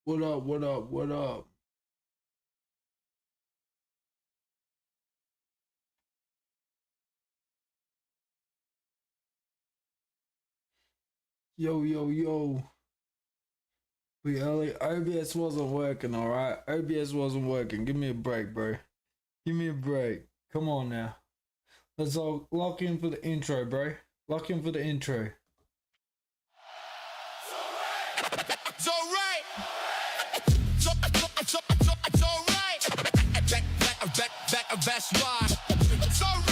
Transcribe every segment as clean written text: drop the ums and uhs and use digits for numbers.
What up? What up? What up? Yo, yo, yo. We early. OBS wasn't working, alright? OBS wasn't working. Give me a break, bro. Give me a break. Come on now. Let's all lock in for the intro, bro. Lock in for the intro. It's alright. It's alright. That's why. It's alright.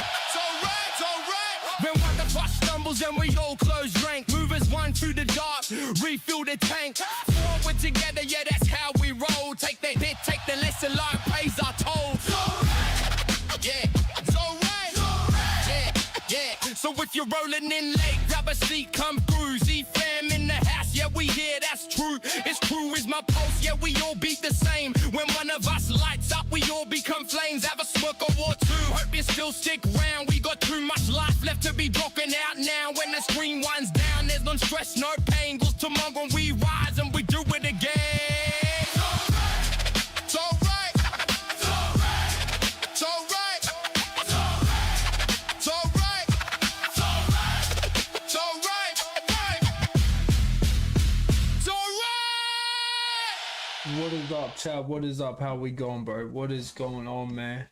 It's alright. It's alright. When one of us stumbles and we all close rank, movers one through the dark, refill the tank. Forward together, yeah, that's how we roll. Take the hit, take the lesson, like pays our toll. It's alright. Yeah. It's alright. It's alright. Yeah. Yeah. So if you're rolling in late, grab a seat, come through. Z-fam in the house, yeah, we here, that's true. It's true, is my pulse, yeah, we all beat the same. When one of us lights up, we all become flames. Have a smoke or war too, hope you still stick round. We got too much life left to be broken out now. When the screen winds down, there's no stress, no pain. Goes tomorrow, we rise and we do it again. It's alright. It's alright. It's alright. It's alright. It's alright. It's alright. It's alright. It's alright. What is up, chat? What is up? How we going, bro? What is going on, man?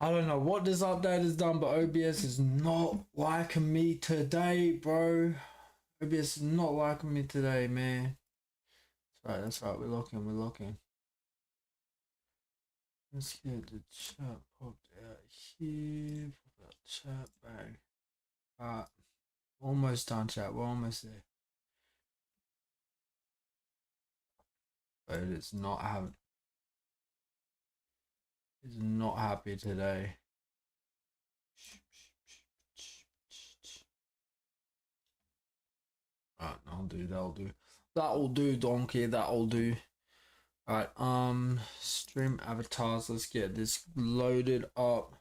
I don't know what this update has done, but OBS is not liking me today, bro. OBS is not liking me today, man. That's right, we're looking, we're looking. Let's get the chat popped out here. Pop out chat, bang. Alright, almost done, chat, we're almost there. But it's not having. It's not happy today. Alright, I'll do, that'll do. That'll do, donkey, that'll do. Alright, stream avatars, let's get this loaded up.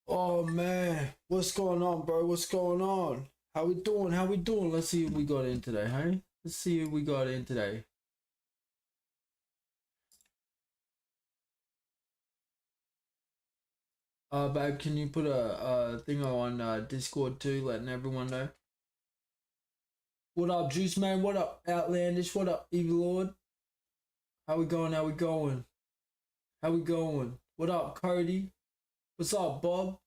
Oh man, what's going on, bro? What's going on? How we doing? How we doing? Let's see who we got in today, hey? Let's see who we got in today. Babe, can you put a thing on Discord too, letting everyone know? What up, Juice Man? What up, Outlandish? What up, Evil Lord? How we going? How we going? How we going? What up, Cody? What's up, Bob?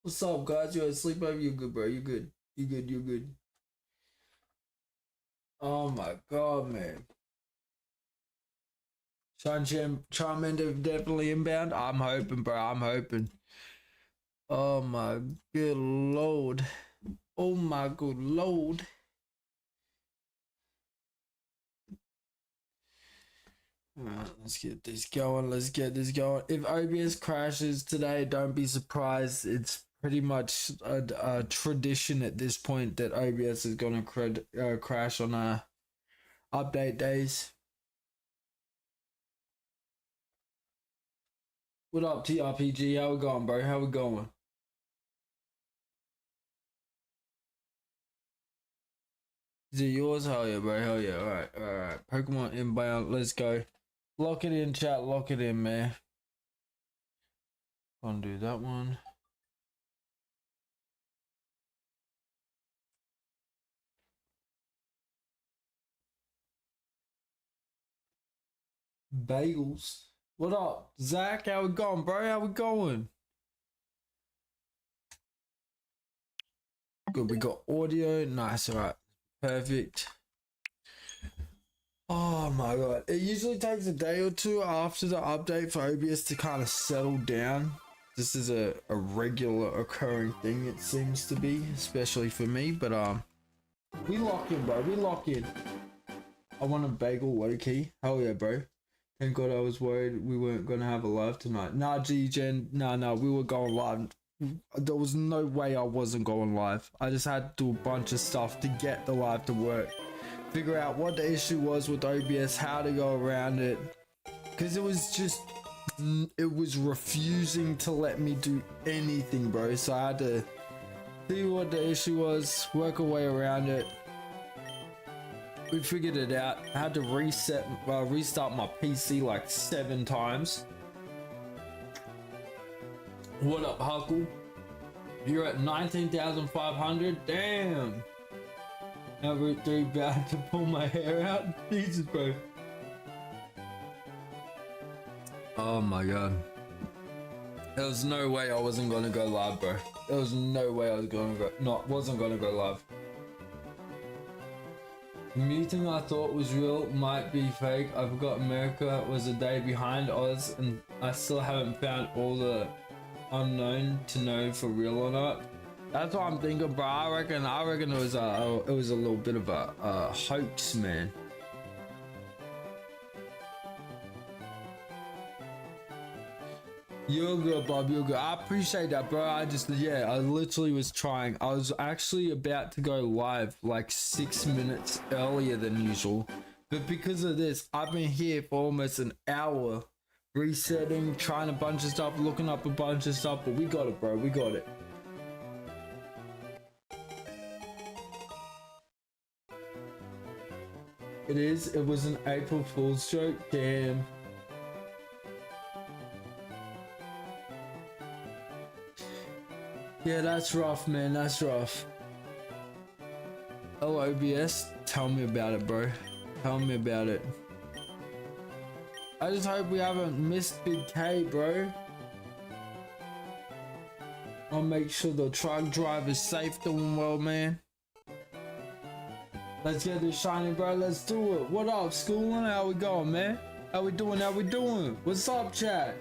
What's up, guys? You asleep over? You good, bro? You good? You good? You good? Oh my god, man. Charmander definitely inbound. I'm hoping, bro. I'm hoping. Oh my good lord. Oh my good lord. Alright, let's get this going. Let's get this going. If OBS crashes today, don't be surprised. It's pretty much a tradition at this point that OBS is gonna crash on update days. What up, TRPG? How we going, bro? How we going? Is it yours? Hell yeah, bro. Hell yeah. Alright, alright. Pokemon inbound. Let's go. Lock it in, chat. Lock it in, man. Gonna do that one. Bagels. What up, Zach? How we going, bro? How we going? Good, we got audio. Nice, alright. Perfect. Oh my god. It usually takes a day or two after the update for OBS to kind of settle down. This is a regular occurring thing, it seems to be, especially for me. But we lock in, bro. We lock in. I want a bagel, low key. Hell yeah, bro. Thank God I was worried we weren't gonna have a live tonight. Nah, G-Gen. Nah, we were going live. There was no way I wasn't going live. I just had to do a bunch of stuff to get the live to work. Figure out what the issue was with OBS, how to go around it. Because it was refusing to let me do anything, bro. So I had to See what the issue was, work a way around it. We figured it out. I had to restart my PC like 7 times. What up, Huckle? You're at 19,500? Damn! Now Route 3 about to pull my hair out? Jesus, bro. Oh my god. There was no way I wasn't gonna go live, bro. There was no way I was gonna go, wasn't gonna go live. The meeting I thought was real might be fake. I forgot America was a day behind Oz, and I still haven't found all the unknown to know for real or not. That's what I'm thinking, bro. I reckon it was a little bit of a hoax, man. You're good, Bob. You're good. I appreciate that, bro. I literally was trying. I was actually about to go live like 6 minutes earlier than usual, but because of this, I've been here for almost an hour, resetting, trying a bunch of stuff, looking up a bunch of stuff. But we got it, bro. We got it. It is. It was an April Fool's joke. Damn. Yeah, that's rough, man. That's rough. Oh, OBS, tell me about it, bro. Tell me about it. I just hope we haven't missed Big K, bro. I'll make sure the truck driver's safe, doing well, man. Let's get this shiny, bro. Let's do it. What up, schooling? How we going, man? How we doing? How we doing? What's up, chat?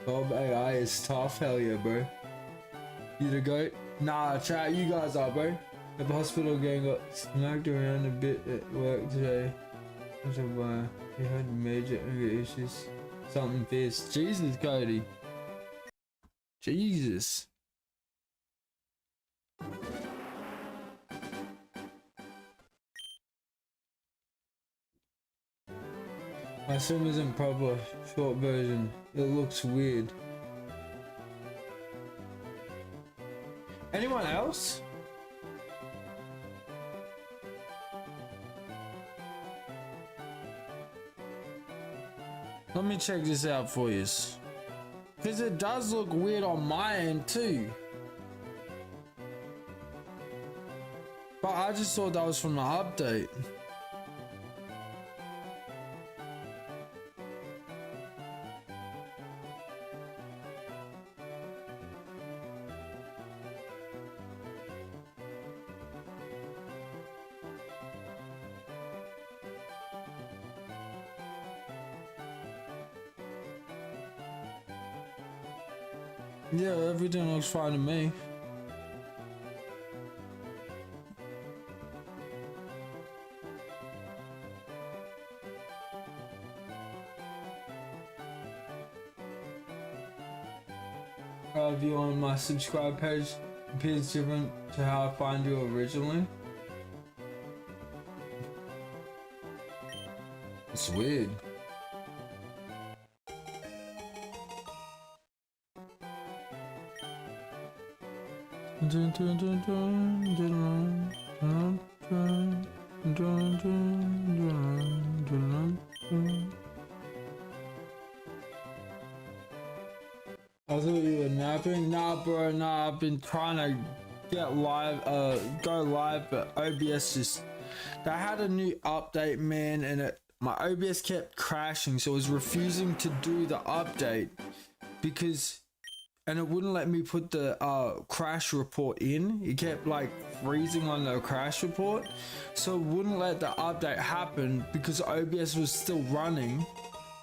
Bob AI is tough. Hell yeah, bro. You the goat? Nah, chat, you guys are, bro. The hospital gang got smacked around a bit at work today. He had major anger issues. Something fierce. Jesus, Cody. Jesus. My stream isn't proper. Short version. It looks weird. Anyone else? Let me check this out for you. Because it does look weird on my end too. But I just thought that was from the update. Yeah, everything looks fine to me. View on my subscribe page appears different to how I find you originally. It's weird. I thought you were napping. Nah, bro, nah. I've been trying to get live, go live, but OBS just, they had a new update, man, and my OBS kept crashing, so it was refusing to do the update because, and it wouldn't let me put the crash report in. It kept like freezing on the crash report, so it wouldn't let the update happen because OBS was still running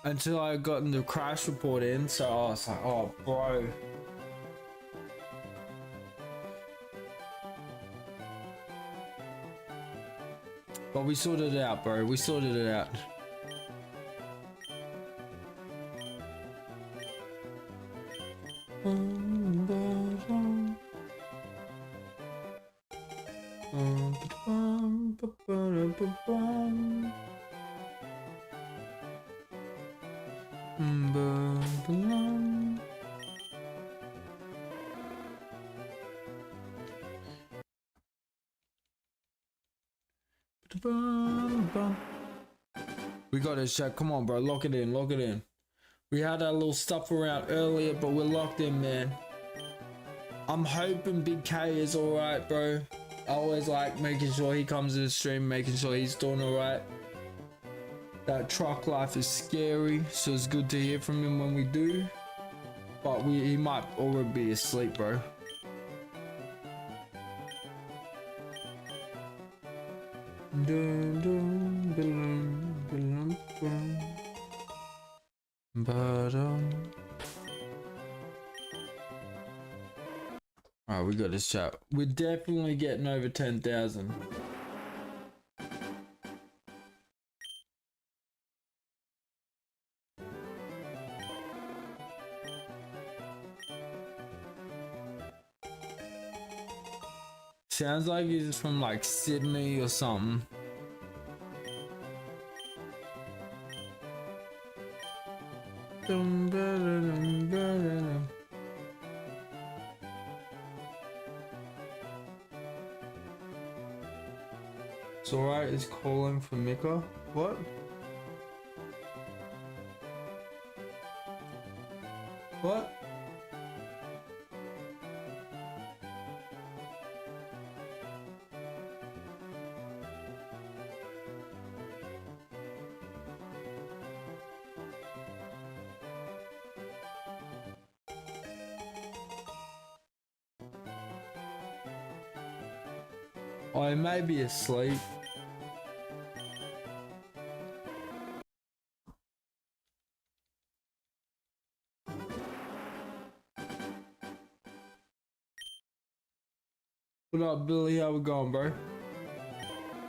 until I got the crash report in. So I was like, oh, bro. But we sorted it out, bro. We sorted it out. We got this chat. Come on, bro. Lock it in. Lock it in. We had our little stuff around earlier, but we're locked in, man. I'm hoping Big K is alright, bro. I always like making sure he comes to the stream, making sure he's doing alright. That truck life is scary, so it's good to hear from him when we do. But he might already be asleep, bro. Alright, we got this chat. We're definitely getting over 10,000. Sounds like he's from like Sydney or something. It's alright, it's calling for Mika. What? What? Oh, he may be asleep. What up, Billy? How we going, bro?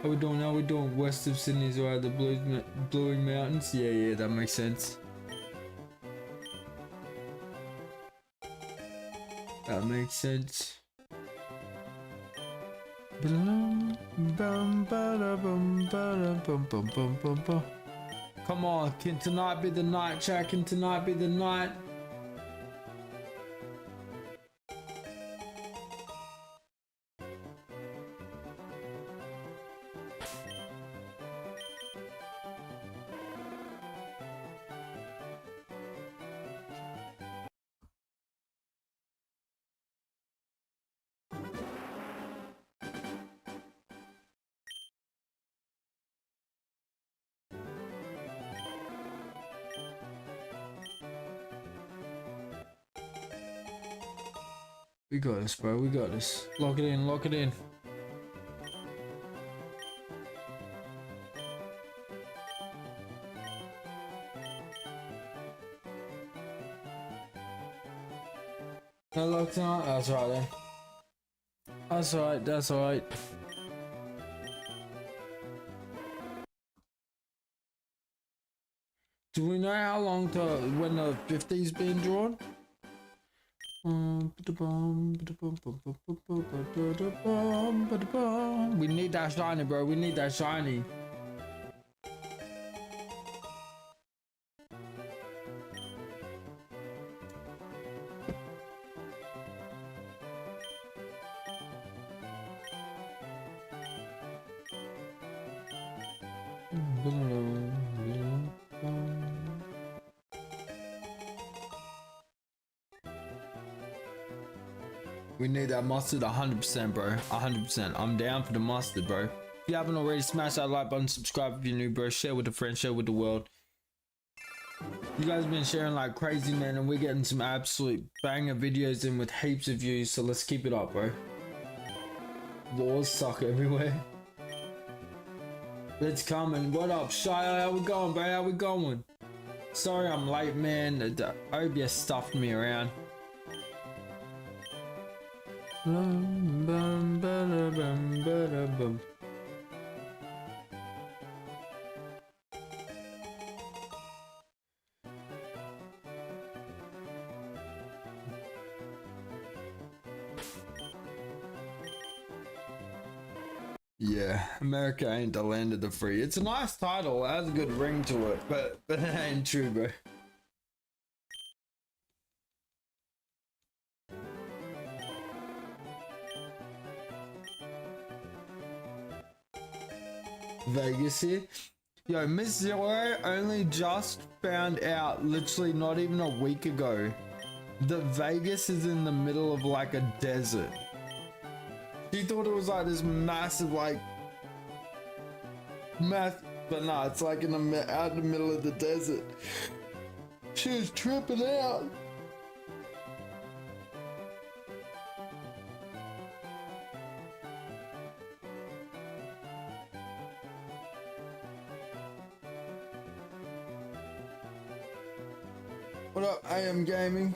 How we doing? How we doing? West of Sydney's or the Blue Mountains? Yeah, that makes sense. That makes sense. Come on, can tonight be the night, chat? Can tonight be the night? We got this, bro. We got this. Lock it in. Lock it in. No lock tonight? That's right then. That's alright. That's alright. Do we know how long to when the 50's been drawn? We need that shiny, bro. We need that shiny. We need that mustard 100%, bro. 100%. I'm down for the mustard, bro. If you haven't already, smash that like button, subscribe if you're new, bro. Share with a friend, share with the world. You guys have been sharing like crazy, man, and we're getting some absolute banger videos in with heaps of views, so let's keep it up, bro. Laws suck everywhere. Let's come and what up, Shia? How we going, bro? How we going? Sorry I'm late, man. The OBS stuffed me around. Yeah, America ain't the land of the free. It's a nice title, it has a good ring to it, but it ain't true, bro. Vegas here. Yo, Miss Zero only just found out, literally not even a week ago, that Vegas is in the middle of like a desert. She thought it was like this massive, like, but no, it's like out in the middle of the desert. She was tripping out. What up, AM Gaming?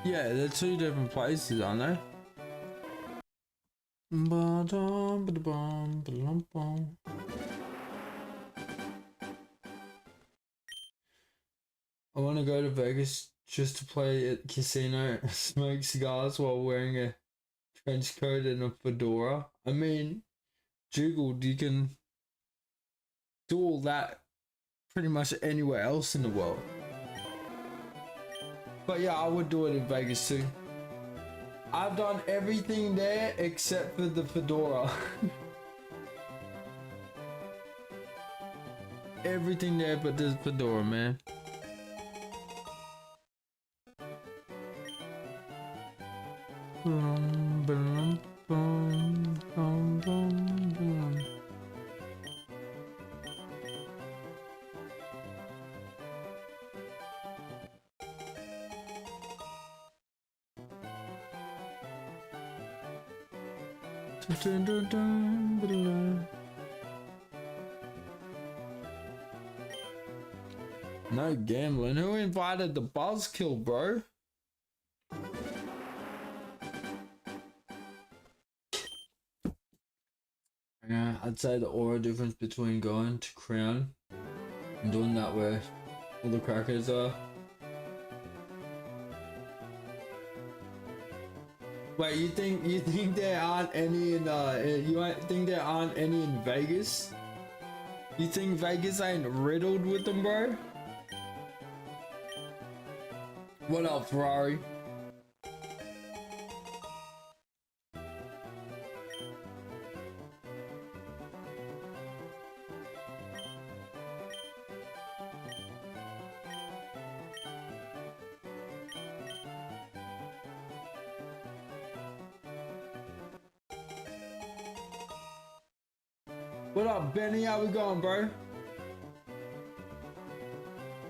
Yeah, they're two different places, aren't they? I want to go to Vegas just to play at casino, smoke cigars while wearing a trench coat and a fedora. I mean, jiggled, you can do all that pretty much anywhere else in the world. But yeah, I would do it in Vegas too. I've done everything there except for the fedora. Everything there but the fedora, man. No gambling. Who invited the buzzkill, bro? Yeah, I'd say the aura difference between going to Crown and doing that where all the crackers are. Wait, you think there aren't any in you think there aren't any in Vegas? You think Vegas ain't riddled with them, bro? What up, Ferrari? What up, Benny? How we going, bro?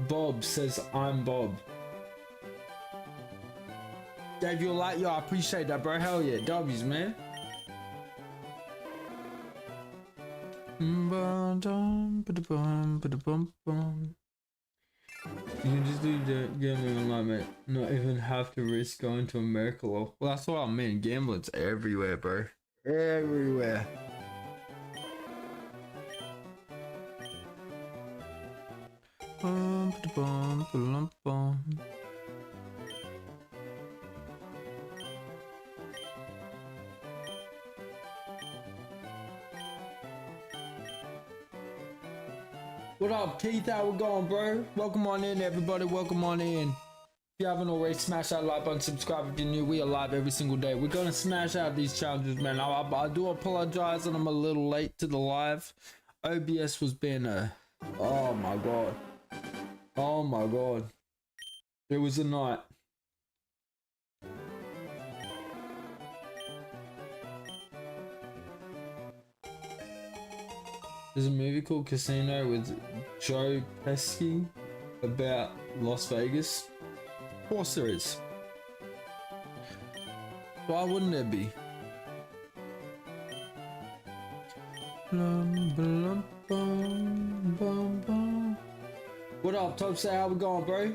Bob says, I'm Bob. Gave you a like, yo, I appreciate that, bro. Hell yeah, W's, man. You can just do the gambling online, mate. Not even have to risk going to America. Well, that's what I mean. Gambling's everywhere, bro. Everywhere. What up, Keith? How we going, bro? Welcome on in, everybody. Welcome on in. If you haven't already, smash that like button, subscribe if you're new. We are live every single day. We're gonna smash out these challenges, man. I do apologize that I'm a little late to the live. OBS was being a... Oh my god. Oh my god. It was a night. There's a movie called Casino with Joe Pesci about Las Vegas. Of course there is. Why wouldn't there be? Bum, bum, bum. What up, Top? Say how we going, bro?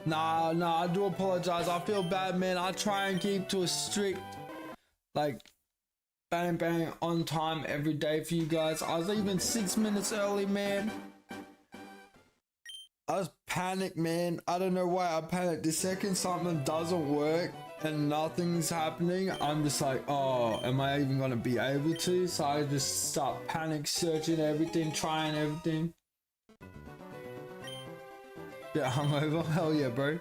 Nah, I do apologize. I feel bad, man. I try and keep to a strict, like, bang on time every day for you guys. I was even 6 minutes early, man. I was panicked, man. I don't know why I panicked. The second something doesn't work and nothing's happening, I'm just like, oh, am I even gonna be able to? So I just start panic searching everything, trying everything. Get hungover? Hell yeah, bro.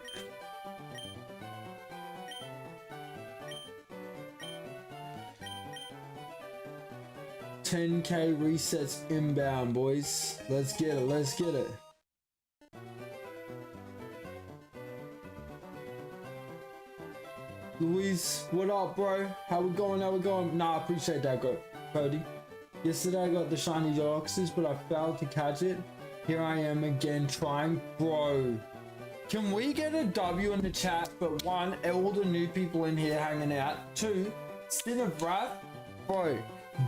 $10K resets inbound, boys. Let's get it, let's get it. Luis, what up, bro? How we going? How we going? Nah, I appreciate that, Cody. Yesterday I got the shiny Deoxys, but I failed to catch it. Here I am again trying. Bro, can we get a W in the chat for one, all the new people in here hanging out? Two, Spin of Wrath. Bro,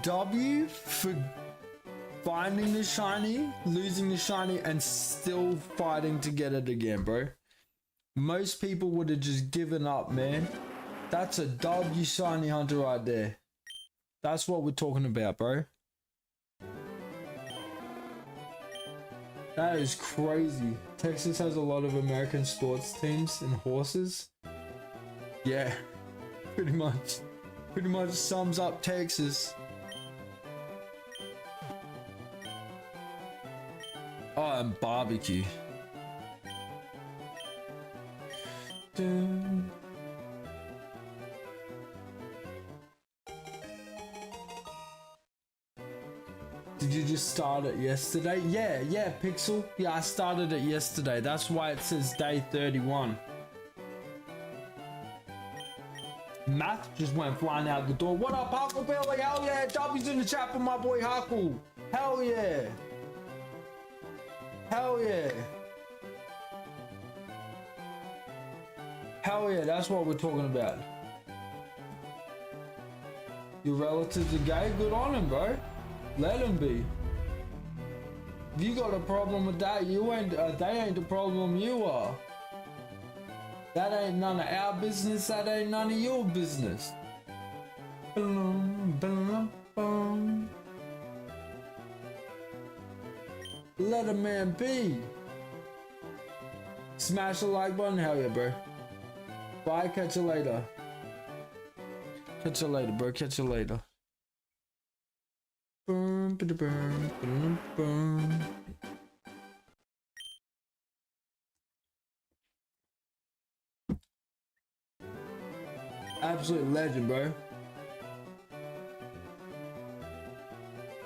W for finding the shiny, losing the shiny, and still fighting to get it again, bro. Most people would have just given up, man. That's a W shiny hunter right there. That's what we're talking about, bro. That is crazy. Texas has a lot of American sports teams and horses. Yeah, pretty much sums up Texas. Oh, and barbecue. Dun. Did you just start it yesterday? Yeah, Pixel. Yeah, I started it yesterday. That's why it says day 31. Math just went flying out the door. What up, Huckleberry? Hell yeah. W's in the chat for my boy Huckle. Hell yeah. Hell yeah. Hell yeah, that's what we're talking about. Your relatives are gay? Good on him, bro. Let him be. If you got a problem with that, you ain't. They ain't the problem. You are. That ain't none of our business. That ain't none of your business. Let a man be. Smash the like button. Hell yeah, bro. Bye. Catch you later. Catch you later, bro. Catch you later. Absolute legend, bro.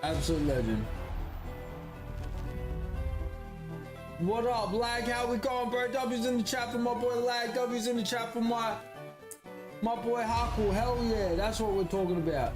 Absolute legend. What up, Lag? How we going, bro? W's in the chat for my boy Lag. W's in the chat for my boy Huckle. Hell yeah, that's what we're talking about.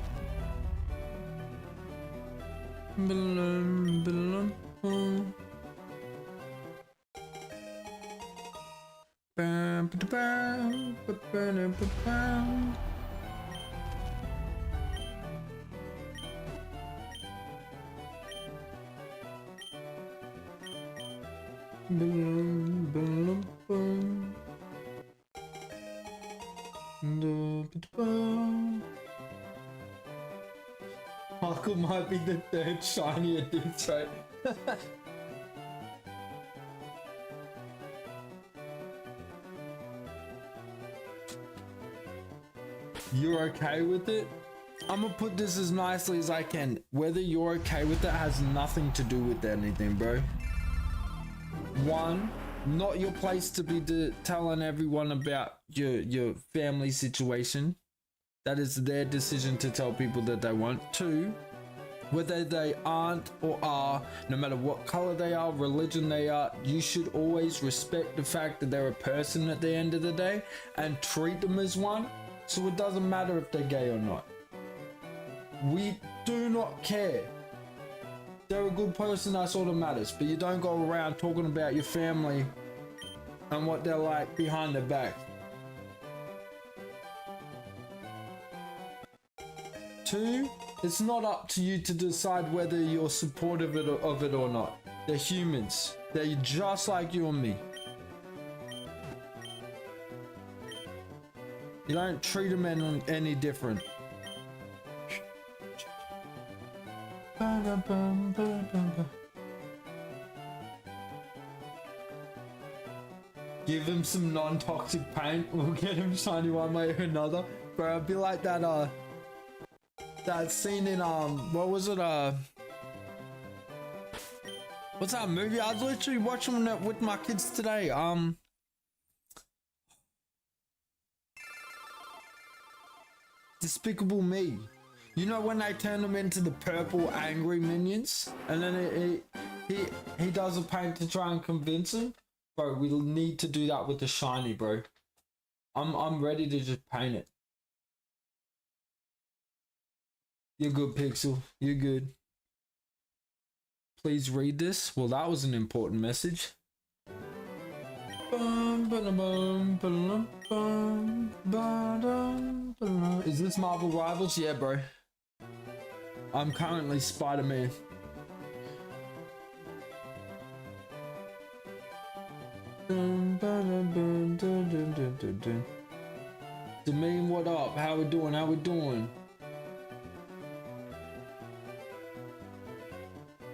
Huckle might be the third shiny at this rate. You're okay with it? I'm gonna put this as nicely as I can. Whether you're okay with it has nothing to do with anything, bro. One, not your place to be telling everyone about your family situation. That is their decision to tell people that they want. Two, whether they aren't or are, no matter what color they are, religion they are, you should always respect the fact that they're a person at the end of the day and treat them as one. So it doesn't matter if they're gay or not. We do not care. They're a good person, that's all that matters. But you don't go around talking about your family and what they're like behind their back. Two, it's not up to you to decide whether you're supportive of it or not. They're humans. They're just like you and me. You don't treat them any different. Give him some non-toxic paint. We'll get him shiny one way or another. Bro, I'd be like that that scene in what was it, what's that movie? I was literally watching it with my kids today. Despicable Me. You know when they turn them into the purple angry minions, and then he does a paint to try and convince him. Bro, we'll need to do that with the shiny, bro. I'm ready to just paint it. You're good, Pixel. You're good. Please read this. Well, that was an important message. Is this Marvel Rivals? Yeah, bro. I'm currently Spider-Man. Demean, what up? How we doing? How we doing?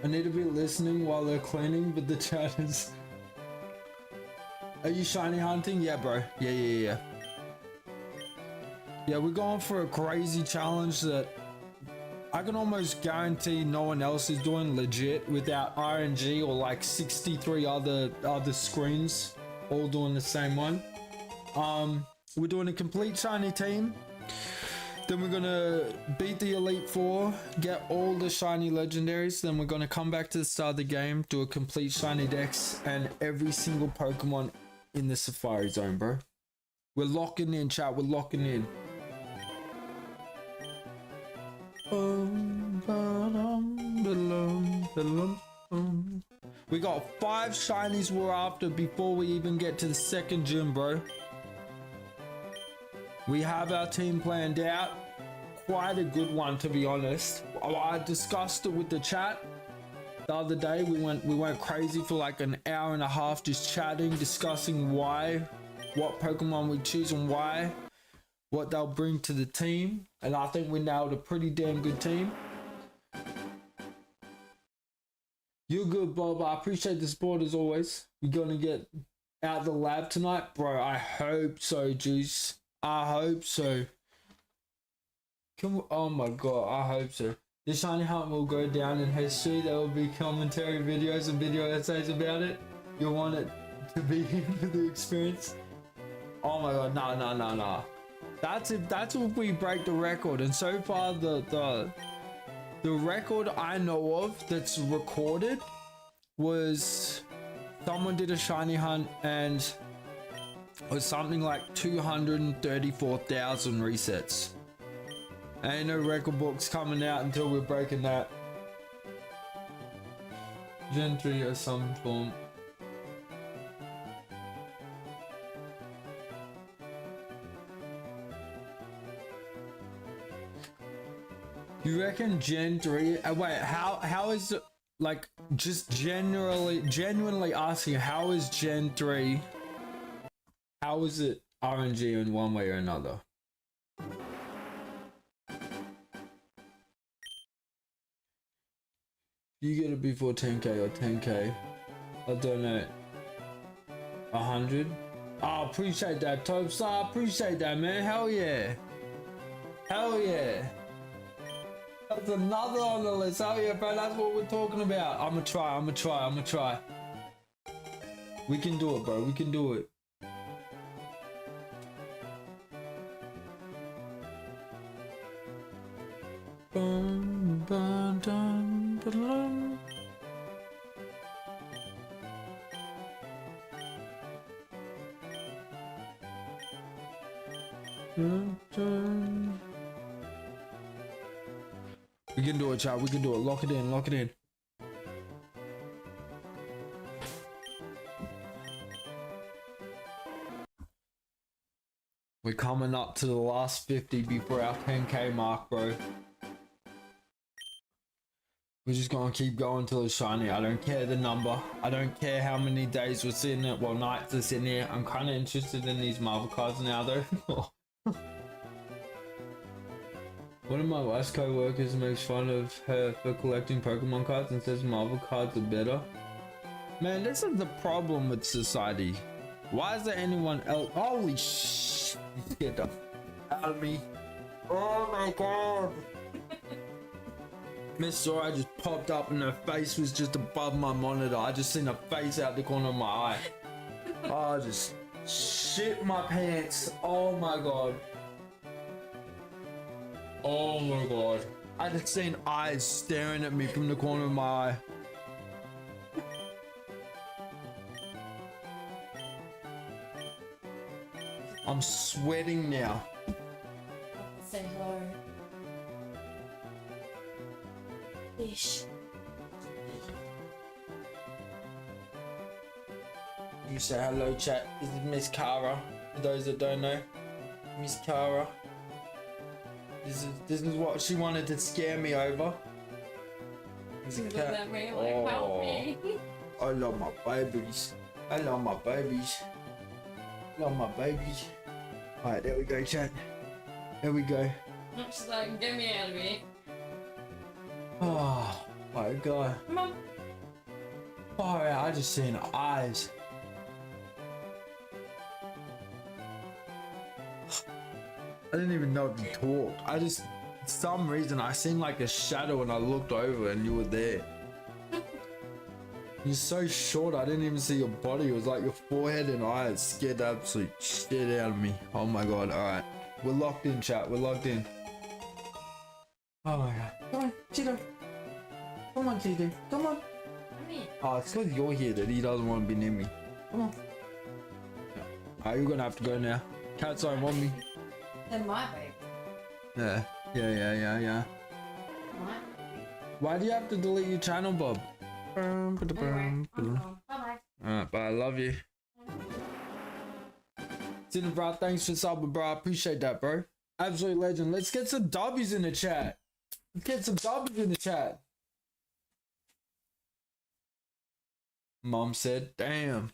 I need to be listening while they're cleaning, but the chat is... Are you shiny hunting? Yeah, bro. Yeah. Yeah, we're going for a crazy challenge that I can almost guarantee no one else is doing legit without RNG or like 63 other screens all doing the same one. We're doing a complete shiny team. Then we're gonna beat the Elite Four, get all the shiny legendaries. Then we're gonna come back to the start of the game, do a complete shiny dex, and every single Pokemon in the Safari Zone, bro. We're locking in, chat. We're locking in. We got 5 shinies we're after before we even get to the second gym, bro. We have our team planned out. Quite a good one, to be honest. I discussed it with the chat the other day. We went crazy for like an hour and a half just chatting, discussing what Pokemon we choose and why, what they'll bring to the team. And I think we nailed a pretty damn good team. You're good, Bob. I appreciate the support as always. We're gonna get out the lab tonight, bro. I hope so, Juice. I hope so. Oh my god, I hope so. The shiny hunt will go down in history. There will be commentary videos and video essays about it. You'll want it to be here for the experience. Oh my god, no. That's if we break the record. And so far, the record I know of that's recorded was someone did a shiny hunt and it was something like 234,000 resets. Ain't no record books coming out until we're breaking that. Gentry or some form. You reckon Gen 3? Wait, how is it, like, just genuinely asking, how is Gen 3? How is it RNG in one way or another? You get it before 10k or 10k. I don't know. 100? Oh, appreciate that, Topstar. Appreciate that, man. Hell yeah. Hell yeah. That's another on the list. Hell yeah, bro. That's what we're talking about. I'ma try. We can do it, bro. We can do it. We can do it, chat. We can do it. Lock it in. Lock it in. We're coming up to the last 50 before our 10k mark, bro. We're just gonna keep going till it's shiny. I don't care the number. I don't care how many days we're sitting it. Well, nights are sitting here. I'm kind of interested in these Marvel cards now, though. One of my last co-workers makes fun of her for collecting Pokemon cards and says Marvel cards are better. Man, this is the problem with society. Why is there anyone else? Holy sh! Get the out of me. Oh my god. Miss Zora just popped up and her face was just above my monitor. I just seen her face out the corner of my eye. Oh, I just shit my pants. Oh my god. Oh my god. I just seen eyes staring at me from the corner of my eye. I'm sweating now. Say hello. Fish. You say hello, chat. This is Miss Kara. For those that don't know, Miss Kara. This is what she wanted to scare me over. There's a cat. At me, like, help me. I love my babies. I love my babies. Love my babies. Alright, there we go, chat. There we go. She's like, get me out of here. Oh my god. Come on. Far out, I just seen eyes. I didn't even know if you talked. I just, for some reason, I seen like a shadow and I looked over and you were there. You're so short, I didn't even see your body. It was like your forehead and eyes scared the absolute shit out of me. Oh my god, alright. We're locked in, chat. We're locked in. Oh my god. Come on, Cheeto. Come on, Cheeto. Come on. Come here. Oh, it's because you're here that he doesn't want to be near me. Come on. Alright, you're gonna have to go now. Cats don't want me. They're my baby. Yeah. My baby. Why do you have to delete your channel, Bob? Anyway, I'm gone. Bye-bye. Alright, bye. I love you. Sinner, bro, thanks for subbing, bro. I appreciate that, bro. Absolute legend. Let's get some W's in the chat. Let's get some W's in the chat. Mom said, damn.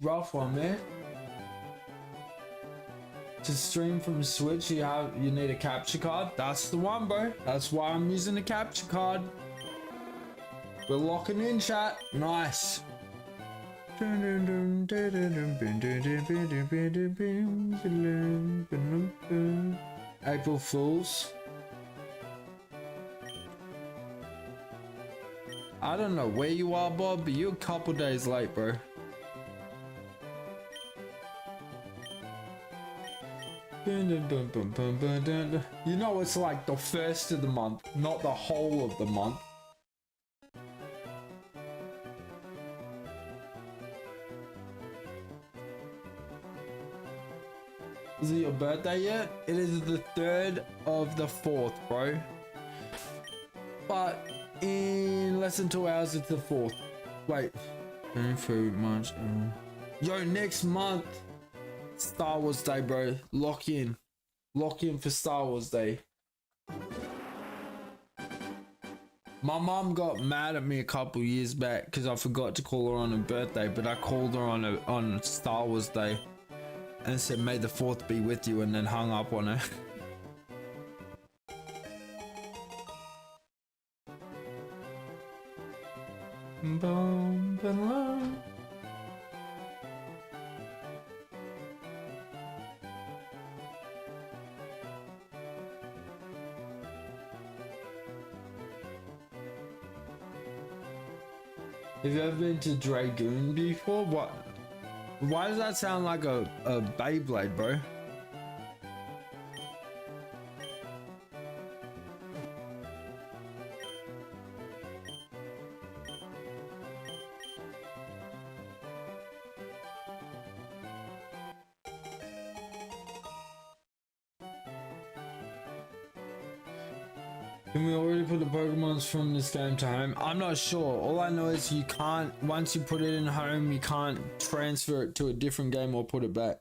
Rough one, man. To stream from Switch, you need a capture card. That's the one, bro. That's why I'm using the capture card. We're locking in, chat. Nice. April Fools. I don't know where you are, Bob, but you're a couple days late, bro. You know it's like the first of the month, not the whole of the month. Is it your birthday yet? It is the 3rd of the 4th, bro. But in less than 2 hours, it's the 4th. Wait. March. Yo, next month. Star Wars Day, bro. Lock in. Lock in for Star Wars Day. My mom got mad at me a couple years back because I forgot to call her on her birthday, but I called her on Star Wars Day and said, "May the 4th be with you," and then hung up on her. Boom, boom. Have you ever been to Dragoon before? What? Why does that sound like a Beyblade, bro? Can we already put the Pokemons from this game to home? I'm not sure. All I know is you can't, once you put it in home, you can't transfer it to a different game or put it back.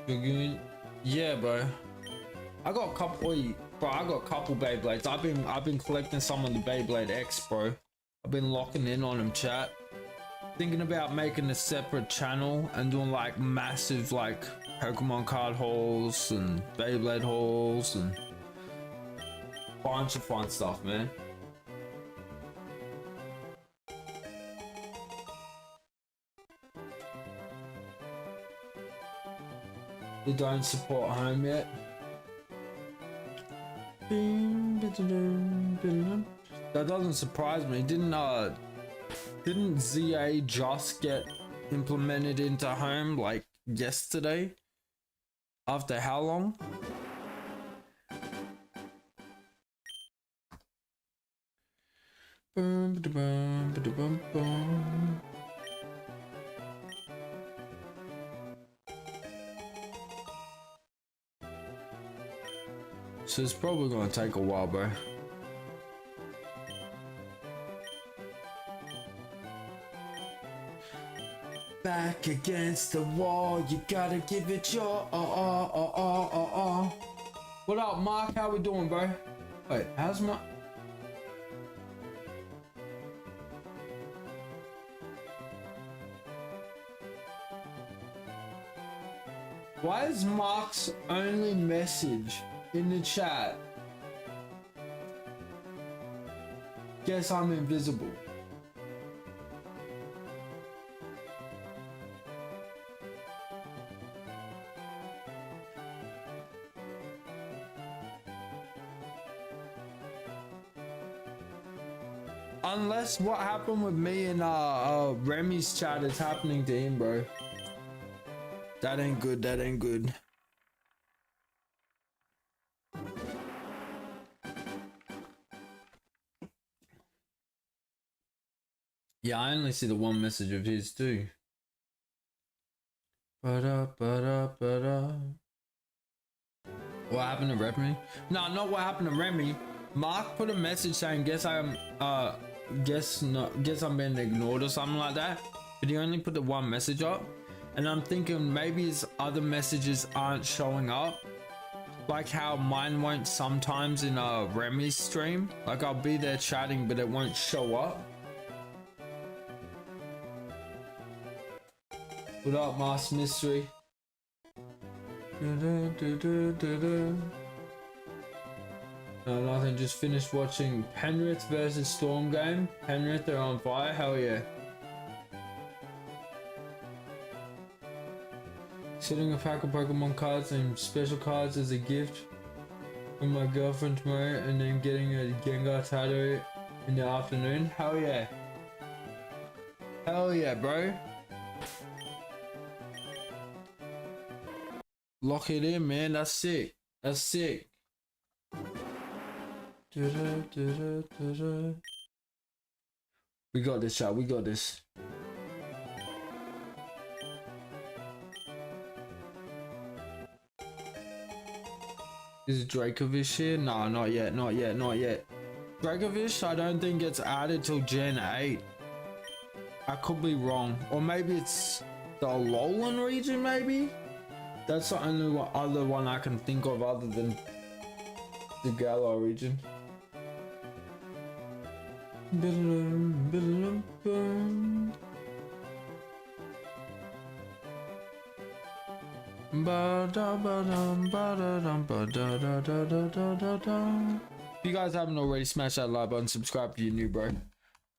Dragoon. Yeah, bro. I got a couple. Bro, I got a couple Beyblades. I've been collecting some of the Beyblade X, bro. I've been locking in on them, chat. Thinking about making a separate channel and doing like massive like Pokemon card hauls and Beyblade hauls and bunch of fun stuff, man. They don't support home yet. That doesn't surprise me. Didn't ZA just get implemented into home like yesterday? After how long? So it's probably gonna take a while, bro. Back against the wall, you gotta give it your What up, Mark? How we doing, bro? Wait, how's my... Why is Mark's only message in the chat? Guess I'm invisible. Unless what happened with me and Remy's chat is happening to him, bro. That ain't good, that ain't good. Yeah, I only see the one message of his too. What happened to Remy? No, not what happened to Remy. Mark put a message saying, guess I'm being ignored or something like that. But he only put the one message up. And I'm thinking maybe his other messages aren't showing up. Like how mine won't sometimes in Remy's stream. Like I'll be there chatting, but it won't show up. What up, Master Mystery? No, nothing, just finished watching Penrith versus Storm game. Penrith are on fire, hell yeah. Setting a pack of Pokemon cards and special cards as a gift from my girlfriend tomorrow, and then getting a Gengar tattoo in the afternoon. Hell yeah. Hell yeah, bro. Lock it in, man. That's sick. That's sick. We got this, chat. We got this. Is Dracovish here? No, not yet. Not yet. Not yet. Dracovish, I don't think gets added till Gen 8. I could be wrong. Or maybe it's the Alolan region, maybe? That's the only other one I can think of other than the Galar region. If you guys haven't already, smash that like button, subscribe if you're new, bro.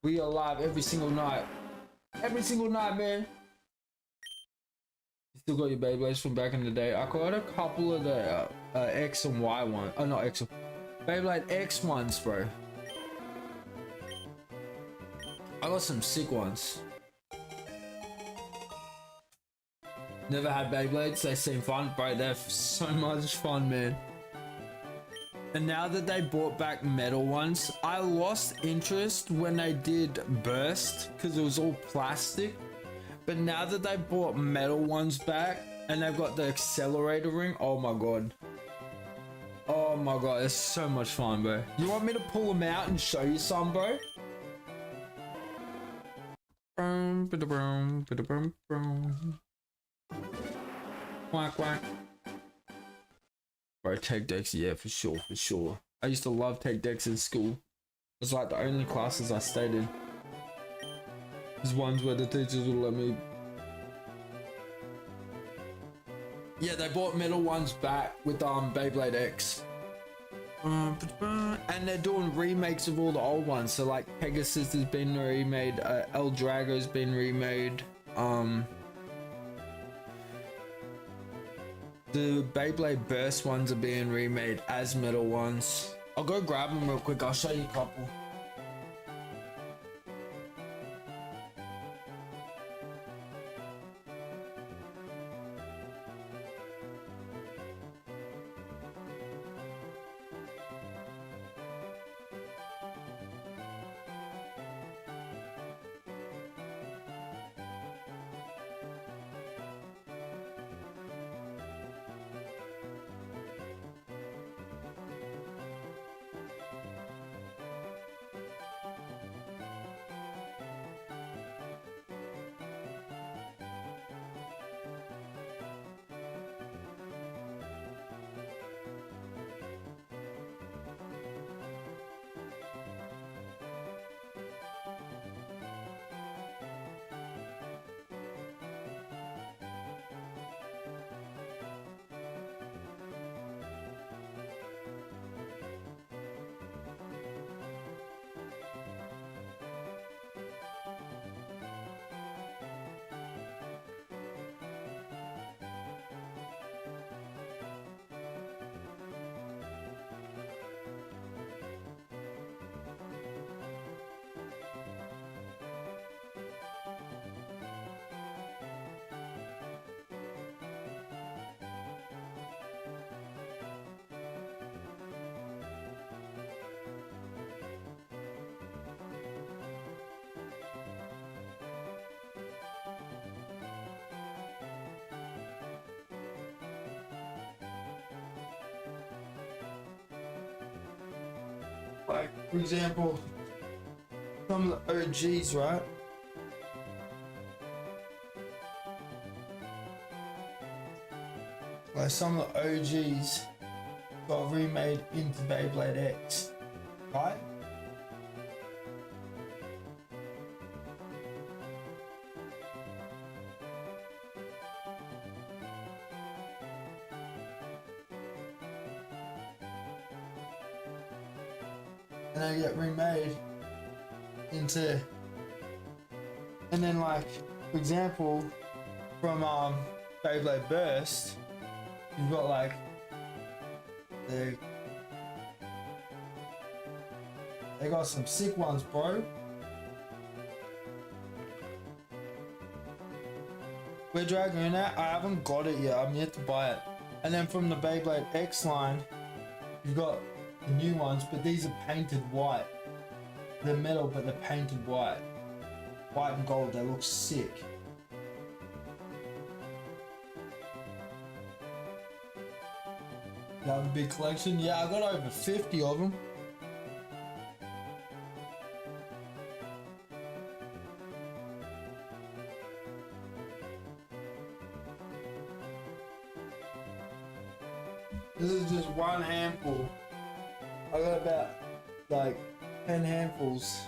We are live every single night. Every single night, man. You still got your Beyblades from back in the day. I got a couple of the X and Y ones. Oh, not X. Beyblade X ones, bro. I got some sick ones. Never had Beyblades. They seem fun, bro. They're so much fun, man. And now that they brought back metal ones, I lost interest when they did Burst because it was all plastic. But now that they brought metal ones back and they've got the accelerator ring, oh my god. Oh my god, it's so much fun, bro. You want me to pull them out and show you some, bro? Quack quack. Bro, tech decks, yeah, for sure, for sure. I used to love tech decks in school. It was like the only classes I stayed in. There's ones where the teachers would let me. Yeah, they bought metal ones back with Beyblade X. And they're doing remakes of all the old ones. So like Pegasus has been remade, El Drago's been remade. The Beyblade Burst ones are being remade as metal ones. I'll go grab them real quick. I'll show you a couple. Like, for example, some of the OGs, right? Like some of the OGs got remade into Beyblade X, right? And they get remade into, and then like, for example, from Beyblade Burst, you've got like they got some sick ones, bro. We're dragging that. I haven't got it yet. I'm yet to buy it. And then from the Beyblade X line, you've got the new ones, but these are painted white. They're metal, but they're painted white. White and gold, they look sick. You have a big collection? Yeah, I got over 50 of them. This is just one handful. I got about like 10 handfuls.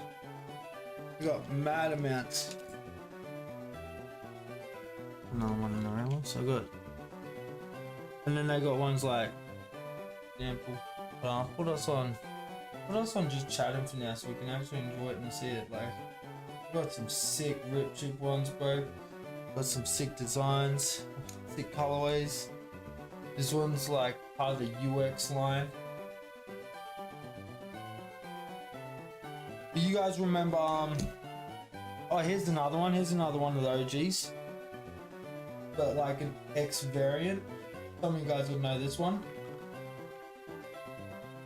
I got mad amounts. Another one in the round one, so good. And then they got ones like, example, put us on just chatting for now so we can actually enjoy it and see it. Like, got some sick rip chip ones, bro. Got some sick designs, sick colorways. This one's like part of the UX line. Do you guys remember, oh, here's another one. Here's another one of the OGs. But like an X variant. Some of you guys would know this one.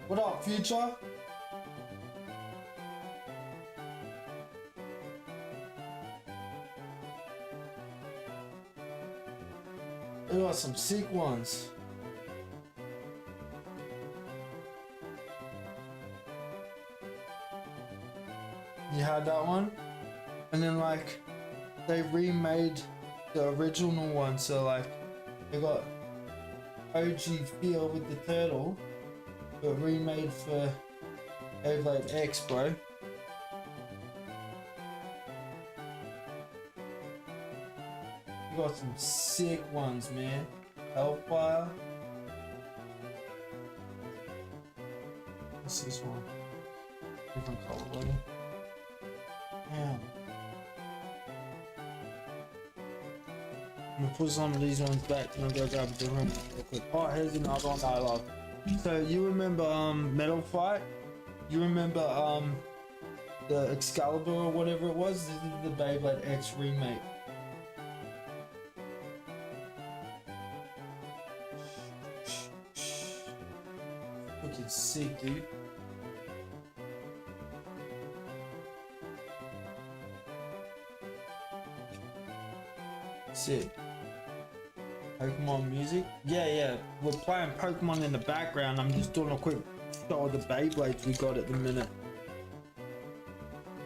What up, Future? We got some sick ones. You had that one? And then like, they remade the original one, so like they got OG feel with the turtle, but remade for Beyblade X, bro. You got some sick ones, man. Hellfire. What's this one? Different colorway. Damn. I'm gonna put some of these ones back and I'm gonna grab a different one real quick. Oh, here's another one that I love. So you remember Metal Fight? You remember the Excalibur or whatever it was? This is the Beyblade X remake. Looking sick, dude. Sick. Pokemon music? Yeah, we're playing Pokemon in the background. I'm just doing a quick show of the Beyblades we got at the minute.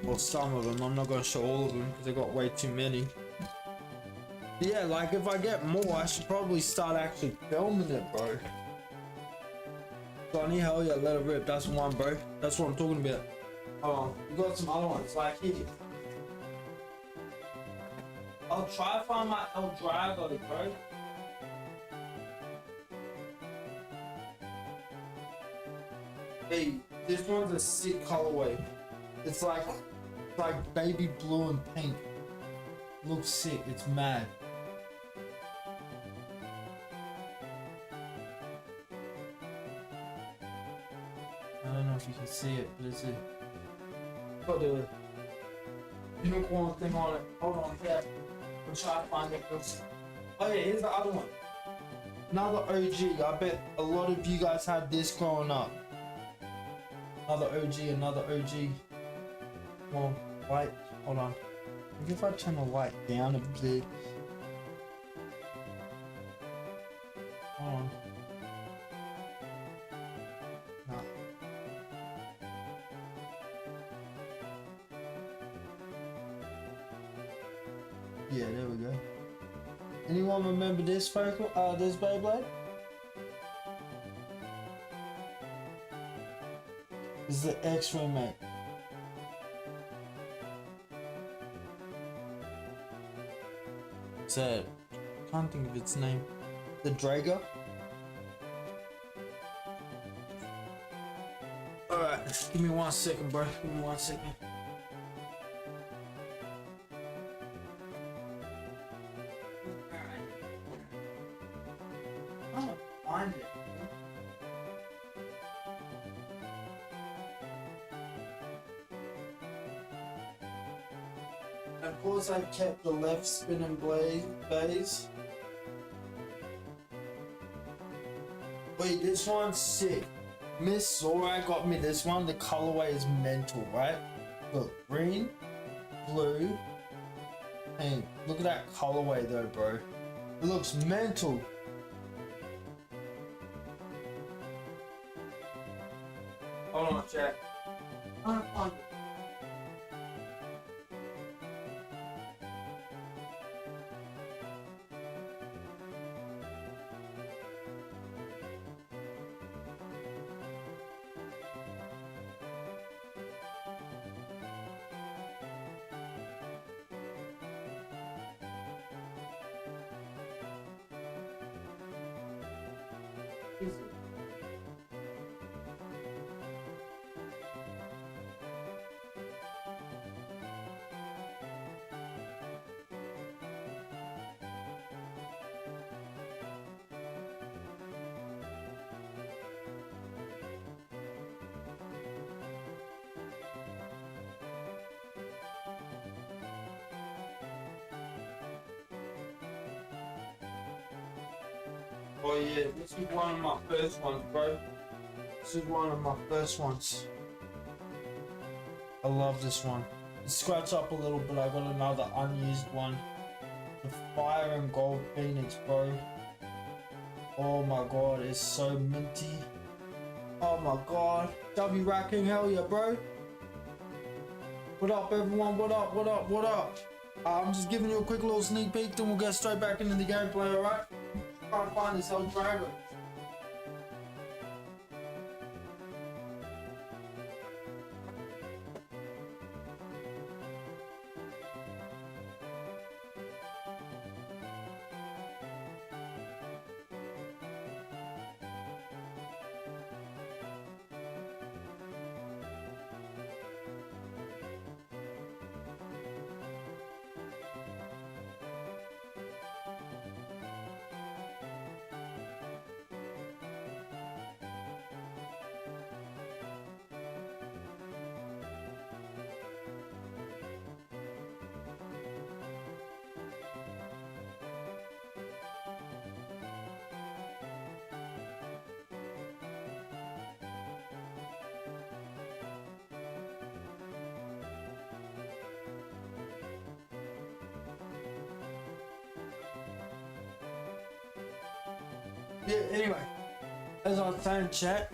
Well, some of them. I'm not gonna show all of them because I got way too many. But yeah, like if I get more, I should probably start actually filming it, bro. Johnny, hell yeah, let it rip. That's one, bro. That's what I'm talking about. Hold on, we got some other ones like here. I'll try to find my El Drago, bro. Hey, this one's a sick colorway. It's like baby blue and pink. Looks sick. It's mad. I don't know if you can see it, but it's got a unicorn thing on it. Hold on, yeah. I'll try to find it first. Oh yeah, here's the other one. Another OG. I bet a lot of you guys had this growing up. Another OG. Well, light. Hold on. Maybe if I turn the light down a bit. Hold on. No. Yeah, there we go. Anyone remember this this Beyblade? This is the X remake. It's a, can't think of its name. The Drago. Alright, give me 1 second, bro. Give me 1 second. I'm gonna find it. Of course, I kept the left spinning bays. Wait, this one's sick. Miss Zora got me this one. The colorway is mental, right? Look, green, blue, pink. Look at that colorway though, bro. It looks mental. Hold on, Jack. I'm gonna find it. Oh yeah, this is one of my first ones, bro. This is one of my first ones. I love this one. It's scratched up a little bit. I got another unused one. The Fire and Gold Phoenix, bro. Oh my god, it's so minty. Oh my god. W racking, hell yeah, bro. What up, everyone? What up? What up? What up? I'm just giving you a quick little sneak peek, then we'll get straight back into the gameplay, alright? Try to find this old driver. Yeah, anyway, as I was saying, chat,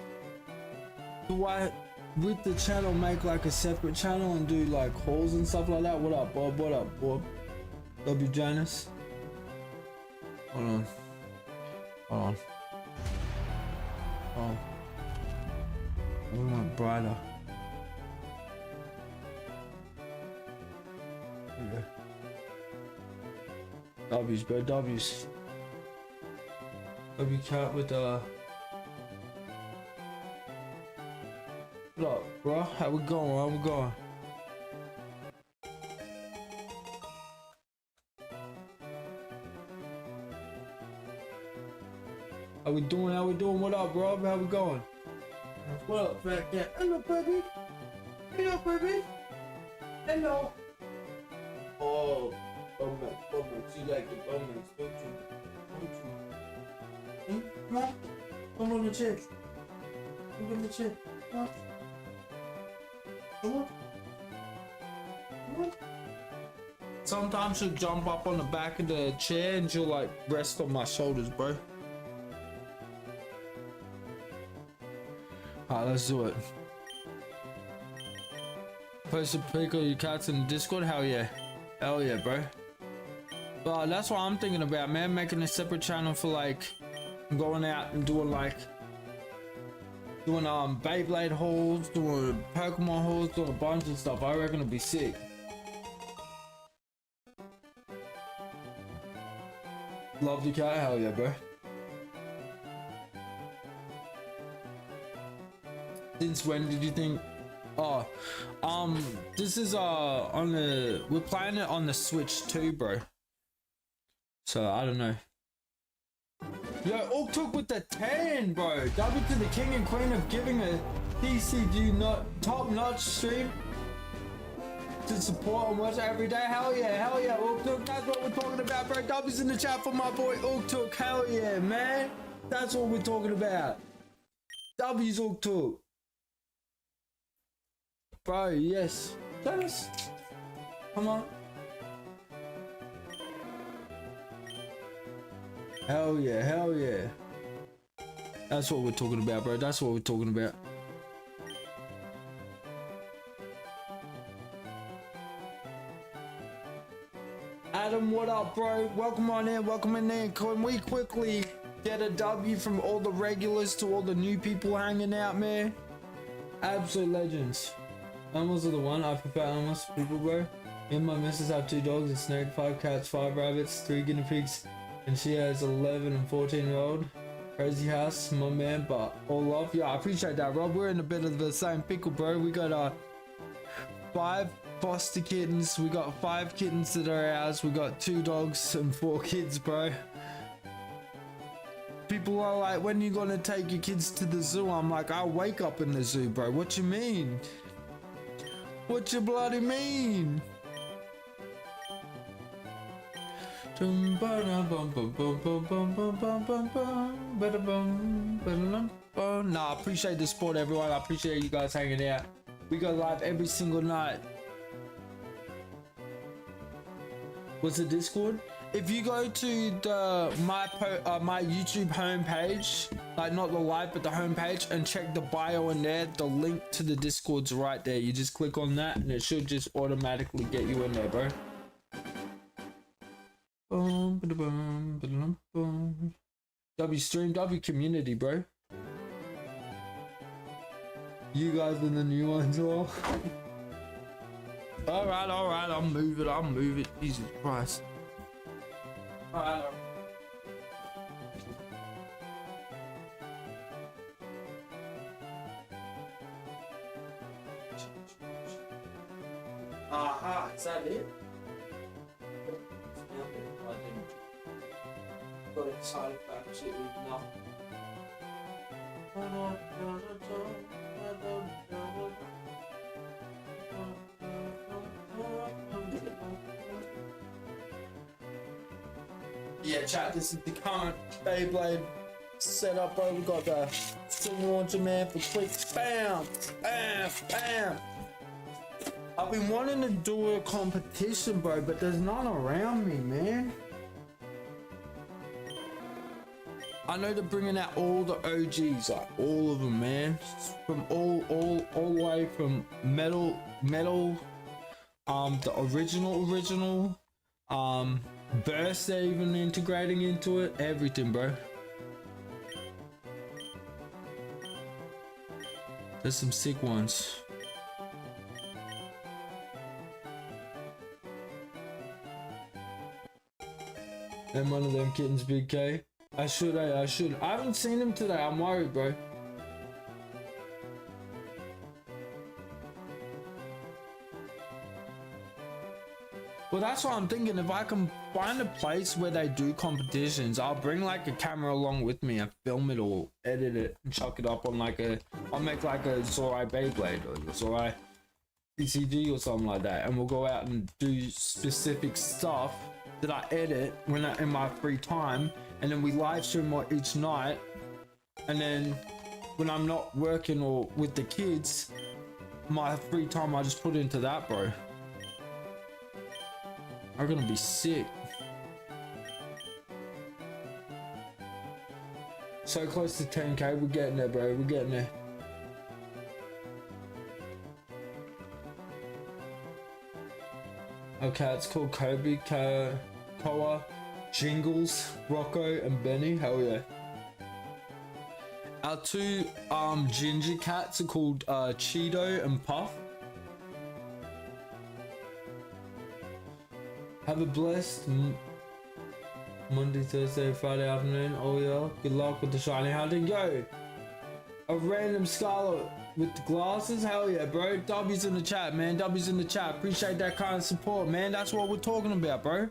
do I, with the channel, make like a separate channel and do like hauls and stuff like that? What up, Bob? What up, Bob? W. Janus? Hold on. Hold on. Oh. I want brighter. Yeah. W's, bro, W's. W cat with what up, bro? How we going? How we going? How we doing? How we doing? What up, bro? How we going? What up, fat cat? Hello, baby. Hello, baby. Hello. Oh, Bomax, you like the Bomax, don't you? Don't you? Come on, come on the chair. Come on the chair. Come on. Come on. Come on. Sometimes she'll jump up on the back of the chair and she'll like rest on my shoulders, bro. Alright, let's do it. Post a pic of your cats in the Discord? Hell yeah. Hell yeah, bro. That's what I'm thinking about, man. Making a separate channel for like going out and doing Beyblade hauls, doing Pokemon hauls, doing a bunch of stuff. I reckon it'll be sick. Love the cat, hell yeah, bro. Since when did you think? Oh, this is on the, we're playing it on the Switch too, bro. So I don't know. Yo, Took with the 10, bro. W to the king and queen of giving a TCG not top-notch stream to support and watch every day. Hell yeah, Took. That's what we're talking about, bro. W's in the chat for my boy Took. Hell yeah, man. That's what we're talking about. W's Took. Bro, yes. Dennis. Come on. Hell yeah, hell yeah. That's what we're talking about, bro. That's what we're talking about. Adam, what up, bro? Welcome on in, welcome in there. Can we quickly get a W from all the regulars to all the new people hanging out, man? Absolute legends. Animals are the one. I prefer animals to people, bro. Me and my missus have 2 dogs, a snake, 5 cats, 5 rabbits, 3 guinea pigs, and she has 11 and 14-year-old. Crazy house, my man, but all love. Yeah, I appreciate that, Rob. We're in a bit of the same pickle, bro. We got 5 foster kittens. We got 5 kittens that are ours. We got 2 dogs and 4 kids, bro. People are like, when you gonna take your kids to the zoo? I'm like, I wake up in the zoo, bro. What you mean? What you bloody mean? Nah, I appreciate the support, everyone. I appreciate you guys hanging out. We go live every single night. What's the Discord? If you go to the my YouTube homepage, like not the live but the homepage, and check the bio in there, the link to the Discord's right there. You just click on that and it should just automatically get you in there, bro. W stream, W community, bro. You guys are the new ones, all. Alright, I'll move it. Jesus Christ. Alright. Aha, is that it? I didn't. Got excited for absolutely nothing. Yeah, chat, this is the current Beyblade setup, bro. We got the single launcher, man, for quick bam, bam, bam. I've been wanting to do a competition, bro, but there's none around me, man. I know they're bringing out all the OGs, like all of them, man. From all the way from metal, the original, burst they're even integrating into it, everything, bro. There's some sick ones. And one of them kittens, Big K. I should. I haven't seen him today. I'm worried, bro. Well, that's what I'm thinking. If I can find a place where they do competitions, I'll bring like a camera along with me and film it or edit it and chuck it up on like I'll make like a Zorai Beyblade or a Zorai ECG or something like that, and we'll go out and do specific stuff that I edit when in my free time, and then we live stream each night, and then when I'm not working or with the kids, my free time I just put into that, bro. I'm gonna be sick. So close to 10k, we're getting there, bro. We're getting there. Okay, it's called Kobe, Koa, Jingles, Rocco, and Benny. Hell yeah. Our two ginger cats are called Cheeto and Puff. Have a blessed Monday, Thursday, Friday afternoon. Oh yeah. Good luck with the shiny hunting. Yo, a random Scarlet with the glasses. Hell yeah, bro. W's in the chat, man. W's in the chat. Appreciate that kind of support, man. That's what we're talking about, bro.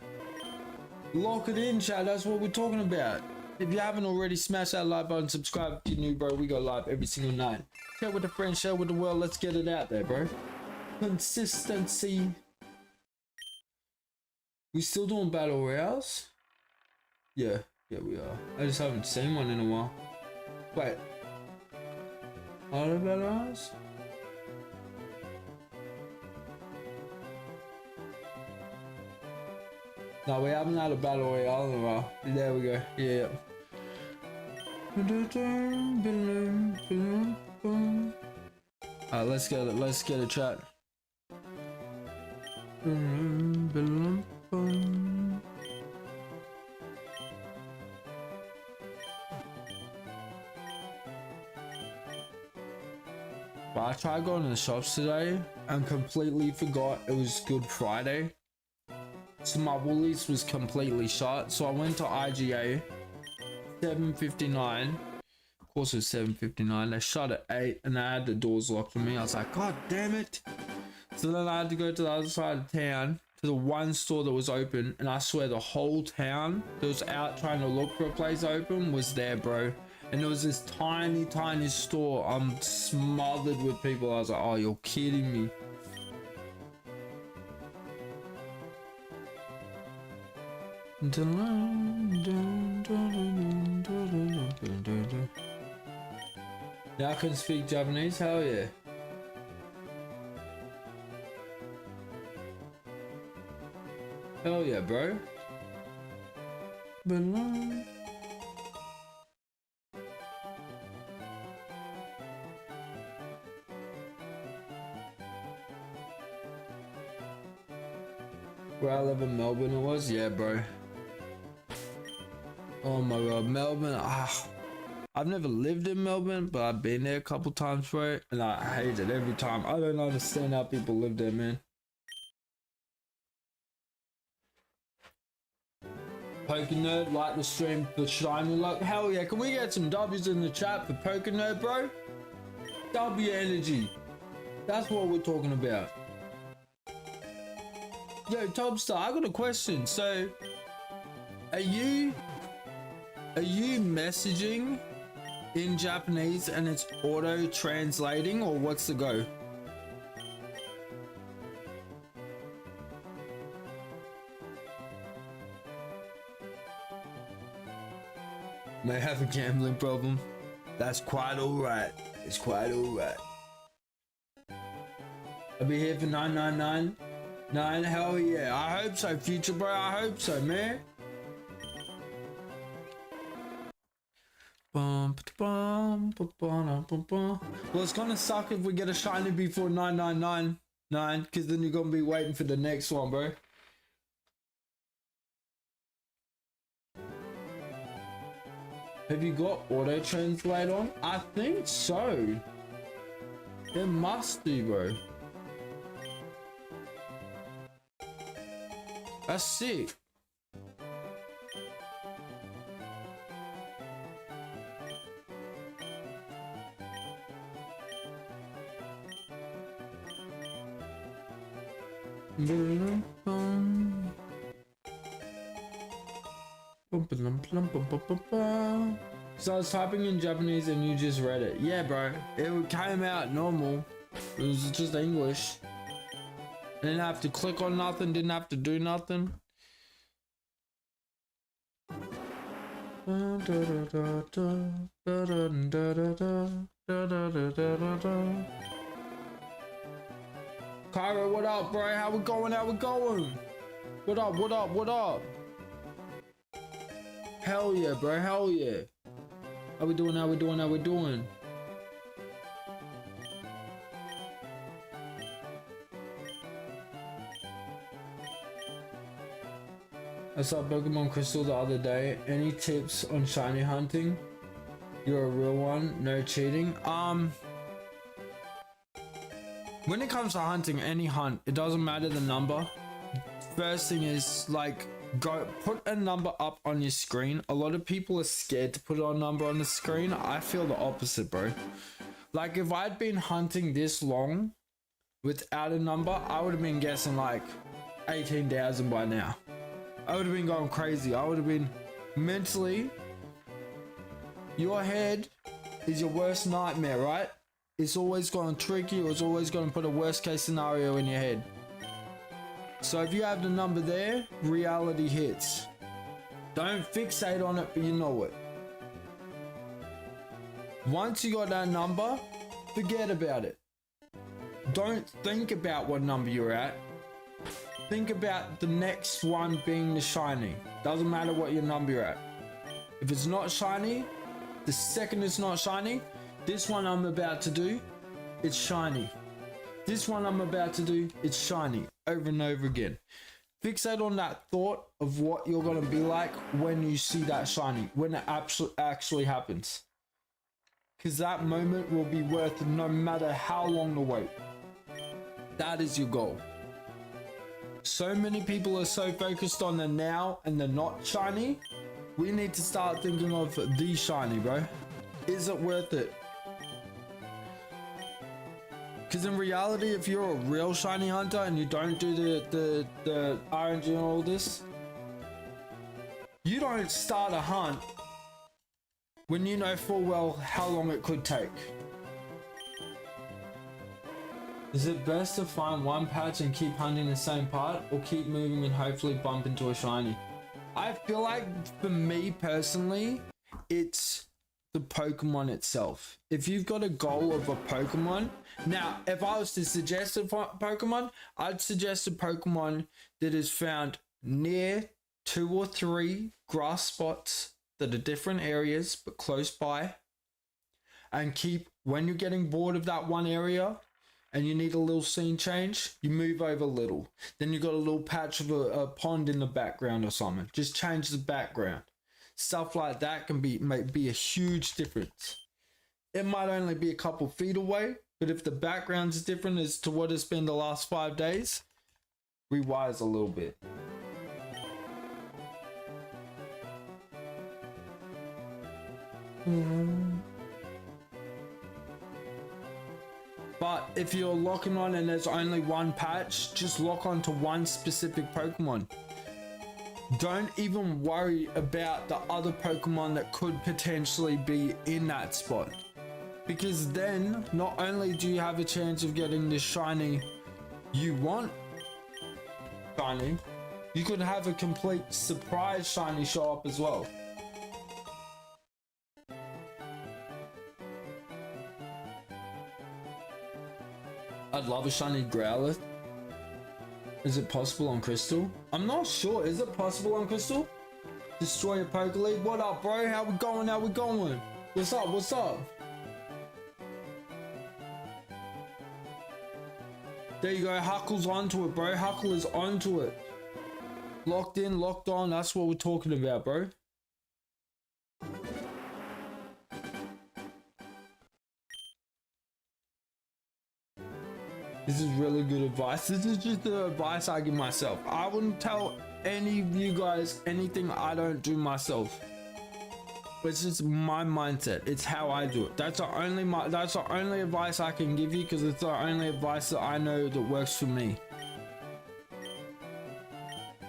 Lock it in, chat. That's what we're talking about. If you haven't already, smash that like button, subscribe if you're new, bro. We go live every single night. Share with a friend, share with the world. Let's get it out there, bro. Consistency. We still doing battle royales? Yeah, we are. I just haven't seen one in a while. Wait. Are there battle royales? No, we haven't had a battle royale in a while. There we go. Yeah. Alright, let's get it. Let's get a chat. But I tried going to the shops today and completely forgot it was Good Friday. So my Woolies was completely shut. So I went to IGA, 7:59. Of course it was 7:59. They shut at 8 and they had the doors locked for me. I was like, God damn it. So then I had to go to the other side of town to the one store that was open, and I swear the whole town that was out trying to look for a place open was there, bro. And there was this tiny store. I'm smothered with people. I was like, oh, you're kidding me. Now I can speak Japanese. Hell yeah. Hell yeah, bro. Where I live in Melbourne it was? Yeah, bro. Oh my god, Melbourne. I've never lived in Melbourne, but I've been there a couple times, bro, and I hate it every time. I don't understand how people live there, man. Pokenerd, like the stream for shiny luck. Hell yeah, can we get some W's in the chat for Pokenerd, bro? W energy. That's what we're talking about. Yo, Topstar, I got a question. So, are you messaging in Japanese and it's auto translating, or what's the go? May have a gambling problem. That's quite alright. It's quite alright. I'll be here for 999. Hell yeah. I hope so, future bro. I hope so, man. Well, it's gonna suck if we get a shiny before 9999, because then you're gonna be waiting for the next one, bro. Have you got auto translate on? I think so. There must be, bro. That's sick. So I was typing in Japanese and you just read it. Yeah, bro. It came out normal. It was just English. I didn't have to click on nothing. Didn't have to do nothing. Kyra, what up, bro? How we going? How we going? What up? What up? What up? Hell yeah, bro. Hell yeah. How we doing? How we doing? How we doing? I saw Pokemon Crystal the other day. Any tips on shiny hunting? You're a real one. No cheating. When it comes to hunting, any hunt, it doesn't matter the number. First thing is, like, go put a number up on your screen. A lot of people are scared to put a number on the screen. I feel the opposite, bro. Like, if I'd been hunting this long without a number, I would have been guessing like 18,000 by now. I would have been going crazy. I would have been mentally, your head is your worst nightmare, right? It's always going to trick you. It's always going to put a worst case scenario in your head. So if you have the number there, reality hits. Don't fixate on it, but you know it. Once you got that number, forget about it. Don't think about what number you're at. Think about the next one being the shiny. Doesn't matter what your number you're at. If it's not shiny, the second it's not shiny, this one I'm about to do, it's shiny. This one I'm about to do, it's shiny. Over and over again. Fixate on that thought of what you're going to be like when you see that shiny. When it actually happens. Because that moment will be worth no matter how long the wait. That is your goal. So many people are so focused on the now and the not shiny. We need to start thinking of the shiny, bro. Is it worth it? Because in reality, if you're a real shiny hunter and you don't do the RNG and all this, you don't start a hunt when you know full well how long it could take. Is it best to find one patch and keep hunting the same part, or keep moving and hopefully bump into a shiny? I feel like, for me personally, it's the Pokemon itself. If you've got a goal of a Pokemon, now if I was to suggest a Pokemon, I'd suggest a Pokemon that is found near 2 or 3 grass spots that are different areas but close by, and keep, when you're getting bored of that one area and you need a little scene change, you move over a little. Then you got a little patch of a pond in the background or something. Just change the background. stuff like that can might be a huge difference. It might only be a couple feet away, but if the background's different as to what it's been the last 5 days, rewires a little bit. But if you're locking on and there's only one patch, just lock on to one specific Pokemon. Don't even worry about the other Pokemon that could potentially be in that spot. Because then, not only do you have a chance of getting the shiny you want shiny, you could have a complete surprise shiny show up as well. I'd love a shiny Growlithe. Is it possible on Crystal? I'm not sure. Is it possible on Crystal? Destroy a Pokeleague? What up, bro? How we going? How we going? What's up? What's up? There you go. Huckle's onto it, bro. Huckle is onto it. Locked in, locked on. That's what we're talking about, bro. This is really good advice. This is just the advice I give myself. I wouldn't tell any of you guys anything I don't do myself. It's just my mindset. It's how I do it. That's the only advice I can give you, because it's the only advice that I know that works for me.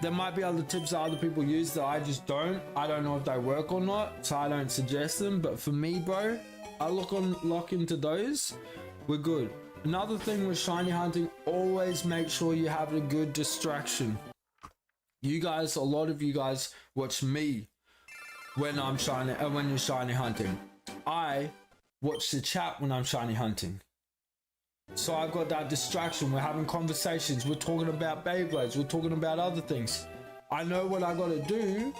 There might be other tips that other people use that I just don't. I don't know if they work or not, so I don't suggest them. But for me, bro, I lock into those. We're good. Another thing with shiny hunting, always make sure you have a good distraction. You guys, a lot of you guys watch me when I'm shiny, when you're shiny hunting. I watch the chat when I'm shiny hunting. So I've got that distraction. We're having conversations. We're talking about Beyblades. We're talking about other things. I know what I gotta do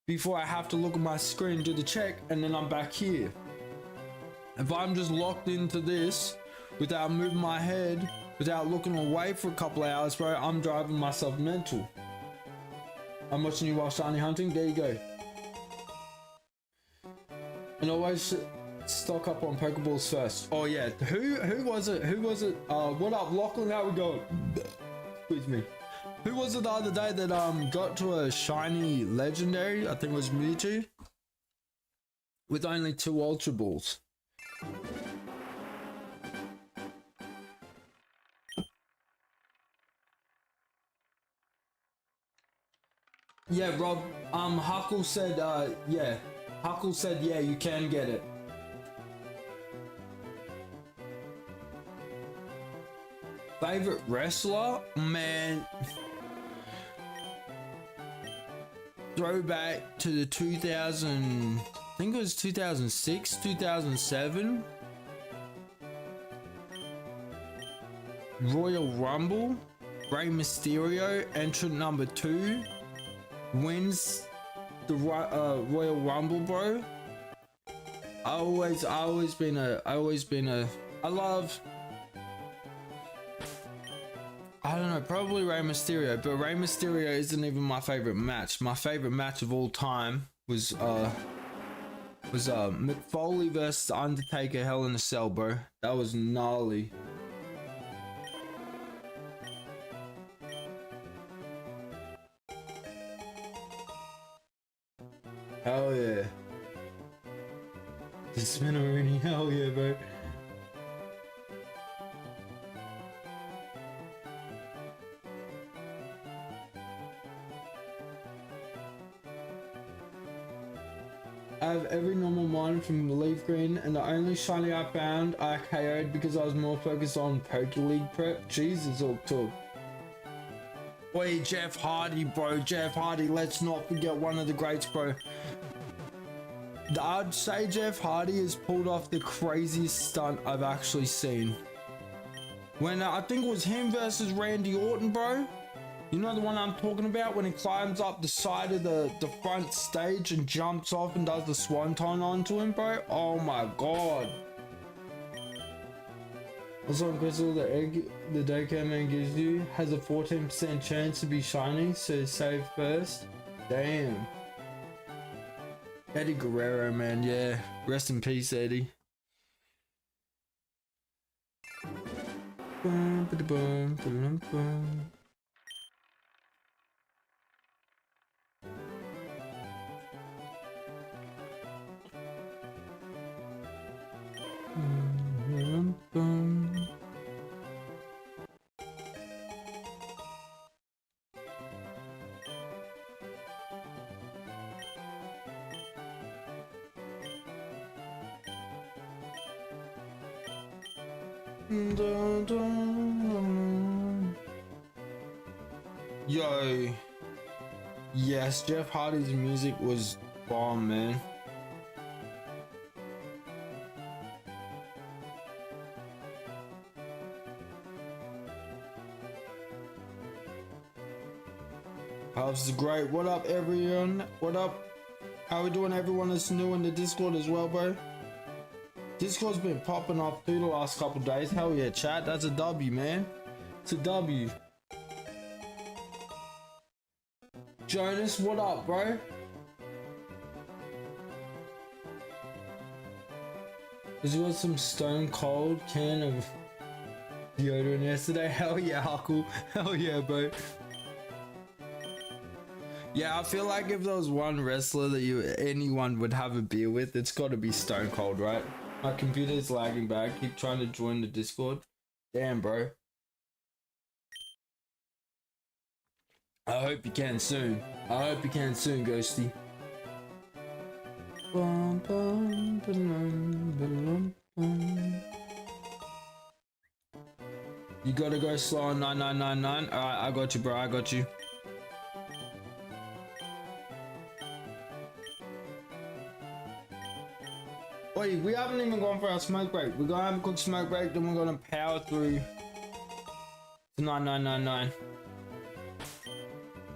before I have to look at my screen, do the check, and then I'm back here. If I'm just locked into this, without moving my head, without looking away for a couple of hours, bro, I'm driving myself mental. I'm watching you while shiny hunting. There you go. And always stock up on Pokeballs first. Oh yeah, who was it? What up, Lachlan? How we going? Excuse me. Who was it the other day that got to a shiny legendary? I think it was Mewtwo, with only 2 Ultra Balls. Yeah, Rob, Huckle said, yeah. Huckle said, yeah, you can get it. Favorite wrestler? Man. Throwback to the 2000, I think it was 2006, 2007. Royal Rumble. Rey Mysterio, entrant number 2. Wins the Royal Rumble, bro. I don't know, probably Rey Mysterio, but Rey Mysterio isn't even my favorite match. My favorite match of all time was Mick Foley versus Undertaker Hell in a Cell, bro. That was gnarly. Hell yeah. The Spinnerini, hell yeah, bro. I have every normal mon from the Leaf Green, and the only shiny I found I KO'd because I was more focused on Pokéleague prep. Jesus, all talk. Oi, Jeff Hardy, bro. Jeff Hardy, let's not forget one of the greats, bro. I'd say Jeff Hardy has pulled off the craziest stunt I've actually seen. When I think it was him versus Randy Orton, bro. You know the one I'm talking about, when he climbs up the side of the front stage and jumps off and does the swanton onto him, bro. Oh my god. Also on Crystal, the egg the daycare man gives you has a 14% chance to be shiny, so save first. Damn. Eddie Guerrero, man, yeah. Rest in peace, Eddie. Boom, ba-da-boom, ba-da-dum-bum. Ba-da-dum-bum. Dun, dun. Yo, yes, Jeff Hardy's music was bomb, man. House is great. What up, everyone? What up? How we doing, everyone that's new in the Discord as well, bro? Discord's been popping off through the last couple days. Hell yeah, chat. That's a W, man. It's a W. Jonas, what up, bro? Cause you got some Stone Cold can of deodorant yesterday. Hell yeah, Huckle. Hell yeah, bro. Yeah, I feel like if there was one wrestler that anyone would have a beer with, it's got to be Stone Cold, right? My computer's lagging back. Keep trying to join the Discord. Damn, bro. I hope you can soon. I hope you can soon, Ghosty. Bum, bum, ba-dum, ba-dum, bum. You gotta go slow on 9999. Alright, I got you, bro. I got you. Wait, we haven't even gone for our smoke break. We're gonna have a quick smoke break, then we're gonna power through to 9999.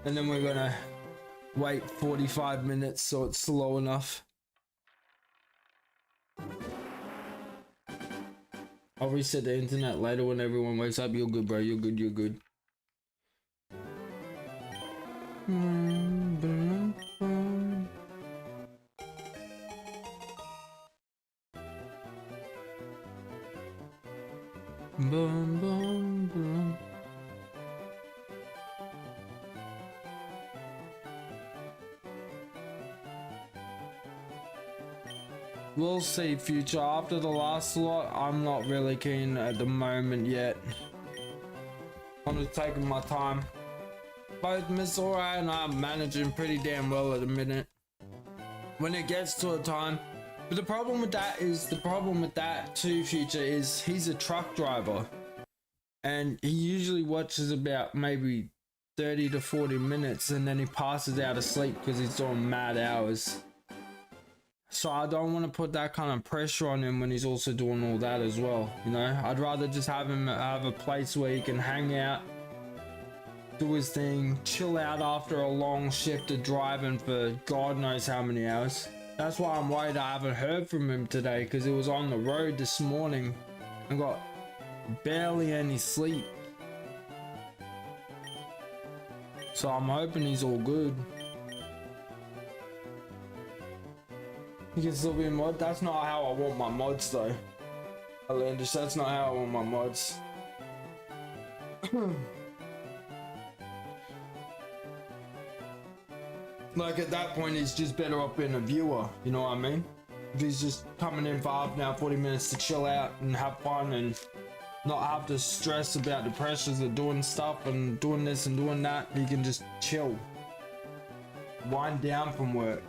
And then we're gonna wait 45 minutes so it's slow enough. I'll reset the internet later when everyone wakes up. You're good, bro. You're good, you're good. Boom, boom, boom. We'll see, future. After the last lot, I'm not really keen at the moment yet. I'm just taking my time. Both Miss Aura and I are managing pretty damn well at the minute. When it gets to a time. But the problem with that too, future, is he's a truck driver. And he usually watches about maybe 30 to 40 minutes and then he passes out of sleep because he's doing mad hours. So I don't want to put that kind of pressure on him when he's also doing all that as well, you know? I'd rather just have him have a place where he can hang out, do his thing, chill out after a long shift of driving for God knows how many hours. That's why I'm worried I haven't heard from him today, because he was on the road this morning and got barely any sleep. So I'm hoping he's all good. He can still be a mod. That's not how I want my mods though. Alandis, that's not how I want my mods. Like at that point, he's just better off being a viewer, you know what I mean? If he's just coming in for half an hour, 40 minutes to chill out and have fun and not have to stress about the pressures of doing stuff and doing this and doing that, he can just chill. Wind down from work.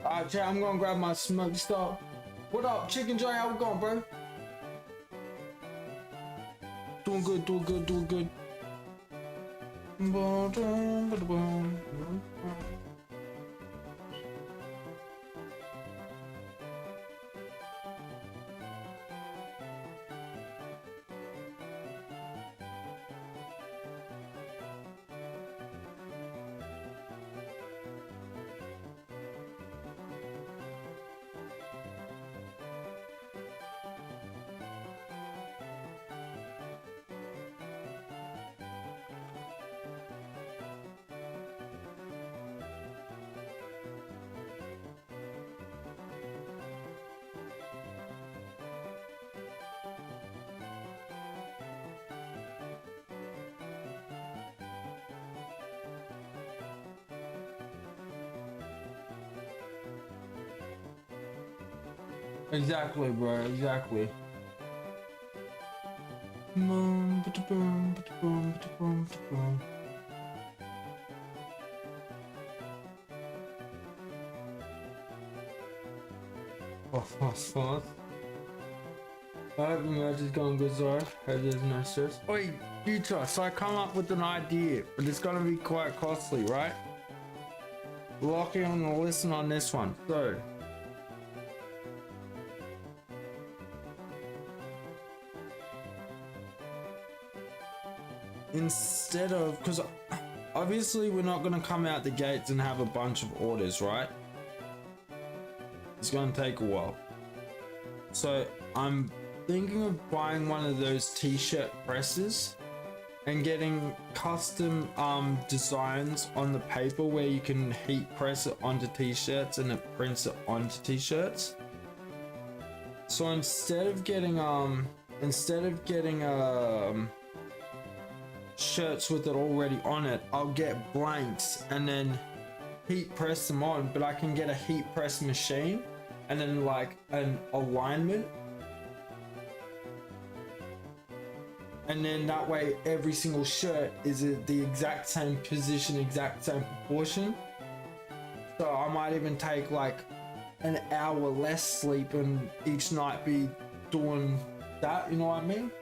Alright, chat, I'm gonna grab my smoke stuff. What up, Chicken Joy? How we going, bro? Doing good, doing good, doing good. Exactly, bro. Exactly. Boom, ba-da-boom, ba-da-boom, ba-da-boom, ba-da-boom. Oh. Alright, the match is going good, Zara. Hope there's no stress. Oi, future, so I come up with an idea, but it's gonna be quite costly, right? Lock in on the listen on this one. So, instead of, because obviously we're not gonna come out the gates and have a bunch of orders, right? It's gonna take a while. So I'm thinking of buying one of those t-shirt presses and getting custom designs on the paper where you can heat press it onto t-shirts and it prints it onto t-shirts. So instead of getting shirts with it already on it, I'll get blanks and then heat press them on, but I can get a heat press machine and then like an alignment, and then that way every single shirt is at the exact same position, exact same proportion. So I might even take like an hour less sleep and each night be doing that, you know what I mean?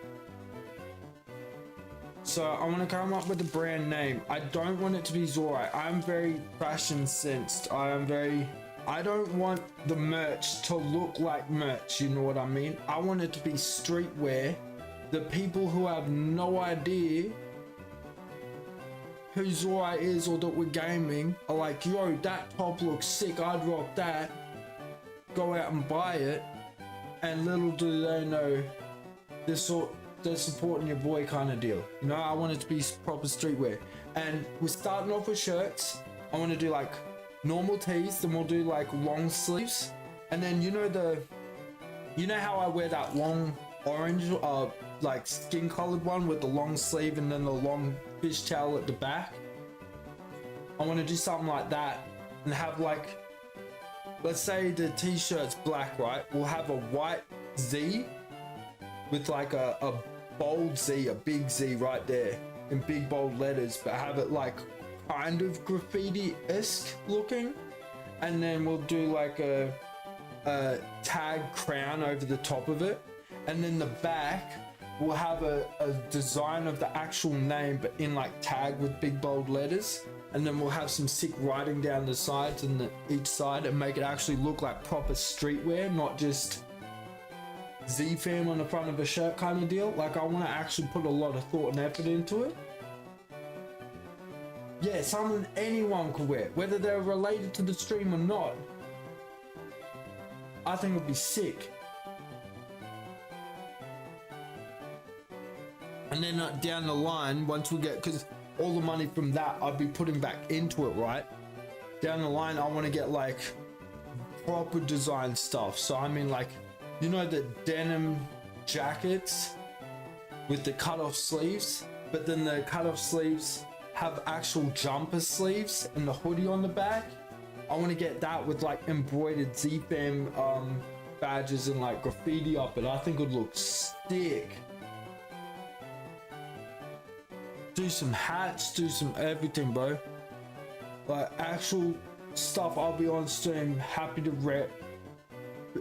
So I want to come up with a brand name. I don't want it to be Zorai. I'm very fashion sensed. I don't want the merch to look like merch, you know what I mean? I want it to be streetwear. The people who have no idea who Zorai is or that we're gaming are like, yo, that top looks sick, I'd rock that. Go out and buy it. And little do they know they're supporting your boy kind of deal. You know, I want it to be proper streetwear. And we're starting off with shirts. I want to do like normal tees, then we'll do like long sleeves. And then you know how I wear that long orange like skin colored one with the long sleeve and then the long fish towel at the back? I want to do something like that and have like, let's say the t-shirt's black, right? We'll have a white Z with like a bold Z, a big Z right there in big bold letters, but have it like kind of graffiti-esque looking. And then we'll do like a tag crown over the top of it. And then the back we'll have a design of the actual name, but in like tag with big bold letters. And then we'll have some sick writing down the sides and each side and make it actually look like proper streetwear, not just Z-Fam on the front of a shirt kind of deal. Like I want to actually put a lot of thought and effort into it. Yeah, something anyone could wear, whether they're related to the stream or not. I think it'd be sick. And then down the line, once we get, because all the money from that I'll be putting back into it, right? Down the line, I want to get like proper design stuff. So I mean, like, you know, the denim jackets with the cut-off sleeves, but then the cut-off sleeves have actual jumper sleeves and the hoodie on the back. I want to get that with like embroidered Z-Fam badges and like graffiti up it. I think it would look sick. Do some hats, do some everything, bro. Like actual stuff I'll be on stream happy to rep.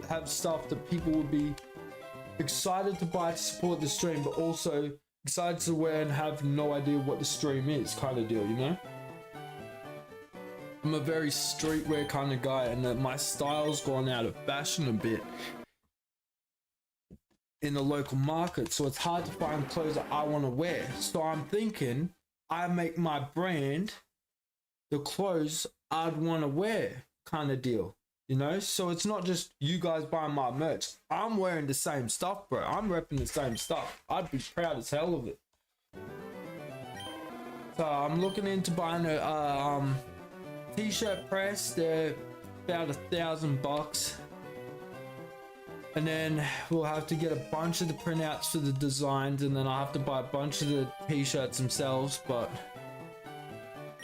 Have stuff that people would be excited to buy to support the stream, but also excited to wear and have no idea what the stream is kind of deal, you know? I'm a very streetwear kind of guy, and my style's gone out of fashion a bit in the local market, so it's hard to find clothes that I want to wear. So I'm thinking I make my brand the clothes I'd want to wear kind of deal, you know? So it's not just you guys buying my merch. I'm wearing the same stuff, bro. I'm repping the same stuff. I'd be proud as hell of it. So I'm looking into buying a t-shirt press. They're about $1,000. And then we'll have to get a bunch of the printouts for the designs, and then I'll have to buy a bunch of the t-shirts themselves. But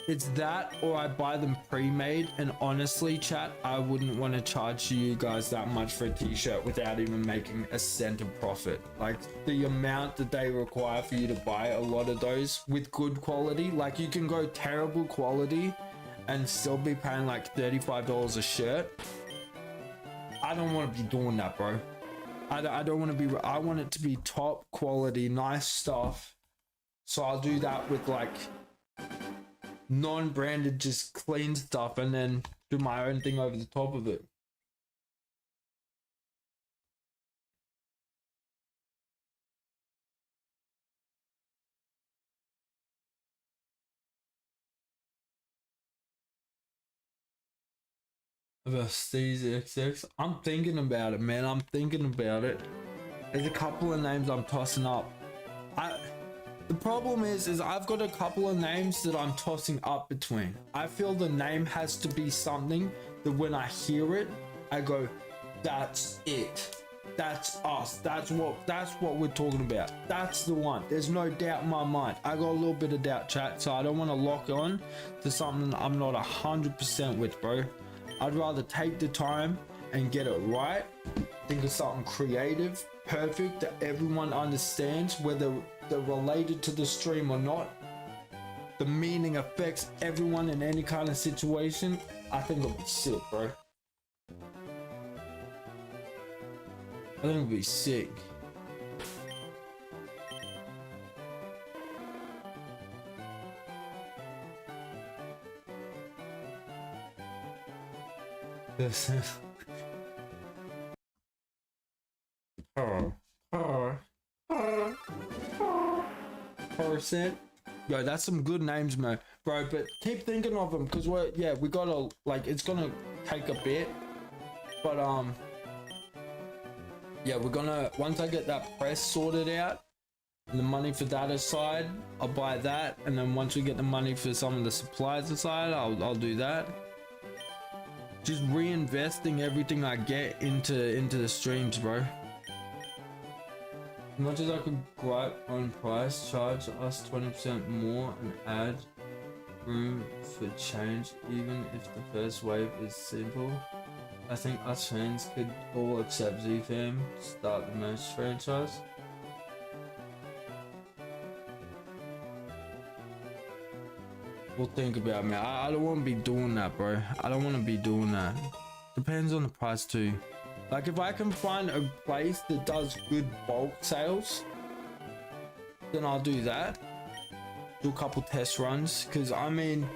It's that, or I buy them pre-made, and honestly, chat, I wouldn't want to charge you guys that much for a t-shirt without even making a cent of profit. Like, the amount that they require for you to buy a lot of those with good quality, like you can go terrible quality and still be paying like $35 a shirt. I don't want to be doing that, bro. I don't want to be, I want it to be top quality, nice stuff. So I'll do that with like non-branded, just clean stuff, and then do my own thing over the top of it. Vestige XX. I'm thinking about it, man. I'm thinking about it. There's a couple of names I'm tossing up. The problem is I've got a couple of names that I'm tossing up between. I feel the name has to be something that when I hear it, I go, that's it. That's us. That's what we're talking about. That's the one. There's no doubt in my mind. I got a little bit of doubt, chat, so I don't want to lock on to something I'm not 100% with, bro. I'd rather take the time and get it right. Think of something creative, perfect, that everyone understands, whether they're related to the stream or not. The meaning affects everyone in any kind of situation. I think it'll be sick, bro. I think it'll be sick. This is percent. Yo, that's some good names, man, bro. But keep thinking of them, because we gotta, like, it's gonna take a bit, but yeah, we're gonna, once I get that press sorted out and the money for that aside, I'll buy that, and then once we get the money for some of the supplies aside, I'll do that. Just reinvesting everything I get into the streams, bro. As much as I could gripe on price, charge us 20% more and add room for change, even if the first wave is simple. I think us fans could all accept Z-Fam, start the merch franchise. We'll think about it, man. I don't want to be doing that, bro. I don't want to be doing that. Depends on the price too. Like, if I can find a place that does good bulk sales, then I'll do that. Do a couple test runs, because I mean,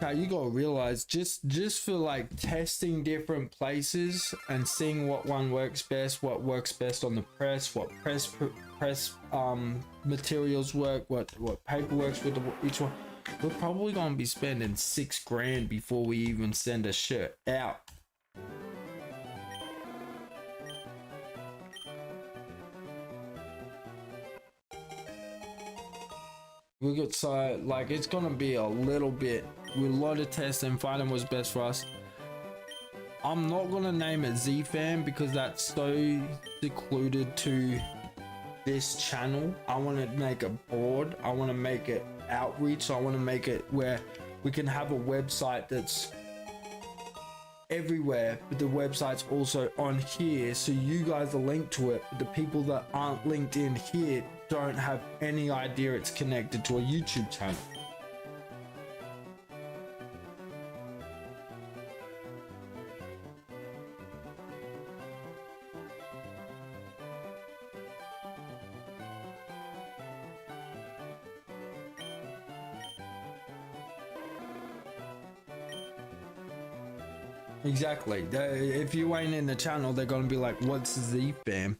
now you gotta realize, just for like testing different places and seeing what one works best, what works best on the press, what press materials work, what paper works with each one. We're probably gonna be spending $6 grand before we even send a shirt out. We got, so like, it's gonna be a little bit with a lot of testing, finding what's best for us. I'm not gonna name it Z-Fam because that's so secluded to this channel. I want to make it broad. I want to make it outreach. I want to make it where we can have a website that's everywhere, but the website's also on here, so you guys are linked to it, but the people that aren't linked in here don't have any idea it's connected to a YouTube channel. Exactly. If you ain't in the channel, they're gonna be like, what's Z-Fam?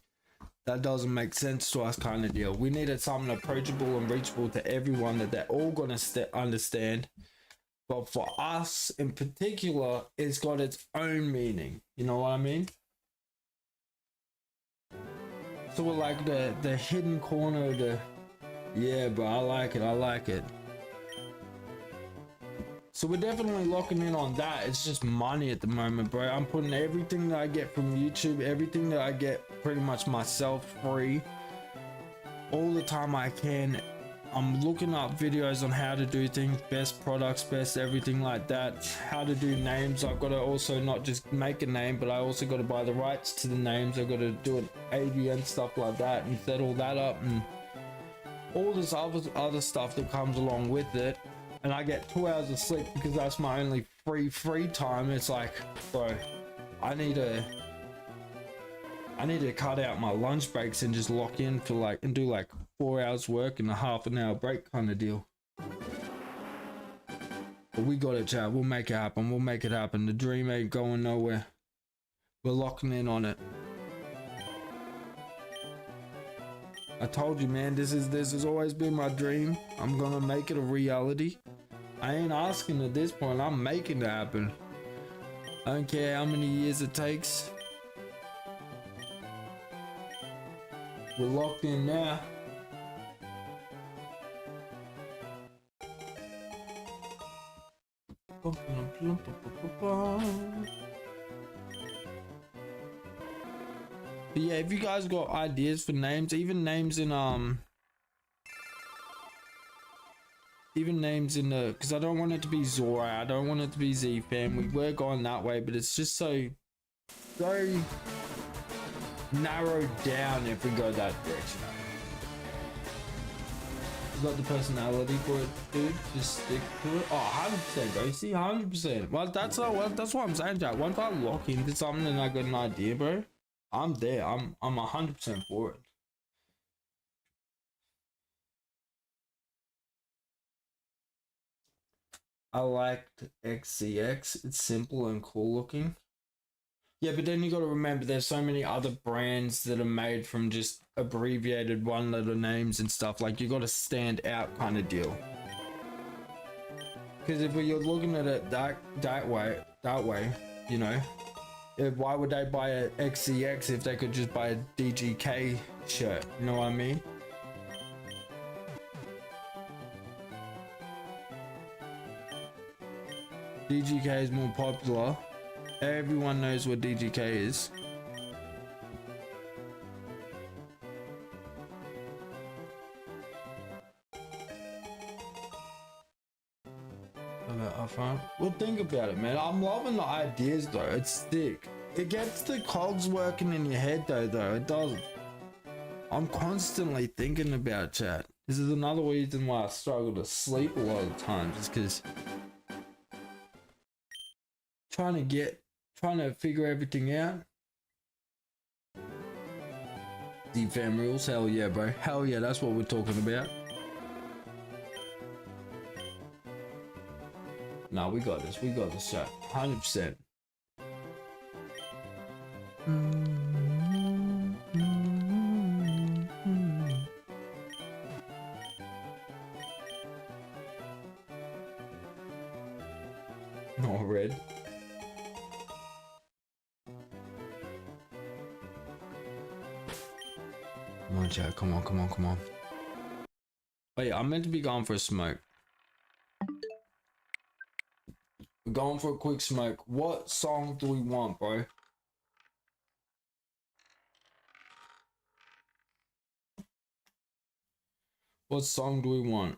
That doesn't make sense to us, kind of deal. We needed something approachable and reachable to everyone that they're all gonna understand. But for us in particular, it's got its own meaning. You know what I mean? So we're like the hidden corner of the... Yeah, bro, I like it. I like it. So we're definitely locking in on that. It's just money at the moment, bro. I'm putting everything that I get from YouTube, everything that I get pretty much myself free, all the time I can, I'm looking up videos on how to do things, best products, best everything like that, how to do names. I've got to also not just make a name, but I also got to buy the rights to the names. I've got to do an AVN stuff like that and set all that up and all this other stuff that comes along with it. And I get 2 hours of sleep because that's my only free time. It's like, bro, I need to cut out my lunch breaks and just lock in for like and do like 4 hours work and a half an hour break kind of deal. But we got it, chat. We'll make it happen. We'll make it happen. The dream ain't going nowhere. We're locking in on it. I told you, man, this has always been my dream. I'm gonna make it a reality. I ain't asking at this point. I'm making it happen. I don't care how many years it takes. We're locked in now. But yeah, if you guys got ideas for names, even names in the, because I don't want it to be Zora, I don't want it to be Z-Fam. We were going that way, but it's just so narrowed down if we go that direction. You got the personality for it, dude. Just stick to it. Oh, 100%, bro. See, 100%. Well, that's what I'm saying, Jack. Once I lock into something and I got an idea, bro, I'm there. I'm 100% for it. I liked XCX. It's simple and cool looking. Yeah, but then you got to remember there's so many other brands that are made from just abbreviated one letter names and stuff. Like, you got to stand out kind of deal. Because if you're looking at it that way, you know, why would they buy a XCX if they could just buy a DGK shirt? You know what I mean? DGK is more popular. Everyone knows what DGK is. Well, think about it, man. I'm loving the ideas though. It's sick. It gets the cogs working in your head though. It doesn't. I'm constantly thinking about chat. This is another reason why I struggle to sleep a lot of times. Is because trying to figure everything out. D-Fam rules, hell yeah, bro. Hell yeah, that's what we're talking about. Nah, we got this shot. 100%. No red. Come on, chat. Come on. Wait, I'm meant to be going for a smoke. We're going for a quick smoke. What song do we want, bro? What song do we want?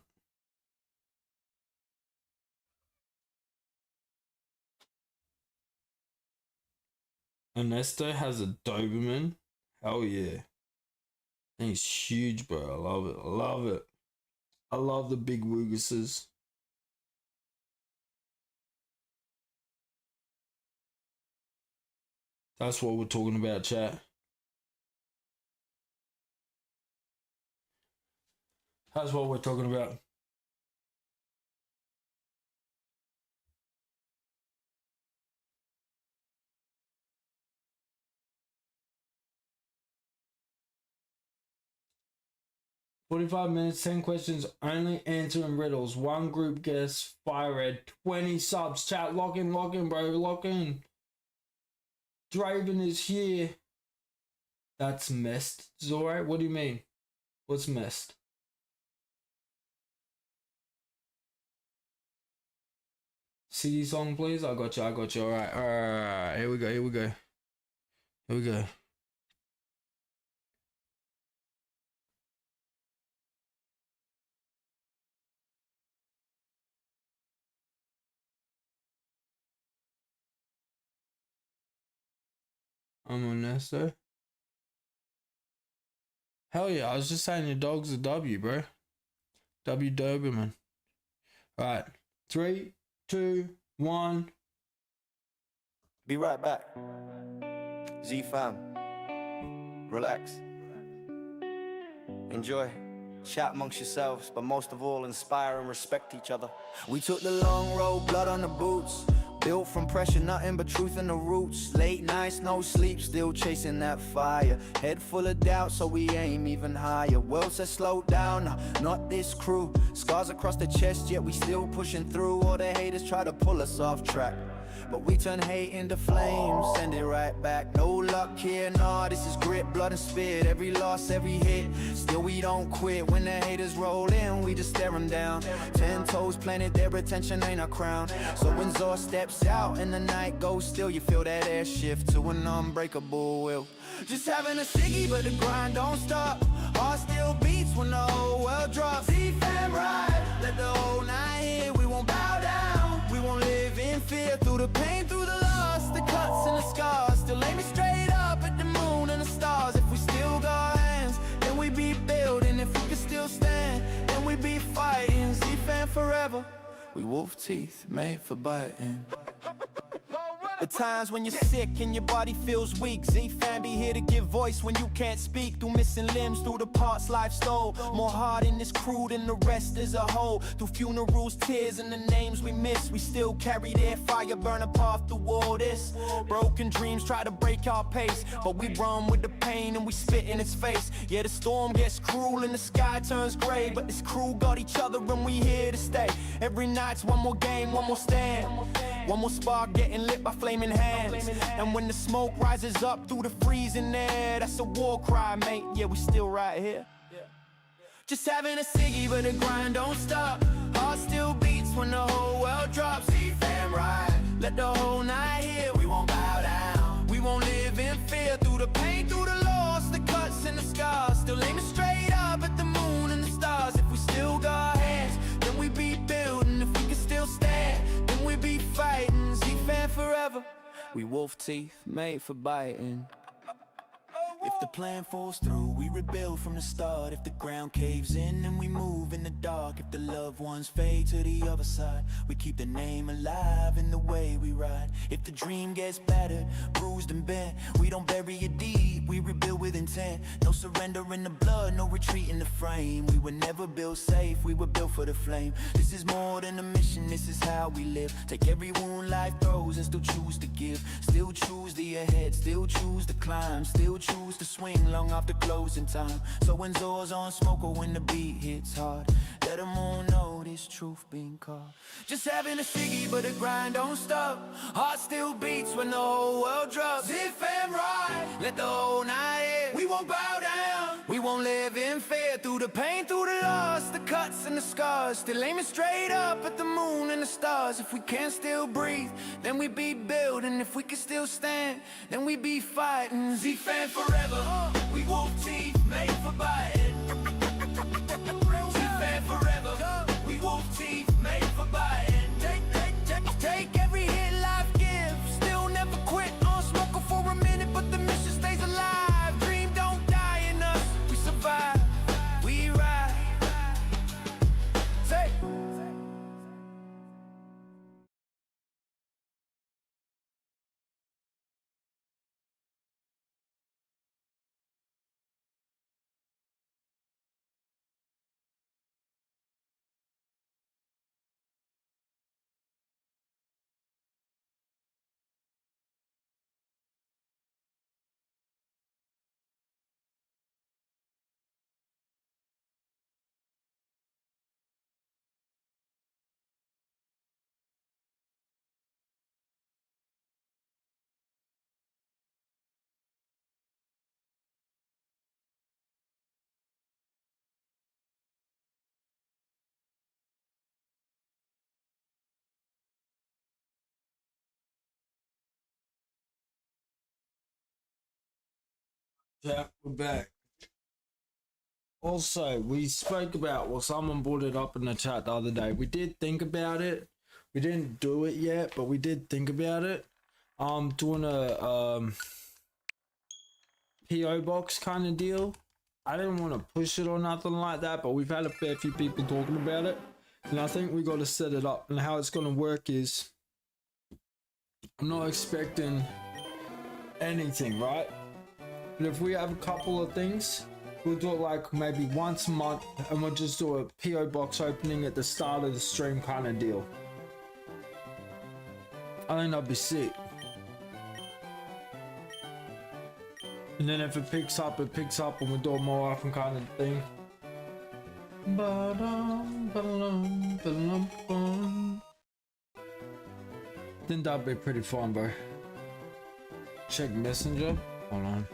Ernesto has a Doberman. Hell yeah. He's huge, bro. I love it. I love the big Wooguses. That's what we're talking about, chat. That's what we're talking about. "45 minutes, 10 questions, only answering riddles. One group gets firered. 20 subs. Chat, lock in, bro. Lock in. Draven is here. That's messed. Zora, what do you mean? What's messed? CD song, please. I got you. Alright. Here we go. I'm on this though. Hell yeah, I was just saying your dog's a W, bro. W Doberman. Alright. 3, 2, 1. Be right back. Z fam. Relax. Enjoy. Chat amongst yourselves, but most of all, inspire and respect each other. We took the long road, blood on the boots. Built from pressure, nothing but truth in the roots. Late nights, no sleep, still chasing that fire. Head full of doubt, so we aim even higher. World says slow down, not this crew. Scars across the chest, yet we still pushing through. All the haters try to pull us off track, but we turn hate into flames, send it right back. No luck here, nah, this is grit, blood and spit. Every loss, every hit, still we don't quit. When the haters roll in, we just stare them down. 10 toes planted, their attention ain't our crown. So when Zor steps out and the night goes still, you feel that air shift to an unbreakable will. Just having a ciggy, but the grind don't stop. Heart still beats when the whole world drops. Z-Fam ride, let the whole night hit. We won't bow down, we won't live in fear. Through the pain, through the loss, the cuts and the scars, still aiming straight up at the moon and the stars. If we still got hands, then we be building. If we can still stand, then we be fighting. Z-Fam forever, we wolf teeth made for biting. The times when you're sick and your body feels weak, Z-Fam be here to give voice when you can't speak. Through missing limbs, through the parts life stole. More heart in this crew than the rest as a whole. Through funerals, tears, and the names we miss, we still carry their fire, burn apart through all this. Broken dreams try to break our pace, but we run with the pain and we spit in its face. Yeah, the storm gets cruel and the sky turns gray, but this crew got each other and we here to stay. Every night's one more game, one more stand, one more spark getting lit by flaming hands. And when the smoke rises up through the freezing air, that's a war cry, mate. Yeah, we still right here. Just having a ciggy, but the grind don't stop. Heart still beats when the whole world drops. Z-Fam ride, let the whole night hit. We won't bow down, we won't live in fear. Through the pain, through the loss, the cuts and the scars, still aiming straight up at the moon and the stars. If we still got hands, then we be building. If we can still stand, then we be fighting. Z-Fam forever, we wolf teeth made for biting. If the plan falls through, we rebuild from the start. If the ground caves in, then we move in the dark. If the loved ones fade to the other side, we keep the name alive in the way we ride. If the dream gets battered, bruised and bent, we don't bury it deep, we rebuild with intent. No surrender in the blood, no retreat in the frame. We were never built safe, we were built for the flame. This is more than a mission, this is how we live. Take every wound life throws and still choose to give. Still choose the ahead, still choose to climb. Still choose to swing long after closing time. So when Zor's on smoke or when the beat hits hard, let them all know this truth being caught. Just having a ciggy, but the grind don't stop. Heart still beats when the whole world drops. Z-Fam ride, let the whole night hit. We won't bow down, we won't live in fear. Through the pain, through the loss, the cuts and the scars, still aiming straight up at the moon and the stars. If we can't still breathe, then we be building. If we can still stand, then we be fighting. Z-Fam forever, we wolf teeth made for biting. Z-Fam forever, we wolf teeth made for biting. Take every hit life gives, still never quit. On smoker for a minute, but the mission stays alive. Dream don't die in us, we survive, we ride. Say. Yeah, we're back. Also, we spoke about, well, someone brought it up in the chat the other day. We did think about it. We didn't do it yet, but we did think about it. Doing a PO box kind of deal. I didn't want to push it or nothing like that, but we've had a fair few people talking about it, and I think we got to set it up. And how it's going to work is, I'm not expecting anything, right? But if we have a couple of things, we'll do it like maybe once a month, and we'll just do a PO box opening at the start of the stream kind of deal. I think that'd be sick. And then if it picks up, it picks up, and we'll do it more often kind of thing. Then that'd be pretty fun, bro. Check Messenger. Hold on.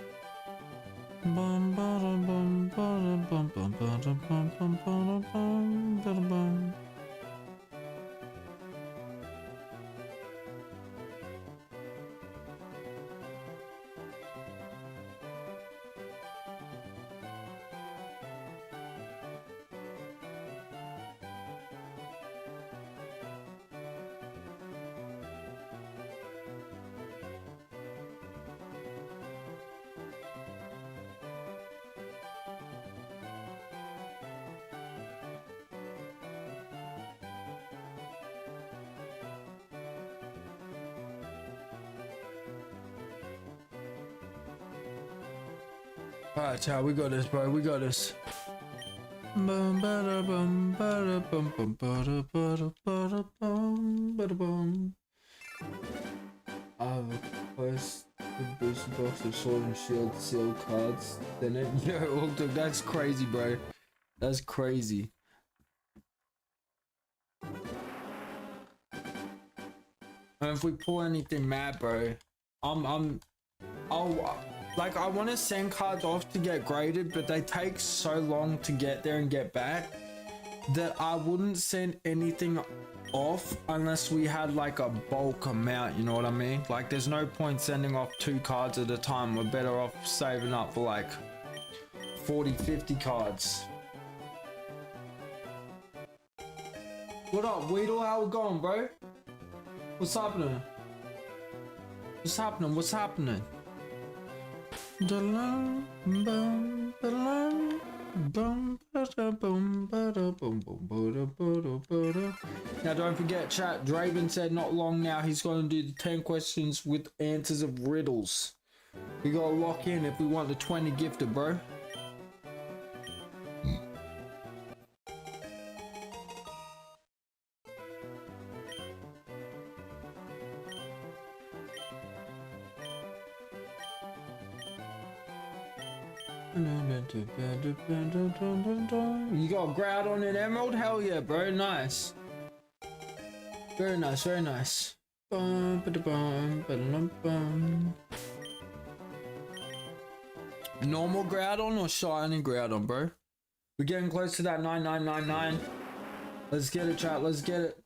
Alright, child, we got this, bro. We got this. I have a quest to boost a box of sword and shield sealed cards. Then it, yo, that's crazy, bro. That's crazy. And if we pull anything mad, bro, like, I want to send cards off to get graded, but they take so long to get there and get back that I wouldn't send anything off unless we had like a bulk amount, you know what I mean? Like, there's no point sending off 2 cards at a time. We're better off saving up for like 40-50 cards. What up, Weedle? How we going, bro? What's happening? What's happening? What's happening? Now don't forget, chat, Draven said not long now he's going to do the 10 questions with answers of riddles. We gotta lock in if we want the 20 gifted, bro. You got a Groudon and Emerald? Hell yeah, bro. Nice. Very nice, very nice. Normal Groudon or shiny Groudon, bro? We're getting close to that 9999. Let's get it, chat. Let's get it.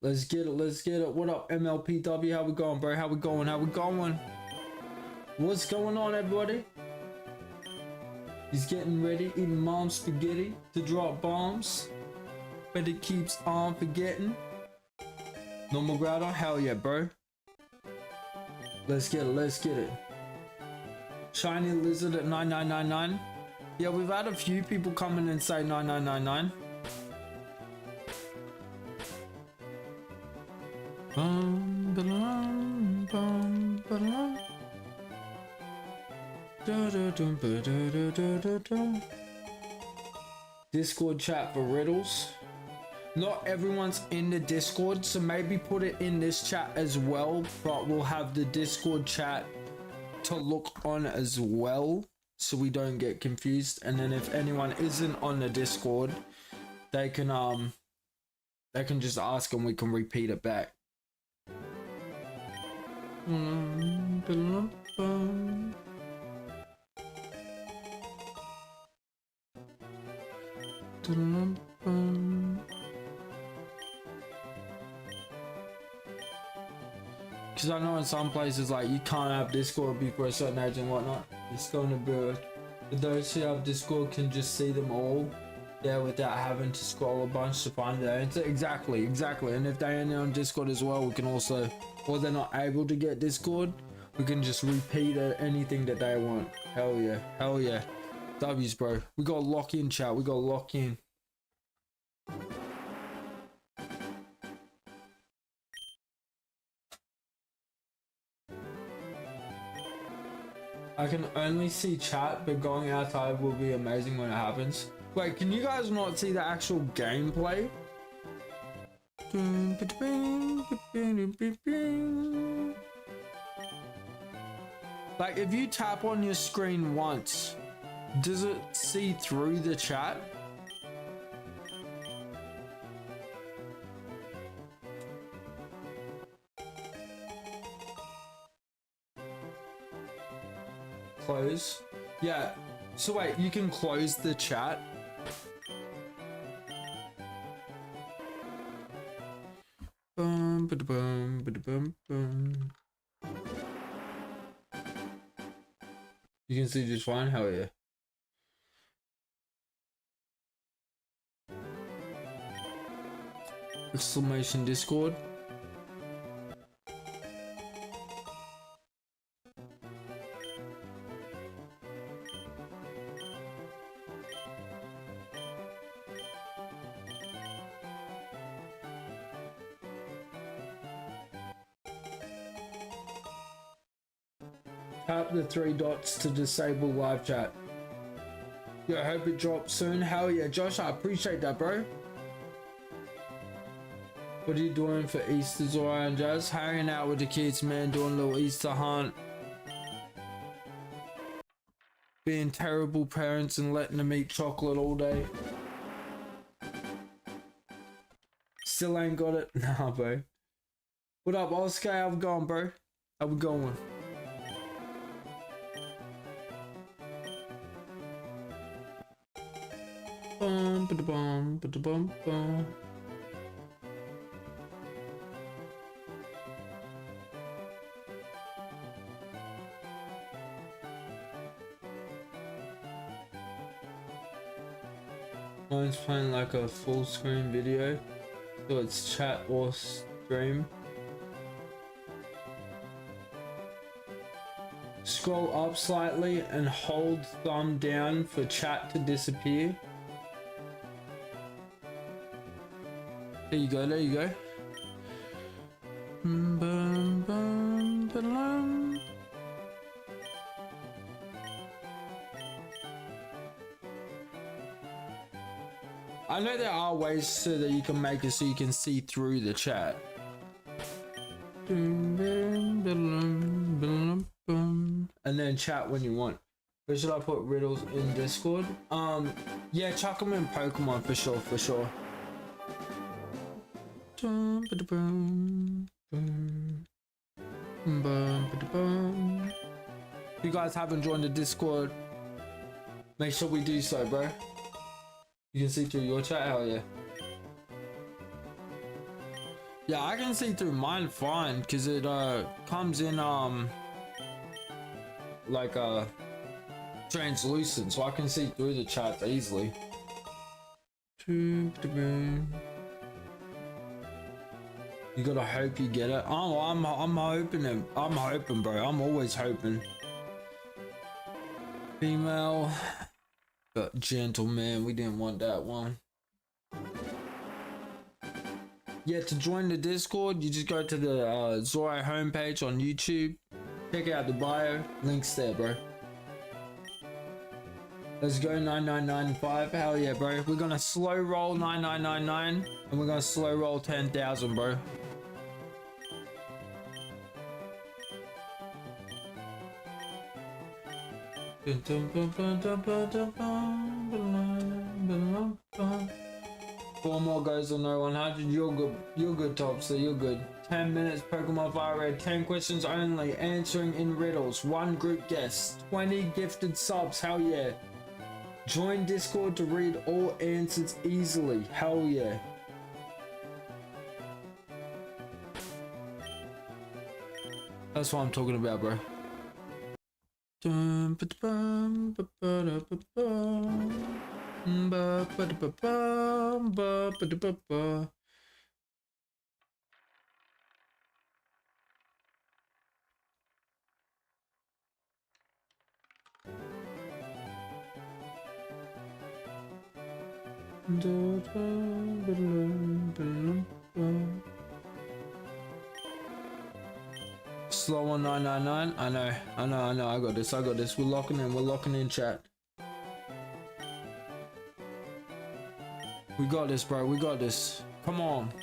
Let's get it. Let's get it. What up, MLPW? How we going, bro? How we going? How we going? What's going on, everybody? He's getting ready, eating mom's spaghetti to drop bombs, but it keeps on forgetting. Normal Groudon? Hell yeah, bro. Let's get it, let's get it. Shiny Lizard at 9999. Yeah, we've had a few people come in and say 9999. Discord chat for riddles. Not everyone's in the Discord, so maybe put it in this chat as well, but we'll have the Discord chat to look on as well so we don't get confused. And then if anyone isn't on the Discord, they can just ask and we can repeat it back. Because I know in some places, like, you can't have Discord before a certain age and whatnot. It's going to be those who have Discord can just see them all there without having to scroll a bunch to find their answer. Exactly. And if they're on Discord as well, we can also, or they're not able to get Discord, We can just repeat anything that they want. Hell yeah. Hell yeah. W's, bro. We gotta lock in, chat. We gotta lock in. I can only see chat, but going outside will be amazing when it happens. Wait, can you guys not see the actual gameplay? Like, if you tap on your screen once, does it see through the chat? Close. Yeah. So wait, you can close the chat. Boom, ba-da-boom, ba-da-boom, boom. You can see just fine. Hell yeah. Exclamation Discord. Tap the 3 dots to disable live chat. Yeah, I hope it drops soon. Hell yeah, Josh, I appreciate that, bro. What are you doing for Easter, Zora and Jazz? Hanging out with the kids, man, doing a little Easter hunt. Being terrible parents and letting them eat chocolate all day. Still ain't got it. Nah, bro. What up, Oscar? How we going, bro? How we going? Bum, ba-da-bum, ba-da-bum, bum. Mine's playing like a full screen video, so it's chat or stream. Scroll up slightly and hold thumb down for chat to disappear. There you go, there you go. Bum, bum, ba-dum. I know there are ways so that you can make it so you can see through the chat. And then chat when you want. Where should I put riddles in Discord? Yeah, chuck them in Pokemon for sure, for sure. If you guys haven't joined the Discord, make sure we do so, bro. You can see through your chat, hell yeah. Yeah, I can see through mine fine, cause it comes in like translucent, so I can see through the chat easily. You gotta hope you get it. Oh, I'm hoping I'm hoping, bro. I'm always hoping. Female. But gentleman, we didn't want that one. Yeah, to join the Discord, you just go to the Zora homepage on YouTube. Check out the bio. Links there, bro. Let's go 9995. Hell yeah, bro. We're gonna slow roll 9999 and we're gonna slow roll 10,000, bro. Four more goes on no 100. You're good. You're good, Topsy. You're good. 10 minutes. Pokemon firered. 10 questions only. Answering in riddles. 1 group guest. 20 gifted subs. Hell yeah. Join Discord to read all answers easily. Hell yeah. That's what I'm talking about, bro. Slow on 999. I know. I got this. We're locking in, chat. We got this, bro. We got this. Come on.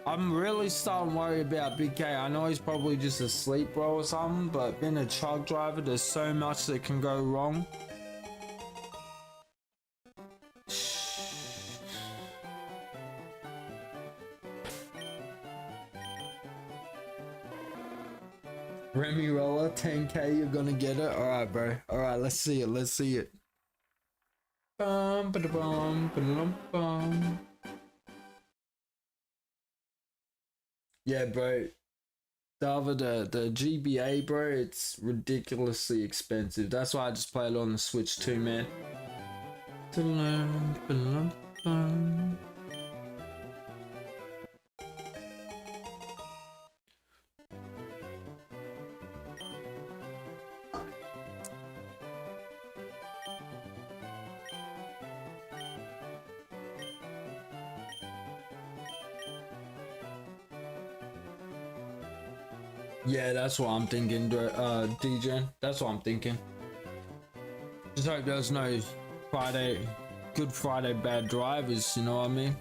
I'm really starting to worry about Big K. I know he's probably just asleep, bro, or something, but being a truck driver, there's so much that can go wrong. Remy Roller, 10K, you're gonna get it? Alright, bro. Alright, let's see it. Bum, ba-da-bum, ba-da-dum, bum. Yeah, bro. The GBA, bro, it's ridiculously expensive. That's why I just play it on the Switch too, man. Yeah, that's what I'm thinking, DJ. That's what I'm thinking. Just hope there's no Good Friday bad drivers, you know what I mean?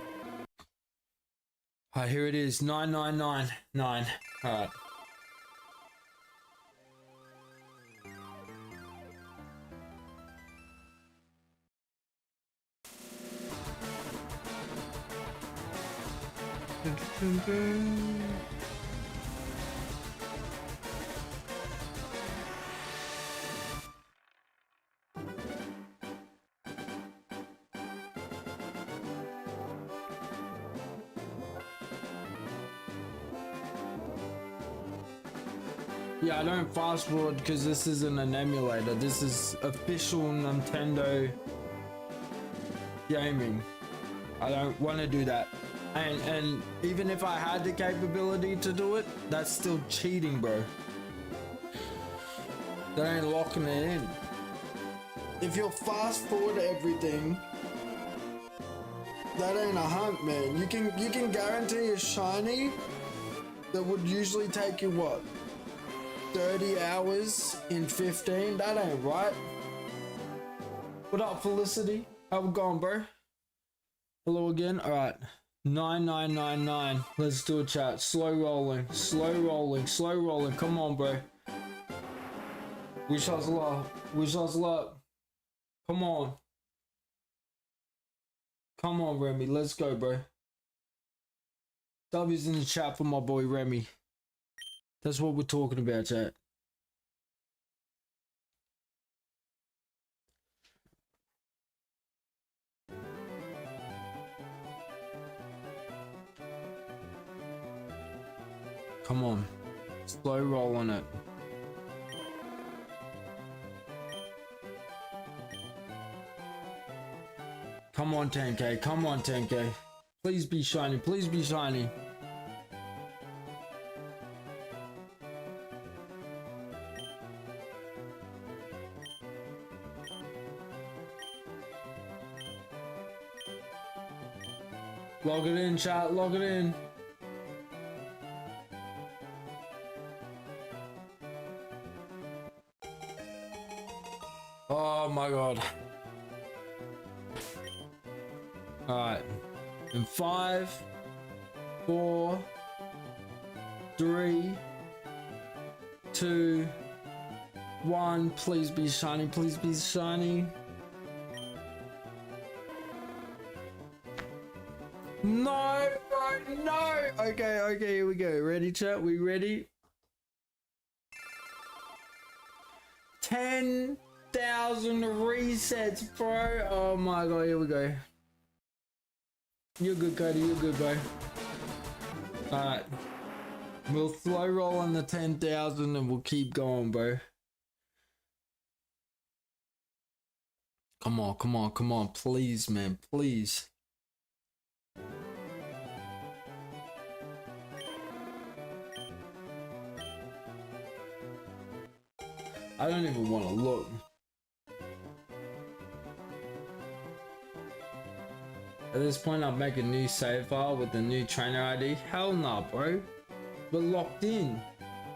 Alright, here it is, 9999. Alright. Yeah, I don't fast forward because this isn't an emulator. This is official Nintendo gaming. I don't want to do that. And even if I had the capability to do it, that's still cheating, bro. That ain't locking it in. If you'll fast forward everything, that ain't a hunt, man. You can guarantee a shiny that would usually take you what? 30 hours in 15? That ain't right. What up, Felicity? How we going, bro? Hello again. Alright. 9999. Let's do a chat. Slow rolling. Come on, bro. Wish us luck. Come on, Remy. Let's go, bro. W's in the chat for my boy Remy. That's what we're talking about, chat. Come on. Slow roll on it. Come on, 10K. Please be shiny. Log it in, chat. Log it in. Oh my god. Alright. In 5, 4, 3, 2, 1. Please be shiny. No, bro, no. Okay, here we go. Ready, chat? We ready? 10,000 resets, bro. Oh my god, here we go. You're good, Cody. You're good, bro. Alright. We'll slow roll on the 10,000 and we'll keep going, bro. Come on. Please, man. Please. I don't even want to look. At this point, I'll make a new save file with the new trainer ID. Hell nah, bro. We're locked in.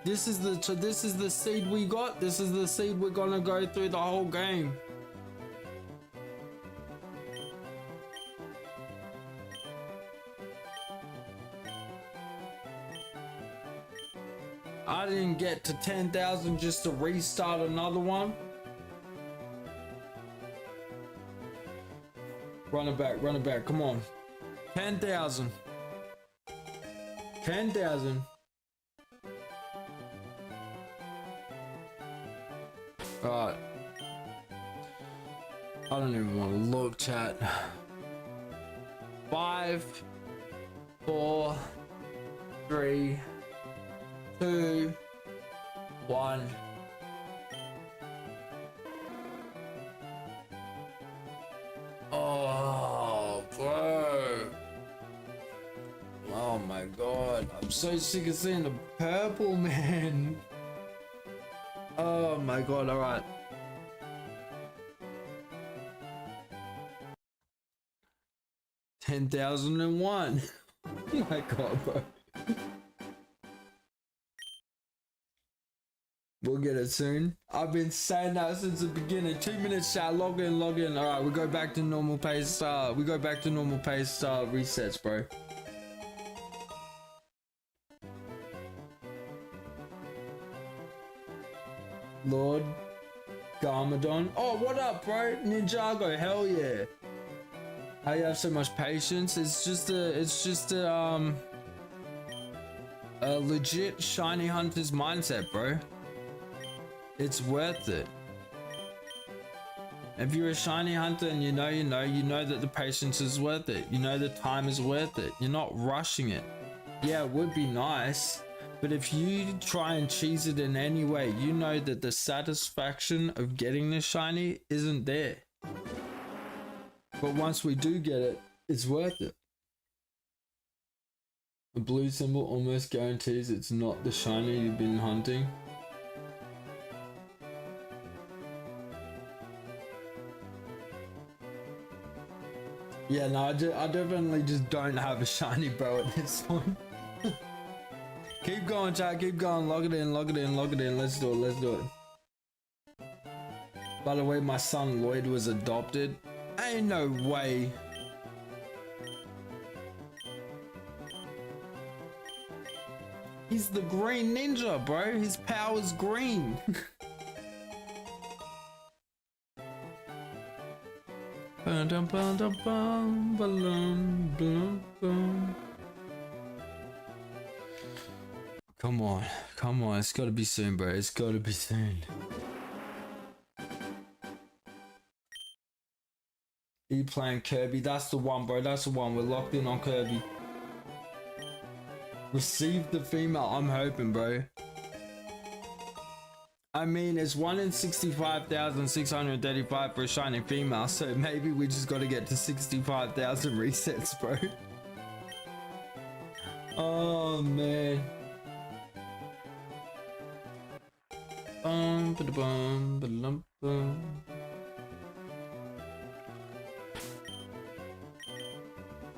This is the seed we got. This is the seed we're gonna go through the whole game. I didn't get to 10,000 just to restart another one. Run it back, come on. 10,000. 10,000. Alright. I don't even want to look, chat. 5, 4, 3, 2, 1. Oh, bro. Oh my god. I'm so sick of seeing the purple, man. Oh my god, alright. $10,001. Oh my god, bro. We'll get it soon. I've been saying that since the beginning. 2 minutes, chat. Log in. Alright, we go back to normal pace. Resets, bro. Lord Garmadon. Oh, what up, bro? Ninjago, hell yeah. How you have so much patience? It's just a legit shiny hunter's mindset, bro. It's worth it. If you're a shiny hunter and you know that the patience is worth it. You know the time is worth it. You're not rushing it. Yeah, it would be nice, but if you try and cheese it in any way, you know that the satisfaction of getting the shiny isn't there. But once we do get it, it's worth it. A blue symbol almost guarantees it's not the shiny you've been hunting. Yeah, no, I definitely just don't have a shiny, bro, at this point. Keep going, chat, keep going. Log it in. Let's do it. By the way, my son Lloyd was adopted. Ain't no way. He's the green ninja, bro. His power's green. Come on, it's gotta be soon, bro. It's gotta be soon. Are you playing Kirby? That's the one, bro. That's the one. We're locked in on Kirby. Receive the female. I'm hoping, bro. I mean, it's 1 in 65,635 for a shiny female, so maybe we just gotta get to 65,000 resets, bro. Oh, man.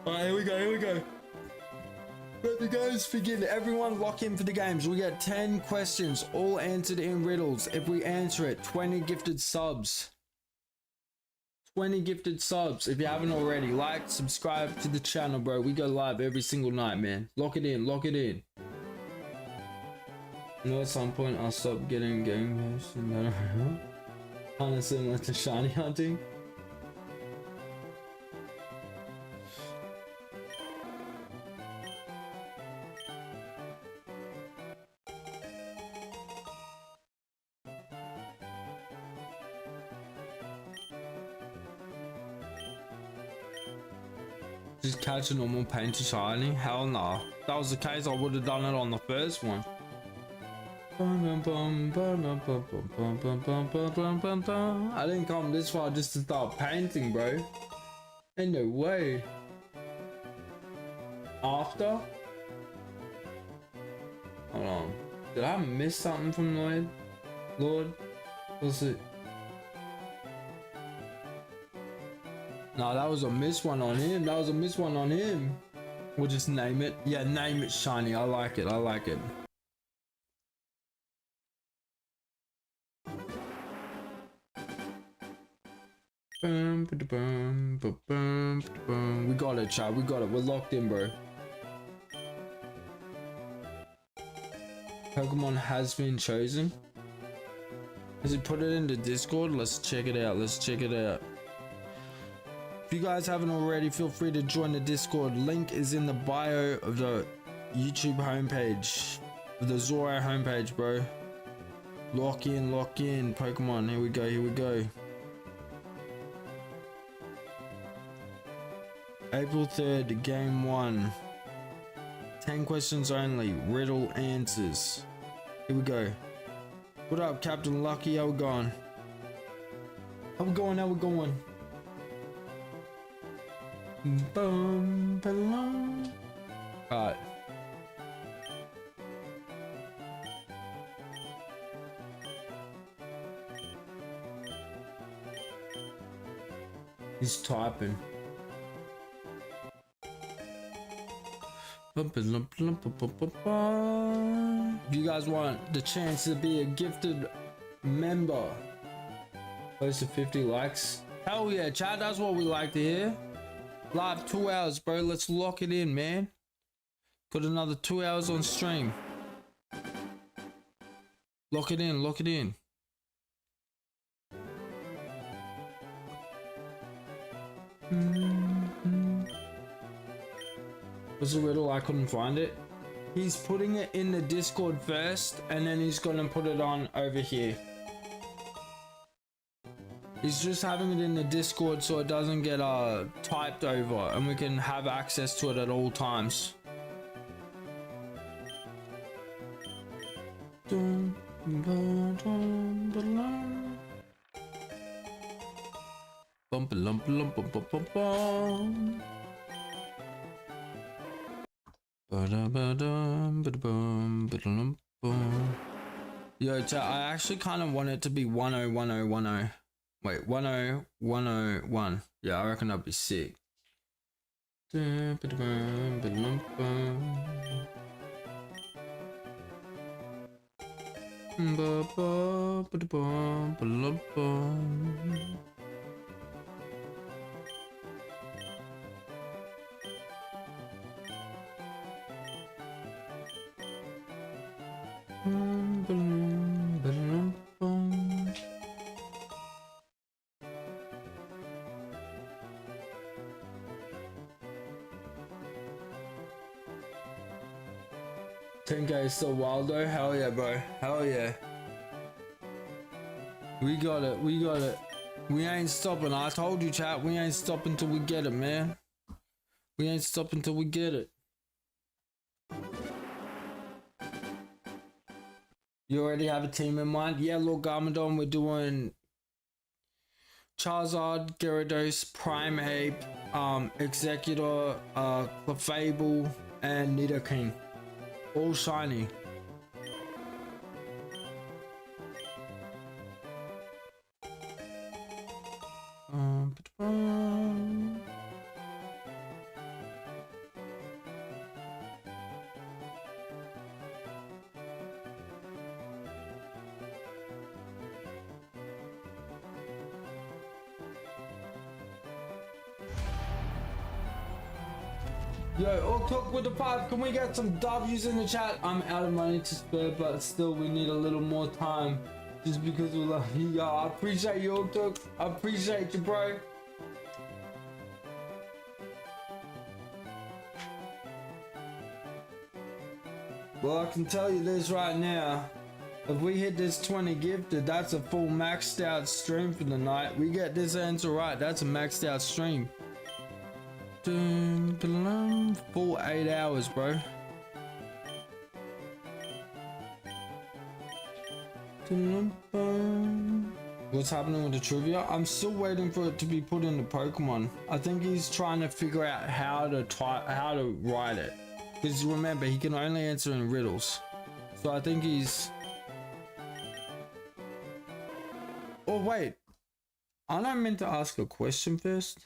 Alright, here we go. Let the games begin. Everyone lock in for the games. We get 10 questions, all answered in riddles. If we answer it, 20 gifted subs. 20 gifted subs. If you haven't already, like, subscribe to the channel, bro. We go live every single night, man. Lock it in. You know, at some point I'll stop getting game moves no matter what. Kind of similar to shiny hunting. Just catch a normal paint to shiny? Hell no. If that was the case, I would have done it on the first one. I didn't come this far just to start painting, bro. Ain't no way. After? Hold on. Did I miss something from Lloyd? Lord? What's it? No, that was a miss one on him. That was a miss one on him. We'll just name it. Yeah, name it shiny. I like it. I like it. Boom, boom, boom, boom, boom. We got it, chat. We got it. We're locked in, bro. Pokemon has been chosen. Has he put it into Discord? Let's check it out. Let's check it out. If you guys haven't already, feel free to join the Discord. Link is in the bio of the YouTube homepage. The Zoro homepage, bro. Lock in, Pokemon. Here we go, here we go. April 3rd, game 1. 10 questions only. Riddle answers. Here we go. What up, Captain Lucky? How we going? How we going? How we going? Boom, boom. Alright. He's typing. If you guys want the chance to be a gifted member, close to 50 likes. Hell yeah, chat, that's what we like to hear. Live 2 hours, bro. Let's lock it in, man. Got another 2 hours on stream. Lock it in, lock it in. Was a riddle? I couldn't find it. He's putting it in the Discord first, and then he's gonna put it on over here. He's just having it in the Discord so it doesn't get typed over, and we can have access to it at all times. Yo, chat, I actually kind of want it to be 101010. Wait, 10101. Yeah, I reckon that'd be sick. $10K is still wild though. Hell yeah, bro. Hell yeah. We got it. We got it. We ain't stopping. I told you, chat. We ain't stopping till we get it, man. We ain't stopping till we get it. You already have a team in mind? Yeah, look, Garmadon, we're doing Charizard, Gyarados, Primeape, Executor, Clefable, and Nidoking. All shiny. Yo, Cook with the 5, can we get some W's in the chat? I'm out of money to spare, but still we need a little more time. Just because we love you, yo. I appreciate you, Cook. I appreciate you, bro. Well, I can tell you this right now. If we hit this 20 gifted, that's a full maxed out stream for the night. We get this answer right, that's a maxed out stream. Full 8 hours, bro. What's happening with the trivia? I'm still waiting for it to be put into Pokemon. I think he's trying to figure out how to write it. Because remember, he can only answer in riddles. So I think he's... Oh wait, aren't I meant to ask a question first?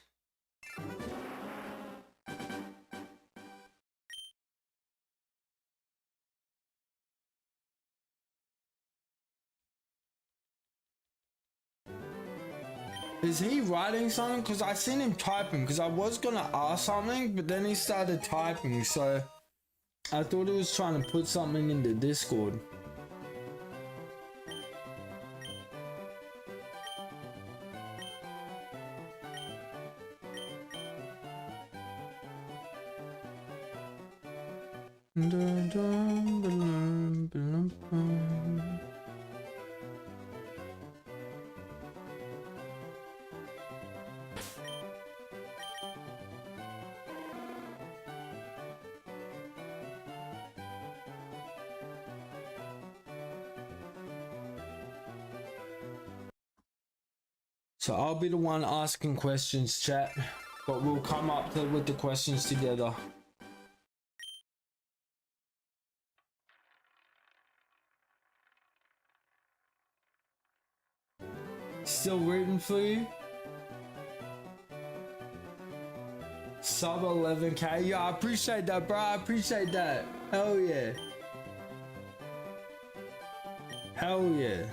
Is he writing something? Because I seen him typing. Because I was gonna ask something, but then he started typing. So I thought he was trying to put something in the Discord. So I'll be the one asking questions, chat, but we'll come up with the questions together. Still rooting for you. Sub 11k. Yeah, I appreciate that, bro. I appreciate that. Hell yeah. Hell yeah.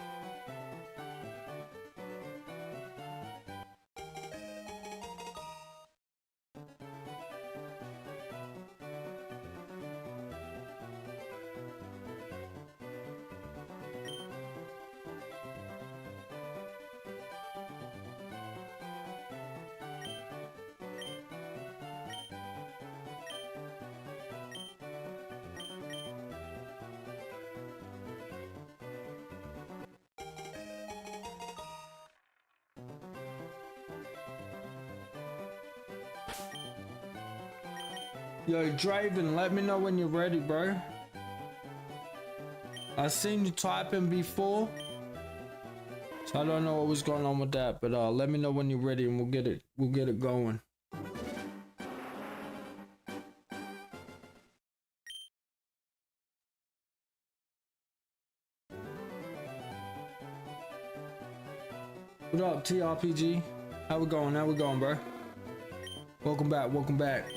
Yo, Draven, let me know when you're ready, bro. I seen you typing before, so I don't know what was going on with that, but let me know when you're ready and we'll get it going. What up, TRPG? How we going? How we going, bro? Welcome back. Welcome back.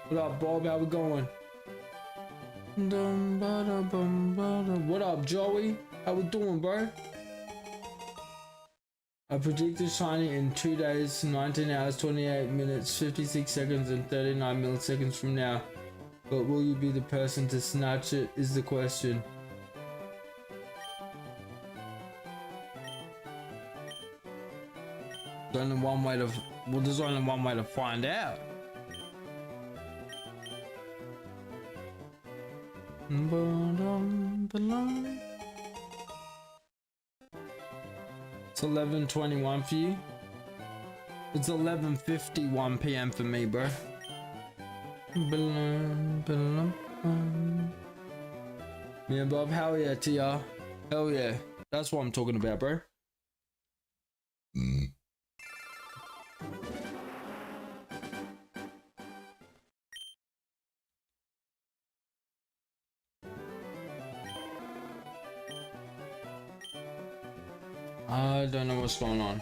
What up, Bob? How we going? What up, Joey? How we doing, bro? I predicted shiny in 2 days, 19 hours, 28 minutes, 56 seconds, and 39 milliseconds from now. But will you be the person to snatch it? Is the question. There's only one way to. Well, there's only one way to find out. It's 11:21 for you. It's 11:51 p.m. for me, bro. Me and Bob, hell yeah, TR. Hell yeah. That's what I'm talking about, bro. I don't know what's going on.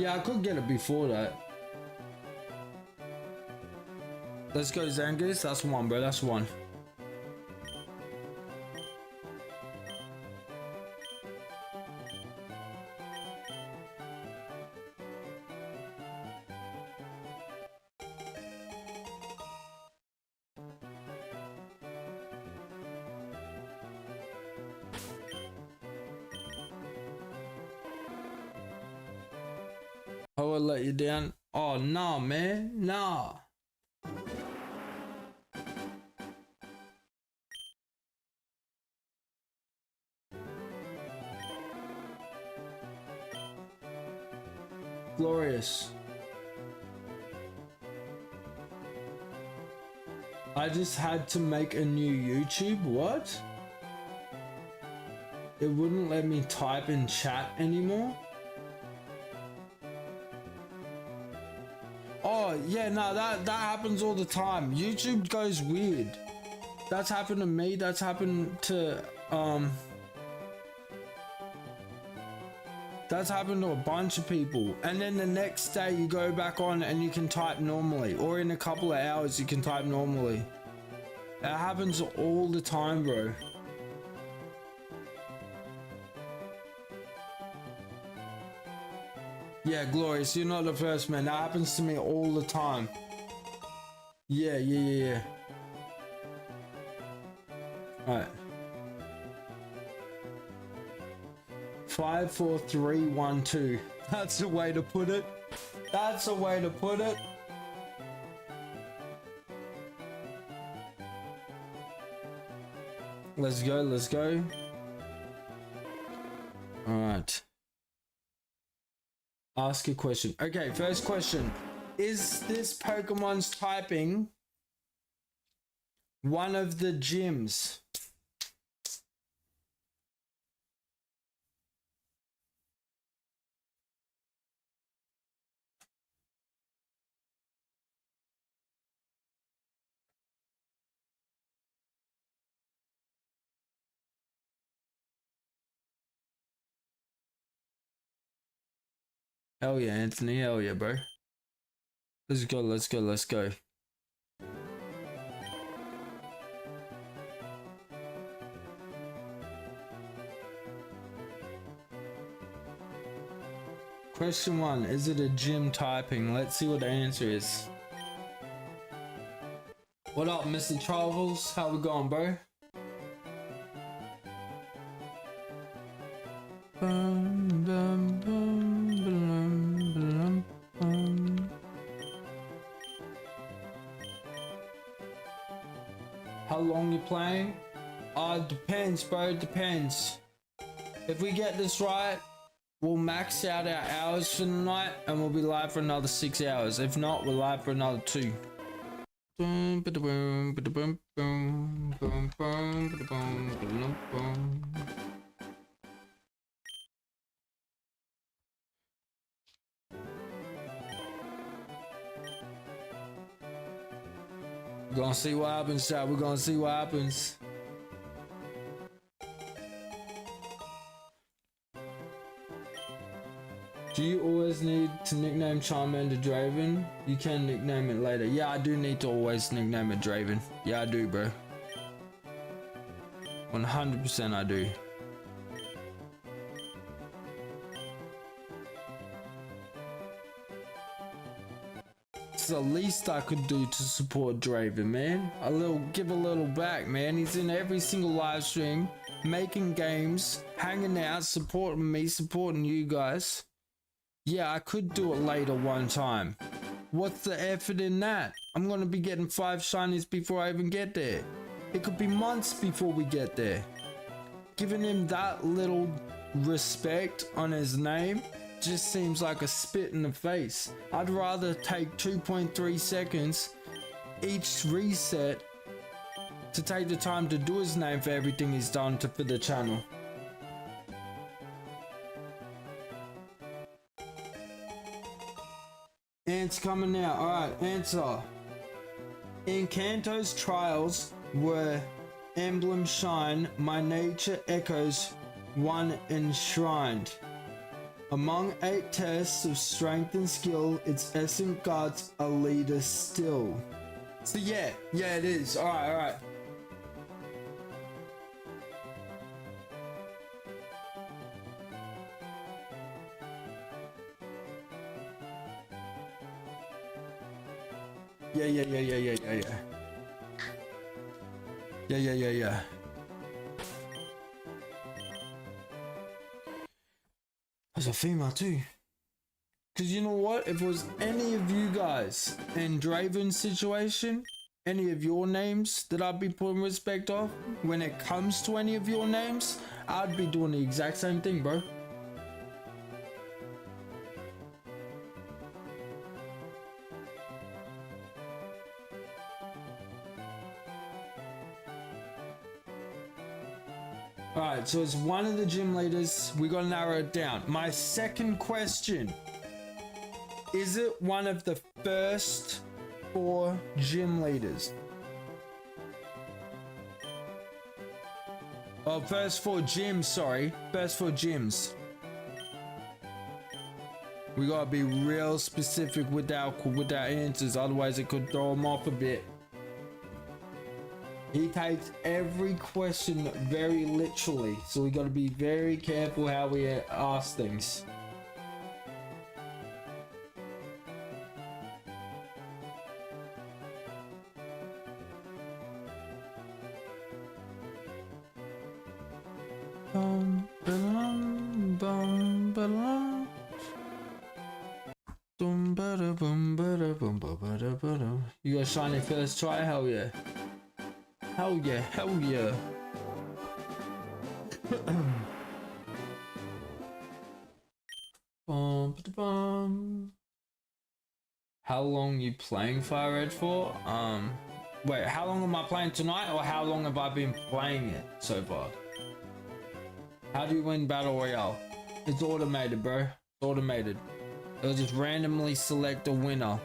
Yeah, I could get it before that. Let's go, Zangus. That's one, bro. That's one. I will let you down. Oh, nah, man. Nah. Glorious. I just had to make a new YouTube. What? It wouldn't let me type in chat anymore. yeah, no, that happens all the time. YouTube goes weird. That's happened to me. That's happened to that's happened to a bunch of people. And then the next day you go back on and you can type normally, or in a couple of hours you can type normally. It happens all the time, bro. Yeah, Glorious, you're not the first, man. That happens to me all the time. Yeah. Alright. 5, 4, 3, 1, 2. That's a way to put it. That's a way to put it. Let's go. Alright. Ask a question. Okay, first question. Is this Pokemon's typing one of the gyms? Hell yeah, Anthony. Hell yeah, bro. Let's go. Question 1. Is it a gym typing? Let's see what the answer is. What up, Mr. Travels? How we going, bro? How long you playing? Depends, bro, depends. If we get this right, we'll max out our hours for the night and we'll be live for another 6 hours. If not, we're live for another 2. We're gonna see what happens, chat. We're gonna see what happens. Do you always need to nickname Charmander Draven? You can nickname it later. Yeah, I do need to always nickname it Draven. Yeah, I do, bro. 100% I do. It's the least I could do to support Draven, man. Give a little back, man. He's in every single live stream, making games, hanging out, supporting me, supporting you guys. Yeah, I could do it later one time. What's the effort in that? I'm gonna be getting 5 shinies before I even get there. It could be months before we get there. Giving him that little respect on his name just seems like a spit in the face. I'd rather take 2.3 seconds each reset to take the time to do his name for everything he's done for the channel. Ants coming out. Alright, answer. In Kanto's trials were Emblem Shine, My Nature Echoes 1 enshrined. Among 8 tests of strength and skill, its essence guards a leader still. So yeah, it is. Alright. Yeah. There's a female too. Cause you know what? If it was any of you guys in Draven's situation, any of your names that I'd be putting respect off, when it comes to any of your names, I'd be doing the exact same thing, bro. Alright, so it's one of the gym leaders. We gotta narrow it down. My second question. Is it one of the first 4 gym leaders. Oh, first 4 gyms, sorry. First 4 gyms. We gotta be real specific with our answers, otherwise it could throw them off a bit. He takes every question very literally, so we gotta be very careful how we ask things. You got shiny first try? Hell yeah. Hell yeah, hell yeah. How long you playing firered for? Wait, how long am I playing tonight, or how long have I been playing it so far? How do you win Battle Royale? It's automated, bro. It's automated. It'll just randomly select a winner.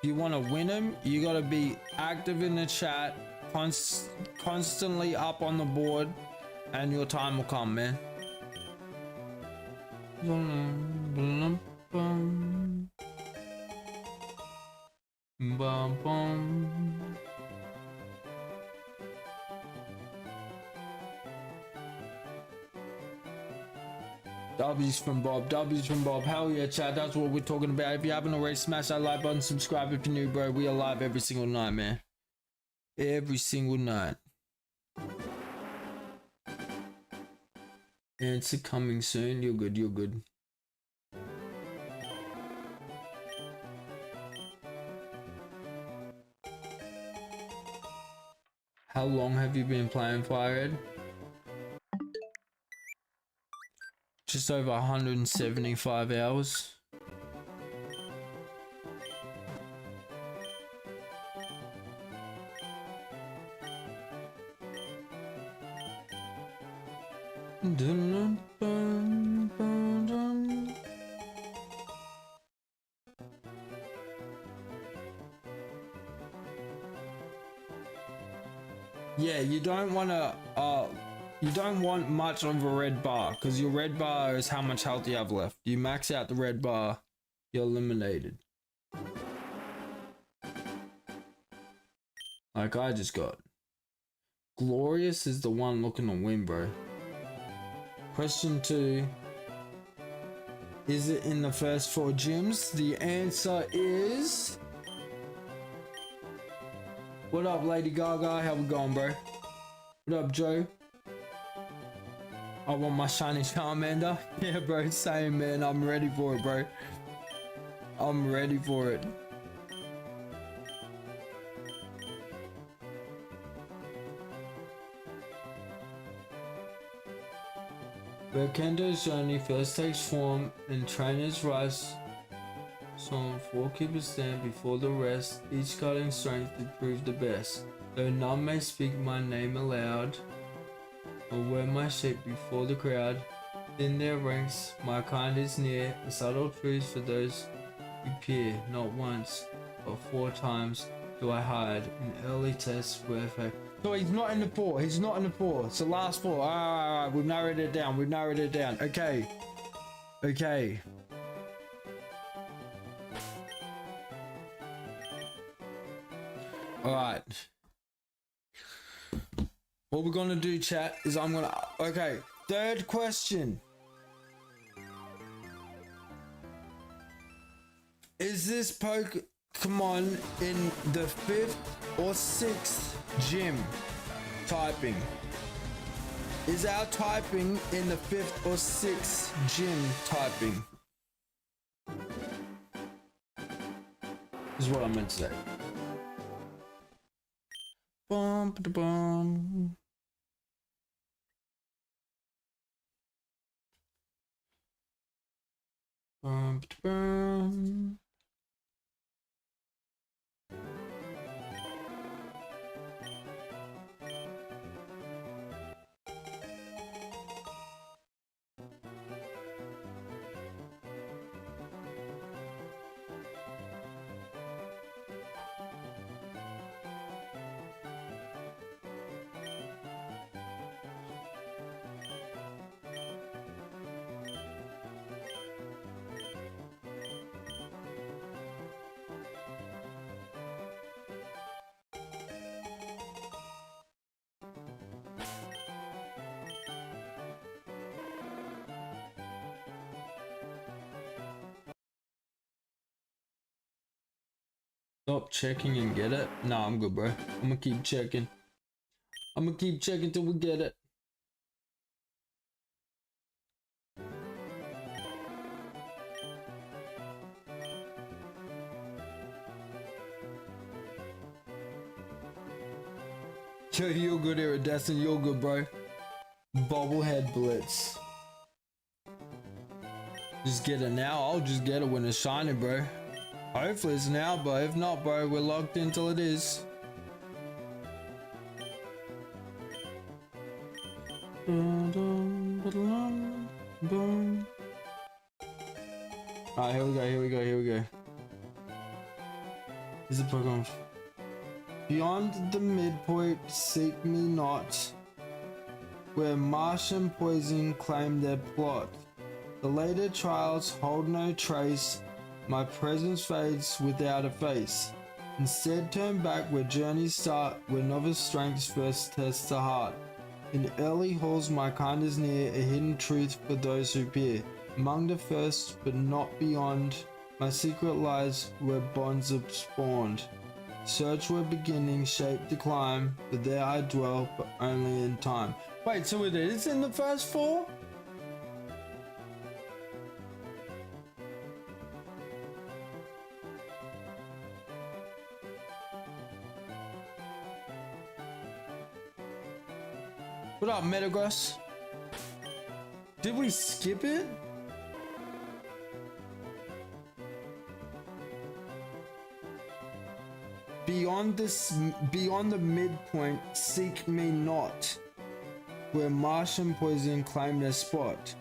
If you want to win them, you gotta be active in the chat, constantly up on the board, and your time will come, man. W's from Bob, W's from Bob. Hell yeah, chat, that's what we're talking about. If you haven't already, smash that like button, subscribe if you're new, bro. We are live every single night, man. Every single night. Answer coming soon. You're good, you're good. How long have you been playing Firehead? Just over 175 hours. Yeah, you don't want to you don't want much of a red bar, because your red bar is how much health you have left. You max out the red bar, you're eliminated. Like I just got. Glorious is the one looking to win, bro. Question 2. Is it in the first 4 gyms? The answer is... What up, Lady Gaga? How we going, bro? What up, Joe? I want my shiny Charmander. Yeah, bro, same, man. I'm ready for it, bro. I'm ready for it. Where Kanto's journey first takes form and trainers rise, so 4 keepers stand before the rest, each guarding strength to prove the best. Though none may speak my name aloud, or wear my shape before the crowd, in their ranks my kind is near, a subtle truth for those who peer. Not once, but 4 times do I hide in early tests where fact. So he's not in the 4, he's not in the 4, it's the last 4. Alright, we've narrowed it down, we've narrowed it down. Okay. Okay. Alright. What we're gonna do, chat, is I'm gonna... Okay, 3rd question. Is this Pokemon in the 5th or 6th gym typing? Is our typing in the 5th or 6th gym typing? Is what I meant to say. Bum, ba-da-bum. Bum, ba-da-bum. Stop checking and get it? Nah, I'm good, bro. I'm gonna keep checking. I'm gonna keep checking till we get it. Yo, you're good, Iridescent. You're good, bro. Bobblehead Blitz. Just get it now. I'll just get it when it's shiny, bro. Hopefully it's now, but if not, bro, we're locked in till it is. Alright, here we go, here we go, here we go. This is a Pokemon. Beyond the midpoint, seek me not, where Martian poison claim their plot. The later trials hold no trace, my presence fades without a face. Instead turn back where journeys start, where novice strengths first test the heart. In early halls my kind is near, a hidden truth for those who peer. Among the first, but not beyond, my secret lies where bonds are spawned. Search where beginnings shape the climb, but there I dwell, but only in time. Wait, so it is in the first 4? What up, Metagross? Did we skip it? Beyond the midpoint, seek me not, where Martian poison claim their spot.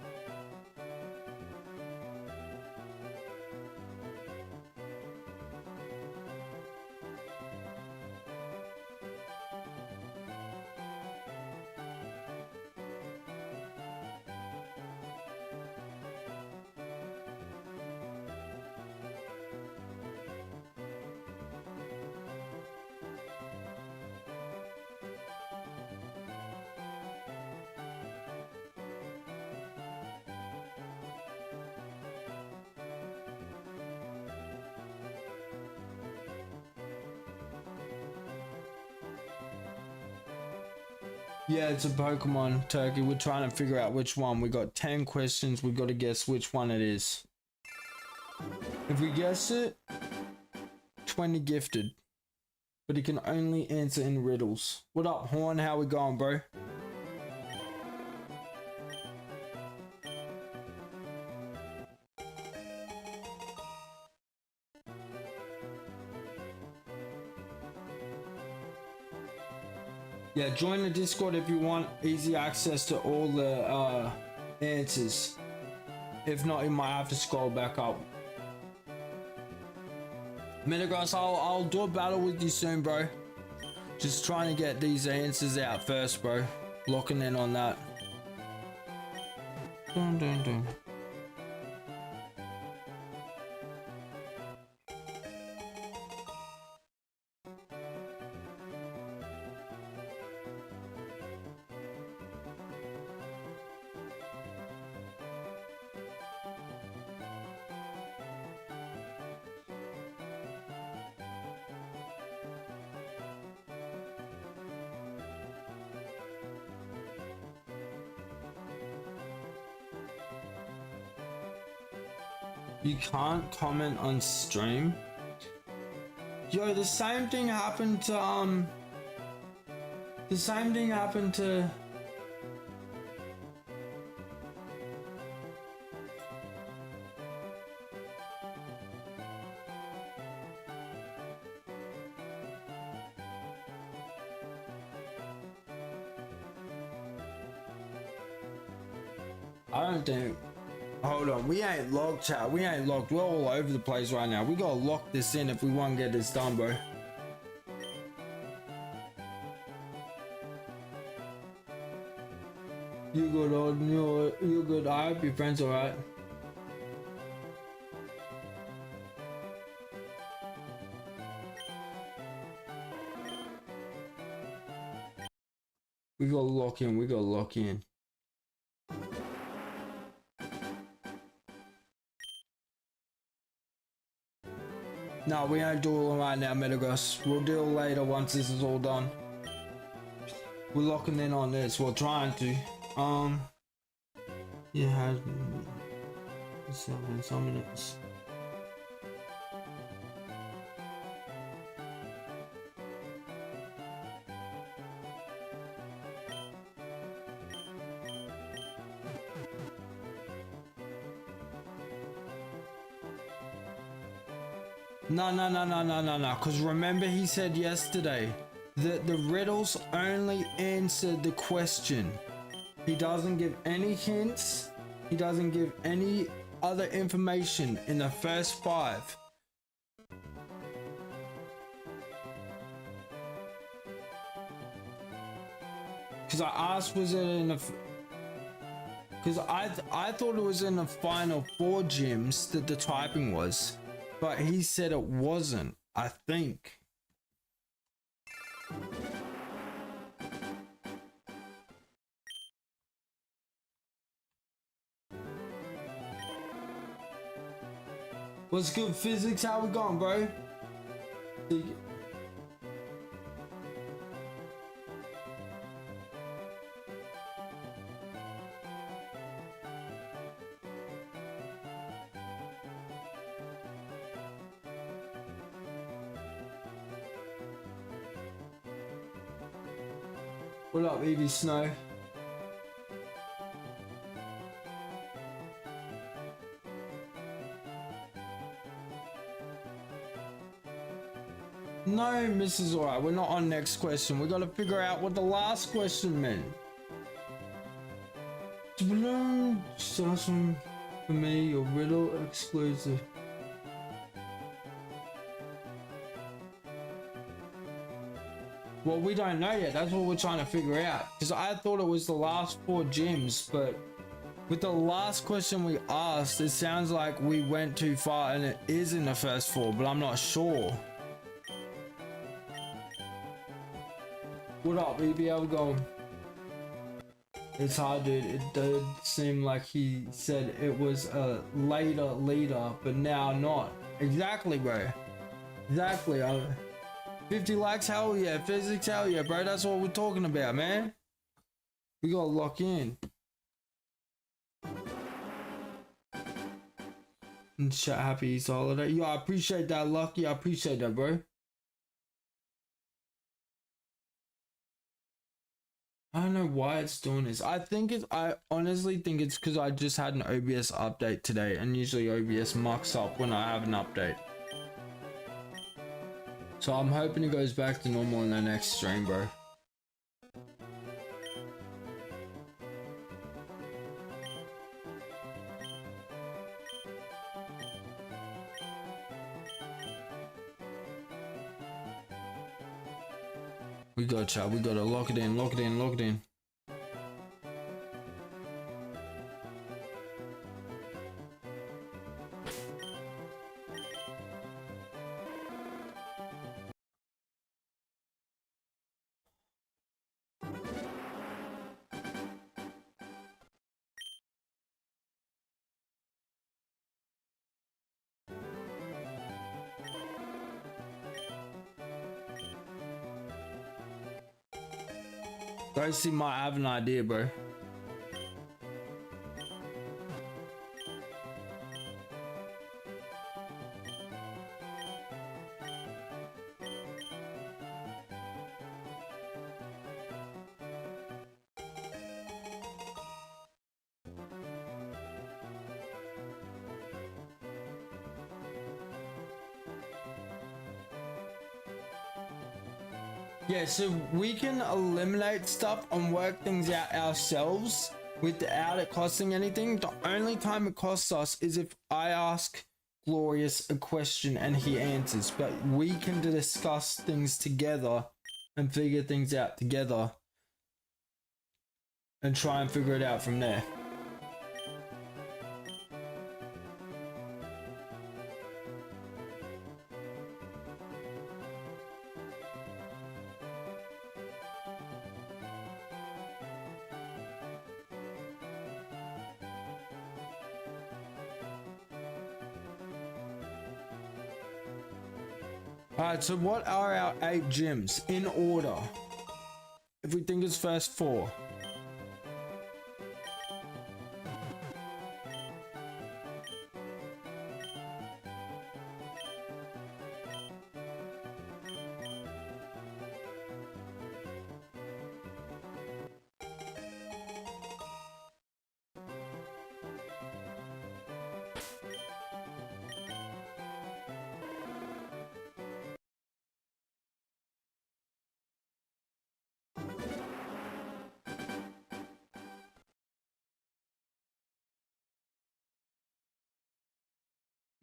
Yeah, it's a Pokemon, Turkey. We're trying to figure out which one. We got 10 questions. We got to guess which one it is. If we guess it, 20 gifted. But he can only answer in riddles. What up, Horn? How we going, bro? Yeah, join the Discord if you want easy access to all the answers. If not, you might have to scroll back up. Metagross, I'll do a battle with you soon, bro. Just trying to get these answers out first, bro. Locking in on that. Dun, dun, dun. You can't comment on stream. Yo, the same thing happened to I don't think. Hold on, we ain't locked, chat. We ain't locked. We're all over the place right now. We gotta lock this in if we want to get this done, bro. You good, old? You good? I hope your friends alright. We gotta lock in. We gotta lock in. No, we ain't dueling right now, Metagross. We'll deal later once this is all done. We're locking in on this. We're trying to. Yeah, 7 some minutes. No. Because remember he said yesterday that the riddles only answer the question. He doesn't give any hints. He doesn't give any other information in the first 5. Because I asked, was it in the... Because I thought it was in the final 4 gyms that the typing was. But he said it wasn't, I think. What's good, physics? How we going, bro? What up, Evie Snow? No, Mrs. Alright, we're not on next question. We gotta figure out what the last question meant. Awesome for me, your riddle excludes the... Well, we don't know yet. That's what we're trying to figure out. Because I thought it was the last 4 gyms, but with the last question we asked, it sounds like we went too far and it is in the first 4, but I'm not sure. What up, EB? How we going? It's hard, dude. It did seem like he said it was a later leader, but now not. Exactly, bro. Exactly. 50 likes, hell yeah. Physics, hell yeah, bro. That's what we're talking about, man. We gotta lock in. And chat happy Easter holiday. Yo, I appreciate that, Lucky. I appreciate that, bro. I don't know why it's doing this. I honestly think it's because I just had an OBS update today, and usually OBS mucks up when I have an update. So I'm hoping it goes back to normal in the next stream, bro. We got chat, we gotta lock it in, lock it in, lock it in. Ghosty might have an idea, bro. Yeah, so we can eliminate stuff and work things out ourselves without it costing anything. The only time it costs us is if I ask Glorious a question and he answers, but we can discuss things together and figure things out together and try and figure it out from there. Alright, so what are our 8 gyms in order? If we think it's first 4.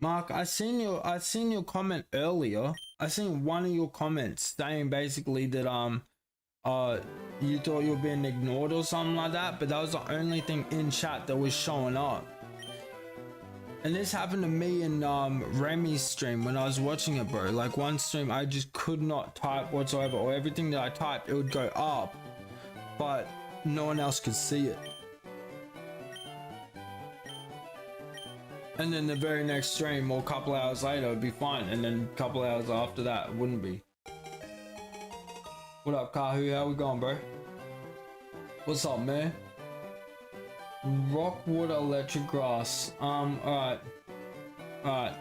Mark, I seen your comment earlier. I seen one of your comments saying basically that you thought you were being ignored or something like that, but that was the only thing in chat that was showing up. And this happened to me in Remy's stream when I was watching it, bro. Like one stream I just could not type whatsoever, or everything that I typed it would go up, but no one else could see it. And then the very next stream or a couple hours later it would be fine, and then a couple hours after that it wouldn't be. What up, Kahu? How we going, bro? What's up, man? Rock, water, electric, grass. Alright. Alright.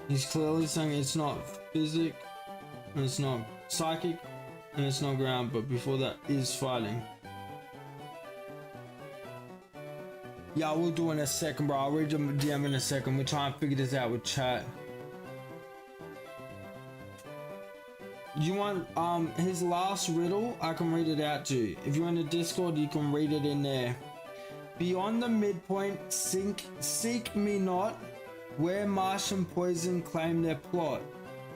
He's clearly saying it's not physic, and it's not psychic, and it's not ground, but before that is fighting. Yeah, we'll do in a second, bro. I'll read your DM in a second. We're trying to figure this out with chat. You want his last riddle? I can read it out to you. If you're in the Discord, you can read it in there. Beyond the midpoint, seek me not, where marsh and poison claim their plot.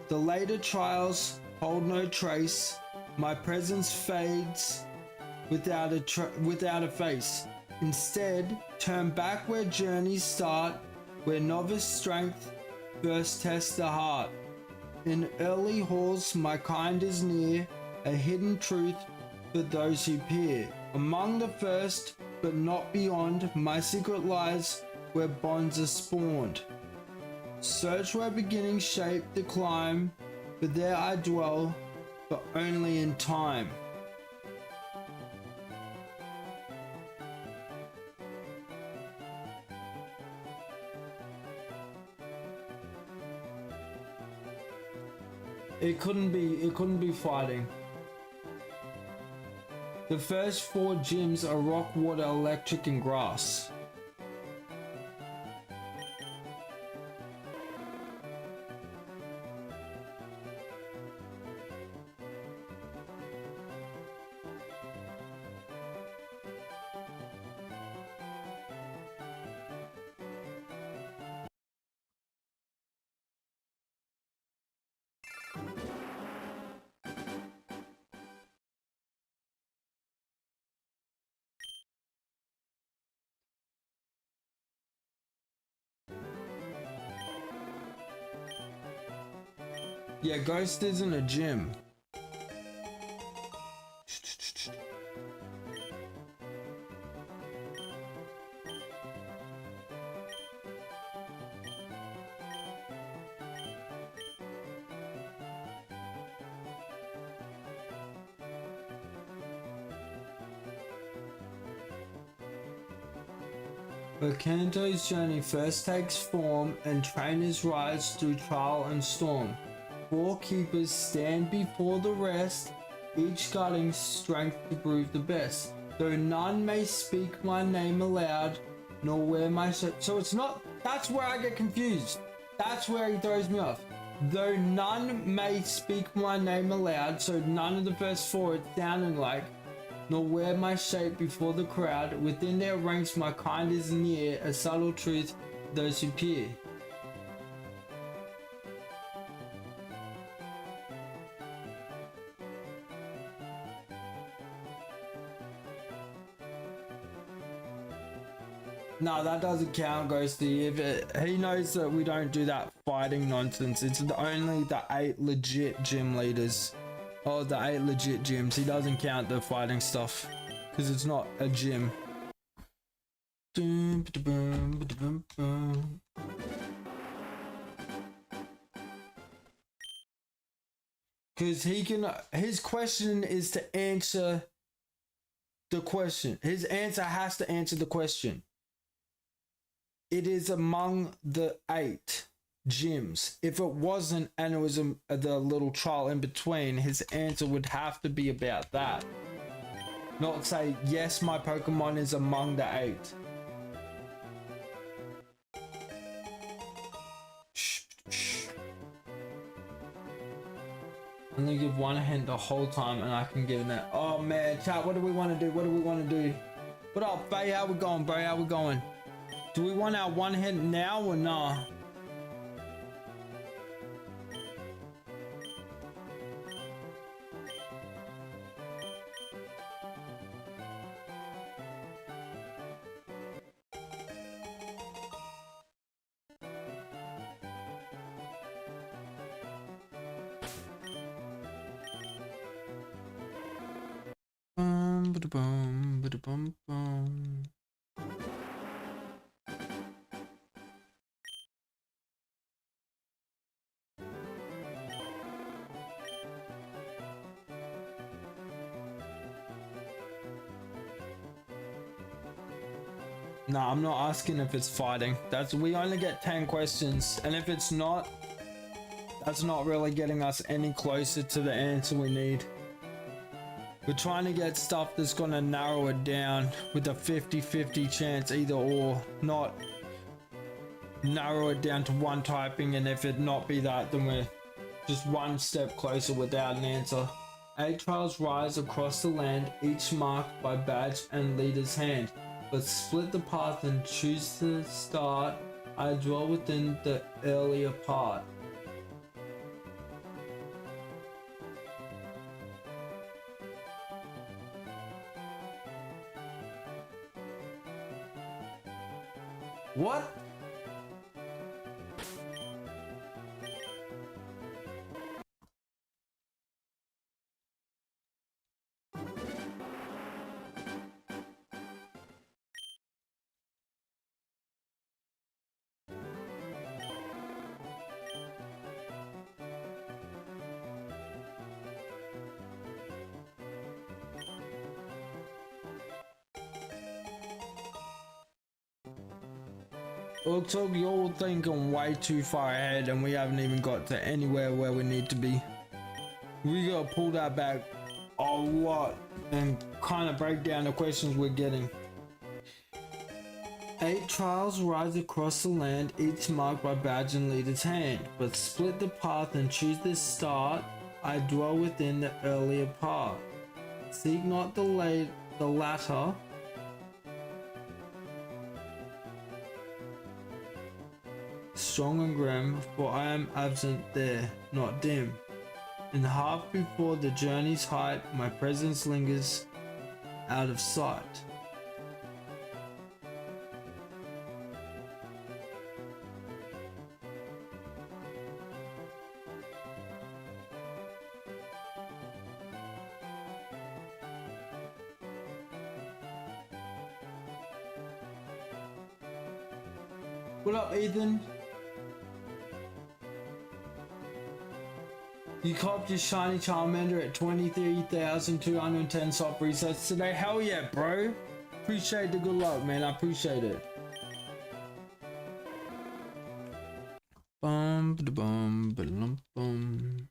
The later trials hold no trace. My presence fades without a face. Instead, turn back where journeys start, where novice strength first tests the heart. In early halls my kind is near, a hidden truth for those who peer. Among the first, but not beyond, my secret lies where bonds are spawned. Search where beginnings shape the climb, but there I dwell, but only in time. It couldn't be fighting. The first 4 gyms are rock, water, electric, and grass. Yeah, Ghost isn't a gym. But Kanto's journey first takes form, and trainers rise through trial and storm. 4 keepers stand before the rest, each guarding strength to prove the best. Though none may speak my name aloud, nor wear my so it's not. That's where I get confused. That's where he throws me off. Though none may speak my name aloud, so none of the first 4 it's sounding like, nor wear my shape before the crowd. Within their ranks my kind is near, a subtle truth those who peer. No, that doesn't count, Ghosty. He knows that we don't do that fighting nonsense. It's only the 8 legit gym leaders. Oh, the 8 legit gyms. He doesn't count the fighting stuff because it's not a gym. Because his question is to answer the question. His answer has to answer the question. It is among the 8 gyms. If it wasn't and it was the little trial in between, his answer would have to be about that. Not say, yes, my Pokemon is among the 8. I'm gonna give one hint the whole time and I can give that. Oh man, chat, what do we want to do? What do we want to do? What up, Faye? How we going, bro? How we going? Do we want our one hint now or nah? Ba-da-bum, ba-da-bum-bum. Nah, I'm not asking if it's fighting. We only get 10 questions, and if it's not, that's not really getting us any closer to the answer we need. We're trying to get stuff that's gonna narrow it down with a 50-50 chance either or, not narrow it down to one typing, and if it not be that, then we're just one step closer without an answer. 8 trials rise across the land, each marked by badge and leader's hand. Let's split the path and choose to start. I dwell within the earlier part. What? Looks like you're thinking way too far ahead and we haven't even got to anywhere where we need to be. We gotta pull that back a lot and kind of break down the questions we're getting. 8 trials rise across the land, each marked by badge and leader's hand. But split the path and choose the start. I dwell within the earlier part. Seek not the latter. Strong and grim, for I am absent there, not dim. In half before the journey's height, my presence lingers out of sight. What up, Ethan? You copped your shiny Charmander at 23,210 soft resets today. Hell yeah, bro. Appreciate the good luck, man. I appreciate it. Bum ba bum ba lum bum.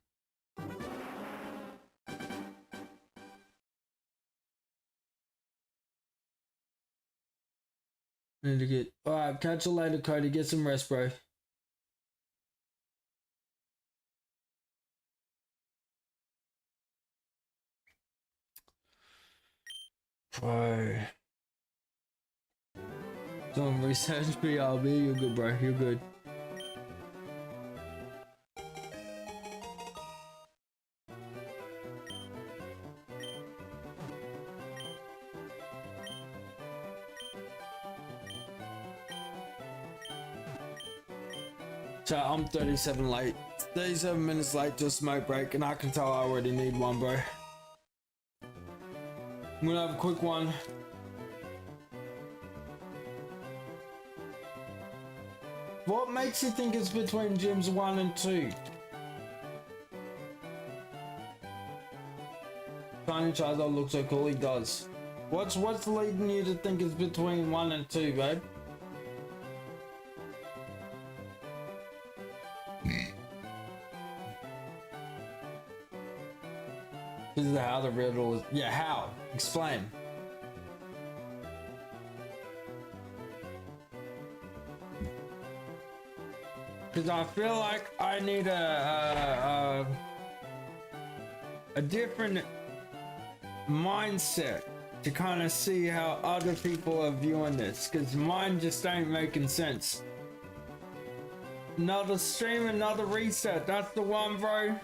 Need to get. Alright, catch you later, Cody. Get some rest, bro. Bro. Don't research BRB. You're good, bro. You're good. So I'm 37 late. 37 minutes late to a smoke break, and I can tell I already need one, bro. I'm gonna have a quick one. What makes you think it's between gyms 1 and 2? Tiny Charizard looks so cool, he does. What's leading you to think it's between 1 and 2, babe? This is how the riddle is. Yeah, how? Explain. Because I feel like I need a different mindset to kind of see how other people are viewing this, because mine just ain't making sense. Another stream, another reset. That's the one, bro.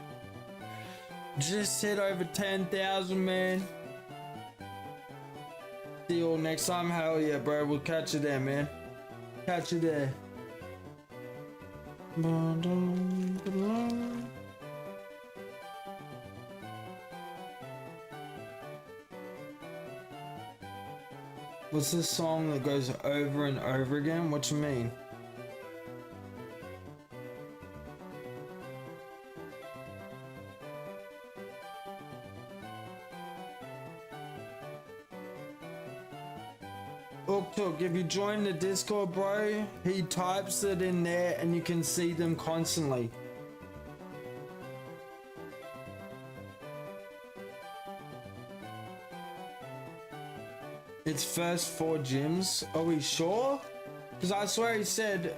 Just hit over 10,000, man. See you all next time. Hell yeah, bro. We'll catch you there, man. Catch you there. What's this song that goes over and over again? What you mean? Look, if you join the Discord, bro, he types it in there and you can see them constantly. It's first 4 gyms. Are we sure? Because I swear he said...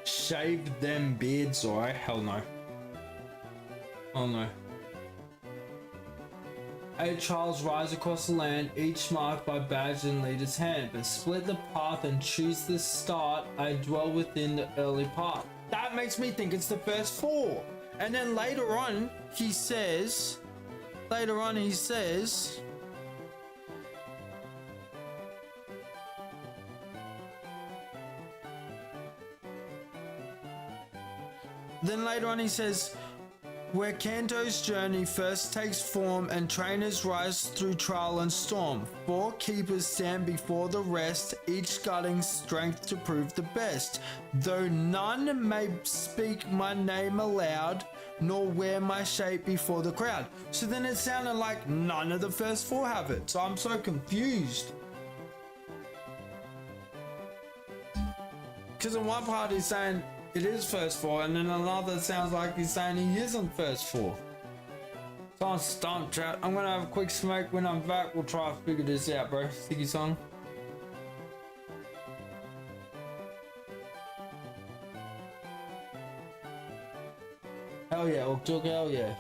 Shave them beards, alright? Hell no. Oh no. 8 trials rise across the land, each marked by badge and leader's hand, but split the path and choose the start. I dwell within the early part. That makes me think it's the first 4. And then later on, he says... Then later on he says, where Kanto's journey first takes form and trainers rise through trial and storm. 4 keepers stand before the rest, each guarding strength to prove the best. Though none may speak my name aloud, nor wear my shape before the crowd. So then it sounded like none of the first 4 have it. So I'm so confused. Because in one part he's saying, it is first 4, and then another sounds like he's saying he isn't first 4. So I'm stumped, chat. I'm gonna have a quick smoke. When I'm back, we'll try to figure this out, bro. Sticky song. Hell yeah, Oktuk, hell yeah.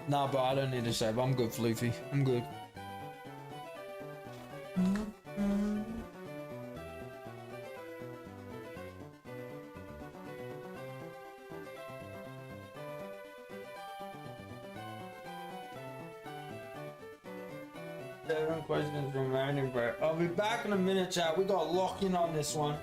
Nah, bro, I don't need a shave. I'm good, Floofy. I'm good. Seven questions remaining, bro. I'll be back in a minute, chat. We got lock in on this one.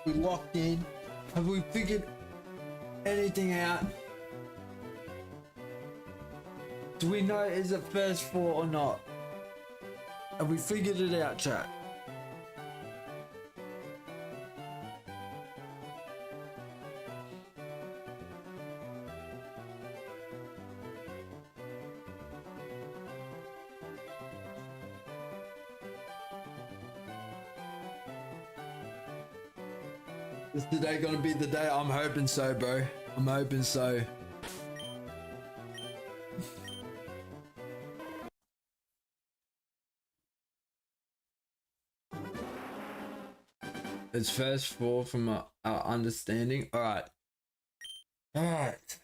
We locked in? Have we figured anything out? Do we know is it first four or not? Have we figured it out, chat? Is today gonna be the day? I'm hoping so, bro. I'm hoping so. It's first four from our understanding. Alright. Alright.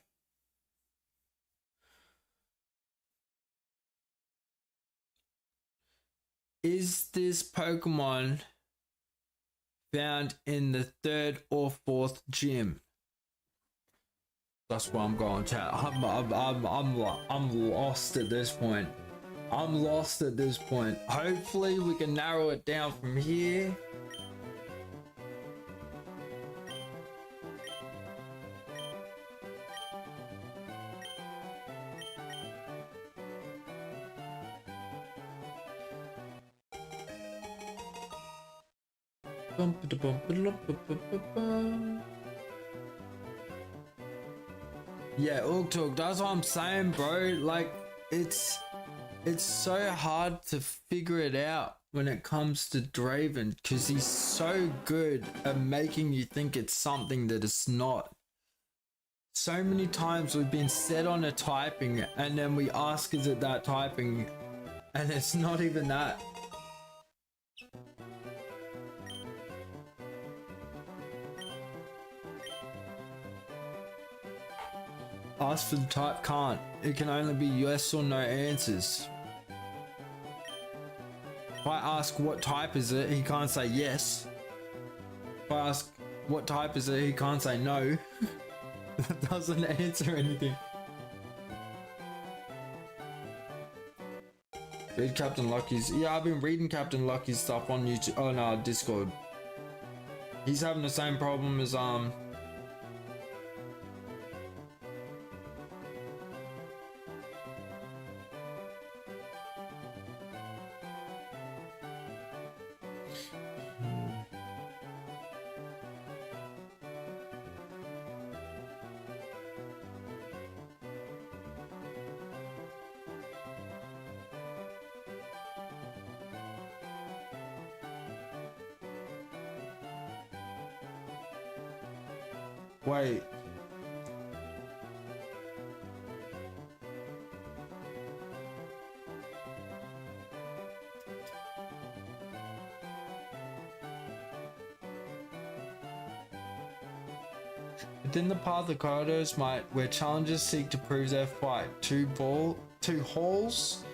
Is this Pokemon found in the third or fourth gym? That's where I'm going, chat. I'm lost at this point. I'm lost at this point. Hopefully we can narrow it down from here. Yeah, Uktuk, that's what I'm saying, bro. Like, it's so hard to figure it out when it comes to Draven, because he's so good at making you think it's something that it's not. So many times we've been set on a typing and then we ask, is it that typing? And it's not even that. Ask for the type, can't. It can only be yes or no answers. If I ask what type is it, he can't say yes. If I ask what type is it, he can't say no. That doesn't answer anything. Read Captain Lucky's. Yeah, I've been reading Captain Lucky's stuff on YouTube. Oh no, Discord. He's having the same problem as wait. Within the path of corridors might, where challengers seek to prove their fight, two halls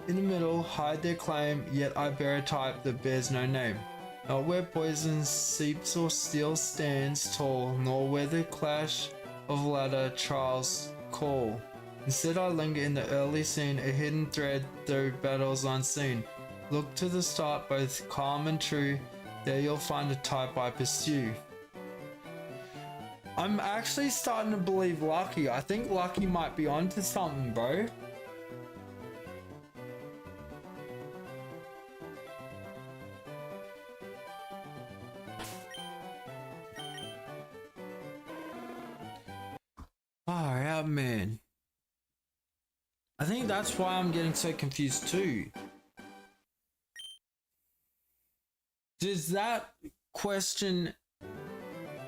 in the middle hide their claim, yet I bear a type that bears no name. Not where poison seeps or steel stands tall, nor where the clash of ladder trials call. Instead I linger in the early scene, a hidden thread through battles unseen. Look to the start, both calm and true, there you'll find a type I pursue. I'm actually starting to believe Lucky. I think Lucky might be onto something, bro. Far out, man. I think that's why I'm getting so confused too. Does that question,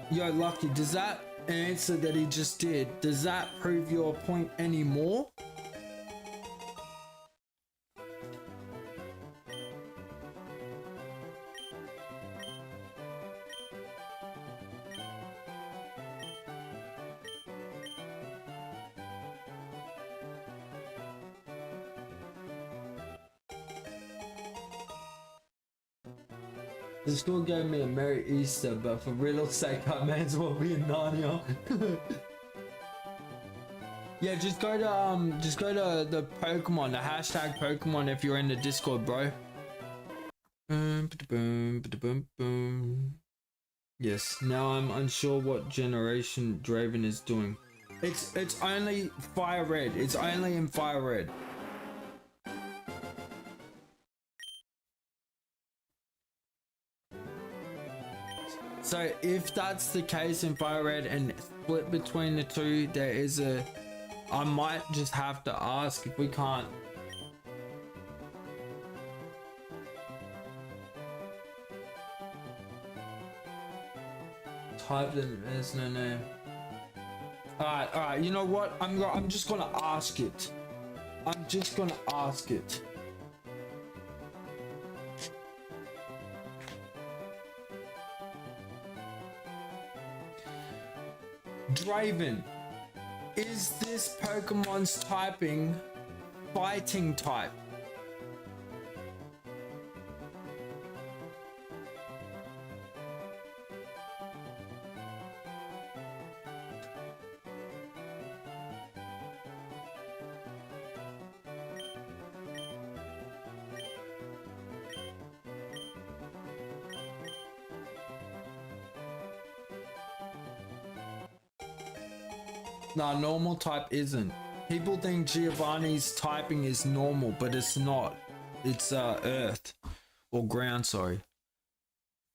yo Lucky, does that answer that he just did, does that prove your point anymore? The school gave me a Merry Easter, but for Riddle's sake, I may as well be in Narnia. Yeah, just go to the Pokemon, the hashtag Pokemon if you're in the Discord, bro. Boom, boom, boom, boom. Yes, now I'm unsure what generation Draven is doing. It's only fire red. It's only in fire red. So if that's the case in fire red and split between the two, there is a... I might just have to ask if we can't... Type them, there's no name. Alright, you know what? I'm just gonna ask it. I'm just gonna ask it. Draven, is this Pokemon's typing fighting type? Nah, normal type isn't. People think Giovanni's typing is normal, but it's not. It's earth or ground, sorry.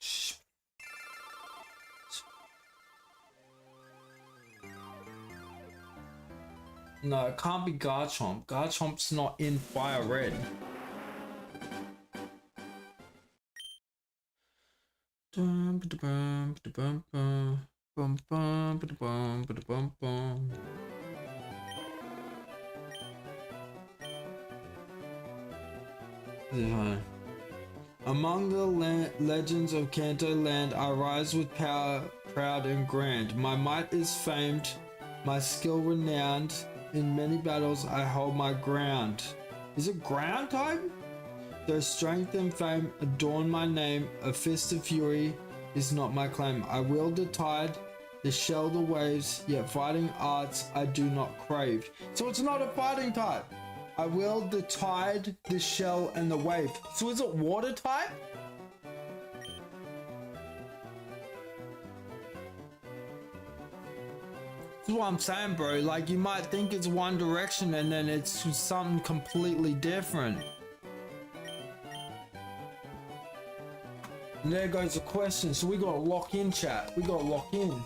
Shh. No, it can't be Garchomp. Garchomp's not in fire red. Bum, bum, ba-da-bum, ba-da-bum, bum. Among the legends of Kanto land, I rise with power, proud and grand. My might is famed, my skill renowned. In many battles, I hold my ground. Is it ground type? Though strength and fame adorn my name, a fist of fury is not my claim. I wield the tide, the shell, the waves, yet fighting arts I do not crave. So it's not a fighting type. I wield the tide, the shell, and the wave. So is it water type? That's what I'm saying, bro. Like, you might think it's one direction and then it's something completely different. And there goes the question. So we gotta lock in, chat. We gotta lock in.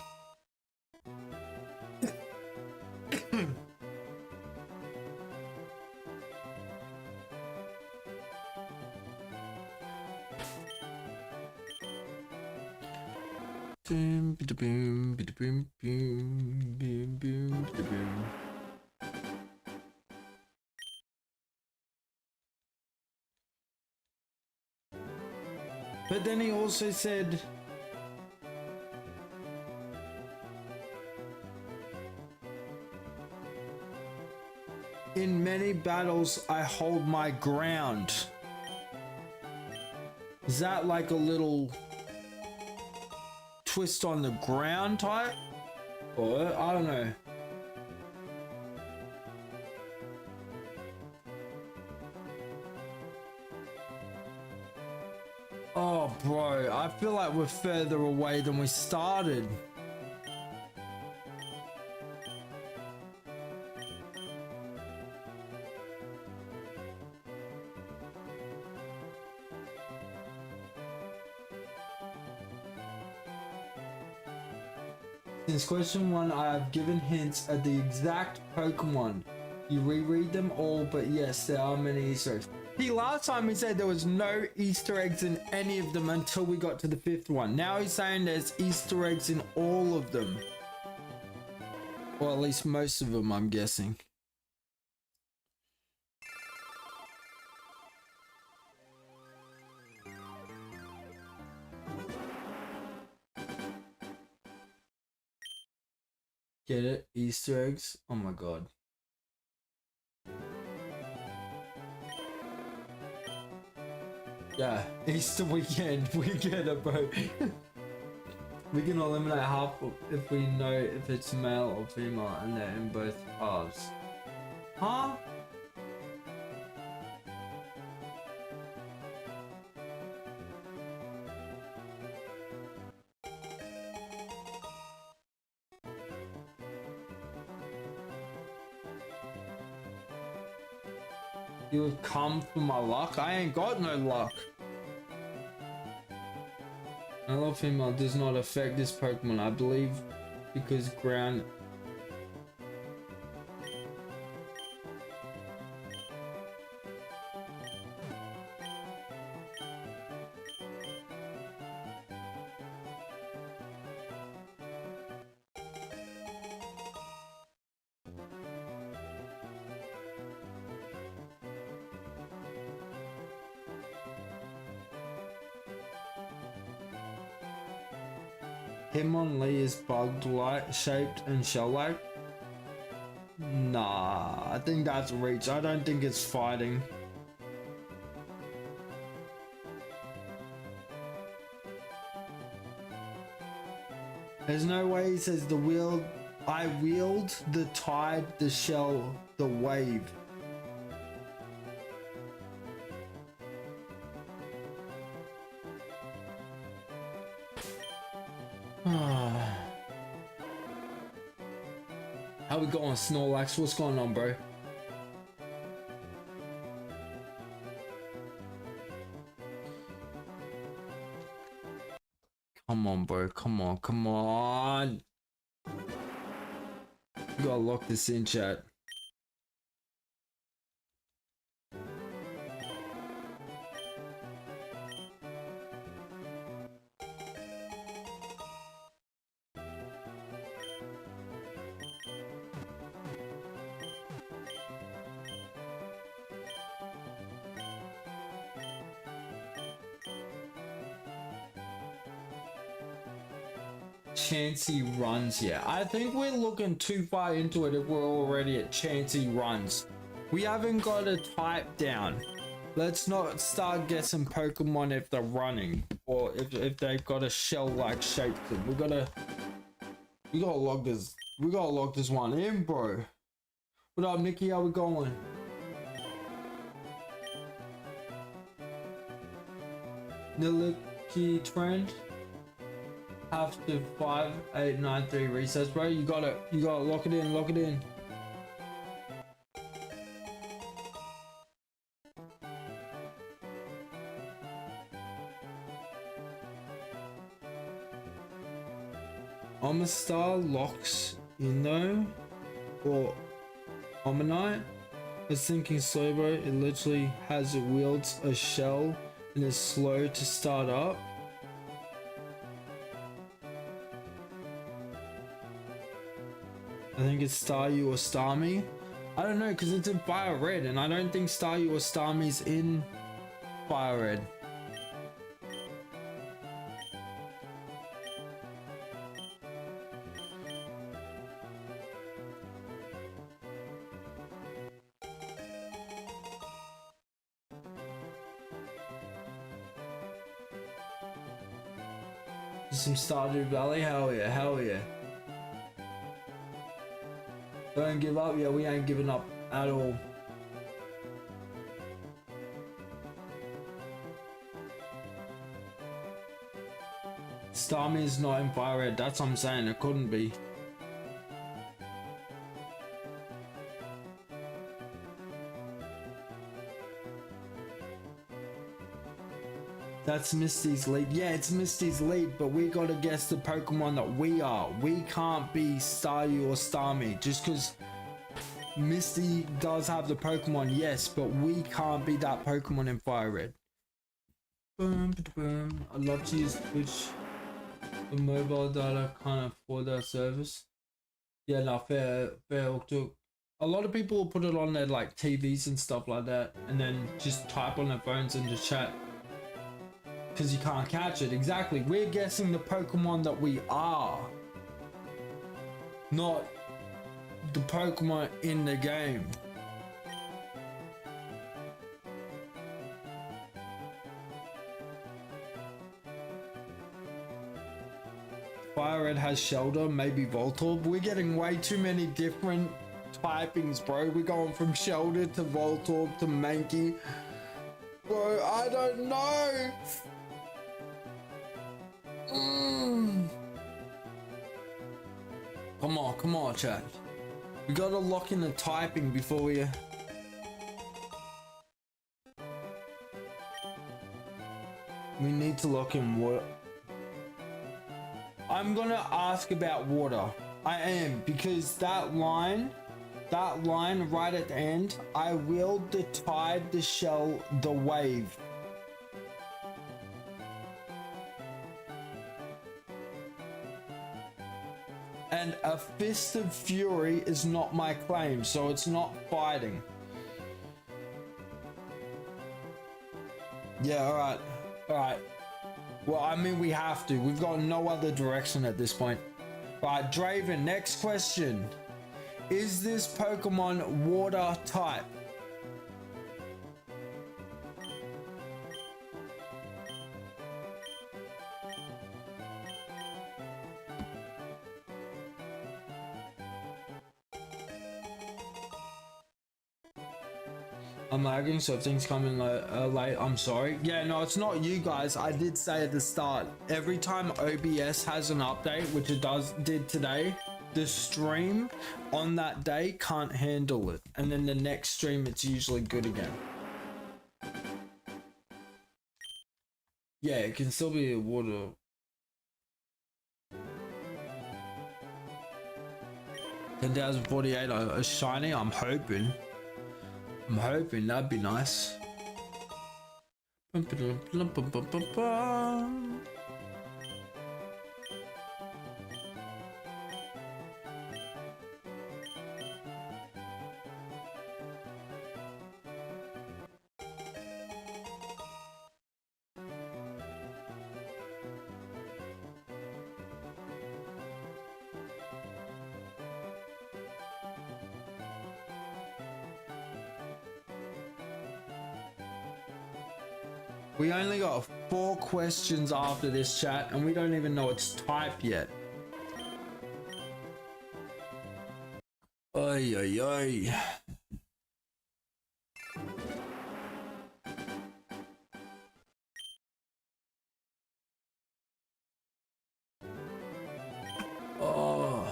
Boom, boom, boom, boom, boom, boom, boom. But then he also said, in many battles I hold my ground. Is that like a little twist on the ground type? Or I don't know. Oh, bro, I feel like we're further away than we started. Since question 1, I have given hints at the exact Pokemon. You reread them all, but yes, there are many Easter eggs. See, last time he said there was no Easter eggs in any of them until we got to the 5th one. Now he's saying there's Easter eggs in all of them. Or at least most of them, I'm guessing. Get it? Easter eggs? Oh my god. Yeah, Easter weekend, we get it, bro. We can eliminate half if we know if it's male or female and they're in both halves. Huh? You'll come for my luck? I ain't got no luck. Male or female does not affect this Pokemon, I believe, because ground. Hitmonlee is bug-like, shaped and shell-like. Nah, I think that's reach. I don't think it's fighting. There's no way he says the wield. I wield the tide, the shell, the wave. How we going, Snorlax? What's going on, bro? Come on, bro. Come on, come on. You gotta lock this in, chat. Chansey runs, yeah. I think we're looking too far into it if we're already at Chansey runs. We haven't got a type down. Let's not start guessing Pokemon if they're running or if they've got a shell-like shape to them. We gotta log this. We gotta log this one in, bro. What up, Nikki? How we going? Niliki trend. After 5893 resets, bro. You gotta lock it in. Omastar locks in though, or Omanite. I was thinking slow, bro. It literally wields a shell and is slow to start up. I think it's Staryu or Starmie. I don't know, because it's in Fire Red, and I don't think Staryu or Starmie's in Fire Red. Some Stardew Valley, hell yeah, hell yeah. Don't give up, yeah, we ain't giving up at all. Starmie is not in Fire Red, that's what I'm saying, it couldn't be. That's Misty's lead. Yeah, it's Misty's lead, but we gotta guess the Pokemon that we are. We can't be Staryu or Starmie. Just because Misty does have the Pokemon, yes, but we can't be that Pokemon in Fire Red. Boom, boom. I'd love to use Twitch for mobile data, can't afford that service. Yeah, no, fair too. A lot of people will put it on their like TVs and stuff like that, and then just type on their phones and just chat. Because you can't catch it. Exactly. We're guessing the Pokemon that we are. Not the Pokemon in the game. Fire Red has Shelter, maybe Voltorb. We're getting way too many different typings, bro. We're going from Shelter to Voltorb to Mankey. Bro, I don't know. Come on, chat. We gotta lock in the typing before we... We need to lock in water. I'm gonna ask about water. I am, because that line right at the end, I willed the tide, the shell, the wave. And a fist of fury is not my claim, so it's not fighting. Yeah, alright. Alright. Well, I mean, we have to. We've got no other direction at this point. Alright, Draven, next question. Is this Pokemon water type? I'm lagging, so if things come in late, I'm sorry. Yeah, no, it's not you guys. I did say at the start, every time OBS has an update, which it did today, the stream on that day can't handle it. And then the next stream, it's usually good again. Yeah, it can still be water. $10,048 a shiny, I'm hoping. That'd be nice. We only got 4 questions after this, chat, and we don't even know its type yet. Ay, ay, ay. Oh.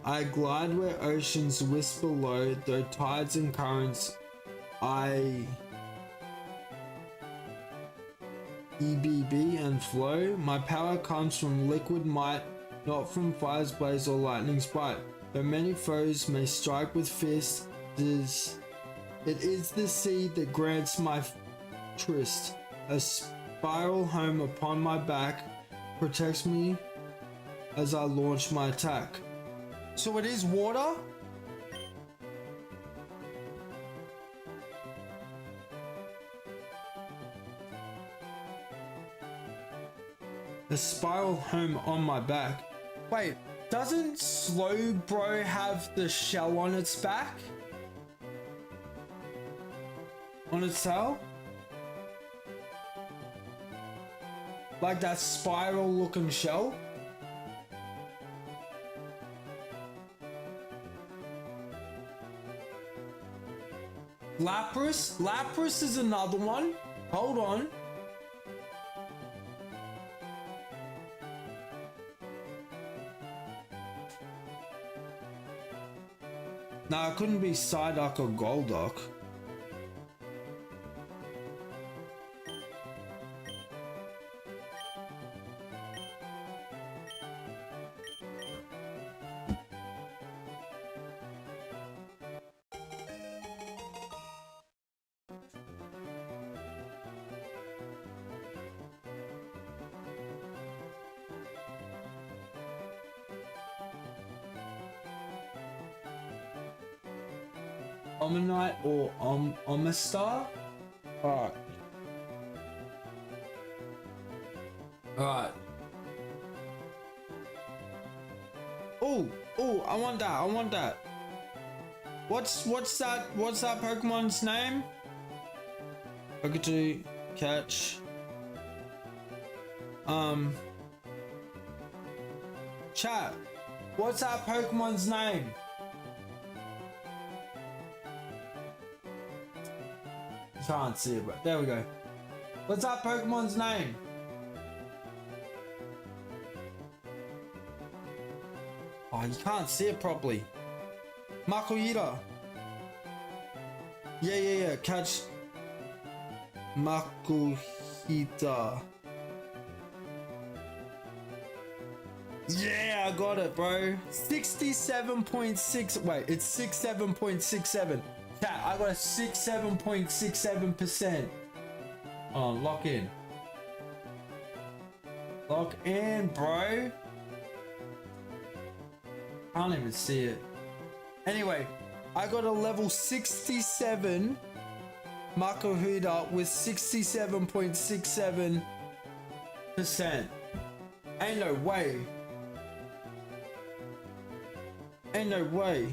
I glide where oceans whisper low, though tides and currents I EBB and flow. My power comes from liquid might, not from fire's blaze or lightning's bite. Though many foes may strike with fists, it is the sea that grants my tryst. A spiral home upon my back protects me as I launch my attack. So it is water? A spiral home on my back. Wait, doesn't Slowbro have the shell on its back? On its tail? Like that spiral looking shell? Lapras? Lapras is another one. Hold on. Nah, it couldn't be Psyduck or Golduck. Omanyte or Omastar? Alright. Alright. Oh, I want that. What's that Pokemon's name? Poketoo, catch. Chat. What's that Pokemon's name? Can't see it, but there we go. What's that Pokemon's name? Oh, you can't see it properly. Makuhita. Yeah. Catch Makuhita. Yeah, I got it, bro. 67.6. Wait, it's 67.67. Chat, I got a 67.67%. Oh, lock in. Lock in, bro. Can't even see it. Anyway, I got a level 67 Makuhita with 67.67%. Ain't no way. Ain't no way.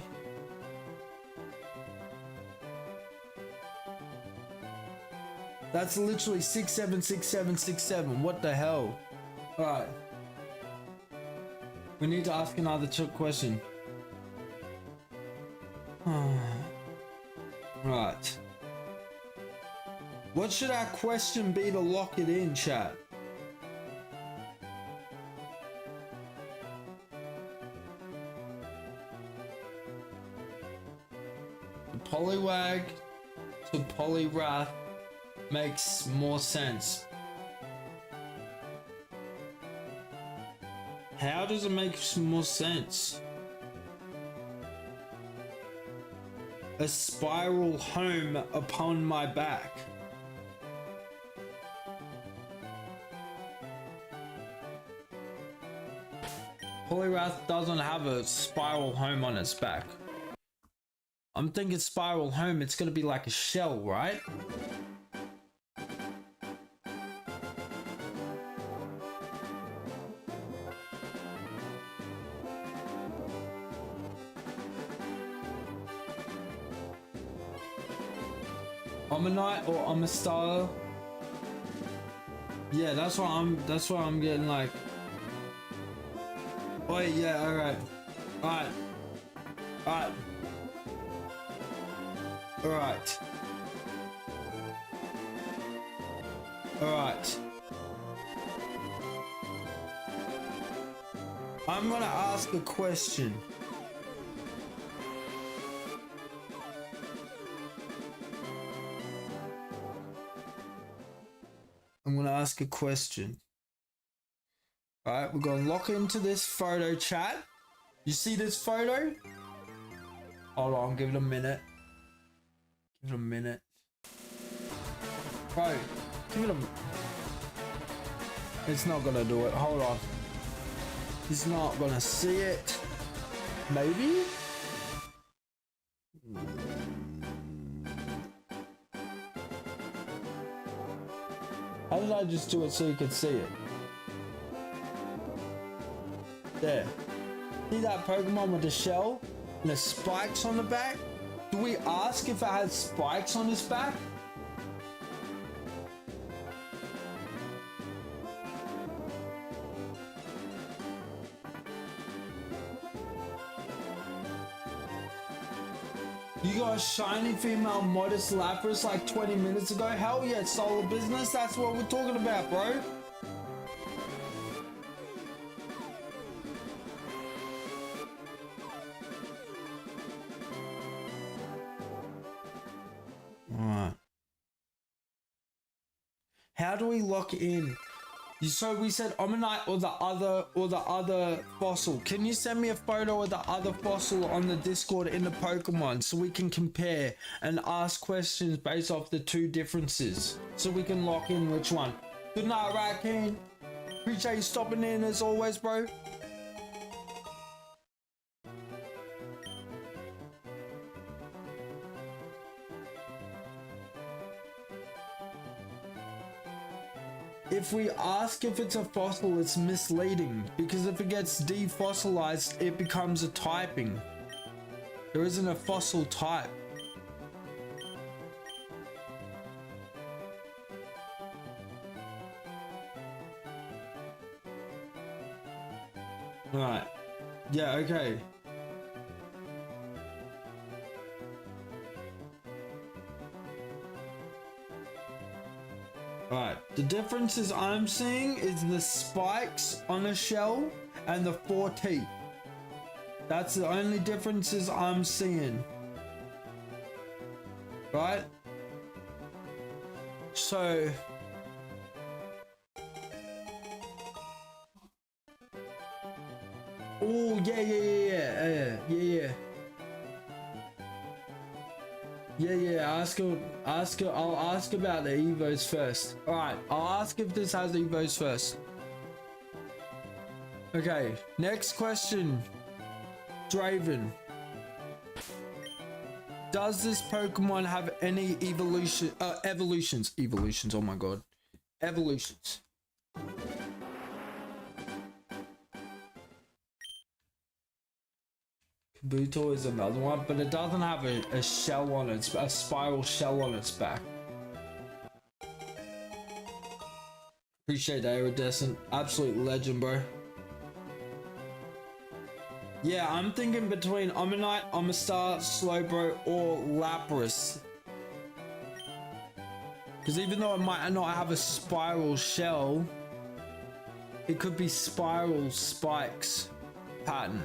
That's literally 676767. What the hell? Alright. We need to ask another question. Right. What should our question be to lock it in, chat? The Poliwag to Poliwrath makes more sense. How does it make more sense? A spiral home upon my back. Poliwrath doesn't have a spiral home on its back. I'm thinking spiral home, it's gonna be like a shell, right? Omanite or Omastar? Yeah, that's what I'm getting like. Oh yeah, alright. Alright. I'm gonna ask a question. Alright, we're gonna lock into this photo, chat. You see this photo? Hold on, give it a minute. Bro, give it a... It's not gonna do it, hold on. He's not gonna see it. Maybe? How did I just do it so you could see it? There. See that Pokemon with the shell and the spikes on the back? Do we ask if it has spikes on its back? You got a shiny female modest Lapras like 20 minutes ago? Hell yeah, solar business. That's what we're talking about, bro. Alright. How do we lock in? So we said Omanite or the other fossil. Can you send me a photo of the other fossil on the Discord in the Pokemon so we can compare and ask questions based off the two differences so we can lock in which one? Good night, Raccoon. Appreciate you stopping in as always, bro. If we ask if it's a fossil, it's misleading, because if it gets defossilized, it becomes a typing. There isn't a fossil type. Right. Yeah, okay. Alright, the differences I'm seeing is the spikes on the shell and the 4 teeth. That's the only differences I'm seeing. Right? So oh yeah. I'll ask about the Evos first. Alright, I'll ask if this has Evos first. Okay, next question. Draven. Does this Pokemon have any evolutions? Evolutions, oh my god. Evolutions. Kabuto is another one, but it doesn't have a shell on it, a spiral shell on its back. Appreciate that, Iridescent. Absolute legend, bro. Yeah, I'm thinking between Omanyte, Omastar, Slowbro, or Lapras. Because even though it might not have a spiral shell, it could be spiral spikes pattern.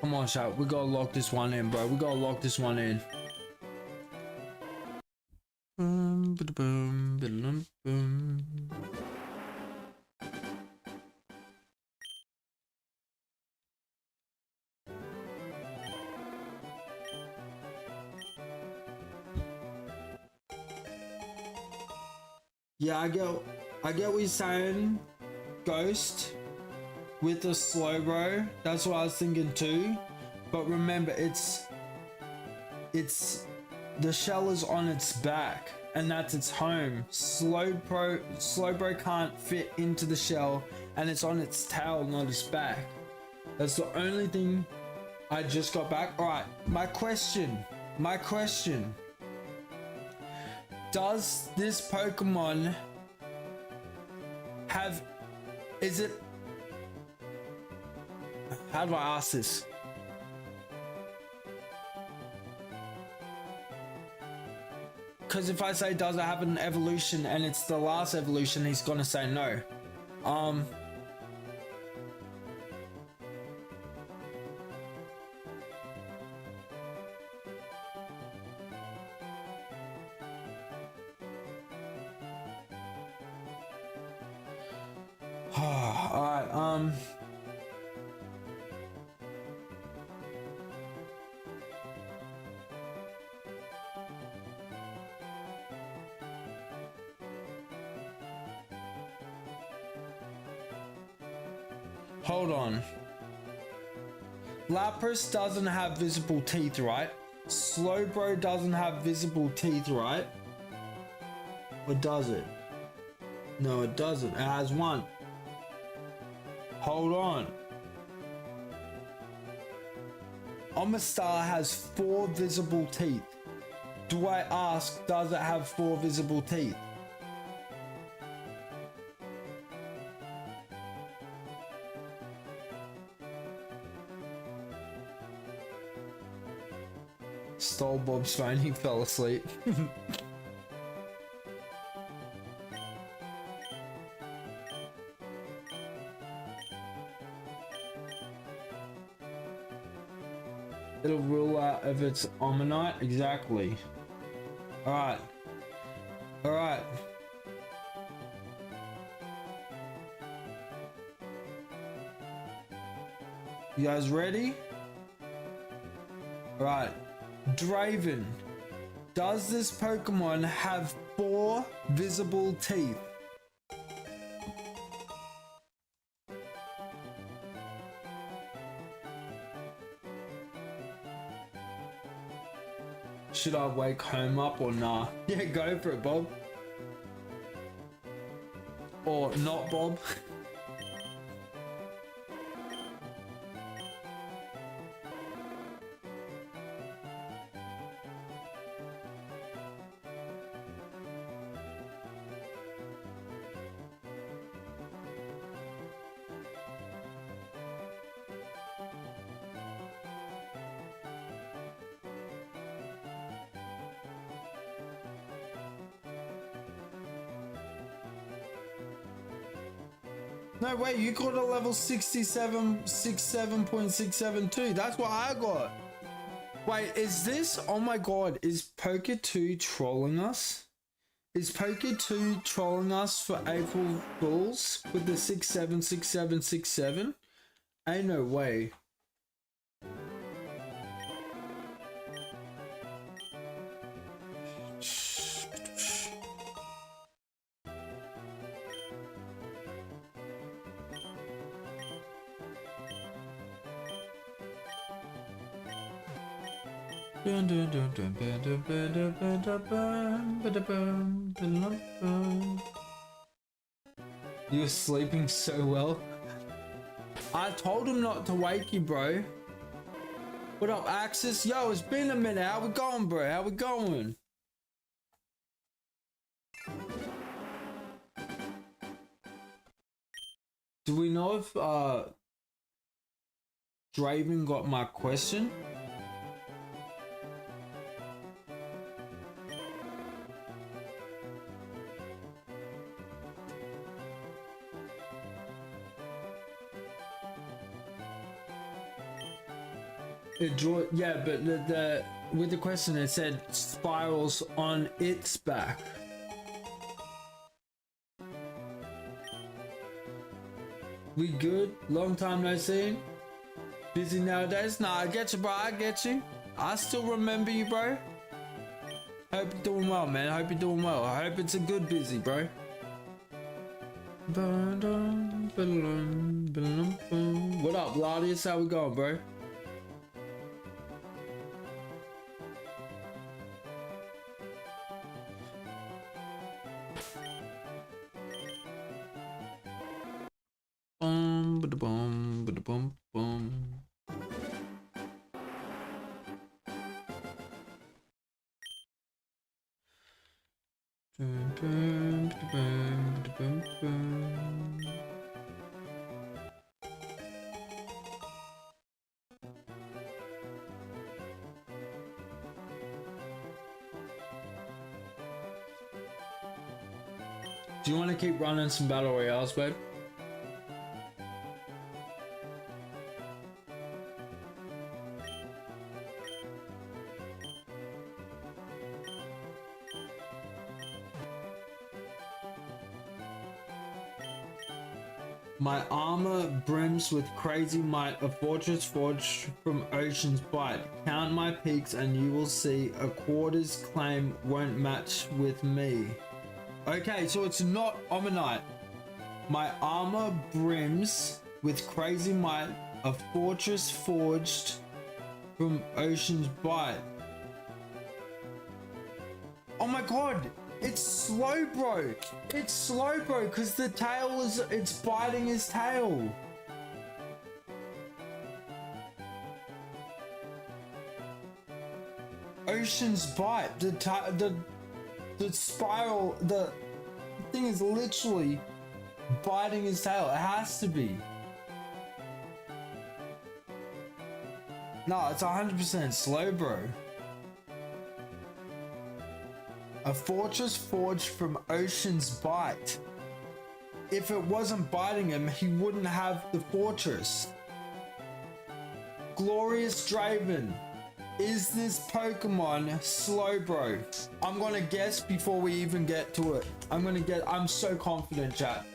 Come on, Shout. We gotta lock this one in, bro. We gotta lock this one in. Yeah, I get what you're saying, Ghost. With the Slowbro, that's what I was thinking too. But remember, it's the shell is on its back, and that's its home. Slowbro can't fit into the shell, and it's on its tail, not its back. That's the only thing I just got back. All right, my question. Does this Pokemon have? Is it? How do I ask this? Because if I say does it have an evolution and it's the last evolution, he's gonna say no. Alright, hold on. Lapras doesn't have visible teeth, right? Slowbro doesn't have visible teeth, right? Or does it? No, it doesn't. It has one. Hold on. Omastar has 4 visible teeth. Do I ask, does it have 4 visible teeth? Stole Bob's phone, he fell asleep. It'll rule out if it's Omanyte, exactly. Alright. Alright. You guys ready? Alright. Draven. Does this Pokemon have 4 visible teeth? Should I wake home up or nah? Yeah, go for it, Bob. Or not, Bob. No way, you got a level 67.672. That's what I got. Wait, is this? Oh my god, is Poker 2 trolling us? Is Poker 2 trolling us for April Fools with the 676767? Ain't no way. You're sleeping so well. I told him not to wake you, bro. What up, Axis? Yo, it's been a minute. How we going, bro? How we going? Do we know if Draven got my question? It draw, yeah, but the with the question it said spirals on its back. We good? Long time no see. Busy nowadays? Nah, I get you, bro. I get you. I still remember you, bro. Hope you're doing well, man. Hope you're doing well. I hope it's a good busy, bro. What up, Ladius? How we going, bro? Do you want to keep running some battle royales, babe? My armor brims with crazy might, a fortress forged from ocean's bite. Count my peaks and you will see a quarter's claim won't match with me. Okay, so it's not Omanite. My armor brims with crazy might, a fortress forged from ocean's bite. Oh my god! It's slow, bro. It's slow, bro, because the tail is, it's biting his tail. Ocean's bite. The spiral, the thing is literally biting his tail. It has to be. No, it's 100% slow, bro. A fortress forged from ocean's bite. If it wasn't biting him, he wouldn't have the fortress. Glorious Draven. Is this Pokemon slow, bro? I'm gonna guess before we even get to it. I'm so confident, chat.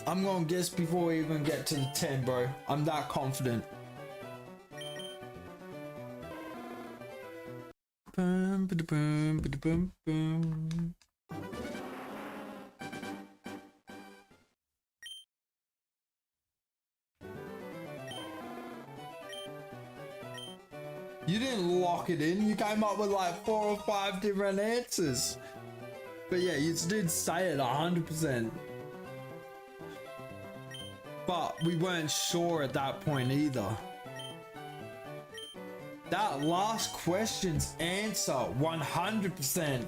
I'm gonna guess before we even get to the 10, bro. I'm that confident. Boom, boom, boom, boom. You didn't lock it in. You came up with like 4 or 5 different answers. But yeah, you did say it 100%. But we weren't sure at that point either. That last question's answer, 100%.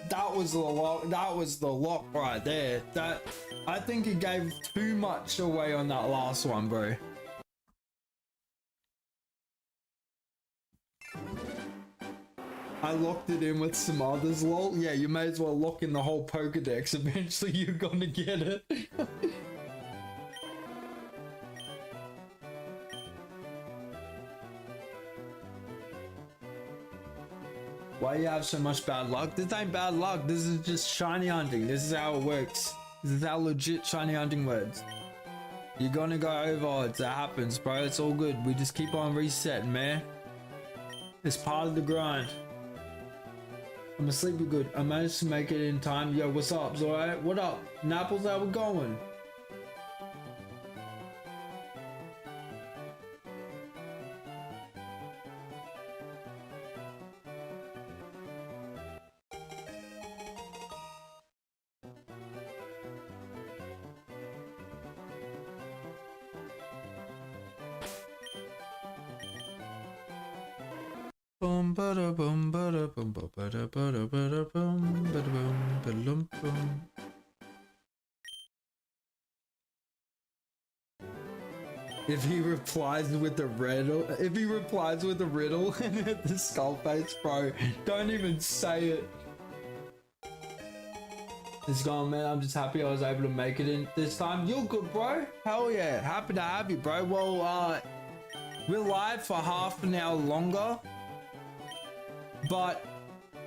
That was the lock. That was the lock right there. That, I think it gave too much away on that last one, bro. I locked it in with some others, lol. Yeah, you may as well lock in the whole Pokedex. Eventually you're gonna get it. Why you have so much bad luck? This ain't bad luck. This is just shiny hunting. This is how it works. This is how legit shiny hunting works. You're gonna go over odds. That happens, bro. It's all good. We just keep on resetting, man. It's part of the grind. I'm asleep good. I managed to make it in time. Yo, what's up? Alright? What up? Napples, how we going? Boom bada boom bada boom bada bada bada boom bada boom bada boom. If he replies with a riddle, and the skull face, bro, don't even say it. It's gone, man. I'm just happy I was able to make it in this time. You're good, bro. Hell yeah, happy to have you, bro. Well, we're live for half an hour longer. But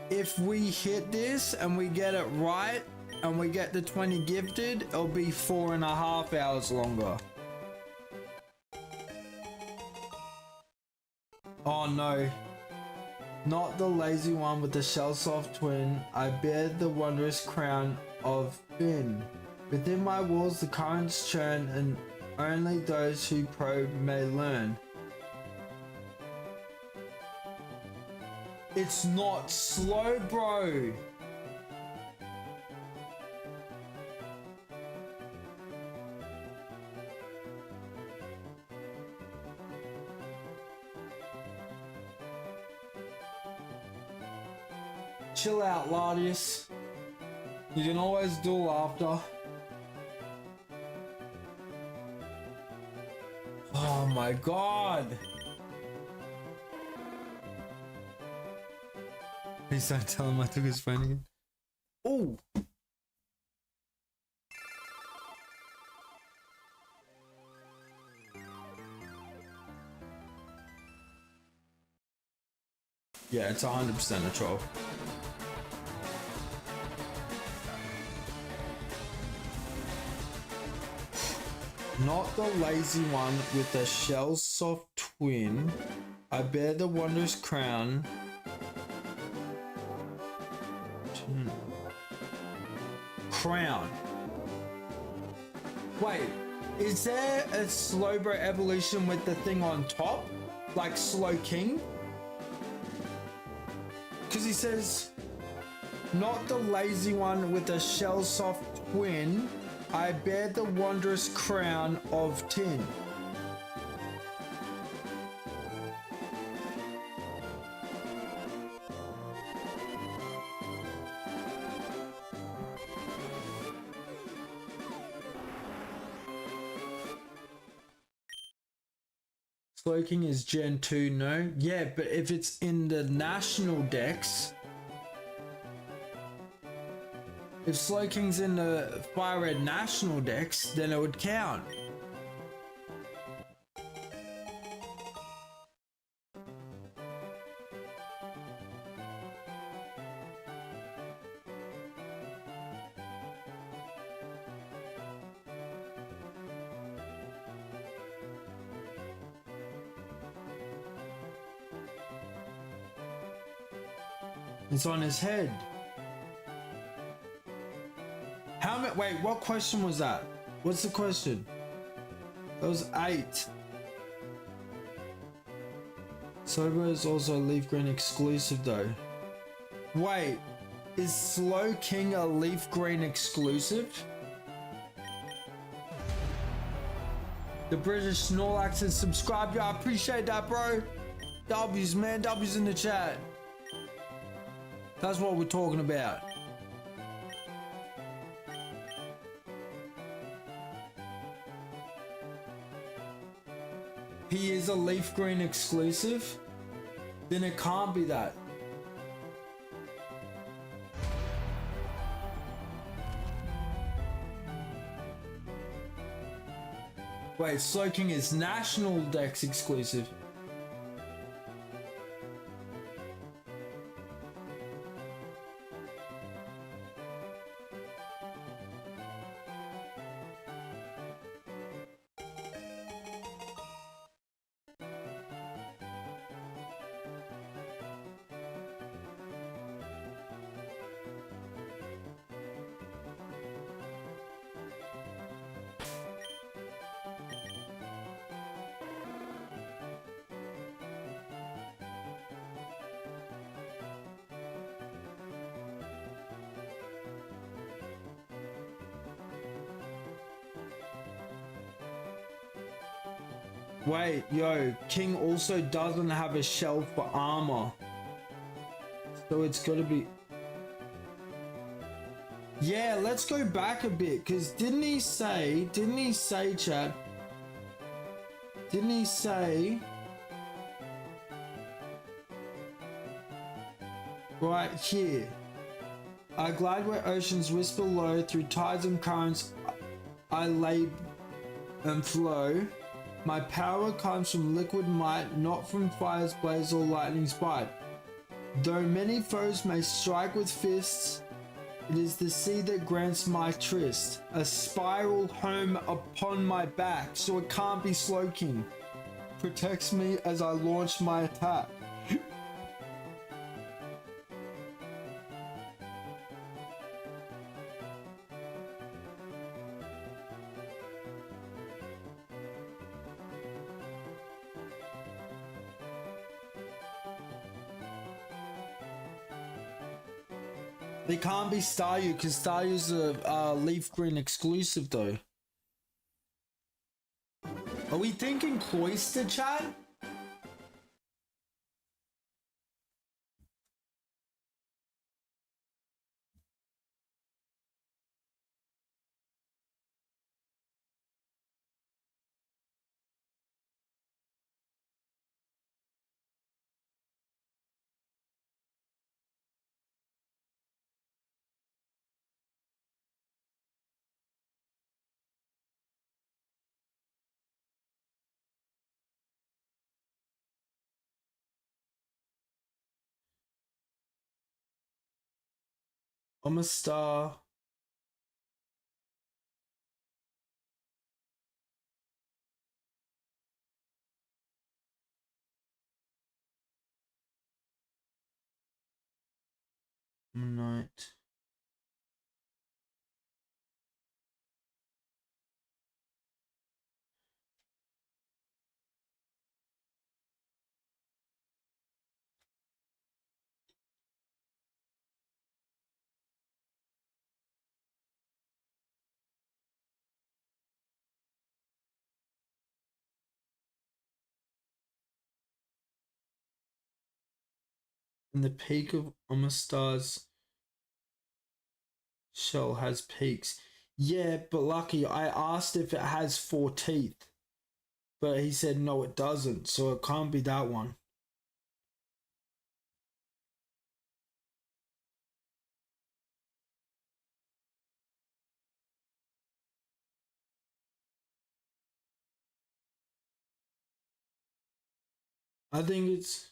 if we hit this and we get it right and we get the 20 gifted, it'll be 4.5 hours longer. Oh no, not the lazy one with the shell soft twin. I bear the wondrous crown of Finn. Within my walls the currents churn, and only those who probe may learn. It's not slow, bro. Chill out, Lardius. You can always duel after. Oh my god. Please don't tell him I took his phone again. Oh! Yeah, it's 100% a troll. Not the lazy one with the shell soft twin. I bear the wondrous crown. Crown. Wait, is there a Slowbro evolution with the thing on top? Like Slow King? Because he says, not the lazy one with the shell soft twin. I bear the wondrous crown of tin. Slow King is Gen 2, no? Yeah, but if it's in the national decks, if Slow King's in the firered national decks, then it would count. It's on his head. How many? Wait, what question was that? What's the question? That was 8. Sober is also a Leaf Green exclusive though. Wait, is Slow King a Leaf Green exclusive? The British Snorlax has subscribed. Yeah, I appreciate that, bro. W's, man. W's in the chat. That's what we're talking about. He is a Leaf Green exclusive? Then it can't be that. Wait, Slow King is national Dex exclusive. Wait, yo, King also doesn't have a shelf for armor. So it's gotta be... Yeah, let's go back a bit, because didn't he say, chat? Didn't he say... Right here. I glide where oceans whisper low, through tides and currents I lay and flow. My power comes from liquid might, not from fire's blaze or lightning's bite. Though many foes may strike with fists, it is the sea that grants my tryst. A spiral home upon my back, so it can't be Slow King. Protects me as I launch my attack. They can't be Staryu because Staryu's a leaf green exclusive though. Are we thinking Cloister, chat? I'm a star. I'm a knight. And the peak of Amistar's shell has peaks. Yeah, but Lucky, I asked if it has 4 teeth. But he said no, it doesn't. So it can't be that one. I think it's...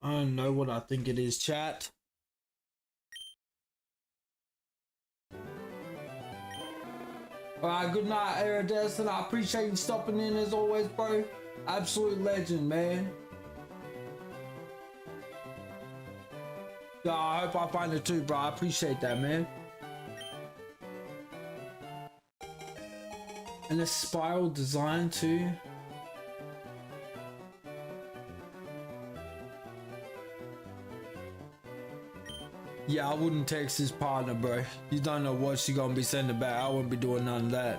I don't know what I think it is, chat. Alright, good night, Aerodestin. I appreciate you stopping in as always, bro. Absolute legend, man. Yeah, I hope I find it too, bro. I appreciate that, man. And a spiral design too. Yeah, I wouldn't text his partner, bro. You don't know what she gonna be sending back. I wouldn't be doing none of that.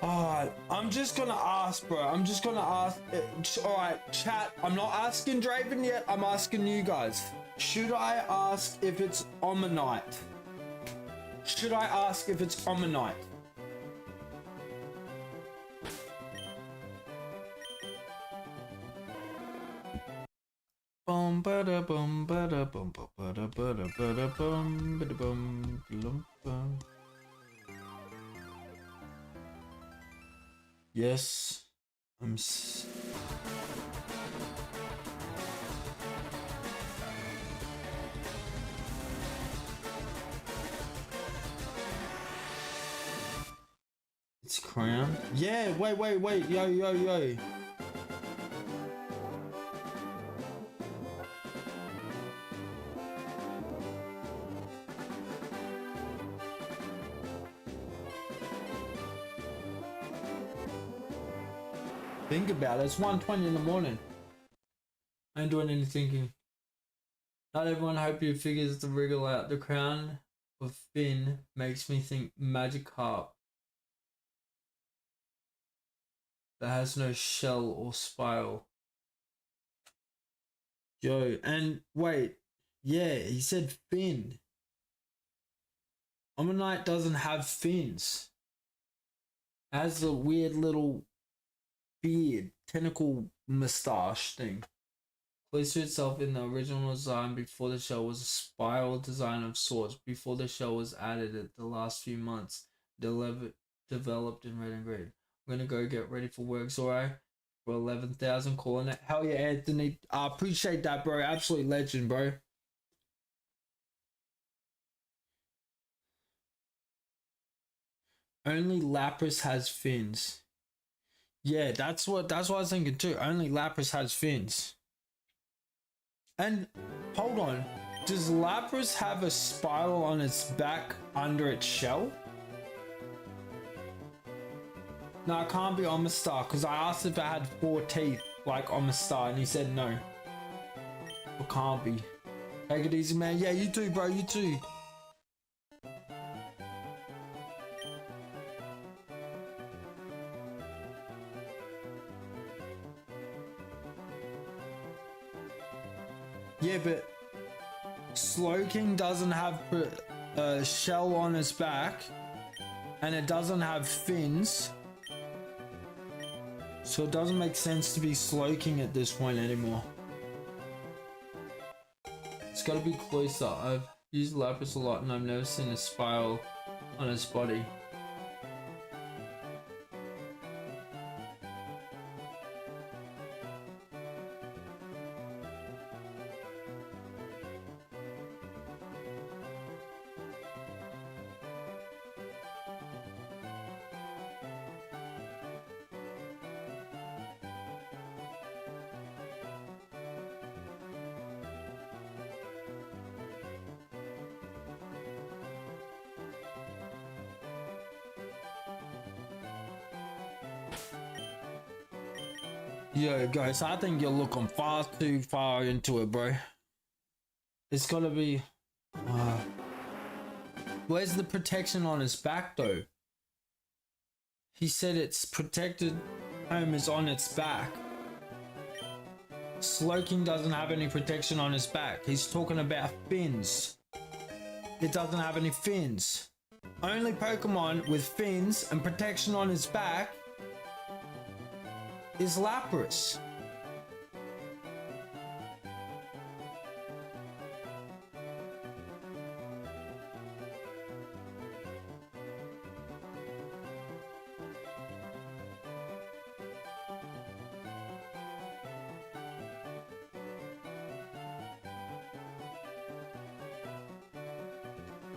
Alright, I'm just gonna ask, bro. I'm just gonna ask. Alright, chat. I'm not asking Draven yet. I'm asking you guys. Should I ask if it's Omanyte? Should I ask if it's Omanyte? bum ba da bum ba da bum ba da ba da ba da bum ba da bum bum. Yes, it's crown. Yeah, wait, yo. Think about it, it's 1:20 in the morning. I ain't doing any thinking. Not everyone hope you figures the wriggle out. The crown of Finn makes me think Magikarp that has no shell or spiral. Yo, and wait, yeah, he said fin. Omanyte doesn't have fins. It has a weird little beard, tentacle mustache thing. Close to itself in the original design before the shell was a spiral design of sorts. Before the shell was added at the last few months, developed in red and green. I'm gonna go get ready for work, Zoro. For 11,000 calling it. Hell yeah, Anthony. I appreciate that, bro. Absolute legend, bro. Only Lapras has fins. Yeah, that's what I was thinking too. Only Lapras has fins. And hold on, does Lapras have a spiral on its back under its shell? No, it can't be Omastar, because I asked if it had 4 teeth like Omastar and he said no. It can't be. Take it easy, man. Yeah, you too, bro. You too. Yeah, but Slowking doesn't have a shell on its back, and it doesn't have fins, so it doesn't make sense to be Slowking at this point anymore. It's got to be closer. I've used Lapras a lot, and I've never seen a spiral on its body. Yo, guys, I think you're looking far too far into it, bro. It's gotta be... where's the protection on his back, though? He said its protected home is on its back. Slowking doesn't have any protection on his back. He's talking about fins. It doesn't have any fins. Only Pokemon with fins and protection on his back is Lapras.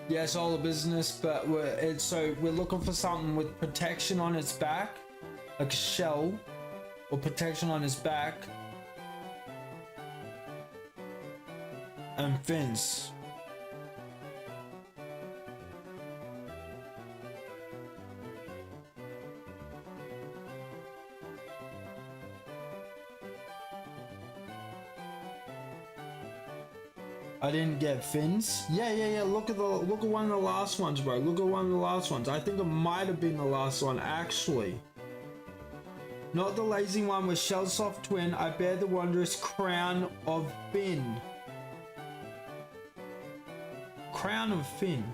Yes, all the business, but we're looking for something with protection on its back, like a shell, or protection on his back, and fins. I didn't get fins. Yeah. Look at one of the last ones, bro. Look at one of the last ones. I think it might have been the last one, actually. Not the lazy one with Shellsoft Twin. I bear the wondrous crown of Finn. Crown of Finn.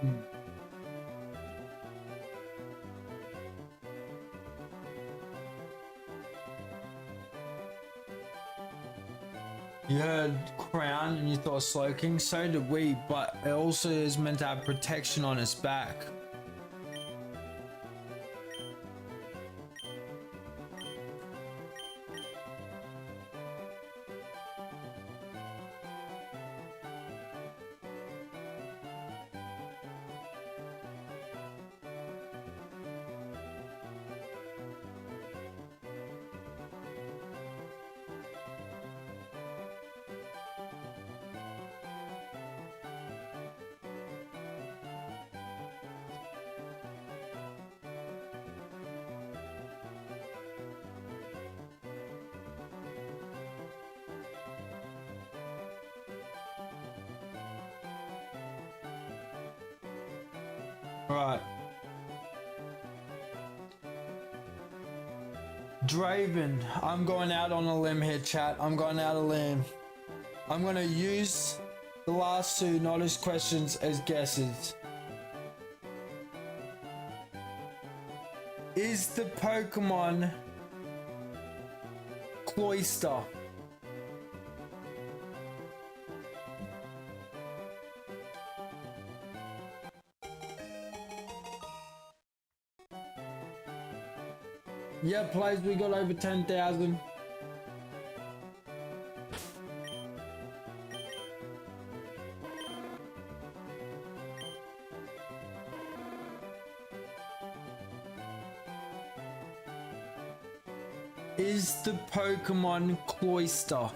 You heard crown and you thought slow king, so did we, but it also is meant to have protection on its back. Right. Draven, I'm going out on a limb here, chat. I'm going out on a limb. I'm gonna use the last two not as questions as guesses. Is the Pokemon Cloyster? Yeah, plays, we got over 10,000. Is the Pokemon Cloyster?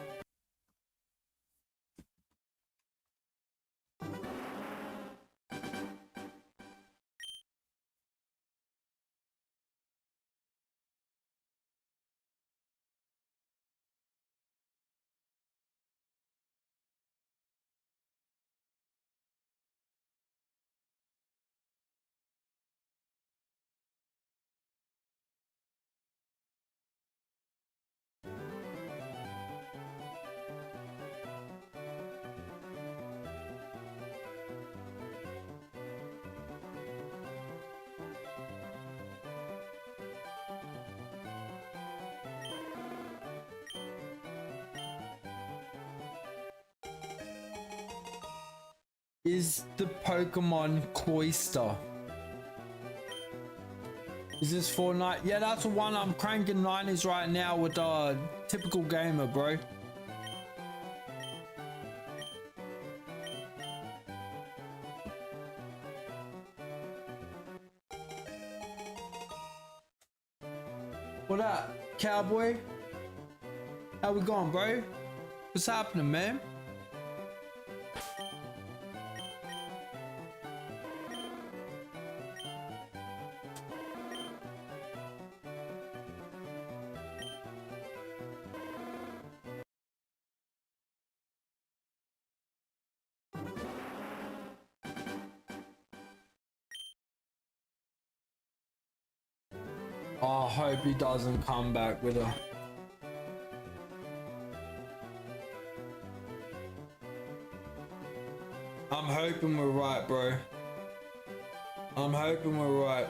Is the Pokemon Cloyster? Is this Fortnite? Yeah, that's the one. I'm cranking 90s right now with a typical gamer, bro. What up, cowboy? How we going, bro? What's happening, man? Oh, I hope he doesn't come back with a... I'm hoping we're right, bro. I'm hoping we're right.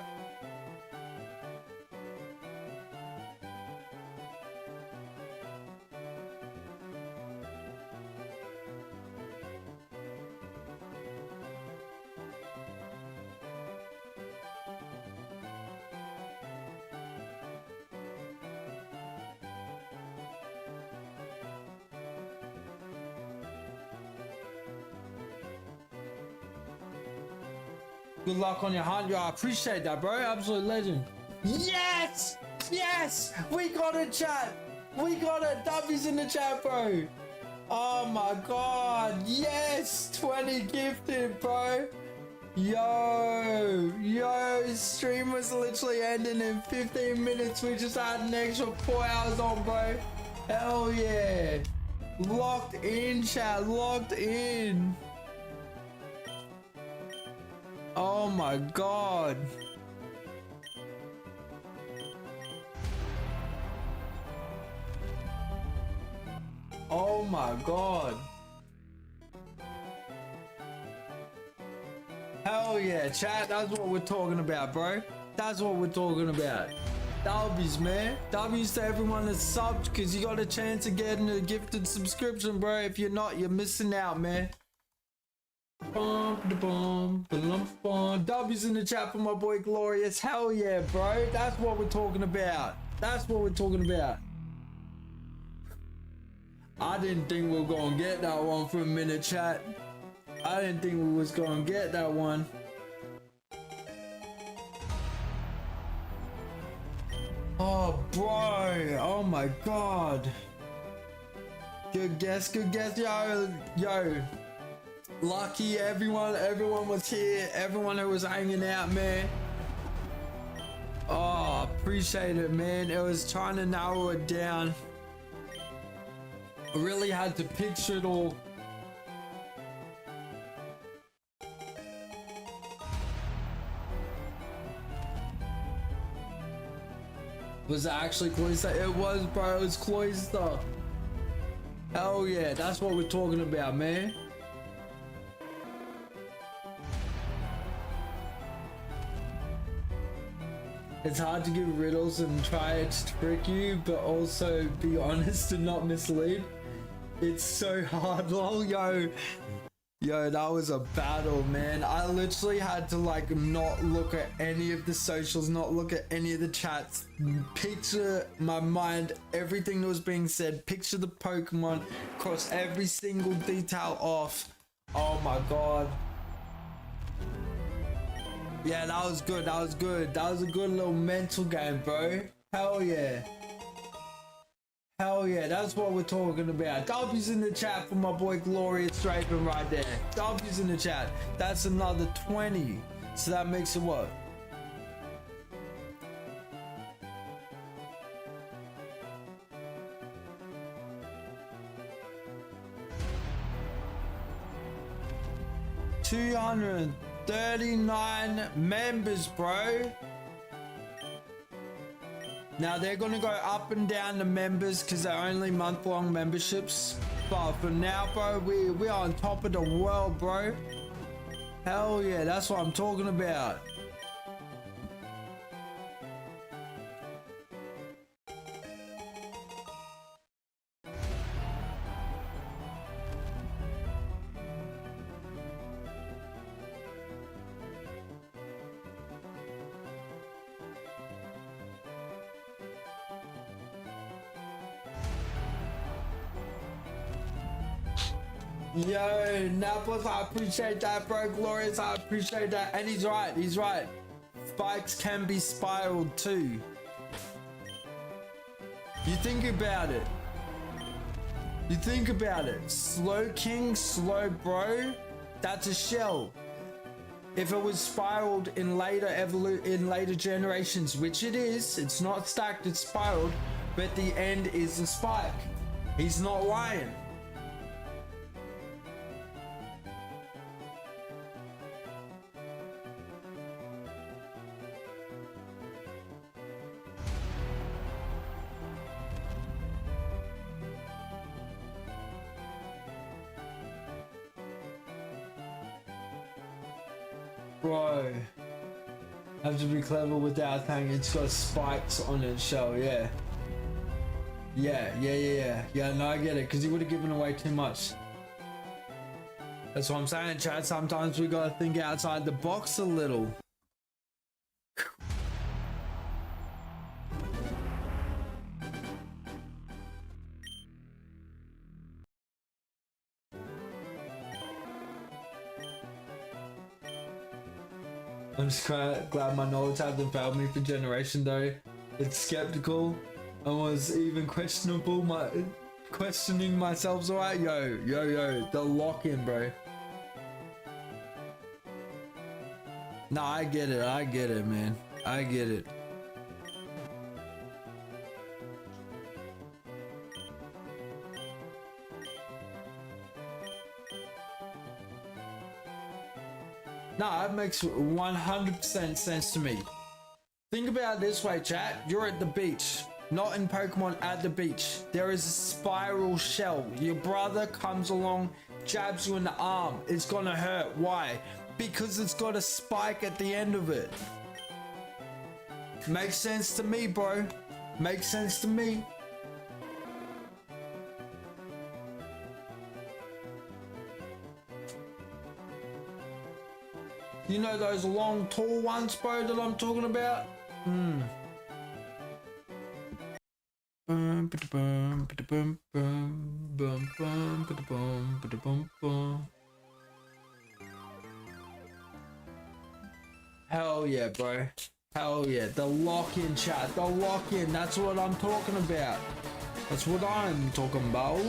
Good luck on your hunt, yo. I appreciate that, bro. Absolute legend. Yes! Yes! We got it, chat! We got it! W's in the chat, bro! Oh my god! Yes! 20 gifted, bro! Yo! Yo! Stream was literally ending in 15 minutes. We just had an extra 4 hours on, bro. Hell yeah! Locked in, chat. Locked in. Oh my god. Oh my god. Hell yeah, chat. That's what we're talking about, bro. That's what we're talking about. W's, man. W's to everyone that's subbed, because you got a chance of getting a gifted subscription, bro. If you're not, you're missing out, man. W's in the chat for my boy Glorious. Hell yeah, bro. That's what we're talking about. That's what we're talking about. I didn't think we were gonna get that one for a minute, chat. I didn't think we was gonna get that one. Oh, bro. Oh my god. Good guess, yo. Lucky everyone was here. Everyone who was hanging out, man. Oh, appreciate it, man. It was trying to narrow it down. I really had to picture it all. Was it actually Cloyster? It was, bro. It was Cloyster. Hell yeah, that's what we're talking about, man. It's hard to give riddles and try to trick you, but also be honest and not mislead. It's so hard, lol. Yo, that was a battle, man. I literally had to like not look at any of the socials, not look at any of the chats, picture my mind, everything that was being said, picture the Pokemon, cross every single detail off. Oh my god. Yeah, that was good, that was good. That was a good little mental game, bro. Hell yeah. Hell yeah, that's what we're talking about. W's in the chat for my boy Glorious Draven right there. W's in the chat. That's another 20. So that makes it what? $239 members, bro. Now they're gonna go up and down the members because they're only month-long memberships. But for now, bro, we're on top of the world, bro. Hell yeah, that's what I'm talking about. Yo, Naples, I appreciate that, bro. Glorious, I appreciate that. And he's right. Spikes can be spiraled too. You think about it. Slow King, slow bro, that's a shell. If it was spiraled in later generations, which it is, it's not stacked, it's spiraled, but the end is a spike. He's not lying. Bro, have to be clever with that thing. It's got spikes on its shell. Yeah, no, I get it, because he would have given away too much. That's what I'm saying, Chad. Sometimes we gotta think outside the box a little. I'm just glad my knowledge hasn't failed me for generation though. It's skeptical and was even questioning myself. Alright, yo, the lock-in, bro. Nah, I get it, man. I get it. Nah, that makes 100% sense to me. Think about it this way, chat. You're at the beach. Not in Pokemon, at the beach. There is a spiral shell. Your brother comes along, jabs you in the arm, it's gonna hurt. Why? Because it's got a spike at the end of it. Makes sense to me, bro. Makes sense to me. You know those long, tall ones, bro, that I'm talking about? Hell yeah, bro. Hell yeah. The lock-in, chat. The lock-in. That's what I'm talking about. That's what I'm talking about.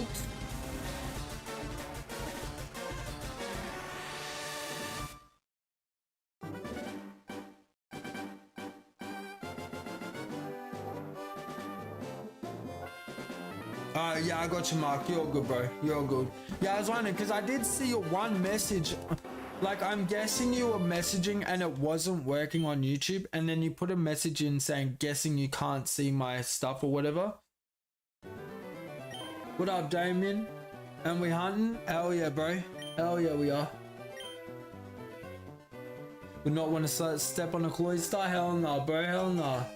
Yeah, I got you, Mark. You're good, bro. You're good. Yeah, I was wondering because I did see your one message. Like, I'm guessing you were messaging and it wasn't working on YouTube, and then you put a message in saying, guessing you can't see my stuff or whatever. What up, Damien? And we hunting? Hell yeah, bro. Hell yeah, we are. We not want to step on a cloister? Hell no, bro. Hell no.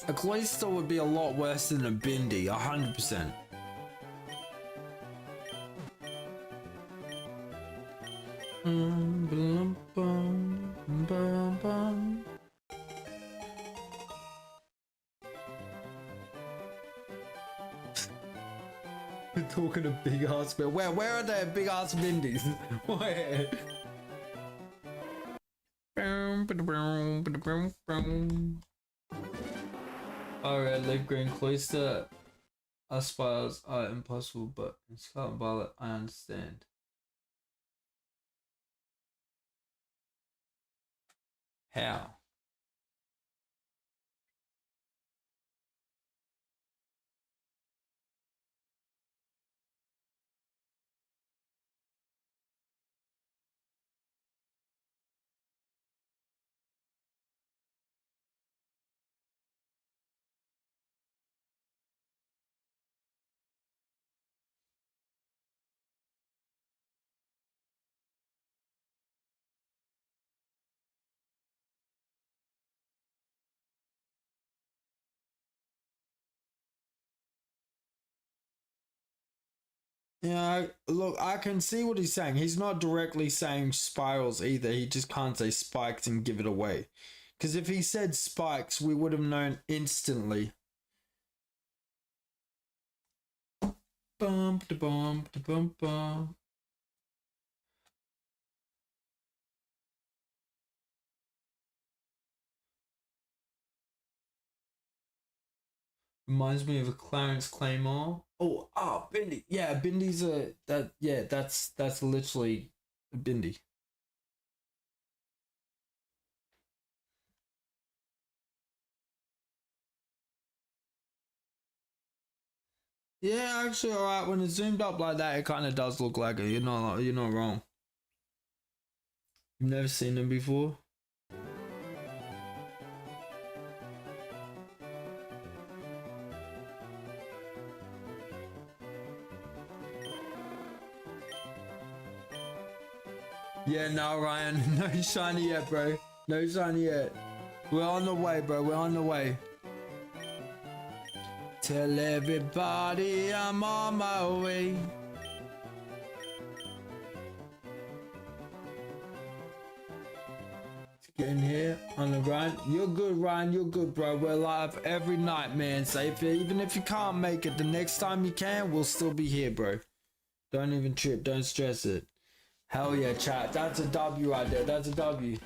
A cloister would be a lot worse than a bindi, 100%. We're talking a big ass bill. Where are the big ass bindis? Where? Alright, Red Green Cloister aspires are impossible, but in Scarlet and Violet I understand. How? Yeah, look, I can see what he's saying. He's not directly saying spirals either. He just can't say spikes and give it away. Because if he said spikes, we would have known instantly. Bum, da, bum, da, bum, bum. Reminds me of a Clarence Claymore. Oh, Bindi. Yeah, Bindi's that's literally a Bindi. Yeah, actually, alright. When it's zoomed up like that, it kind of does look like it. You're not wrong. You've never seen them before. Yeah, no, Ryan. No shiny yet, bro. No shiny yet. We're on the way, bro. We're on the way. Tell everybody I'm on my way. Getting here on the grind. You're good, Ryan. You're good, bro. We're live every night, man. So even if you can't make it, the next time you can, we'll still be here, bro. Don't even trip. Don't stress it. Hell yeah, chat. That's a W right there. That's a W.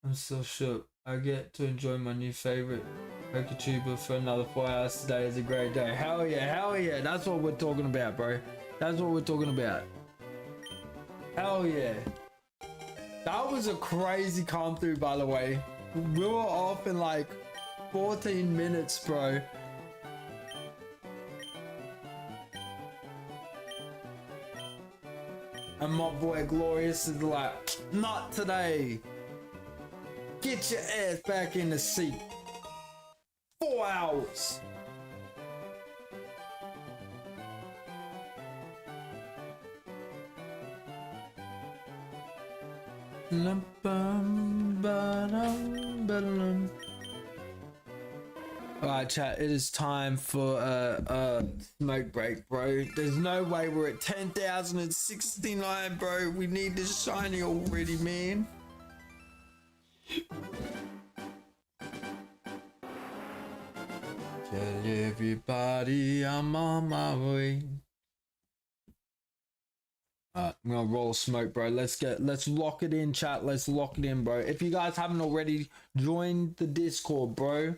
I'm so shook. I get to enjoy my new favorite PokeTuber for another 4 hours today. Is a great day. Hell yeah, hell yeah. That's what we're talking about, bro. That's what we're talking about. Hell yeah. That was a crazy come through, by the way. We were off in like 14 minutes, bro. And my boy Glorious is like, not today. Get your ass back in the seat. 4 hours. Alright chat, it is time for a smoke break, bro. There's no way we're at 10,069, bro. We need this shiny already, man. Tell everybody I'm on my way. I'm gonna roll a smoke, bro. Let's lock it in, chat. Let's lock it in, bro. If you guys haven't already, join the Discord, bro.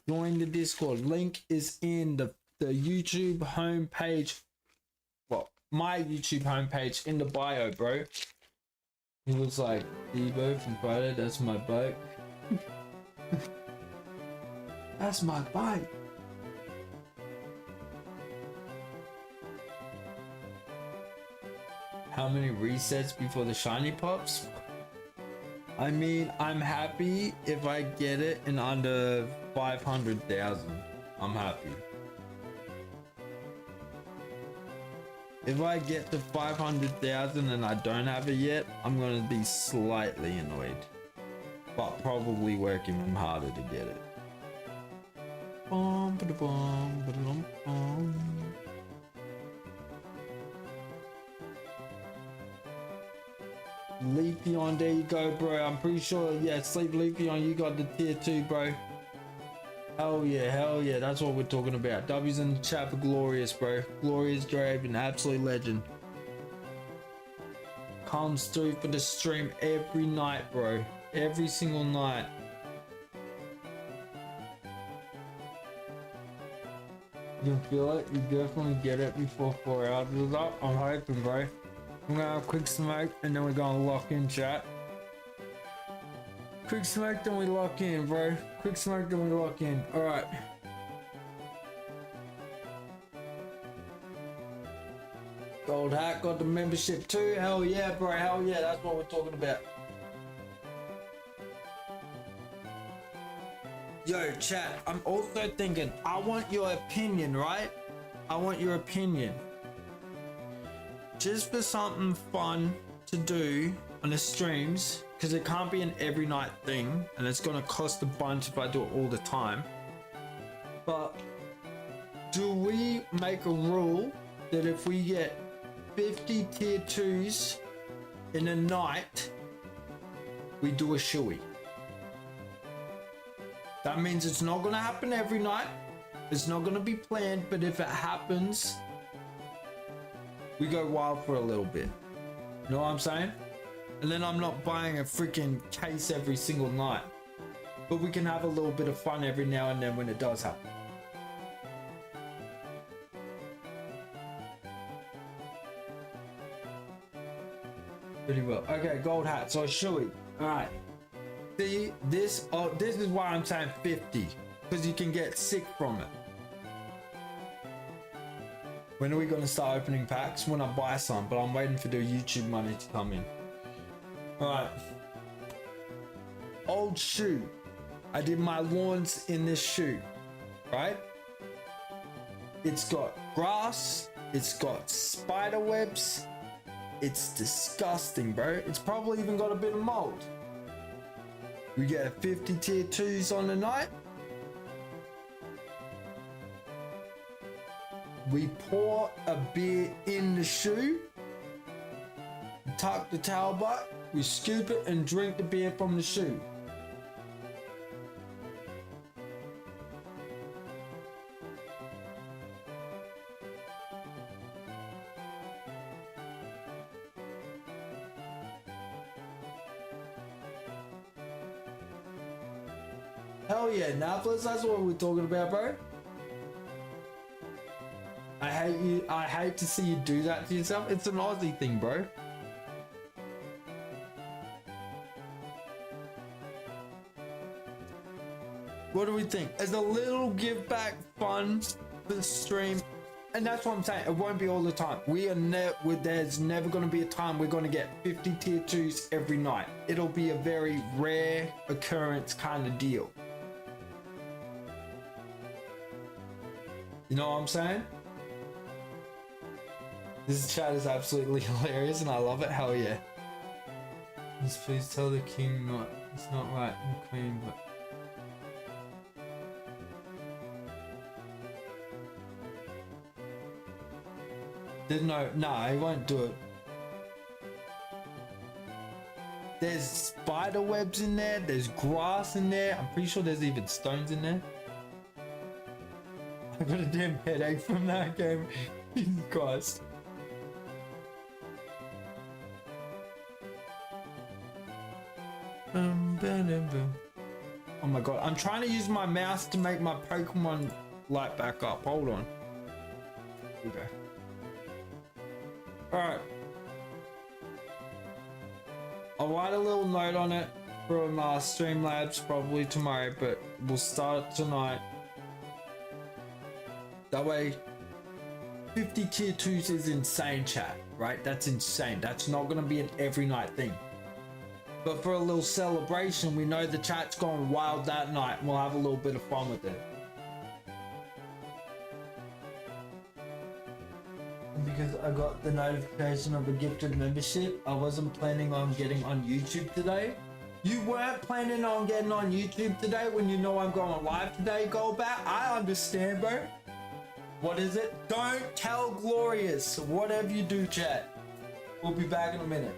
Join the Discord. Link is in the YouTube homepage. Well, my YouTube homepage in the bio, bro. He looks like Debo from Friday. That's my bike. That's my bike. How many resets before the shiny pops? I mean, I'm happy if I get it in under 500,000. I'm happy. If I get to 500,000 and I don't have it yet, I'm gonna be slightly annoyed, but probably work even harder to get it. Leafeon, there you go, bro. I'm pretty sure, yeah, Sleep Leafeon, you got the tier 2, bro. Hell yeah, that's what we're talking about. W's in the chat for Glorious, bro. Glorious Draven, absolute legend. Comes through for the stream every night, bro. Every single night. You can feel it, you definitely get it before 4 hours is up. I'm hoping, bro. I'm gonna have a quick smoke and then we're gonna lock in, chat. Quick smoke, then we lock in, bro. Quick smoke, then we lock in. Alright. Gold hat, got the membership too. Hell yeah, bro. Hell yeah, that's what we're talking about. Yo, chat, I'm also thinking, I want your opinion, right? I want your opinion. Just for something fun to do on the streams, because it can't be an every night thing and it's gonna cost a bunch if I do it all the time. But do we make a rule that if we get 50 tier 2s in a night, we do a shoey? That means it's not gonna happen every night, it's not gonna be planned, but if it happens, we go wild for a little bit. You know what I'm saying? And then I'm not buying a freaking case every single night. But we can have a little bit of fun every now and then when it does happen. Pretty well. Okay, gold hat. So shoey. Alright. See, this is why I'm saying 50. Because you can get sick from it. When are we going to start opening packs? When I buy some, but I'm waiting for the YouTube money to come in. Alright. Old shoe. I did my lawns in this shoe. Right? It's got grass. It's got spider webs. It's disgusting, bro. It's probably even got a bit of mold. We get 50 tier 2s on the night. We pour a beer in the shoe, tuck the towel butt, we scoop it and drink the beer from the shoe. Hell yeah, Naples, that's what we're talking about, bro. I hate to see you do that to yourself. It's an Aussie thing, bro. What do we think? As a little give back fun for the stream, and that's what I'm saying. It won't be all the time. There's never going to be a time we're going to get 50 tier 2s every night. It'll be a very rare occurrence kind of deal. You know what I'm saying? This chat is absolutely hilarious and I love it. Hell yeah. Just please tell the king not. It's not right, and the queen, but. There's no, he won't do it. There's spider webs in there, there's grass in there, I'm pretty sure there's even stones in there. I got a damn headache from that game. Jesus Christ. Oh my god, I'm trying to use my mouse to make my Pokemon light back up. Hold on. Okay. Alright. I'll write a little note on it from Streamlabs probably tomorrow, but we'll start tonight. That way, 50 tier 2s is insane, chat, right? That's insane. That's not gonna be an every night thing. But for a little celebration, we know the chat's gone wild that night, and we'll have a little bit of fun with it. Because I got the notification of a gifted membership, I wasn't planning on getting on YouTube today. You weren't planning on getting on YouTube today when you know I'm going live today, Goldbat? I understand, bro. What is it? Don't tell Glorious. Whatever you do, chat. We'll be back in a minute.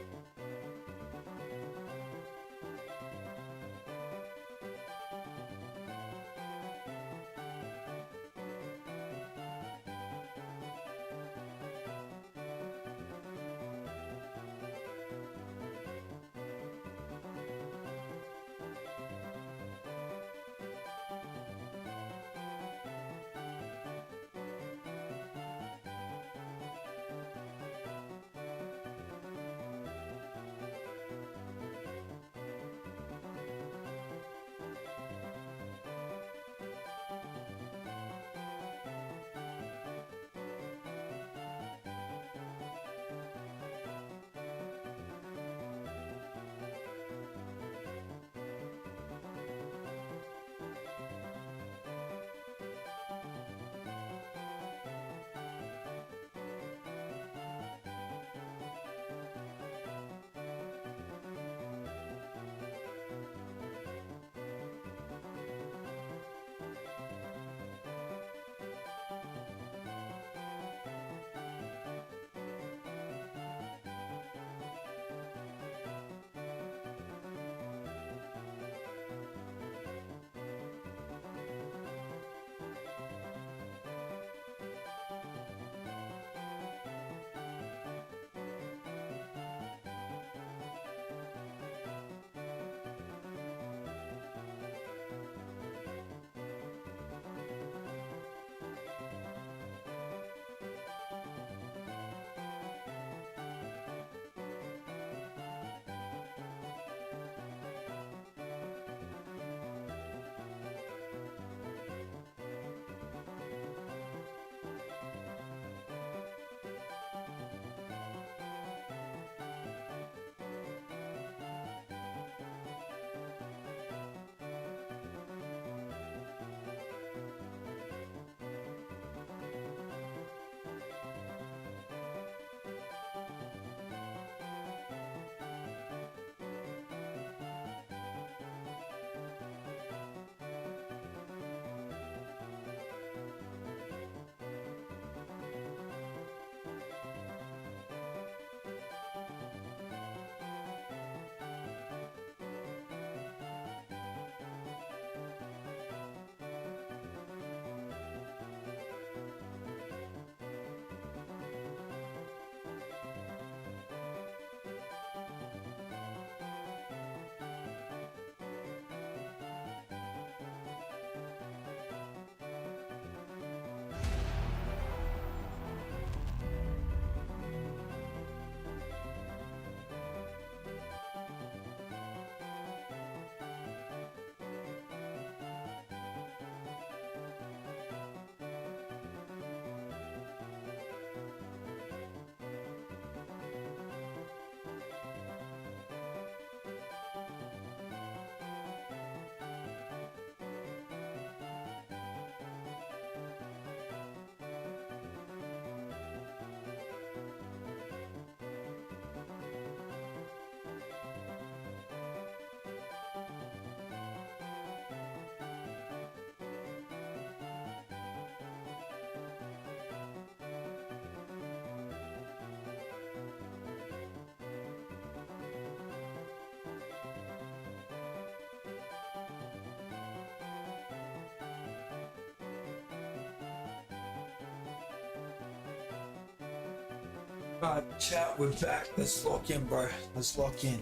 Alright, chat, we're back. Let's lock in, bro. Let's lock in.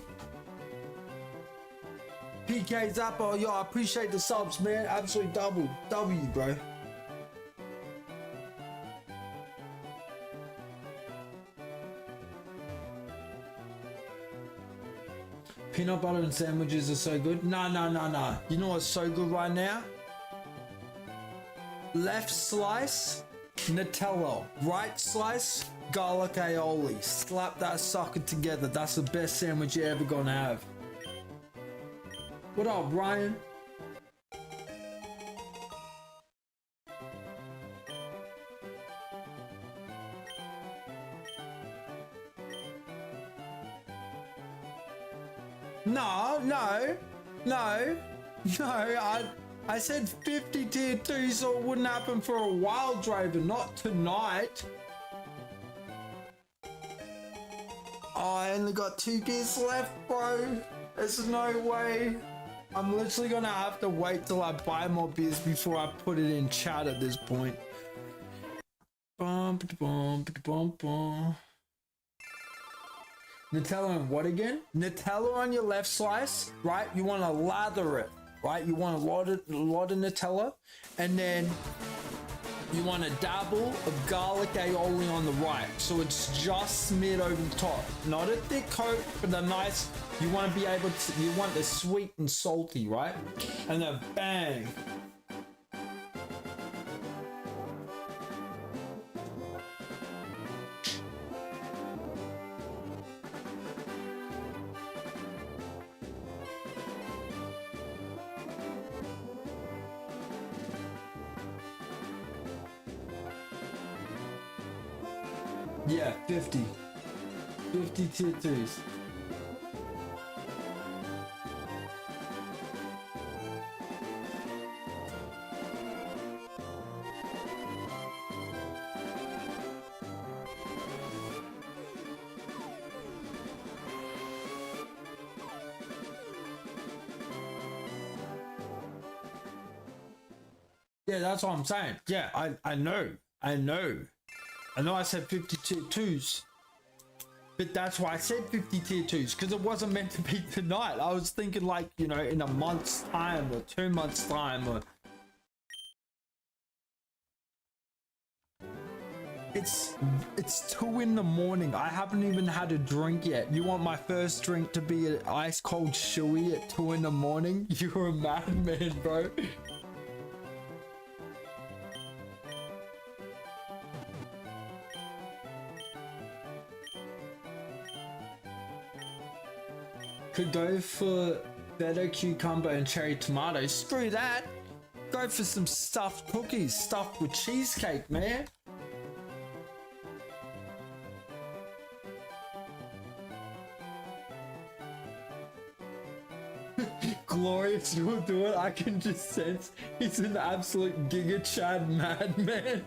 PK Zappo, yo, I appreciate the subs, man. Absolutely double W, bro. Peanut butter and sandwiches are so good. No. You know what's so good right now? Left slice, Nutella. Right slice, garlic aioli. Slap that sucker together. That's the best sandwich you're ever gonna have. What up, Ryan? No. I said 50 tier 2 so it wouldn't happen for a while, Draven, not tonight. Oh, I only got 2 beers left, bro. There's no way. I'm literally gonna have to wait till I buy more beers before I put it in chat at this point. Nutella and what again? Nutella on your left slice, right? You want to lather it, right? You want a lot of Nutella, and then you want a dabble of garlic aioli on the right, so it's just smeared over the top. Not a thick coat, but a nice. You want to be able to. You want the sweet and salty, right? And then bang. Yeah, 50 tier 2s. Yeah, that's what I'm saying. Yeah, I know. I know I said 50 tier 2s, but that's why I said 50 tier 2s, because it wasn't meant to be tonight. I was thinking, like, you know, in a month's time or 2 months' time, or it's 2 in the morning. I haven't even had a drink yet. You want my first drink to be an ice cold shoey at 2 in the morning? You're a madman, bro. Could go for better cucumber and cherry tomatoes. Screw that. Go for some stuffed cookies, stuffed with cheesecake, man. Glorious will do it. I can just sense he's an absolute Giga Chad madman.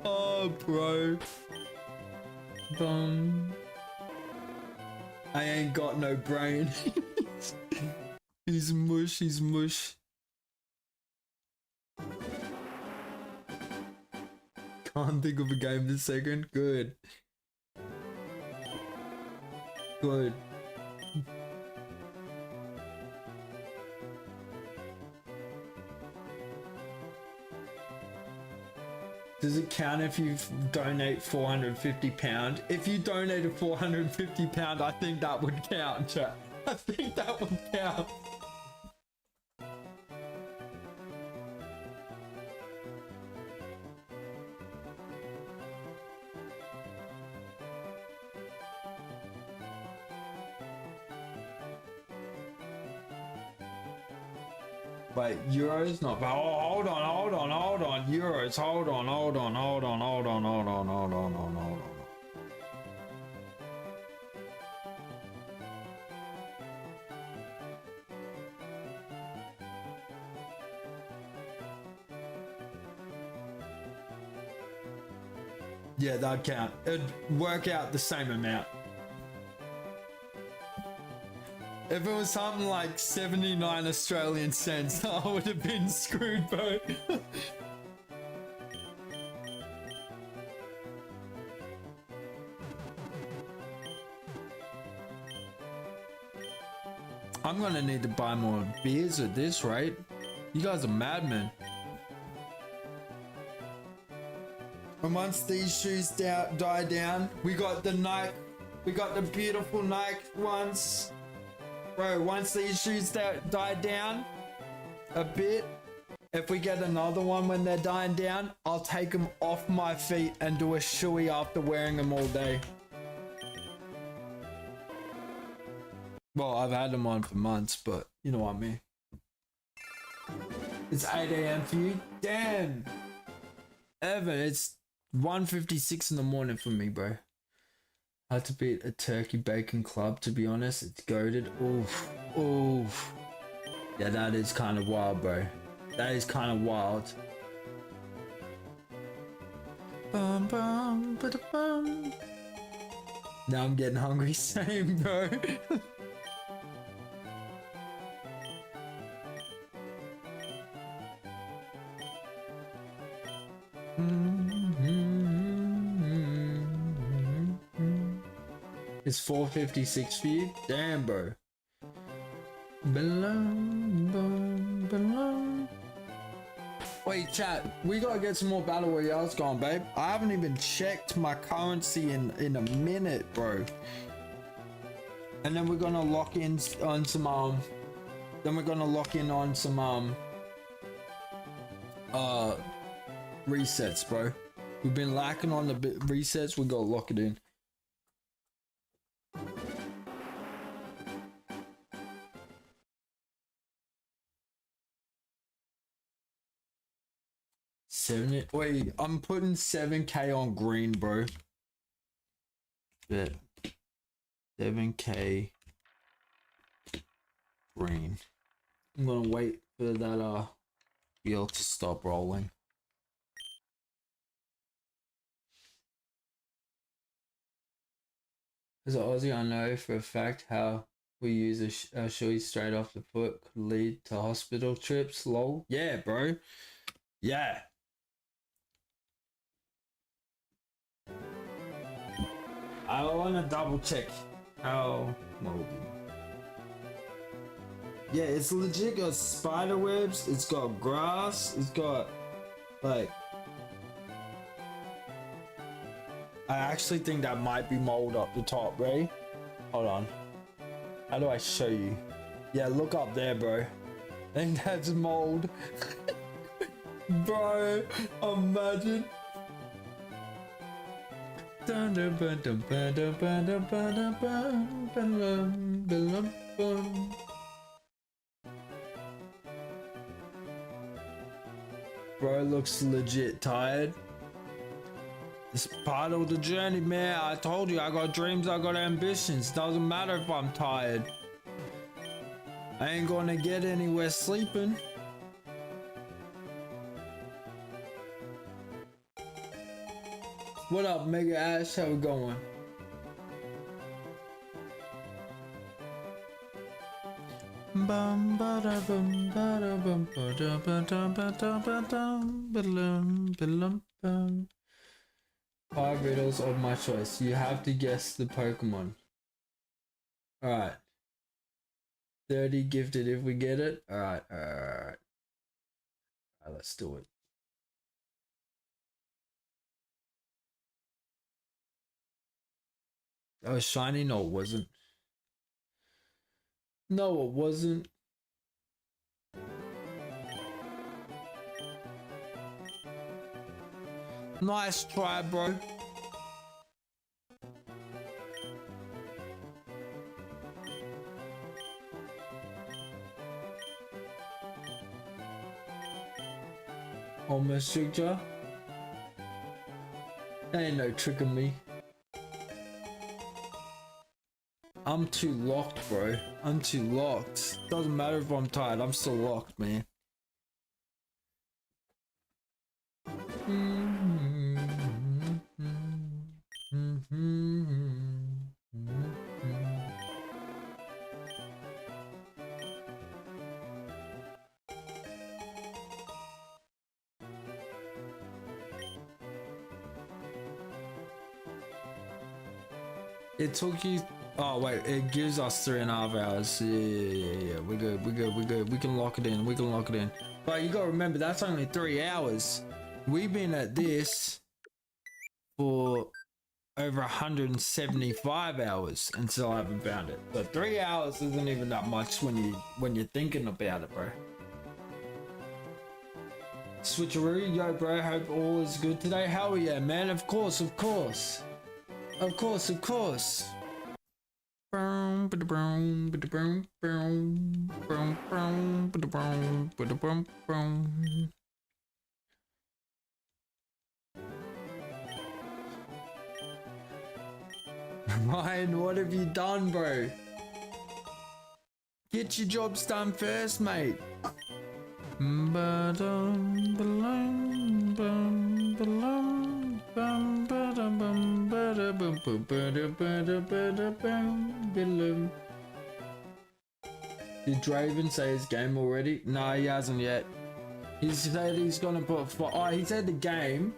Oh, bro. Bum. I ain't got no brain. He's mush. Can't think of a game this second. Good. Does it count if you donate £450? If you donated £450, I think that would count, chat. I think that would count. Wait, euros? Not. Oh, hold on. Euros. Hold on. Yeah, that'd count. It'd work out the same amount. If it was something like 79 Australian cents, I would have been screwed, bro. I'm gonna need to buy more beers at this rate. You guys are madmen. And once these shoes die down, we got the Nike, we got the beautiful Nike ones. Bro, once these shoes die down a bit, if we get another one when they're dying down, I'll take them off my feet and do a shoey after wearing them all day. Well, I've had them on for months, but you know what I mean. It's 8 a.m. for you? Damn! Evan, it's 1:56 in the morning for me, bro. Had to beat a turkey bacon club, to be honest. It's goated. Oof. Oof. Yeah, that is kind of wild, bro. That is kind of wild. Bum, bum, ba-da-bum. Now I'm getting hungry. Same, bro. It's 4:56 for you? Damn, bro. Wait, chat. We gotta get some more battle royales going, babe. I haven't even checked my currency in a minute, bro. And then we're gonna lock in on some resets, bro. We've been lacking on the resets. We gotta lock it in. Wait, I'm putting 7K on green, bro. Bet. 7K green. I'm gonna wait for that wheel to stop rolling. As an Aussie, I know for a fact how we use a shoey straight off the foot could lead to hospital trips. Lol. Yeah, bro. Yeah. I want to double check how moldy. Yeah, it's legit got spider webs, it's got grass, it's got like... I actually think that might be mold up the top, Ray. Hold on. How do I show you? Yeah, look up there, bro. I think that's mold. Bro, imagine. Bro looks legit tired. It's part of the journey, man. I told you, I got dreams, I got ambitions. Doesn't matter if I'm tired. I ain't gonna get anywhere sleeping. What up, Mega Ash? How we going? Bum ba da bum ba da bum ba da ba da ba da ba dum ba bum. 5 riddles of my choice. You have to guess the Pokemon. Alright. 30 gifted if we get it. Alright, alright. Alright, let's do it. That was shiny? No, it wasn't. No, it wasn't. Nice try, bro. Almost tricked ya. That ain't no tricking me. I'm too locked, bro. I'm too locked. Doesn't matter if I'm tired, I'm still locked, man. It took you Oh wait, it gives us 3.5 hours. Yeah. We're good. We can lock it in. But you gotta remember, that's only 3 hours. We've been at this for over 175 hours and still haven't found it. So 3 hours isn't even that much when you're thinking about it, bro. Switcheroo, yo bro, hope all is good today. Hell yeah, man, of course. Ryan, what have you done, bro? Get your jobs done first, mate. Did Draven say his game already? No, he hasn't yet. He said he's gonna put he said the game,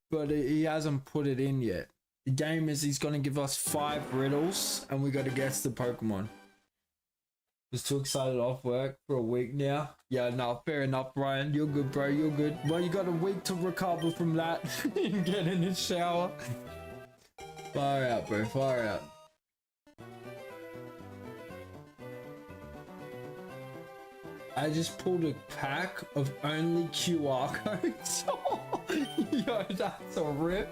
but he hasn't put it in yet. The game is he's gonna give us 5 riddles and we gotta guess the Pokemon. Was too excited off work for a week now. Yeah, no, fair enough, Ryan. You're good, bro. You're good. Well, you got a week to recover from that and get in the shower. Far out, bro. Far out. I just pulled a pack of only QR codes. Yo, that's a rip.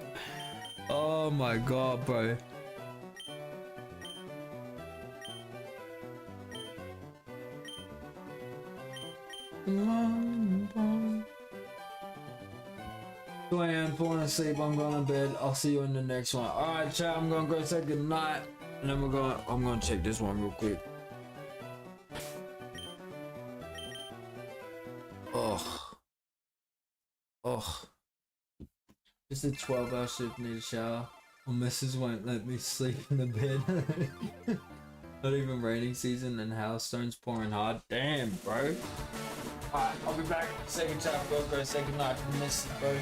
Oh my god, bro. So I am falling asleep. I'm going to bed. I'll see you in the next one. Alright, chat. I'm gonna go say good night. And then I'm gonna check this one real quick. It's a 12-hour shift, need a shower. My missus won't let me sleep in the bed. Not even raining season and hailstones pouring hard. Damn, bro. Alright, I'll be back in the second chapter. Go say goodnight to the missus, bro.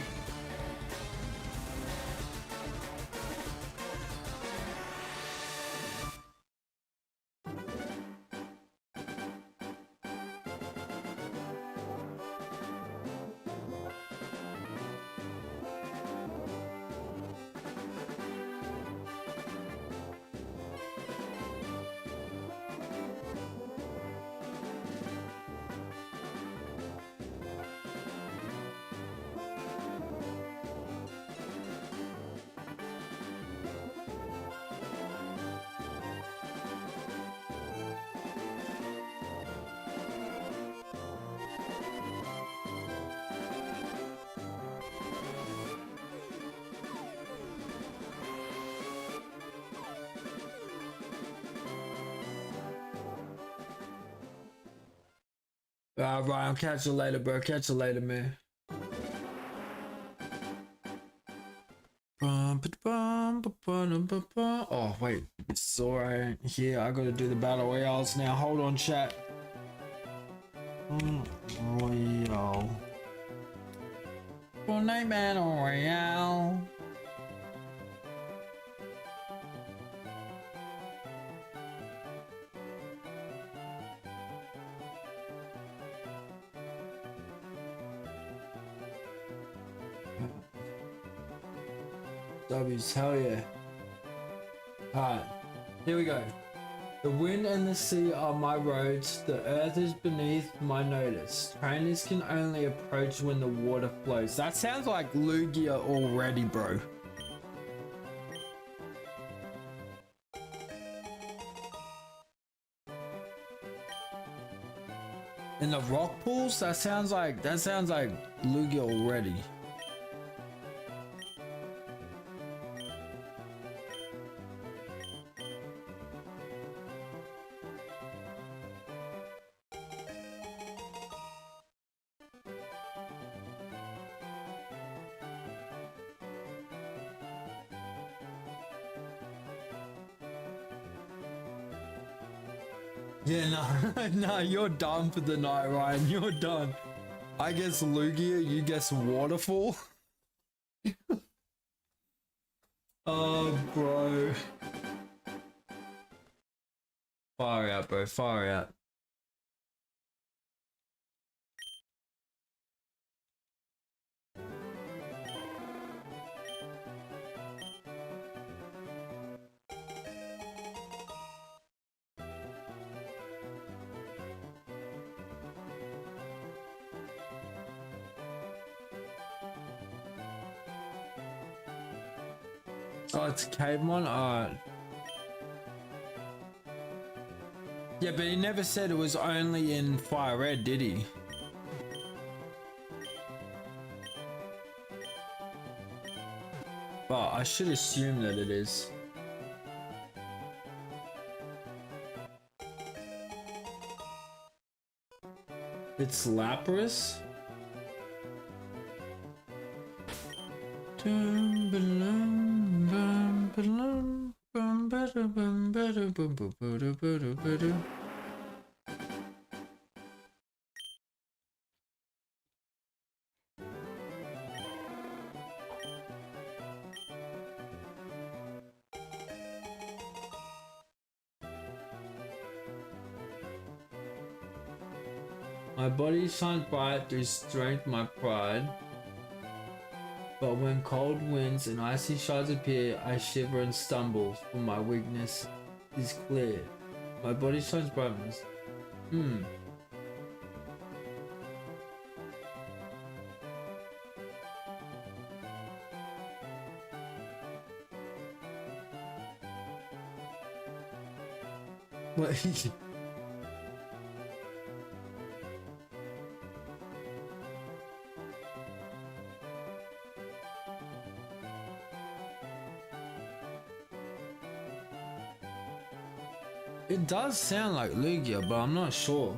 Ryan, catch you later, bro. Catch you later, man. Oh, wait. It's alright. Here, I gotta do the battle royales now. Hold on, chat. Royale. Fortnite battle royale. W's, hell yeah. Alright, here we go. The wind and the sea are my roads, the earth is beneath my notice. Trainers can only approach when the water flows. That sounds like Lugia already, bro. In the rock pools, that sounds like Lugia already. Yeah, no, you're done for the night, Ryan. You're done. I guess Lugia, you guess Waterfall. Oh, bro. Far out, bro. Far out. Oh, it's a caveman? Alright. Yeah, but he never said it was only in firered, did he? But I should assume that it is. It's Lapras? My body shines bright through strength, my pride. But when cold winds and icy shards appear, I shiver and stumble, for my weakness is clear. My body shines brightness. What? It does sound like Lugia, but I'm not sure.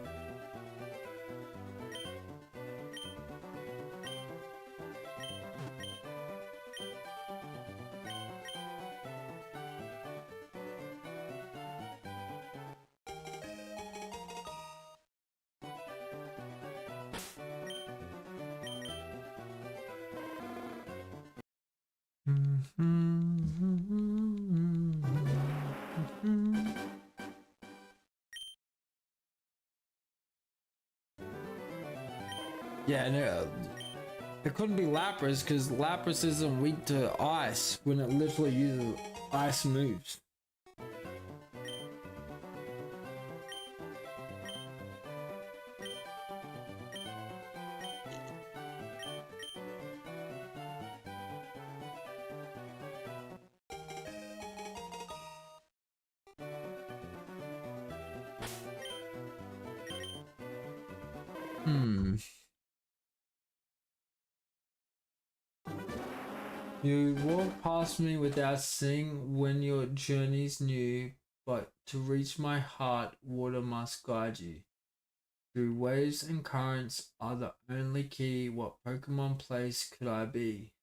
Yeah, no, it couldn't be Lapras because Lapras isn't weak to ice when it literally uses ice moves. You walk past me without seeing when your journey's new, but to reach my heart, water must guide you. Through waves and currents are the only key. What Pokemon place could I be?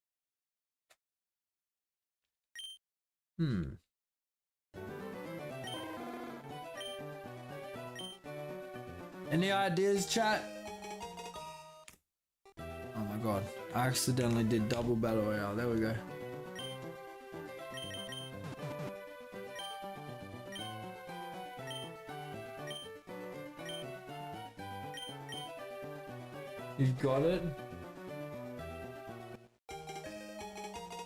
Any ideas, chat? Oh my god, I accidentally did double battle royale. There we go. You got it?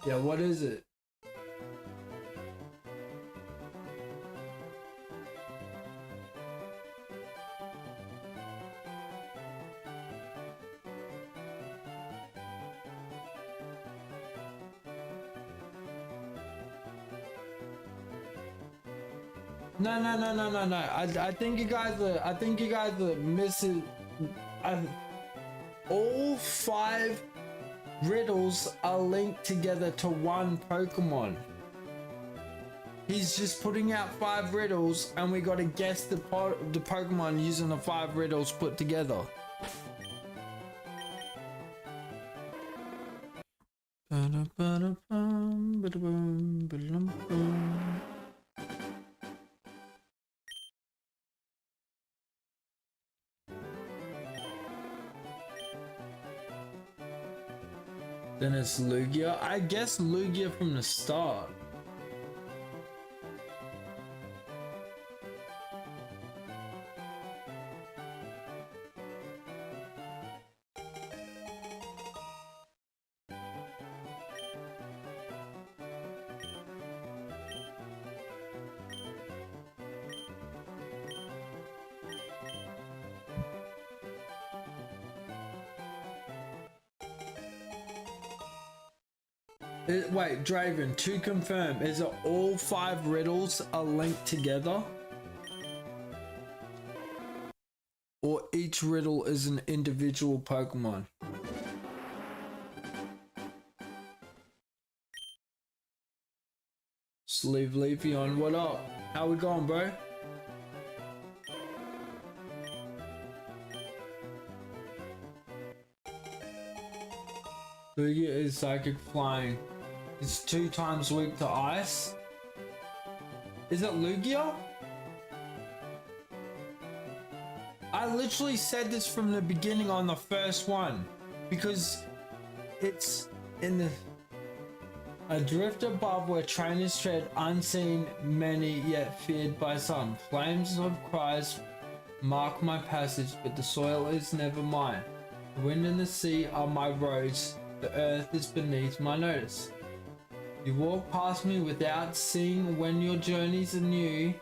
Yeah, what is it? No. I think you guys are missing. All 5 riddles are linked together to one Pokemon. He's just putting out 5 riddles, and we got to guess the Pokemon using the 5 riddles put together. Then it's Lugia. I guess Lugia from the start. Wait, Draven, to confirm, is it all 5 riddles are linked together? Or each riddle is an individual Pokemon? Sleeve Leafeon, what up? How we going, bro? Lugia is psychic flying. It's 2 times weak to ice. Is it Lugia? I literally said this from the beginning on the first one because it's in the a drift above where trainers tread unseen, many yet feared by some. Flames of cries mark my passage, but the soil is never mine. The wind and the sea are my roads. The earth is beneath my notice. You walk past me without seeing when your journeys are new,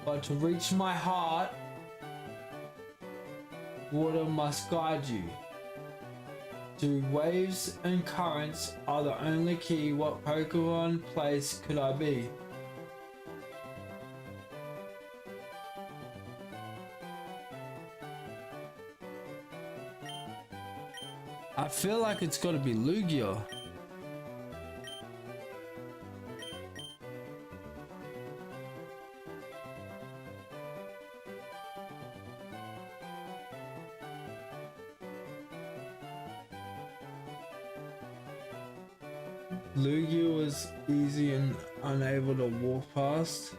but to reach my heart, water must guide you. To waves and currents are the only key. What Pokemon place could I be? I feel like it's got to be Lugia. Lugia was easy and unable to walk past.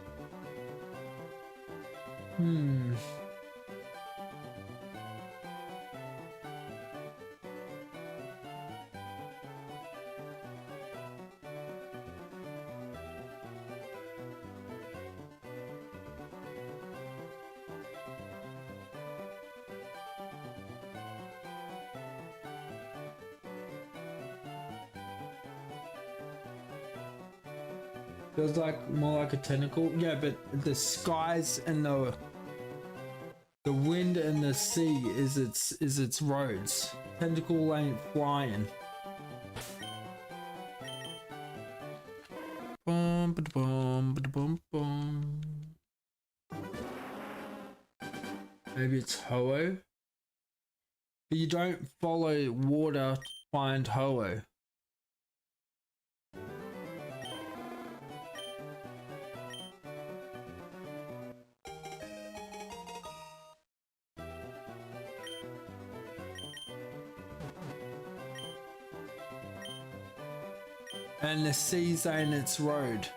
Feels like more like a tentacle. Yeah, but the skies and the wind and the sea is its roads. Tentacle ain't flying. Bum, ba-da-bum, ba-da-bum-bum. Maybe it's Ho-Oh. But you don't follow water to find Ho-Oh. And the sea's ain't its road.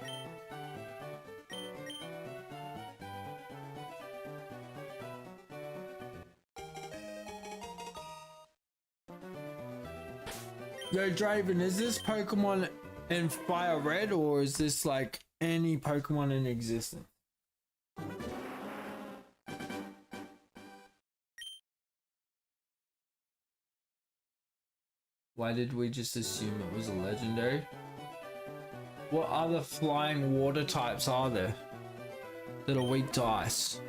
Yo, Draven, is this Pokemon in firered or is this like any Pokemon in existence? Why did we just assume it was a legendary? What other flying water types are there that are weak to ice?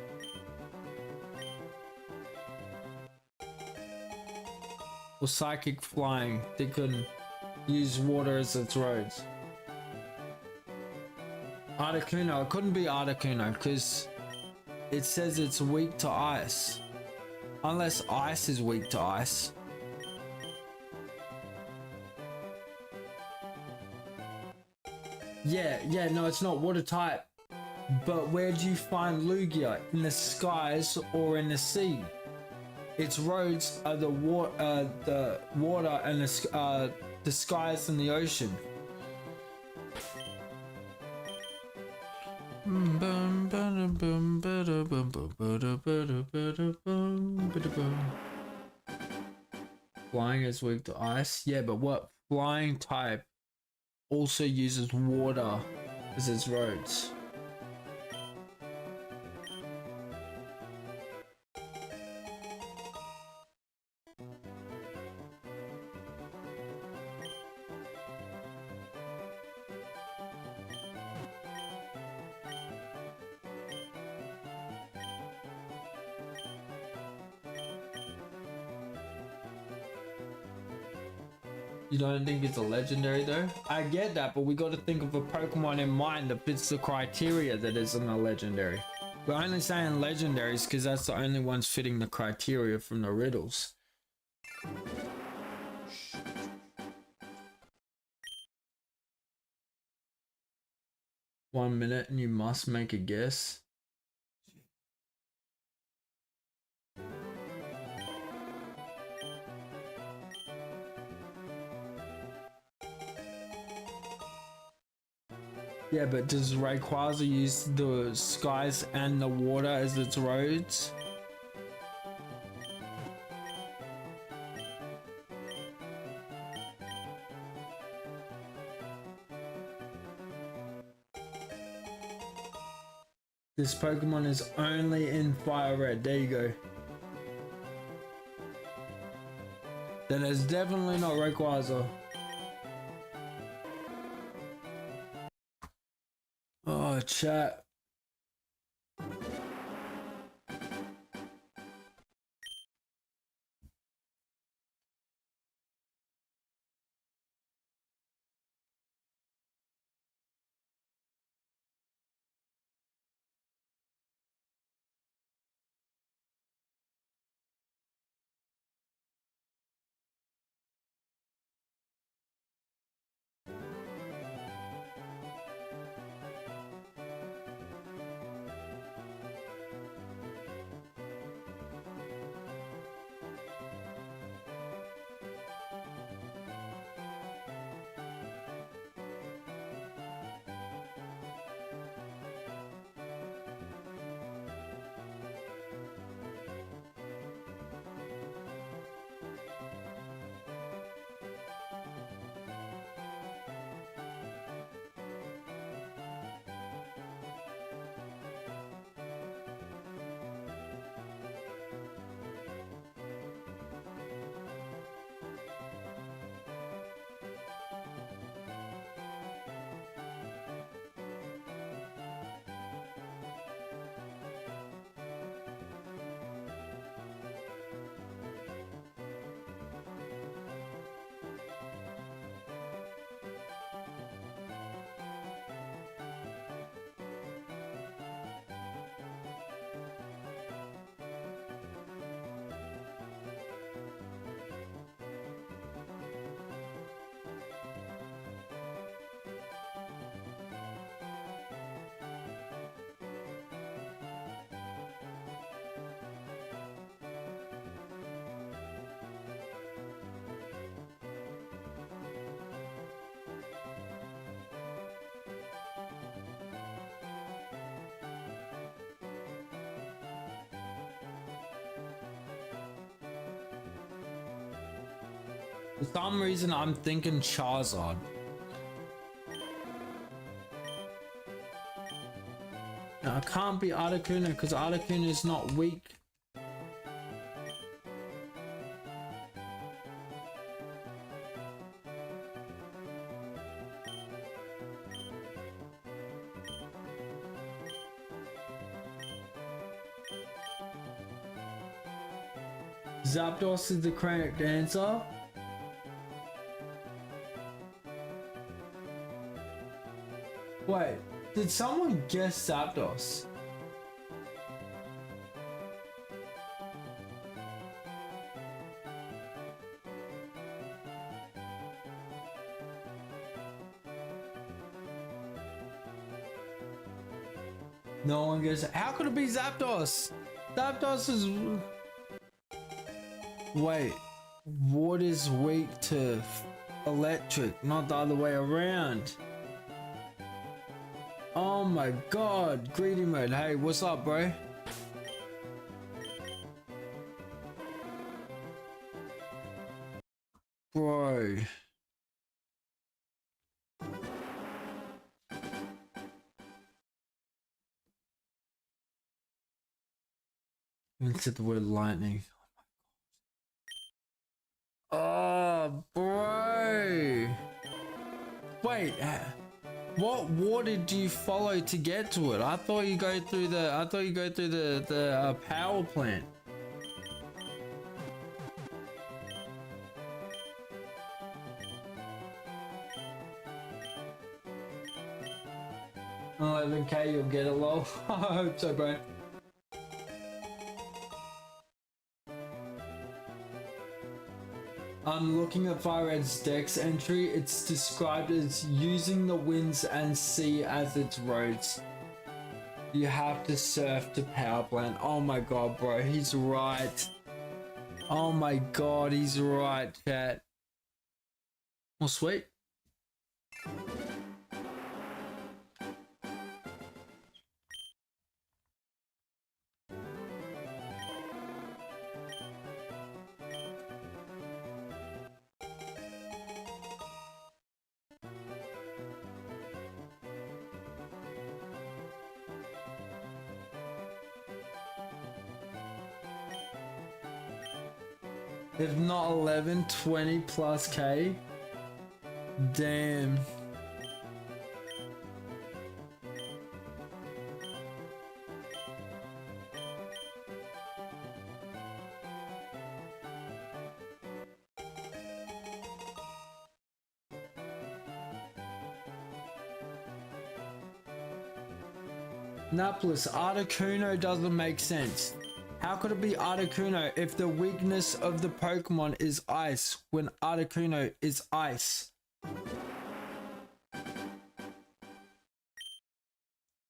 Or psychic flying that can use water as its roads? Articuno, it couldn't be Articuno because it says it's weak to ice. Unless ice is weak to ice. Yeah, no, it's not water type. But where do you find Lugia? In the skies or in the sea? Its roads are the water and the skies and the ocean. Flying is weak to ice. Yeah, but what flying type also uses water as its roads? You don't think it's a legendary though? I get that, but we got to think of a Pokemon in mind that fits the criteria that isn't a legendary. We're only saying legendaries because that's the only ones fitting the criteria from the riddles. 1 minute and you must make a guess. Yeah, but does Rayquaza use the skies and the water as its roads? This Pokemon is only in Fire Red. There you go. Then it's definitely not Rayquaza. Oh, chat. For some reason, I'm thinking Charizard. No, it can't be Articuno because Articuno is not weak. Zapdos is the correct answer. Wait, did someone guess Zapdos? No one guessed. How could it be Zapdos? Zapdos is... Wait, what is weak to electric, not the other way around? Oh my god, greedy mode. Hey, what's up, bro? Bro. Instead the word lightning. Oh, bro. Wait. What water do you follow to get to it? I thought you go through the power plant. 11k, you'll get it, lol. I hope so, bro. I'm looking at firered's dex entry. It's described as using the winds and sea as its roads. You have to surf to power plant. Oh my god, bro, he's right. Oh my god, he's right, chat. Well, sweet. If not 11, 20 plus K. Damn. Naples, Articuno doesn't make sense. How could it be Articuno if the weakness of the Pokemon is ice when Articuno is ice?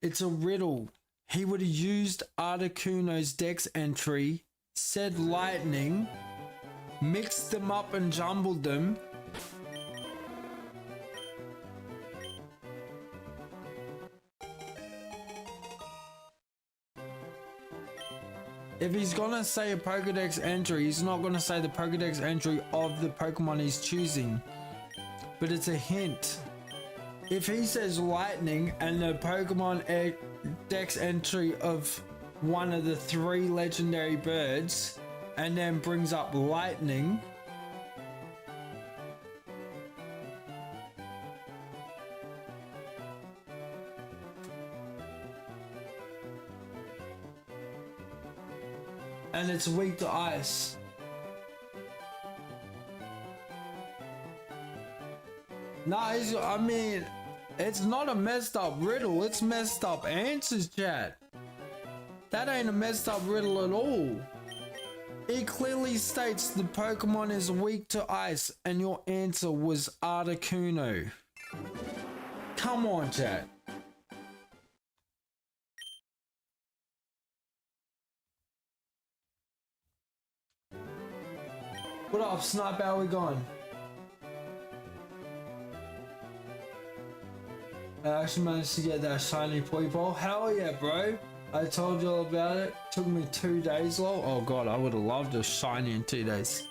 It's a riddle. He would have used Articuno's dex entry, said lightning, mixed them up and jumbled them. If he's gonna say a Pokedex entry, he's not gonna say the Pokedex entry of the Pokemon he's choosing. But it's a hint. If he says lightning and the Pokemon Dex entry of one of the 3 legendary birds and then brings up lightning, and it's weak to ice. Nah, I mean, it's not a messed up riddle, it's messed up answers, chat. That ain't a messed up riddle at all. It clearly states the Pokemon is weak to ice and your answer was Articuno. Come on, chat. What up, Snipe? How we going? I actually managed to get that shiny Pokeball. Hell yeah, bro. I told you all about it. Took me 2 days, lol. Oh god, I would have loved a shiny in 2 days.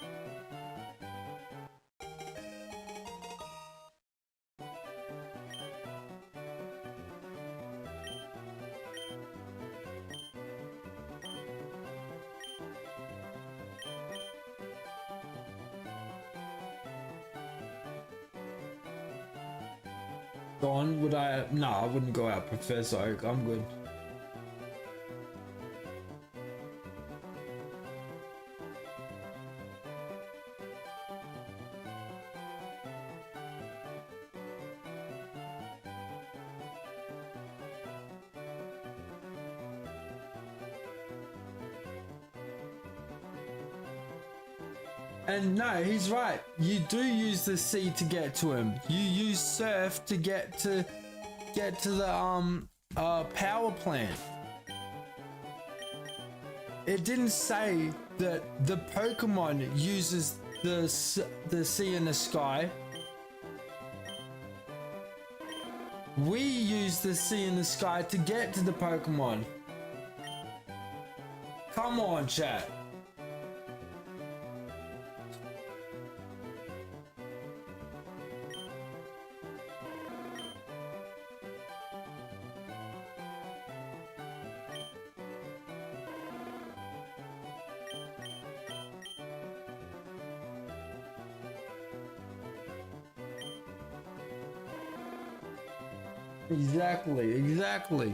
Gone? Would I? No, I wouldn't go out Professor Oak. I'm good. And no, he's right. You do use the sea to get to him. You use surf to get to the power plant. It didn't say that the Pokemon uses the sea in the sky. We use the sea in the sky to get to the Pokemon. Come on, chat. Exactly.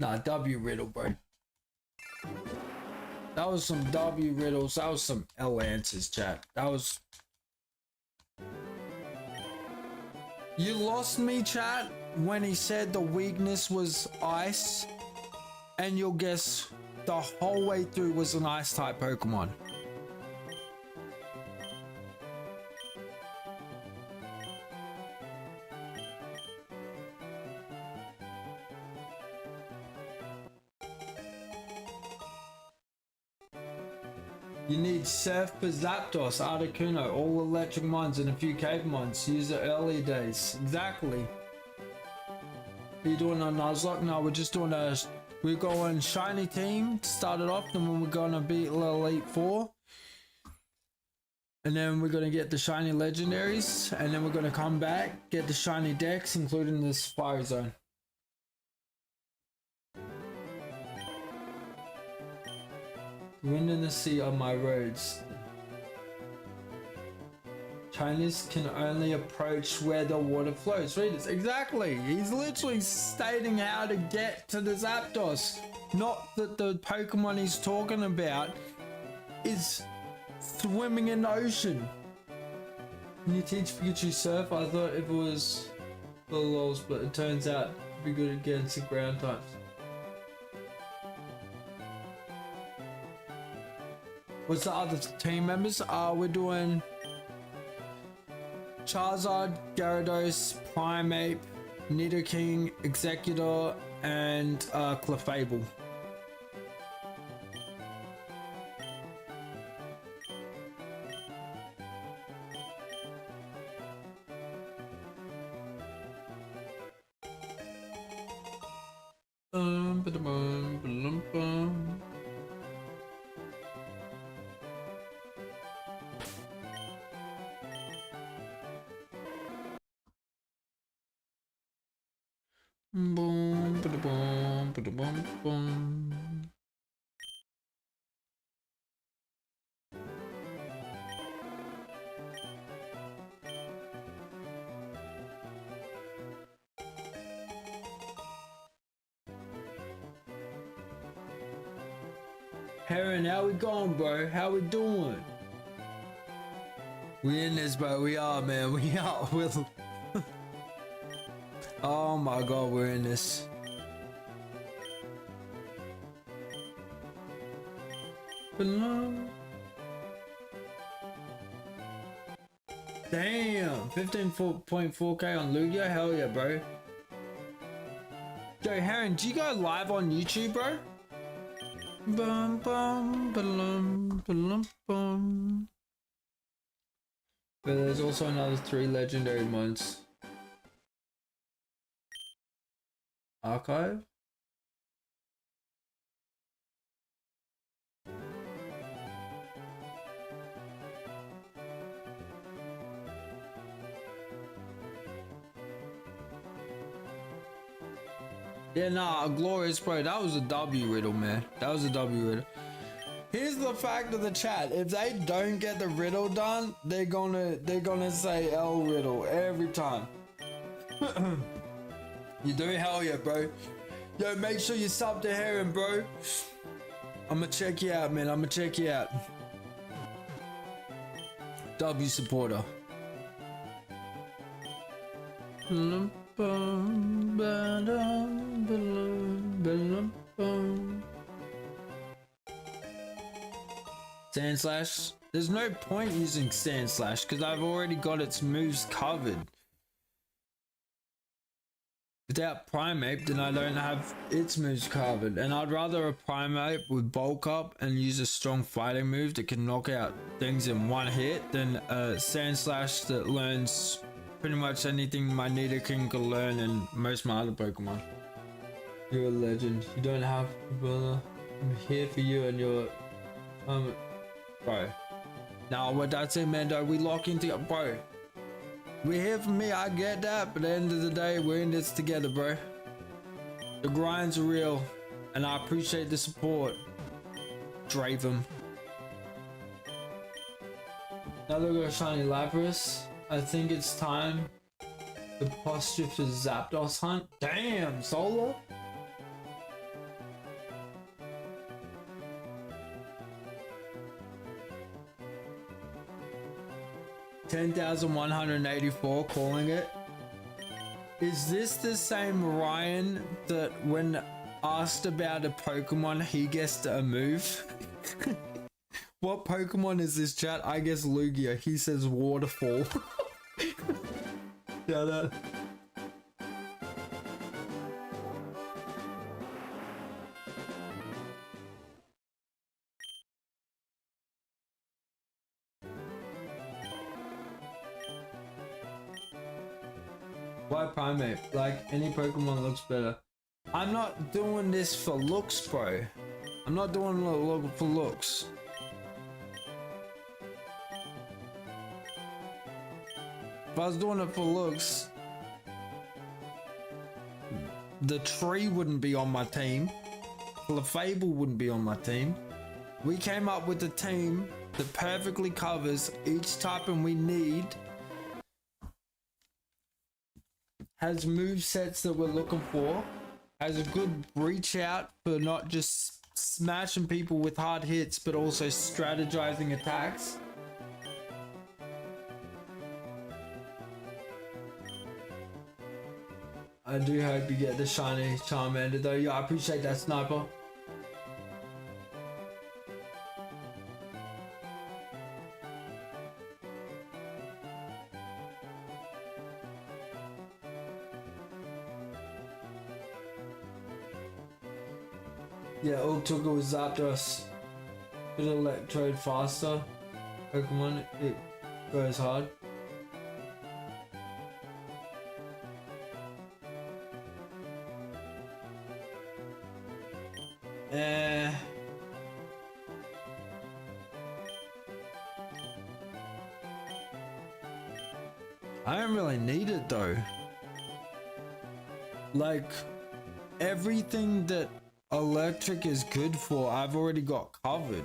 Nah, W Riddle, bro. That was some W riddles. That was some L answers, chat. That was... You lost me, chat? when he said the weakness was ice, and you'll guess the whole way through was an ice type Pokemon. You need Surf for Zapdos, Articuno, all electric mons and a few cave mons. Use the early days. Exactly. Are you doing a Nuzlocke? No, we're just doing a... We're going shiny team to start it off, then we're gonna beat Elite 4. And then we're gonna get the shiny legendaries, and then we're gonna come back, get the shiny decks, including this fire zone. Wind and the sea on my roads. Chinese can only approach where the water flows. Read this. Exactly. He's literally stating how to get to the Zapdos. Not that the Pokemon he's talking about is swimming in the ocean. Can you teach Pikachu surf? I thought if it was for the lols, but it turns out to be good against the ground types. What's the other team members? We're doing Charizard, Gyarados, Primeape, Nidoking, Executor, and Clefable. Boom, ba boom, ba boom, boom. Heron, how we going, bro? How we doing? We in this, bro. We are, man. We are. Oh my god, we're in this. Damn, 15.4k on Lugia. Hell yeah, bro. Yo, Heron, do you go live on YouTube, bro? Bum, bum, ba-lum, ba-lum, bum. But there's also another 3 legendary mods. Archive? Yeah, nah, glorious, bro. That was a W riddle, man. That was a W riddle. Here's the fact of the chat. If they don't get the riddle done, they're gonna say L riddle every time. You do? Hell yeah, bro. Yo, make sure you sub to Heron, bro. I'ma check you out, man. I'ma check you out. W supporter. Sand Slash. There's no point using Sand Slash because I've already got its moves covered. Without Primeape, then I don't have its moves covered, and I'd rather a Primeape with bulk up and use a strong fighting move that can knock out things in one hit than a Sand Slash that learns pretty much anything my Nidoking can learn and most of my other Pokemon. You're a legend. You don't have to, brother. I'm here for you and your bro. Now what that's it, man, though. We lock into bro. We're here for me, I get that, but at the end of the day, we're in this together, bro. The grind's real, and I appreciate the support. Draven. Now they're gonna shiny Lapras. I think it's time to posture for Zapdos hunt. Damn, Solo. $10,184, calling it. Is this the same Ryan that when asked about a Pokemon, he guessed a move? What Pokemon is this, chat? I guess Lugia. He says waterfall. Yeah, that. Why Primate? Like, any Pokemon looks better. I'm not doing this for looks, bro. I'm not doing it for looks. If I was doing it for looks, the tree wouldn't be on my team. Clefable wouldn't be on my team. We came up with a team that perfectly covers each type and we need. Has move sets that we're looking for. Has a good reach out for not just smashing people with hard hits, but also strategizing attacks. I do hope you get the shiny Charmander though. Yeah, I appreciate that, Sniper. Yeah, Ultuga was Zapdos. Bit Electrode faster. Pokemon, it goes hard. I don't really need it though. Like, everything that electric is good for, I've already got covered.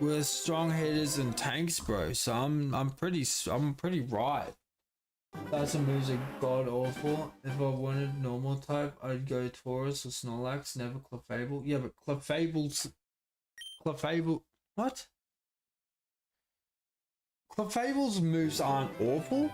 With strong hitters and tanks, bro. So I'm pretty right. That's a music god awful. If I wanted normal type, I'd go Taurus or Snorlax, never Clefable. Yeah, but Clefable. What? Clefable's moves aren't awful.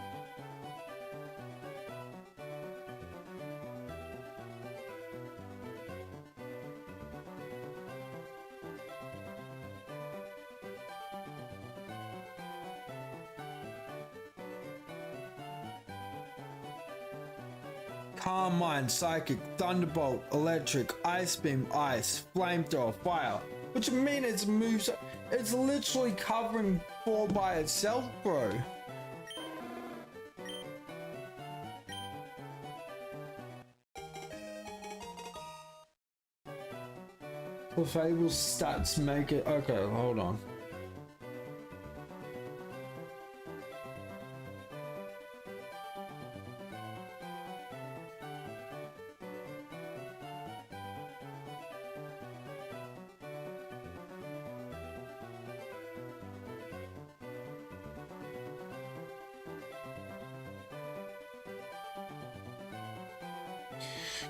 Calm Mind, Psychic, Thunderbolt, Electric, Ice Beam, Ice, Flamethrower, Fire. What you mean its moves? It's literally covering 4 by itself, bro. Clefable's stats make it. Okay, hold on.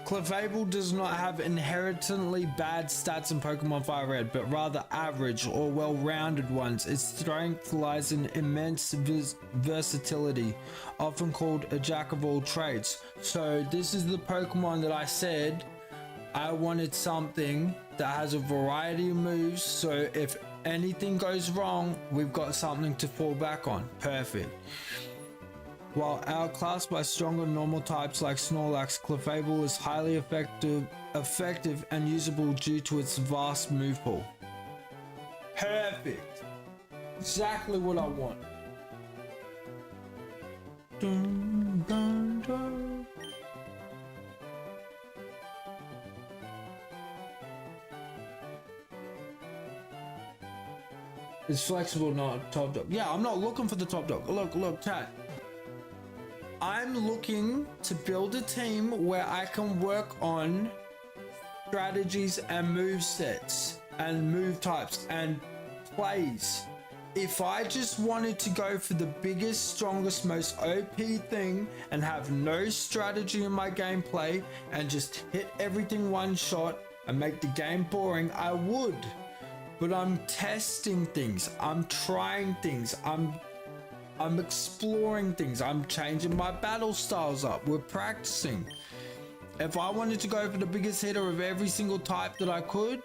Clefable does not have inherently bad stats in Pokemon Firered, but rather average or well-rounded ones. Its strength lies in immense versatility, often called a jack of all trades. So this is the Pokemon that I said I wanted something that has a variety of moves, so if anything goes wrong, we've got something to fall back on. Perfect. While outclassed by stronger normal types like Snorlax, Clefable is highly effective and usable due to its vast move pool. Perfect. Exactly what I want. Dun, dun, dun. It's flexible, not top dog. Yeah, I'm not looking for the top dog. Look, chat. I'm looking to build a team where I can work on strategies and move sets and move types and plays. If I just wanted to go for the biggest, strongest, most OP thing and have no strategy in my gameplay and just hit everything one shot and make the game boring, I would. But I'm testing things, I'm trying things, I'm I'm exploring things. I'm changing my battle styles up. We're practicing. If I wanted to go for the biggest hitter of every single type that I could,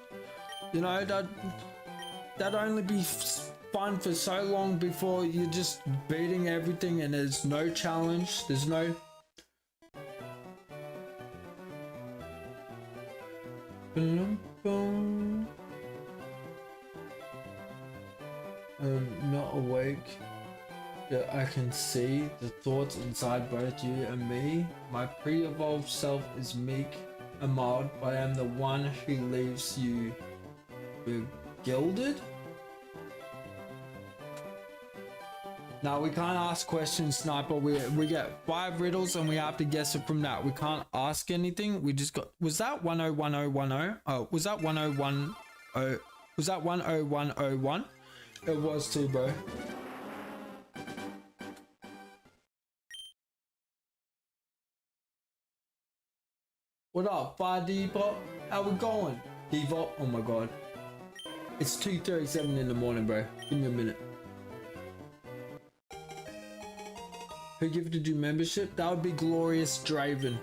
you know, that'd only be fun for so long before you're just beating everything and there's no challenge. There's no... Not awake. That I can see the thoughts inside both you and me. My pre-evolved self is meek and mild, but I am the one who leaves you gilded. Now we can't ask questions, Sniper. We get 5 riddles and we have to guess it from that. We can't ask anything. We just got. Was that 101010? Oh, was that 1010? Was that 10101? It was too, bro. What up, Fire Depot? How we going? Devo? Oh my god. It's 2:37 in the morning, bro. Give me a minute. Who gifted you membership? That would be Glorious Draven.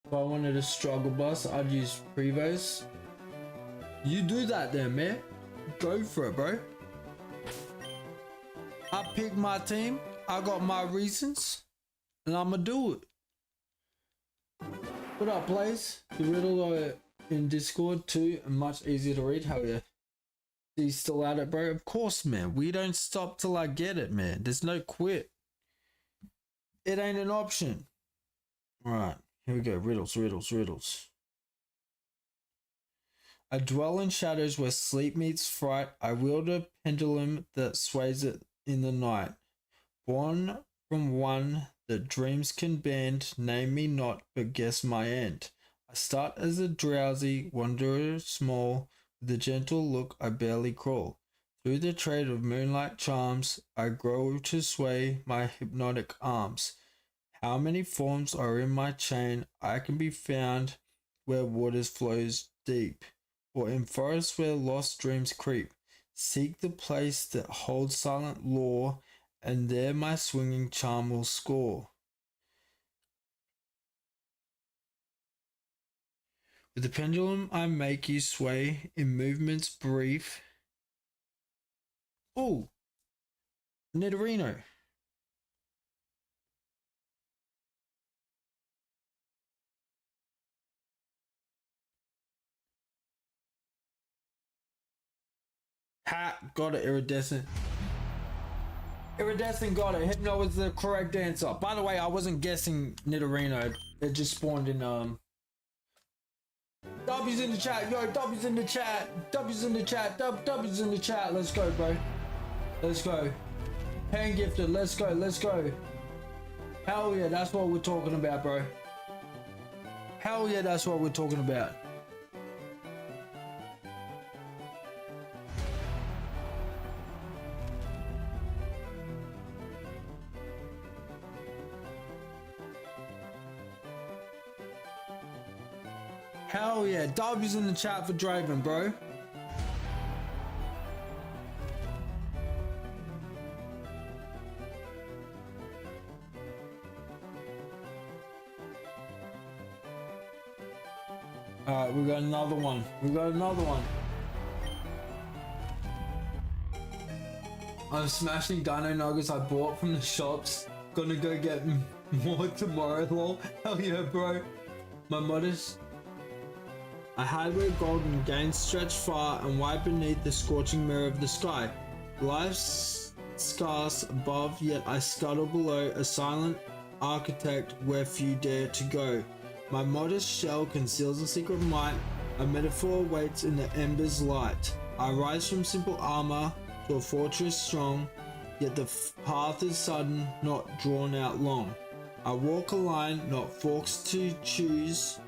If I wanted a struggle bus, I'd use Prevos. You do that then, man. Go for it, bro. I picked my team. I got my reasons. And I'ma do it. What up, Blaze? The riddle in Discord too, and much easier to read. Hell yeah. He's still at it, bro. Of course, man. We don't stop till I get it, man. There's no quit. It ain't an option. Alright. Here we go, riddles. I dwell in shadows where sleep meets fright. I wield a pendulum that sways it in the night. Born from one that dreams can bend. Name me not, but guess my end. I start as a drowsy wanderer small. With a gentle look I barely crawl. Through the trade of moonlight charms, I grow to sway my hypnotic arms. How many forms are in my chain? I can be found where waters flows deep, or in forests where lost dreams creep. Seek the place that holds silent lore, and there my swinging charm will score. With the pendulum I make you sway in movements brief. Oh, Nidorino. Ha, got it, Iridescent. Iridescent got it. Hypno was the correct answer. By the way, I wasn't guessing Nidorino. It just spawned in, W's in the chat, yo, W's in the chat. W's in the chat, W's in the chat. Let's go, bro. Let's go. Hand gifted, let's go, let's go. Hell yeah, that's what we're talking about, bro. Hell yeah, that's what we're talking about. Hell yeah, W's in the chat for Draven, bro. Alright, we got another one. I'm smashing dino nuggets I bought from the shops. Gonna go get more tomorrow, lol. Hell yeah, bro. My modest. I hide where golden gains stretch far and wide beneath the scorching mirror of the sky. Life's scarce above, yet I scuttle below, a silent architect where few dare to go. My modest shell conceals a secret might, a metaphor waits in the ember's light. I rise from simple armor to a fortress strong, yet the path is sudden, not drawn out long. I walk a line, not forks to choose.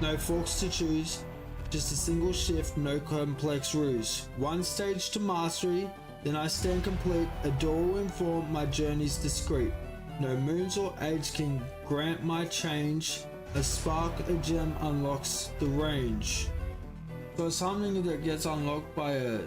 No forks to choose. Just a single shift, no complex ruse. One stage to mastery, then I stand complete. A door will inform my journey's discreet. No moons or age can grant my change. A spark, a gem unlocks the range. So something that gets unlocked by a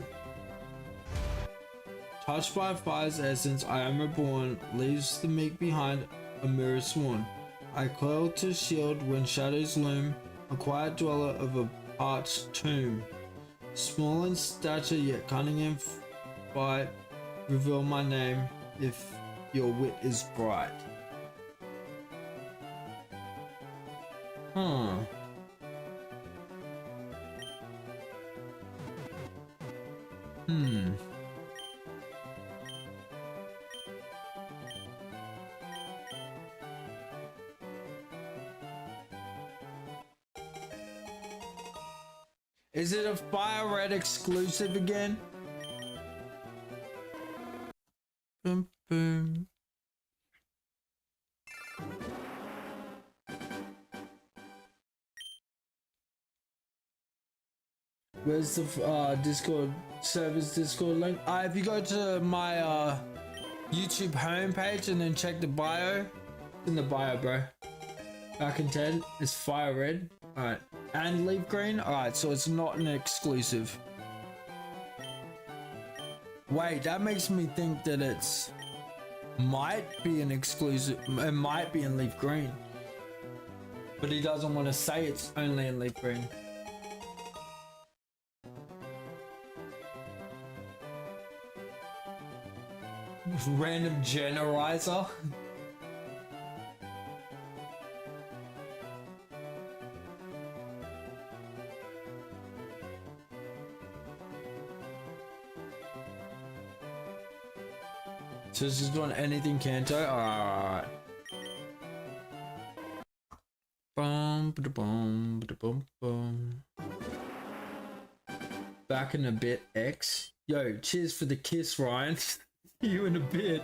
touched by fire's essence, I am reborn, leaves the meek behind, a mirror sworn. I coil to shield when shadows loom, a quiet dweller of a parched tomb. Small in stature yet cunning in fight, reveal my name if your wit is bright. Huh. Is it a firered exclusive again? Boom, boom. Where's the Discord server's Discord link? If you go to my YouTube homepage and then check the bio, it's in the bio, bro. Back in 10, it's firered. Alright. And leaf green? Alright, so it's not an exclusive. Wait, that makes me think that it's might be an exclusive. It might be in leaf green. But he doesn't want to say it's only in leaf green. Random generizer. So it's just doing anything kanto? Alright. Bum ba bum ba bum bum. Back in a bit, X. Yo, cheers for the kiss, Ryan. You in a bit.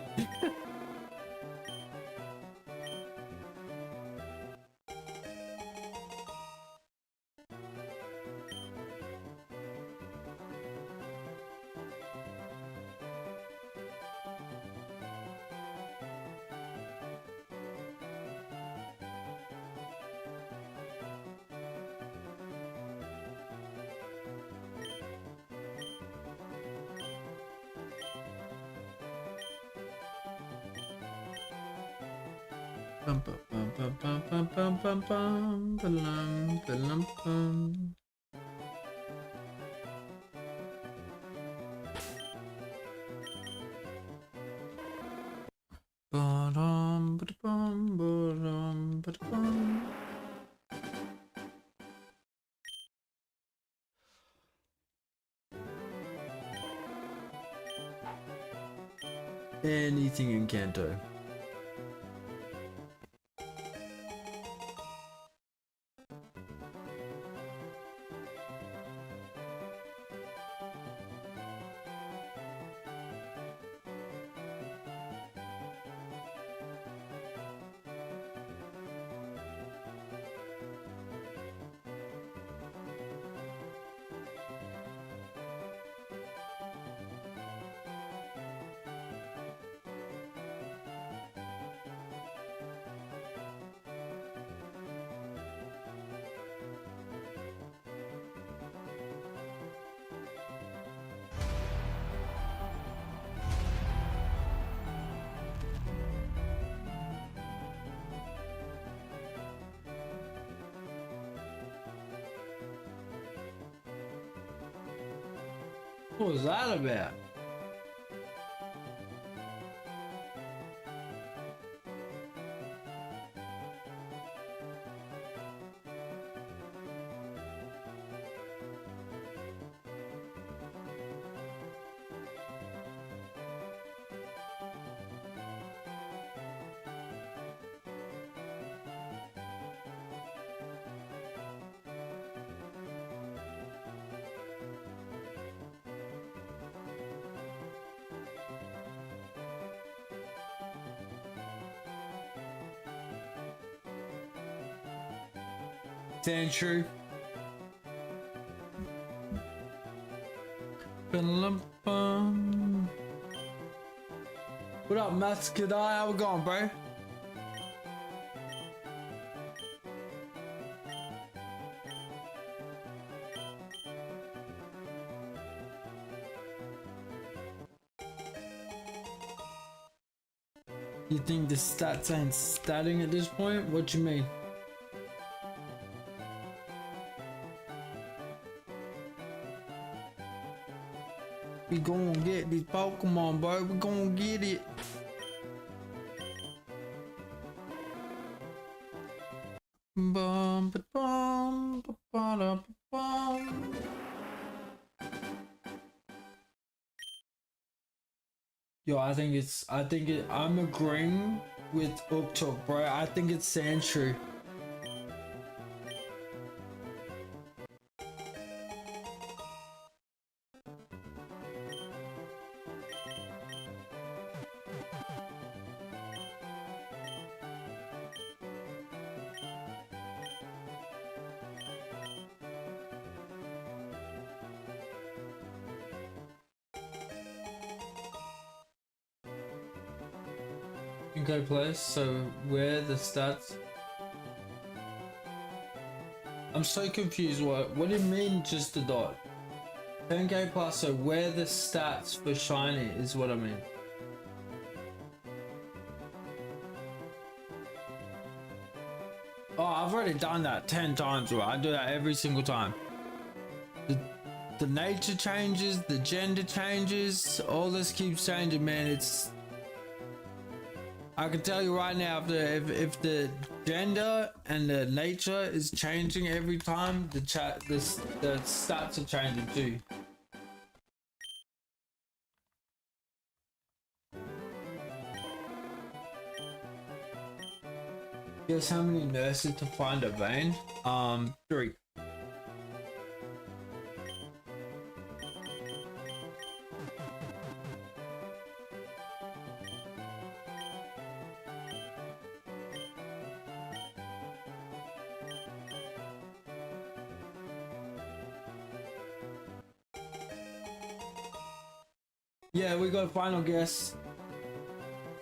Bum, bum, bum, bum, bum, bum, bum, bum, ba-lum, ba-lum, bum. Ba-dum, ba-da-bum, ba-dum, ba-da-bum. Anything in Kanto. What was that about? Sandshrew. What up, Mascadai? How we going, bro? You think the stats ain't statting at this point? What you mean? We gonna get these Pokemon, bro. We gonna get it. Bum, ba, bum, ba, ba, da, ba, bum. Yo, I'm agreeing with Uktuk, bro. I think it's Sandshrew. Okay, place. So where the stats? I'm so confused. What do you mean just a dot? 10k plus. So where the stats for shiny is what I mean. Oh, I've already done that 10 times, bro. I do that every single time. The nature changes, the gender changes, all this keeps changing, man. I can tell you right now, if the gender and the nature is changing every time, the stats are changing too. Guess how many nurses to find a vein? 3. Yeah, we got a final guess.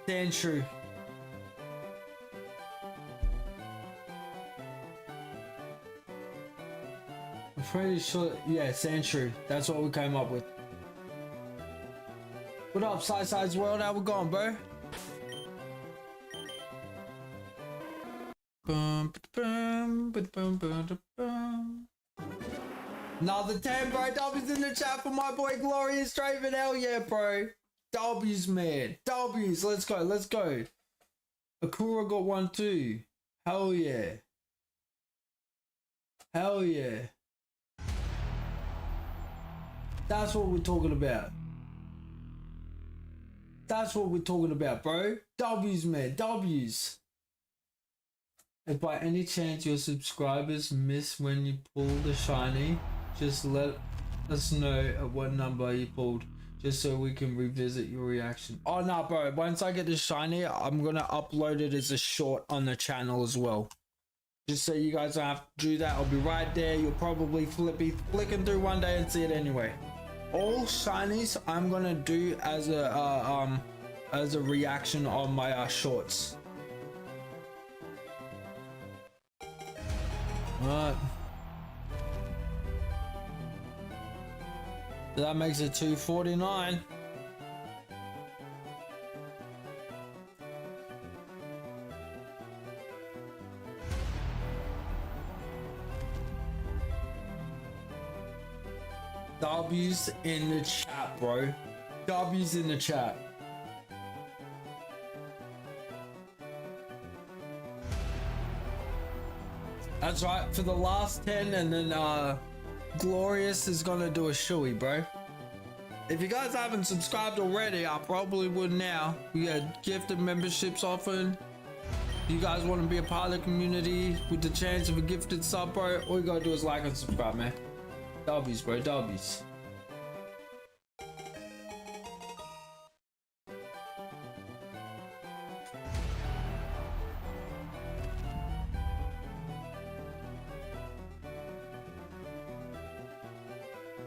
Sandshrew. I'm pretty sure, yeah, Sandshrew. That's what we came up with. What up, Size World? How we going, bro? Another 10, bro. W's in the chat for my boy Glorious Draven. Hell yeah, bro. W's, man. W's. Let's go. Let's go. Akura got 1 too. Hell yeah. Hell yeah. That's what we're talking about. That's what we're talking about, bro. W's, man. W's. If by any chance your subscribers miss when you pull the shiny, just let us know at what number you pulled, just so we can revisit your reaction. Oh no, bro. Once I get the shiny, I'm gonna upload it as a short on the channel as well. Just so you guys don't have to do that. I'll be right there. You'll probably be flicking through one day and see it anyway. All shinies I'm gonna do as a reaction on my shorts. Alright. That makes it 249. W's in the chat, bro. W's in the chat. That's right, for the last 10, and then Glorious is gonna do a shoey, bro. If you guys haven't subscribed already, I probably would now. We got gifted memberships often. If you guys want to be a part of the community with the chance of a gifted sub, bro, all you gotta do is like and subscribe, man. W's, bro, W's.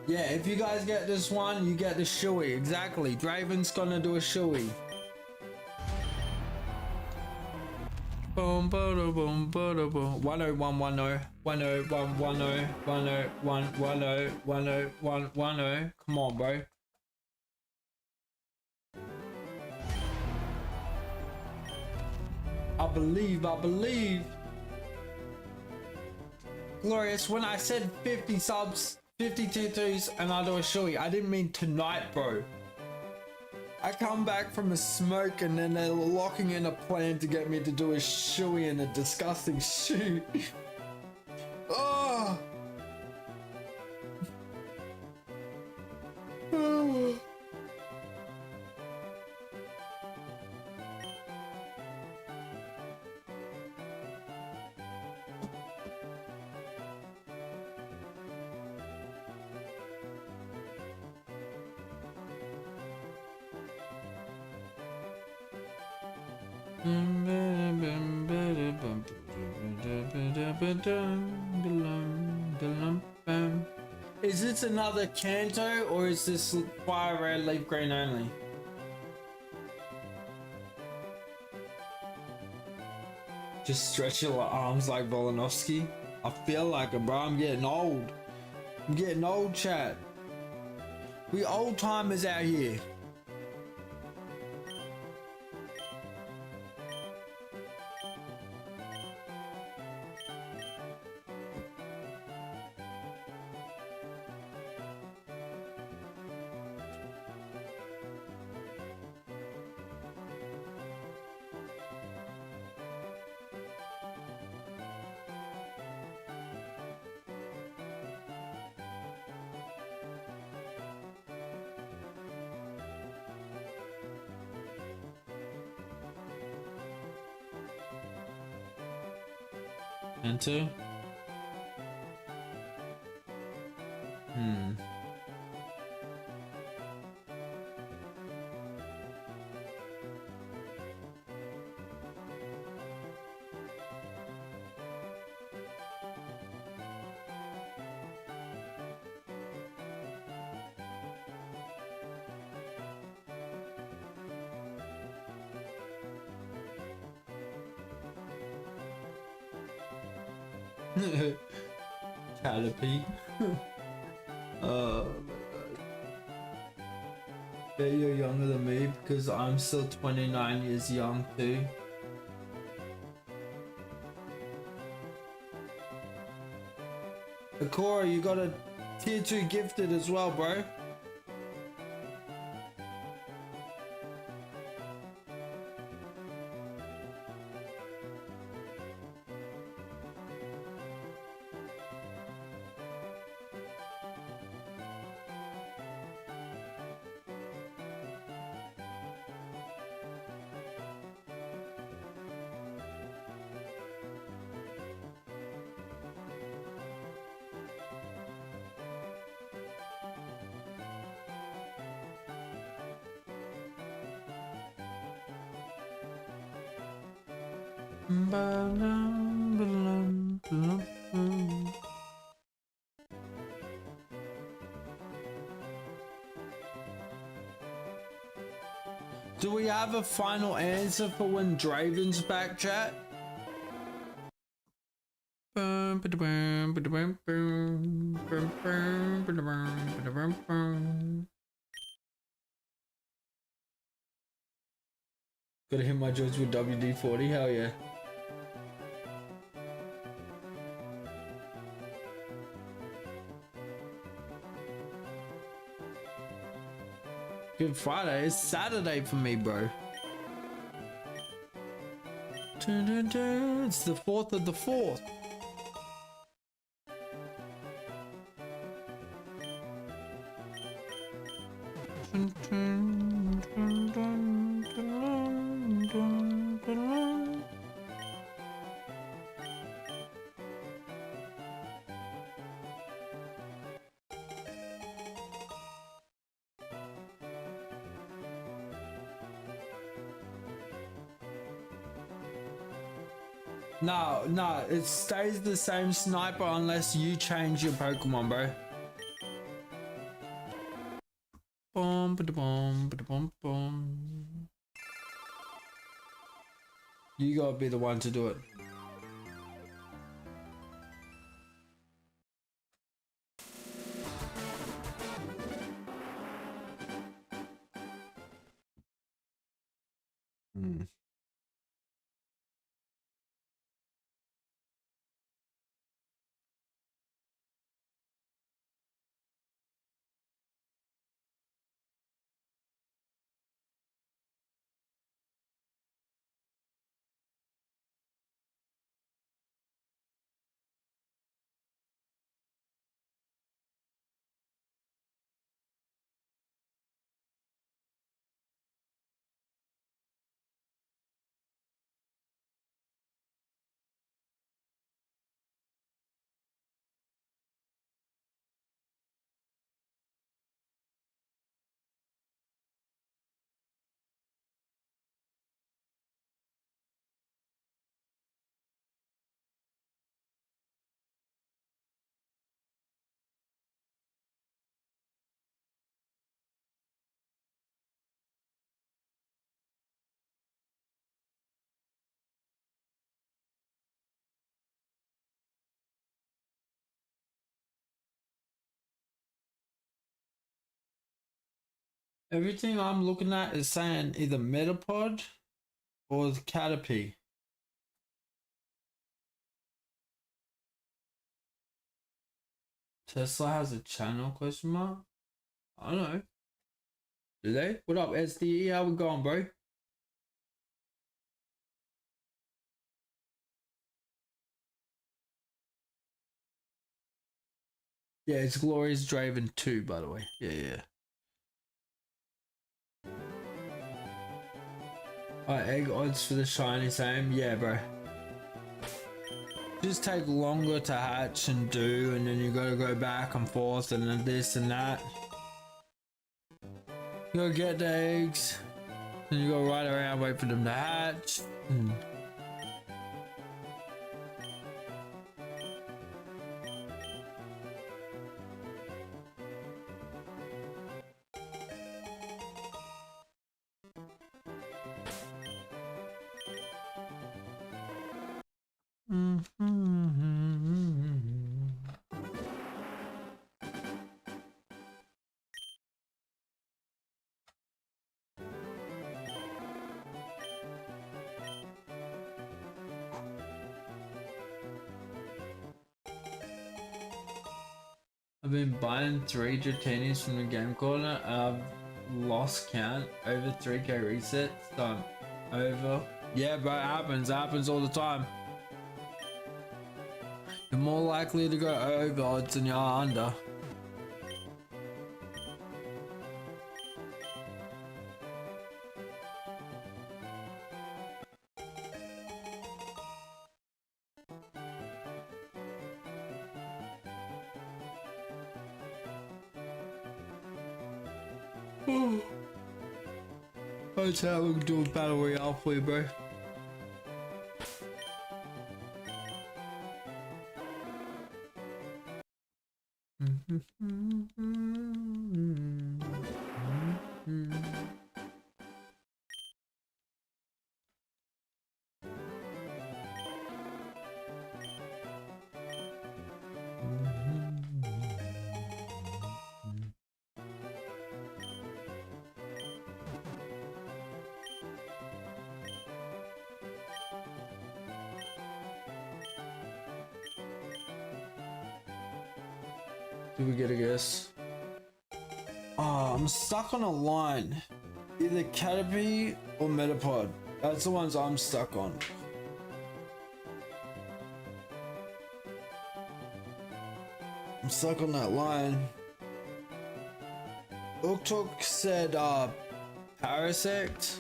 Yeah, if you guys get this one, you get the shoey. Exactly. Draven's gonna do a shoey. Boom, boom, boom, boom, boom. 10110, 10110, 10110, 10110. Come on, bro. I believe, I believe. Glorious, when I said 50 subs, 50 tutus, and I do a shoey, I didn't mean tonight, bro. I come back from a smoke and then they're locking in a plan to get me to do a shoey in a disgusting shoe. Oh. Oh. Is this another Kanto or is this fire red leaf green only? Just stretch your arms like Volinovsky. I feel like it, bro. I'm getting old. I'm getting old, chat. We old timers out here. Enter. Caterpie. Oh my god. Bet you're younger than me because I'm still 29 years young too. Akora, you got a tier 2 gifted as well, bro. Do we have a final answer for when Draven's back, chat? Gotta hit my jokes with WD-40, hell yeah. Good Friday, it's Saturday for me, bro. It's the 4th of the 4th. No, it stays the same sniper unless you change your Pokemon, bro. You gotta be the one to do it. Everything I'm looking at is saying either Metapod or the Caterpie. Tesla has a channel question mark? I don't know. Do they? What up, SDE? How we going, bro? Yeah, it's Glorious Draven 2, by the way. Yeah. Egg odds for the shiny same? Yeah, bro. Just take longer to hatch and do, and then you gotta go back and forth and then this and that. You gotta get the eggs, then you go right around, wait for them to hatch. I've been buying 3 Dratinis from the game corner. I've lost count. Over 3k resets. Done. Over. Yeah, bro, it happens all the time. You're more likely to go over odds than you are under. That's how we can do a battle royale for you, bro. Do we get a guess? Oh, I'm stuck on a line. Either Caterpie or Metapod. That's the ones I'm stuck on. I'm stuck on that line. Uktuk said Parasect.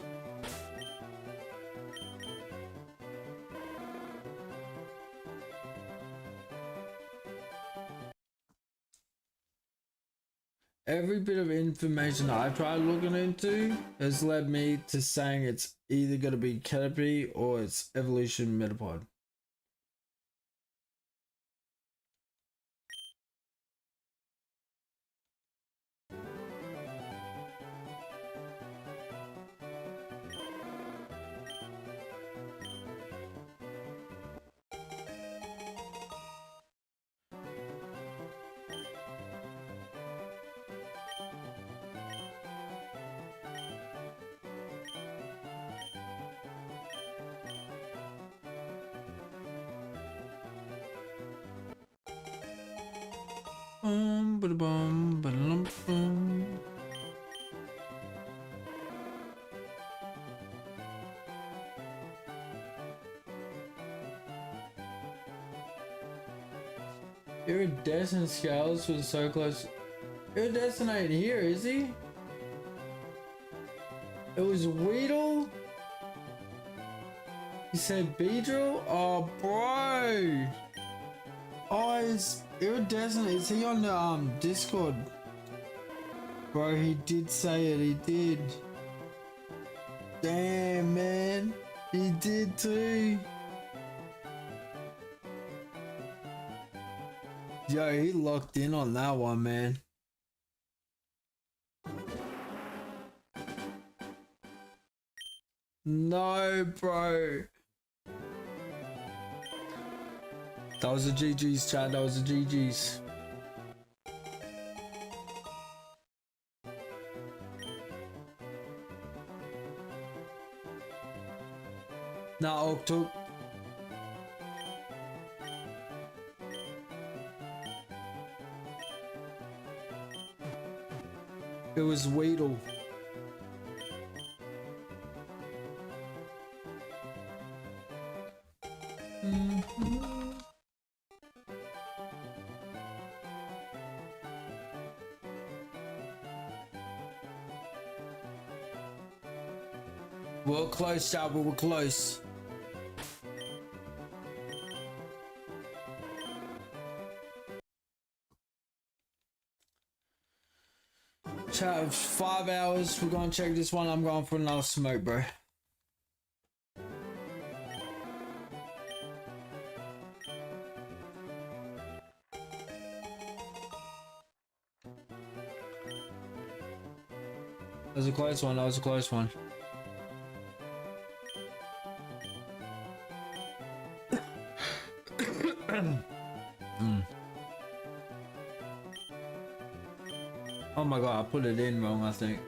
Every bit of information I tried looking into has led me to saying it's either going to be Caterpie or it's Evolution Metapod. Ba-da-bum, ba-da-lum-bum. Iridescent scales was so close. Iridescent ain't here, is he? It was Weedle? He said Beedrill? Oh, bro! Oh, is Iridescent, is he on the Discord? Bro, he did say it, he did. Damn, man. He did too. Yo, he locked in on that one, man. No, bro. That was a GG's, chat. That was a GG's. Nah, Octo. It was Weedle. We're close, chat, but we're close. Chat, 5 hours. We're gonna check this one. I'm going for another smoke, bro. That was a close one. That was a close one. Oh my god, I put it in wrong, I think.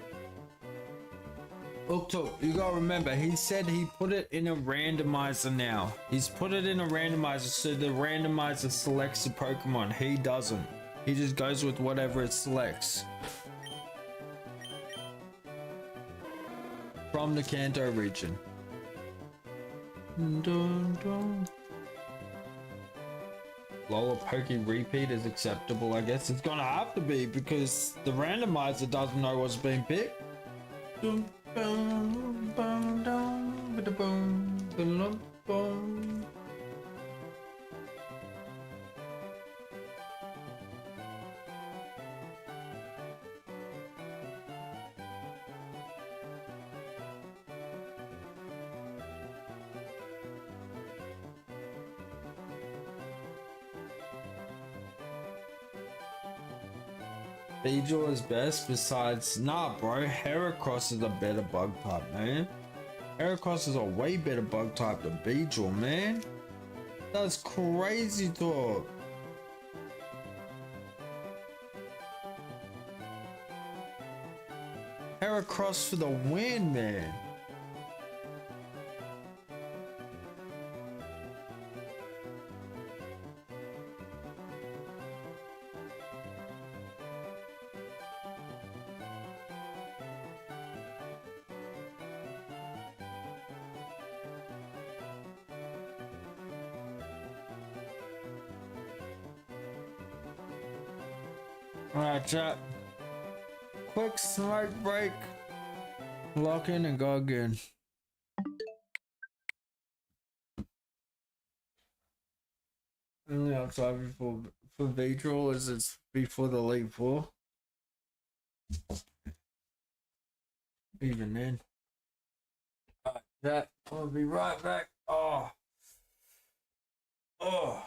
Octo, you gotta remember, he said he put it in a randomizer now. He's put it in a randomizer, so the randomizer selects the Pokemon. He doesn't. He just goes with whatever it selects. From the Kanto region. Dun, dun. Lola Pokey repeat is acceptable. I guess it's gonna have to be because the randomizer doesn't know what's being picked. Dun, bum, bum, dum, ba-da-bum, ba-da-bum. Beedrill is best besides... Nah, bro. Heracross is a better bug type, man. Heracross is a way better bug type than Beedrill, man. That's crazy talk. Heracross for the win, man. Alright, chat. Quick smoke break. Lock in and go again. Only outside before for Beedrill is it's before the Elite Four. Even then. Alright, chat. I'll be right back. Oh. Oh.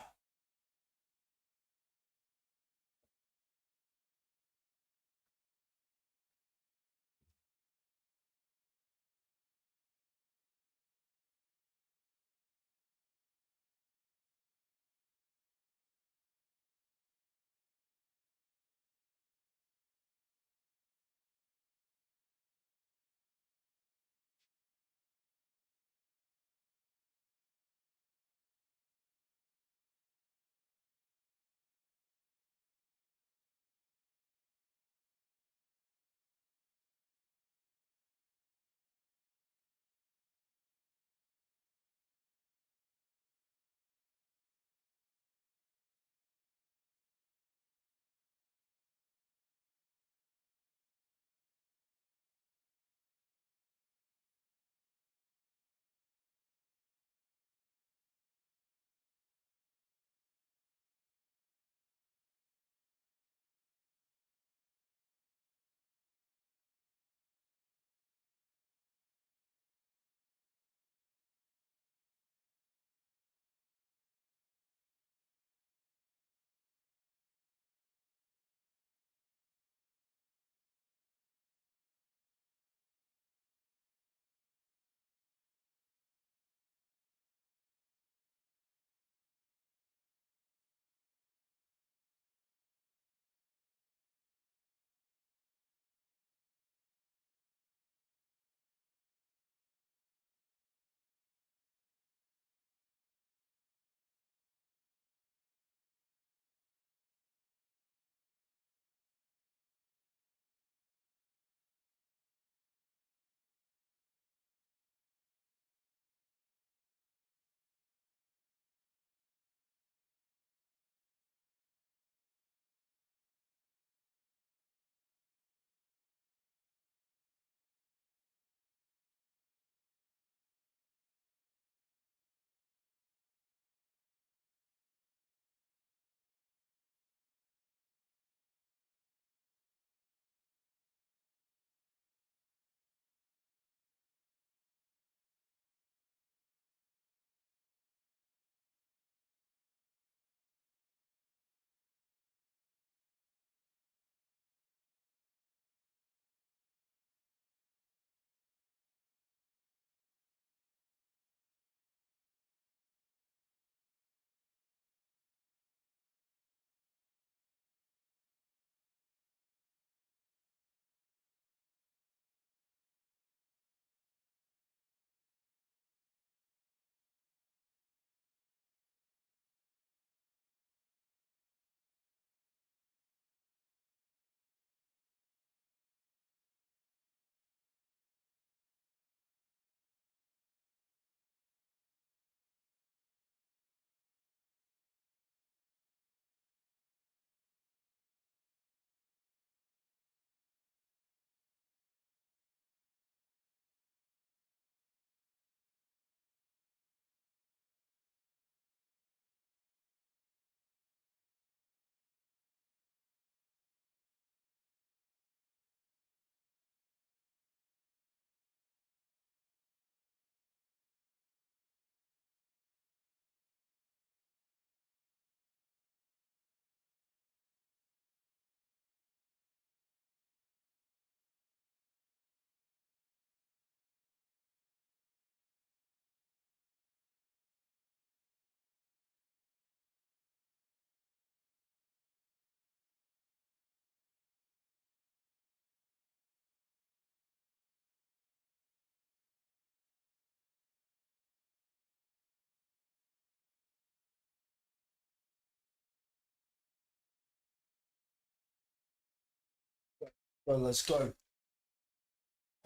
Bro, let's go.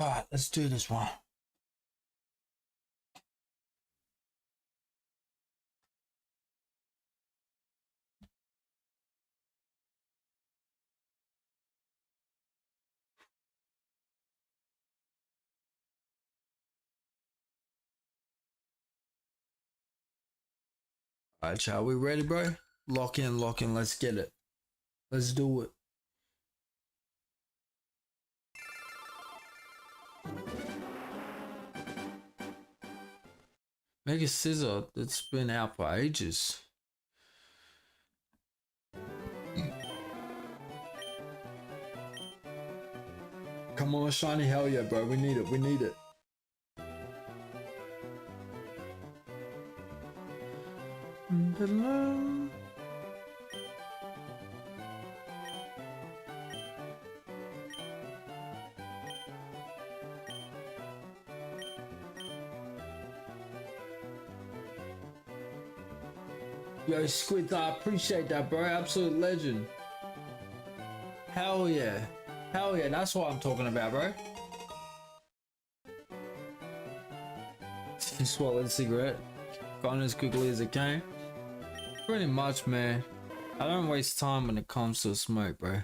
Alright, let's do this one. Alright, chat, we ready, bro? Lock in, let's get it. Let's do it. Mega Scissor, it's been out for ages. Come on, shiny, hell yeah, bro. We need it, we need it. Yo, Squid, I appreciate that, bro. Absolute legend. Hell yeah. Hell yeah, that's what I'm talking about, bro. He swallowed a cigarette. Gone as quickly as it came. Pretty much, man. I don't waste time when it comes to smoke, bro.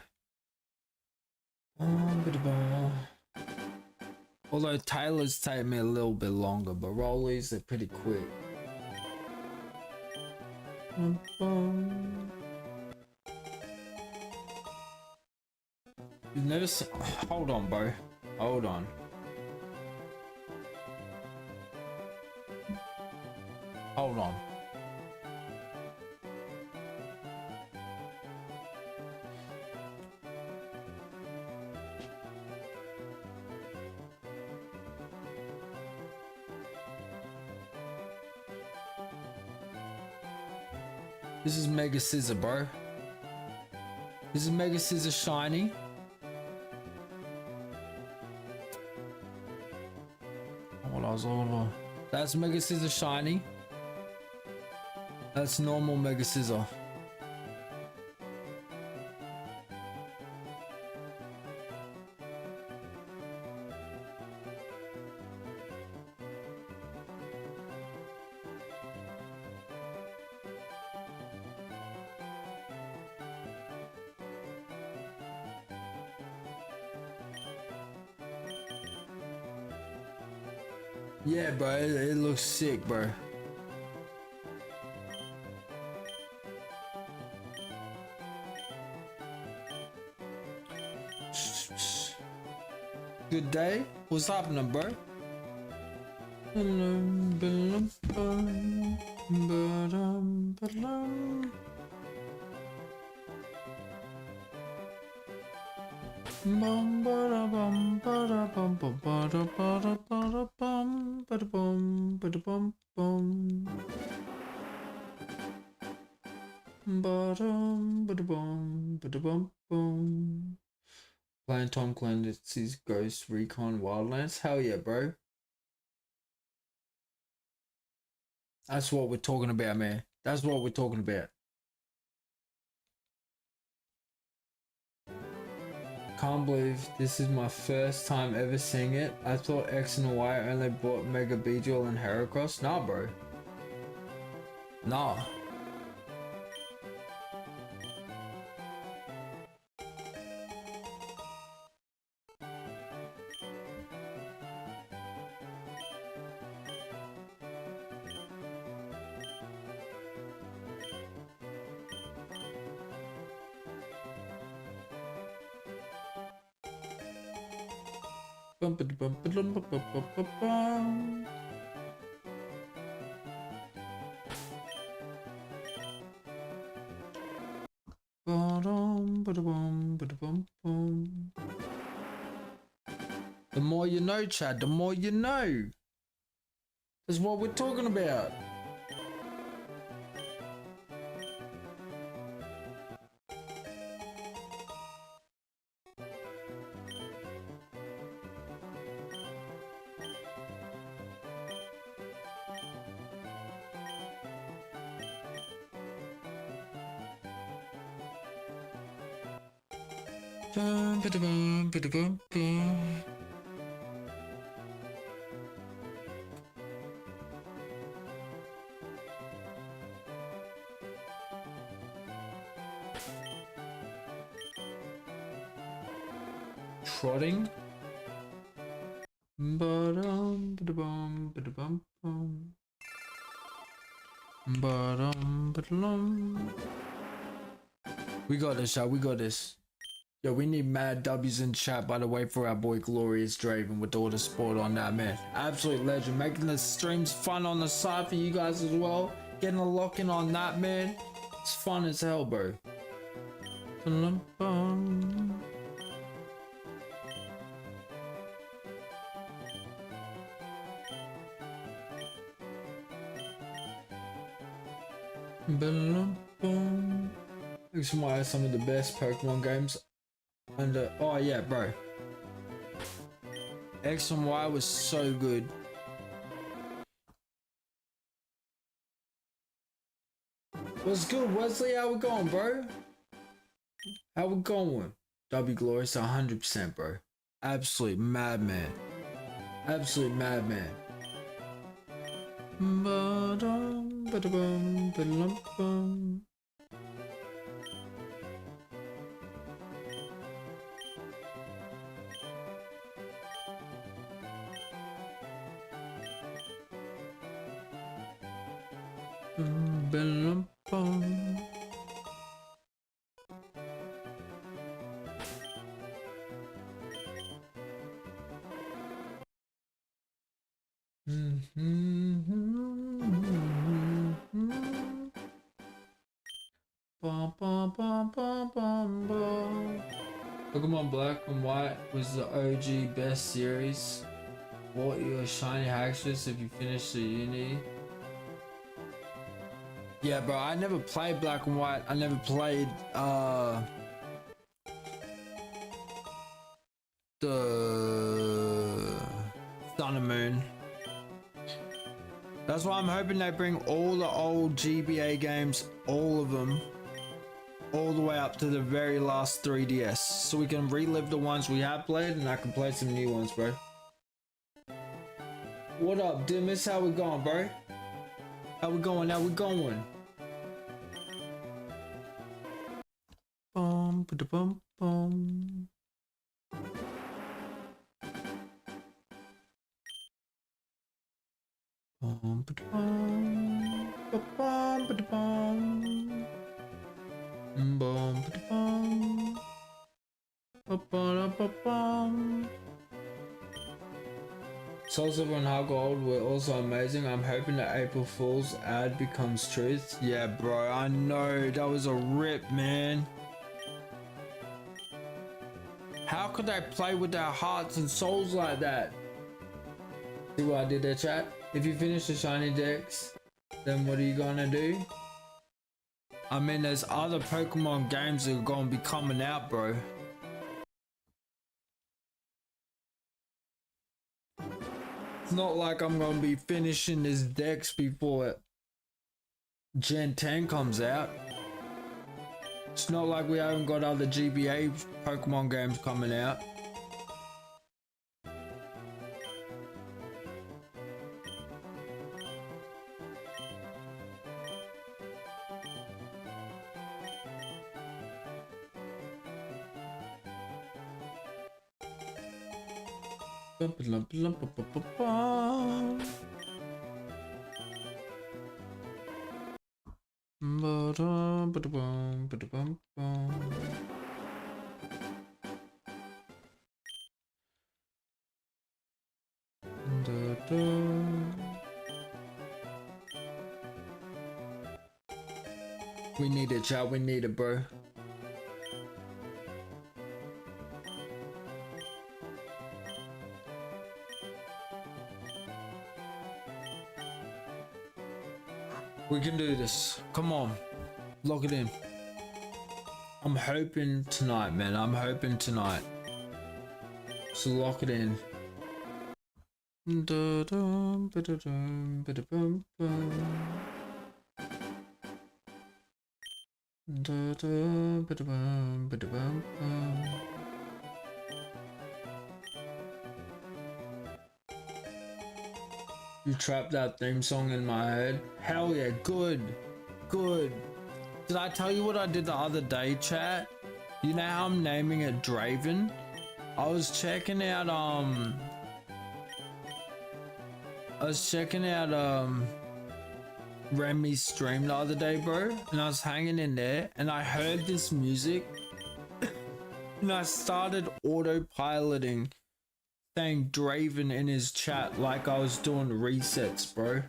Although Taylors take me a little bit longer, but rollies are pretty quick. You've never seen... Hold on, bro. Hold on. Hold on. This is Mega Scissor, bro. This is Mega Scissor Shiny. Hold on. That's Mega Scissor Shiny. That's normal Mega Scissor. Yeah, bro, it looks sick, bro. Good day. What's happening, bro? Playing Tom Clancy's Ghost Recon Wildlands. Hell yeah, bro. That's what we're talking about, man. That's what we're talking about. Can't believe this is my first time ever seeing it. I thought X and Y only bought Mega Beedrill and Heracross. Nah, bro. Nah. The more you know, Chad, the more you know. That's what we're talking about. Bum, ba-da-bum, ba-da-bum, bum. Trotting. Ba-dum, ba-da-bum, ba-da-bum, bum. Ba-dum, ba-da-lum. We got this, y'all. We got this. Yo, we need mad W's in chat, by the way, for our boy Glorious Draven with all the support on that, man. Absolute legend. Making the streams fun on the side for you guys as well. Getting a lock in on that, man. It's fun as hell, bro. Ba-dum-bum. Ba-dum-bum. X and Y are some of the best Pokemon games. And oh yeah, bro. X and Y was so good. What's good, Wesley? How we going, bro? How we going? W Glorious 100%, bro. Absolute madman. Absolute madman. Ba-dum, ba-da-bum, ba-da-lum-bum. Ba-dum-bum. Pokemon Black and White was the OG best series. What your shiny hackstress if you finish the uni? Yeah, bro, I never played Black and White. I never played the Sun and Moon. That's why I'm hoping they bring all the old GBA games, all of them, all the way up to the very last 3DS, so we can relive the ones we have played and I can play some new ones, bro. What up, Dimas? How we going, bro? How we going? How we going? Bum, ba-da-bum, bum. Bum, ba-da-bum, ba-bum, ba-da-bum. Bum, ba-da-bum, ba-ba-da-ba-bum. Soul Silver and Heart Gold were also amazing. I'm hoping the April Fool's ad becomes truth. Yeah, bro, I know. That was a rip, man. How could they play with their hearts and souls like that? See what I did there, chat? If you finish the shiny decks, then what are you gonna do? I mean, there's other Pokemon games that are gonna be coming out, bro. It's not like I'm gonna be finishing this decks before Gen 10 comes out. It's not like we haven't got other GBA Pokemon games coming out. We need it, chat. We need it, bro. We can do this. Come on. Lock it in. I'm hoping tonight, man. I'm hoping tonight. So lock it in. You trapped that theme song in my head. Hell yeah, good. Good. Did I tell you what I did the other day, chat? You know how I'm naming it Draven? I was checking out Remy's stream the other day, bro, and I was hanging in there and I heard this music and I started autopiloting saying Draven in his chat like I was doing resets, bro.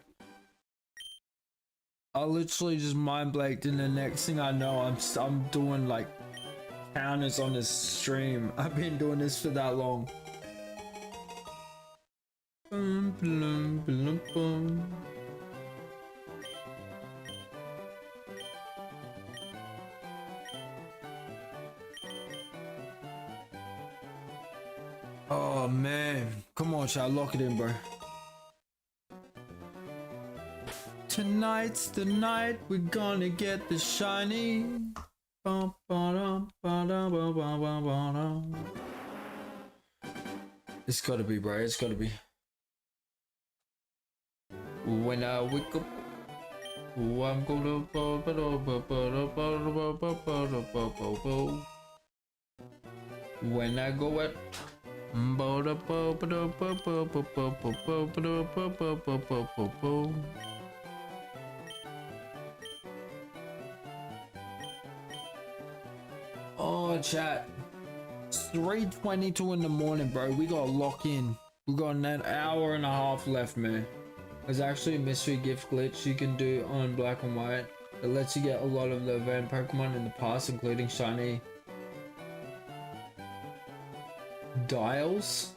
I literally just mind blanked, and the next thing I know, I'm doing like counters on his stream. I've been doing this for that long. Oh man, come on, chat, lock it in, bro. Tonight's the night we're gonna get the shiny. It's gotta be, bro. It's gotta be. When I wake up, I'm gonna. When I go at. Oh, chat. It's 3:22 in the morning, bro. We gotta lock in. We got an hour and a half left, man. There's actually a mystery gift glitch you can do on Black and White that lets you get a lot of the event Pokemon in the past, including shiny dials.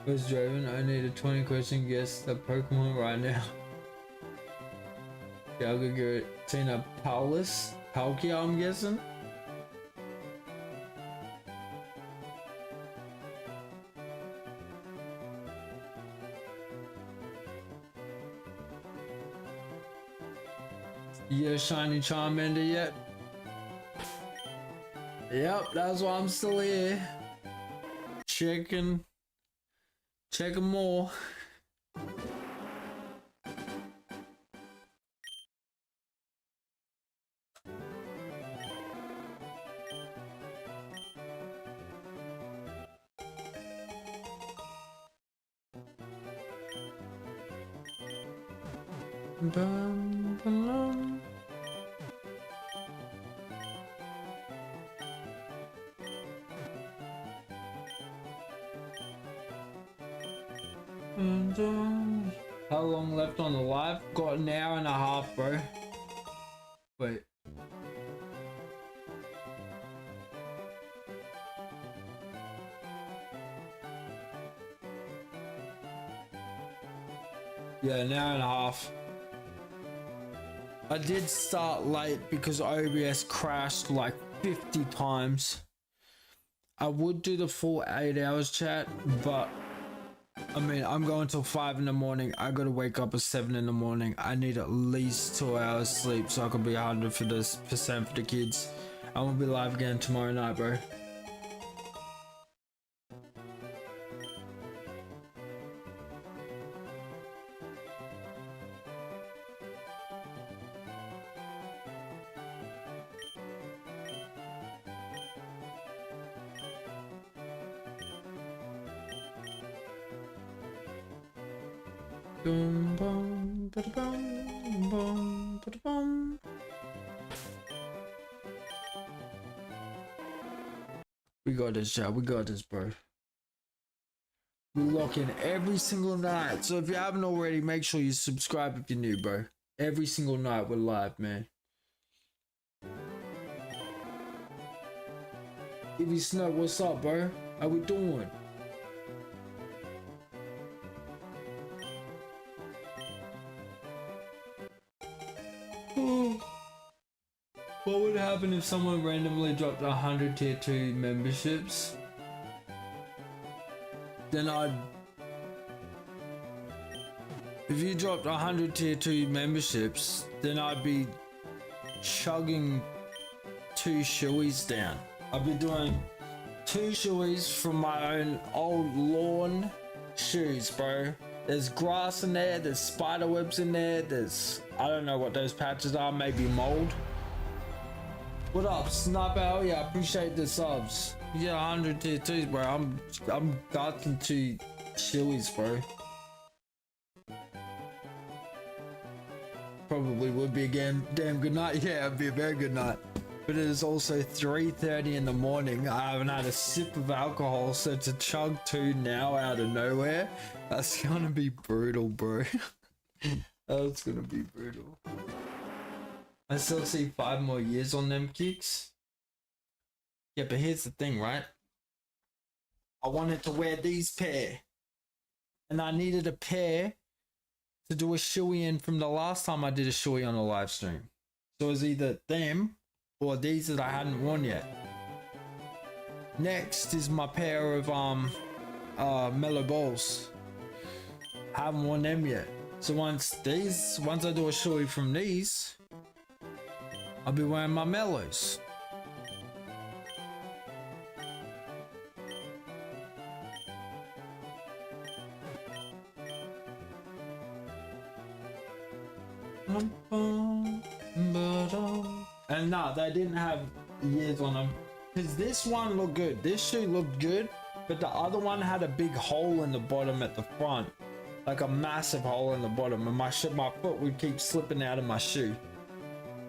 Where's Draven? I need a 20-question guess the Pokemon right now. Yeah, I'll go get Tina Paulus. Palkia, I'm guessing. Yeah, shiny Charmander yet? Yep, that's why I'm still here. Checking more. Bum, bum. And, how long left on the live? Got an hour and a half, bro. Wait. Yeah, an hour and a half. I did start late because OBS crashed like 50 times. I would do the full 8 hours, chat, but I mean, I'm going till 5 in the morning. I gotta wake up at 7 in the morning. I need at least 2 hours sleep so I can be 100% for the kids. I won't be live again tomorrow night, bro. Boom, boom, ba-da-bum, boom, ba-da-bum. We got this, chat. We got this, bro. We lock in every single night. So if you haven't already, make sure you subscribe if you're new, bro. Every single night we're live, man. If you Snow, what's up, bro? How we doing? What would happen if someone randomly dropped 100 tier 2 memberships? Then if you dropped 100 tier 2 memberships, then I'd be chugging 2 shoeies down. I'd be doing 2 shoeies from my own old lawn shoes, bro. There's grass in there, there's spider webs in there, there's, I don't know what those patches are, maybe mold. What up, Snapper? Yeah, I appreciate the subs. Yeah, 100 tier 2s, bro. I'm gutting to chilies, bro. Probably would be again. Damn good night. Yeah, it'd be a very good night. But it is also 3:30 in the morning. I haven't had a sip of alcohol, so to chug 2 now out of nowhere, that's gonna be brutal, bro. That's gonna be brutal. I still see 5 more years on them kicks. Yeah, but here's the thing, right? I wanted to wear these pair, and I needed a pair to do a shoey in from the last time I did a shoey on a live stream. So it was either them or these that I hadn't worn yet. Next is my pair of mellow balls. I haven't worn them yet. So once I do a shoey from these, I'll be wearing my mellows. And no, they didn't have years on them, because this one looked good. This shoe looked good, but the other one had a big hole in the bottom at the front, like a massive hole in the bottom, and my foot would keep slipping out of my shoe.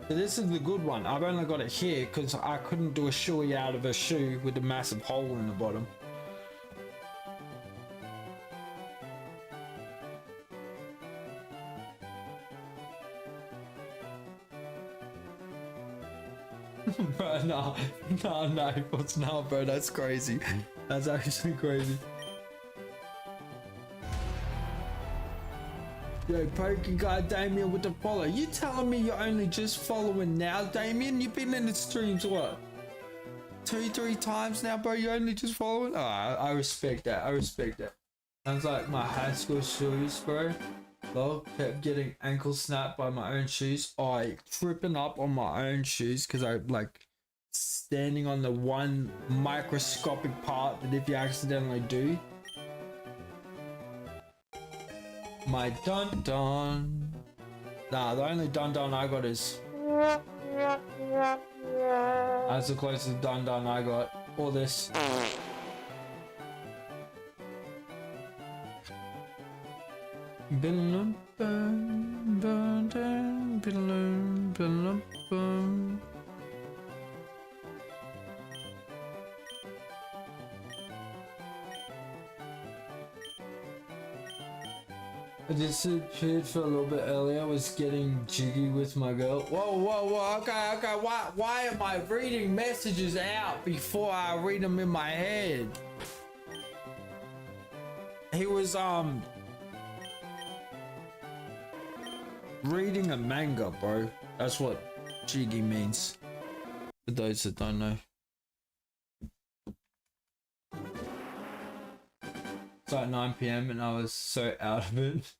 So this is the good one. I've only got it here because I couldn't do a shoey out of a shoe with a massive hole in the bottom. Bro, no, what's not, bro? That's crazy. That's actually crazy. Yo, Poké Guy Damien with the follow. You telling me you're only just following now, Damien? You've been in the streams, what? 2-3 times now, bro? You're only just following? Oh, I respect that. I respect that. Sounds like my high school shoes, bro. Lol, kept getting ankle snapped by my own shoes. I tripping up on my own shoes because I like standing on the one microscopic part that if you accidentally do. My dun dun. Nah, the only dun dun I got is. That's the closest dun dun I got. Or this. I just appeared for a little bit earlier. I was getting jiggy with my girl. Whoa. Okay. Why am I reading messages out before I read them in my head? He was reading a manga, bro. That's what jiggy means. For those that don't know. It's like 9 PM and I was so out of it.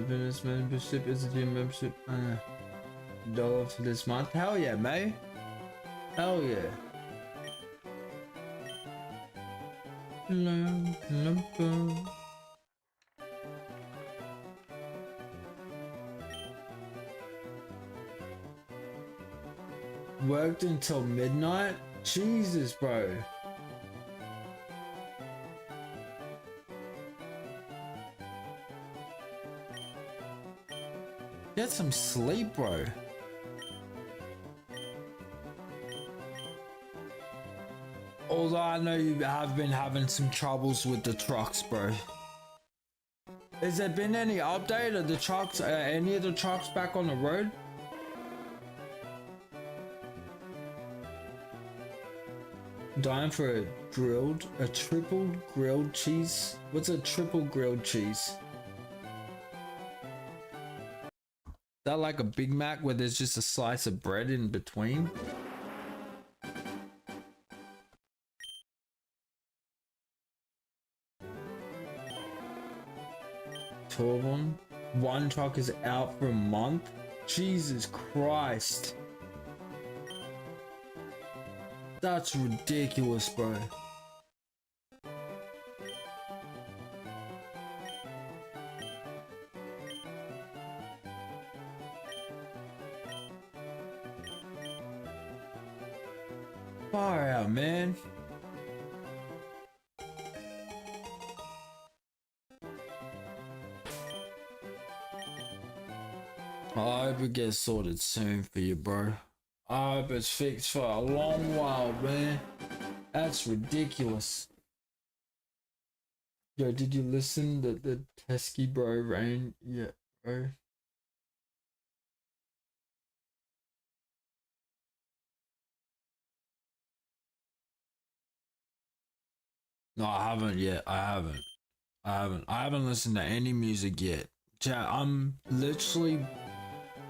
Business membership is a gym membership. $1 for this month. Hell yeah, mate. Hell yeah. Worked until midnight? Jesus, bro. Get some sleep, bro. Although I know you have been having some troubles with the trucks, bro. Has there been any update of the trucks? Any of the trucks back on the road? Dying for a triple grilled cheese? What's a triple grilled cheese? Is that like a Big Mac where there's just a slice of bread in between? two of them. One truck is out for a month. Jesus Christ. That's ridiculous, bro. Far out, man. I hope it gets sorted soon for you, bro. I hope it's fixed for a long while, man. That's ridiculous. Yo, did you listen to the Teskey bro rain? Yeah, bro. No, I haven't yet. I haven't listened to any music yet. Chat,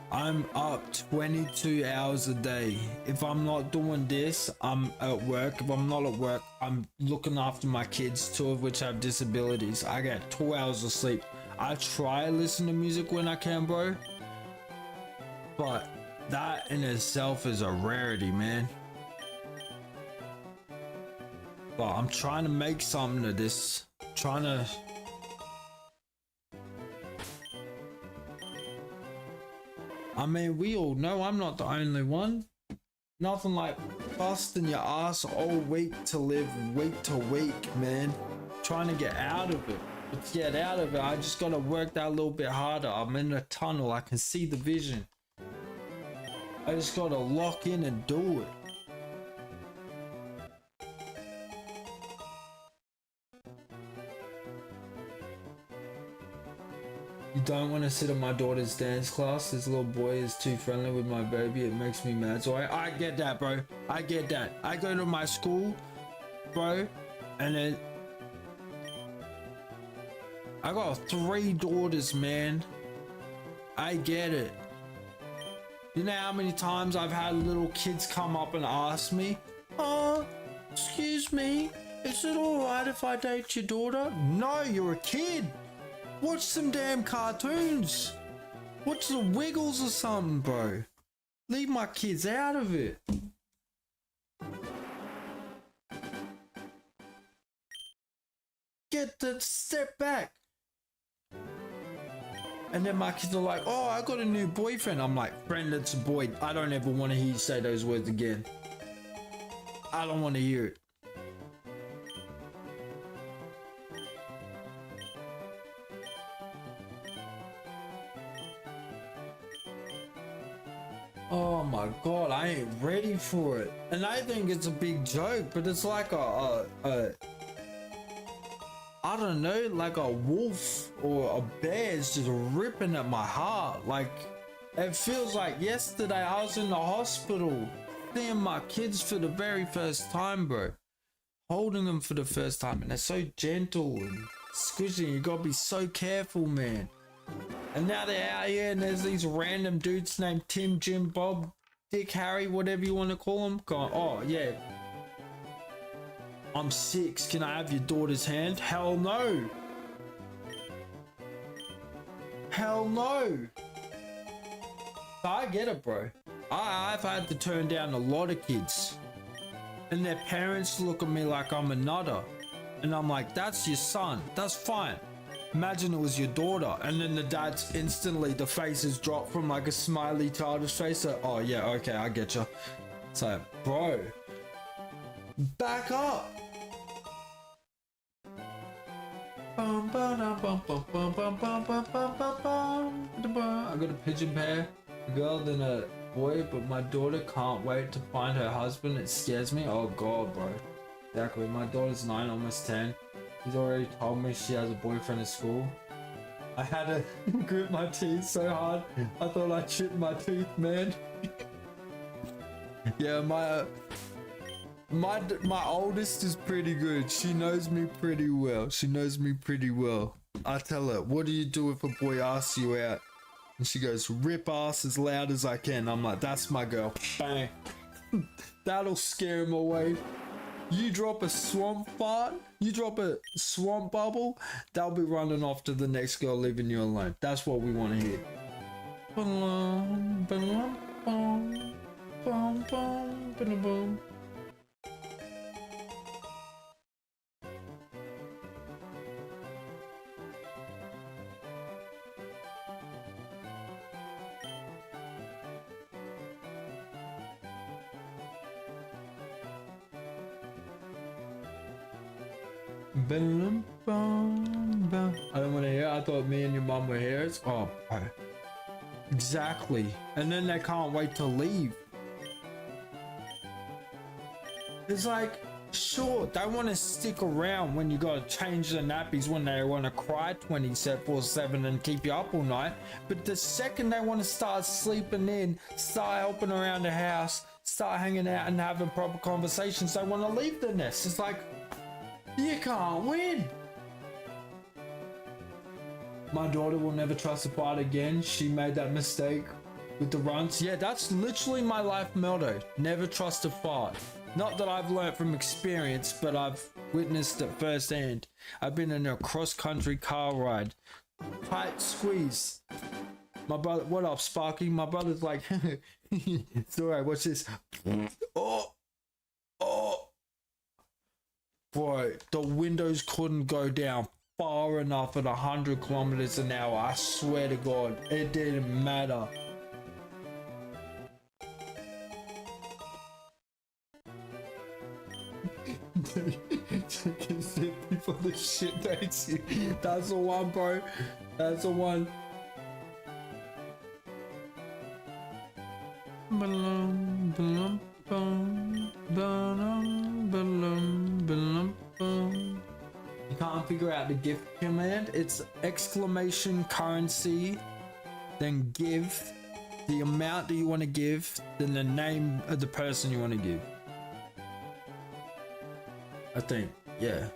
I'm up 22 hours a day. If I'm not doing this, I'm at work. If I'm not at work, I'm looking after my kids, two of which have disabilities. I get 2 hours of sleep. I try to listen to music when I can, bro. But that in itself is a rarity, man. But I'm trying to make something of this. I mean, we all know I'm not the only one. Nothing like busting your ass all week to live week to week, man. Trying to get out of it. But to get out of it, I just gotta work that a little bit harder. I'm in a tunnel. I can see the vision. I just gotta lock in and do it. You don't want to sit in my daughter's dance class. This little boy is too friendly with my baby. It makes me mad. So I get that, bro. I get that. I go to my school, bro, and then I got 3 daughters, man. I get it. You know how many times I've had little kids come up and ask me, "Oh, excuse me, is it alright if I date your daughter?" No, you're a kid. Watch some damn cartoons. Watch the Wiggles or something, bro. Leave my kids out of it. Get the step back. And then my kids are like, "Oh, I got a new boyfriend." I'm like, "Friend, it's a boy. I don't ever want to hear you say those words again. I don't want to hear it." Oh my god, I ain't ready for it. And I think it's a big joke, but it's like I don't know, like a wolf or a bear is just ripping at my heart. Like, it feels like yesterday I was in the hospital seeing my kids for the very first time, bro. Holding them for the first time, and they're so gentle and squishy. You gotta be so careful, man. And now they're out here and there's these random dudes named Tim, Jim, Bob, Dick, Harry, whatever you want to call them, going, "Oh yeah, I'm 6, can I have your daughter's hand?" Hell no. Hell no. I get it, bro. I've had to turn down a lot of kids. And their parents look at me like I'm a nutter. And I'm like, "That's your son. That's fine. Imagine it was your daughter." And then the dad's instantly, the faces drop from like a smiley childish face to, "Oh yeah, okay, I get you." It's like, bro, back up. I got a pigeon pair, a girl then a boy, but my daughter can't wait to find her husband. It scares me. Oh god, bro. Exactly. My daughter's 9, almost 10. He's already told me she has a boyfriend at school. I had to grip my teeth so hard, I thought I chipped my tooth, man. Yeah, my oldest is pretty good. She knows me pretty well. I tell her, "What do you do if a boy asks you out?" And she goes, "Rip ass as loud as I can." I'm like, "That's my girl." Bang. That'll scare him away. You drop a swamp fart, you drop a swamp bubble, they'll be running off to the next girl, leaving you alone. That's what we want to hear. Ba-lum, ba-lum, bum, bum, bum, ba-da-bum. Ba-lum, bum, bum. I don't want to hear. I thought me and your mum were here. Oh, exactly. And then they can't wait to leave. It's like, sure, they want to stick around when you gotta change the nappies, when they want to cry 24/7 and keep you up all night. But the second they want to start sleeping in, start helping around the house, start hanging out and having proper conversations, they want to leave the nest. It's like, you can't win. My daughter will never trust a fart again. She made that mistake with the runs. Yeah, that's literally my life motto. Never trust a fart. Not that I've learned from experience, but I've witnessed it firsthand. I've been in a cross-country car ride. Tight squeeze. My brother, what up, Sparky? My brother's like, it's alright, watch this. Oh. Bro, the windows couldn't go down far enough at 100 kilometers an hour. I swear to God, it didn't matter. People the shit they see. That's the one, bro. That's the one. Balloon, balloon, balloon, balloon, balloon, balloon, balloon. You can't figure out the gift command. It's exclamation currency, then give, the amount that you want to give, then the name of the person you want to give. I think, yeah.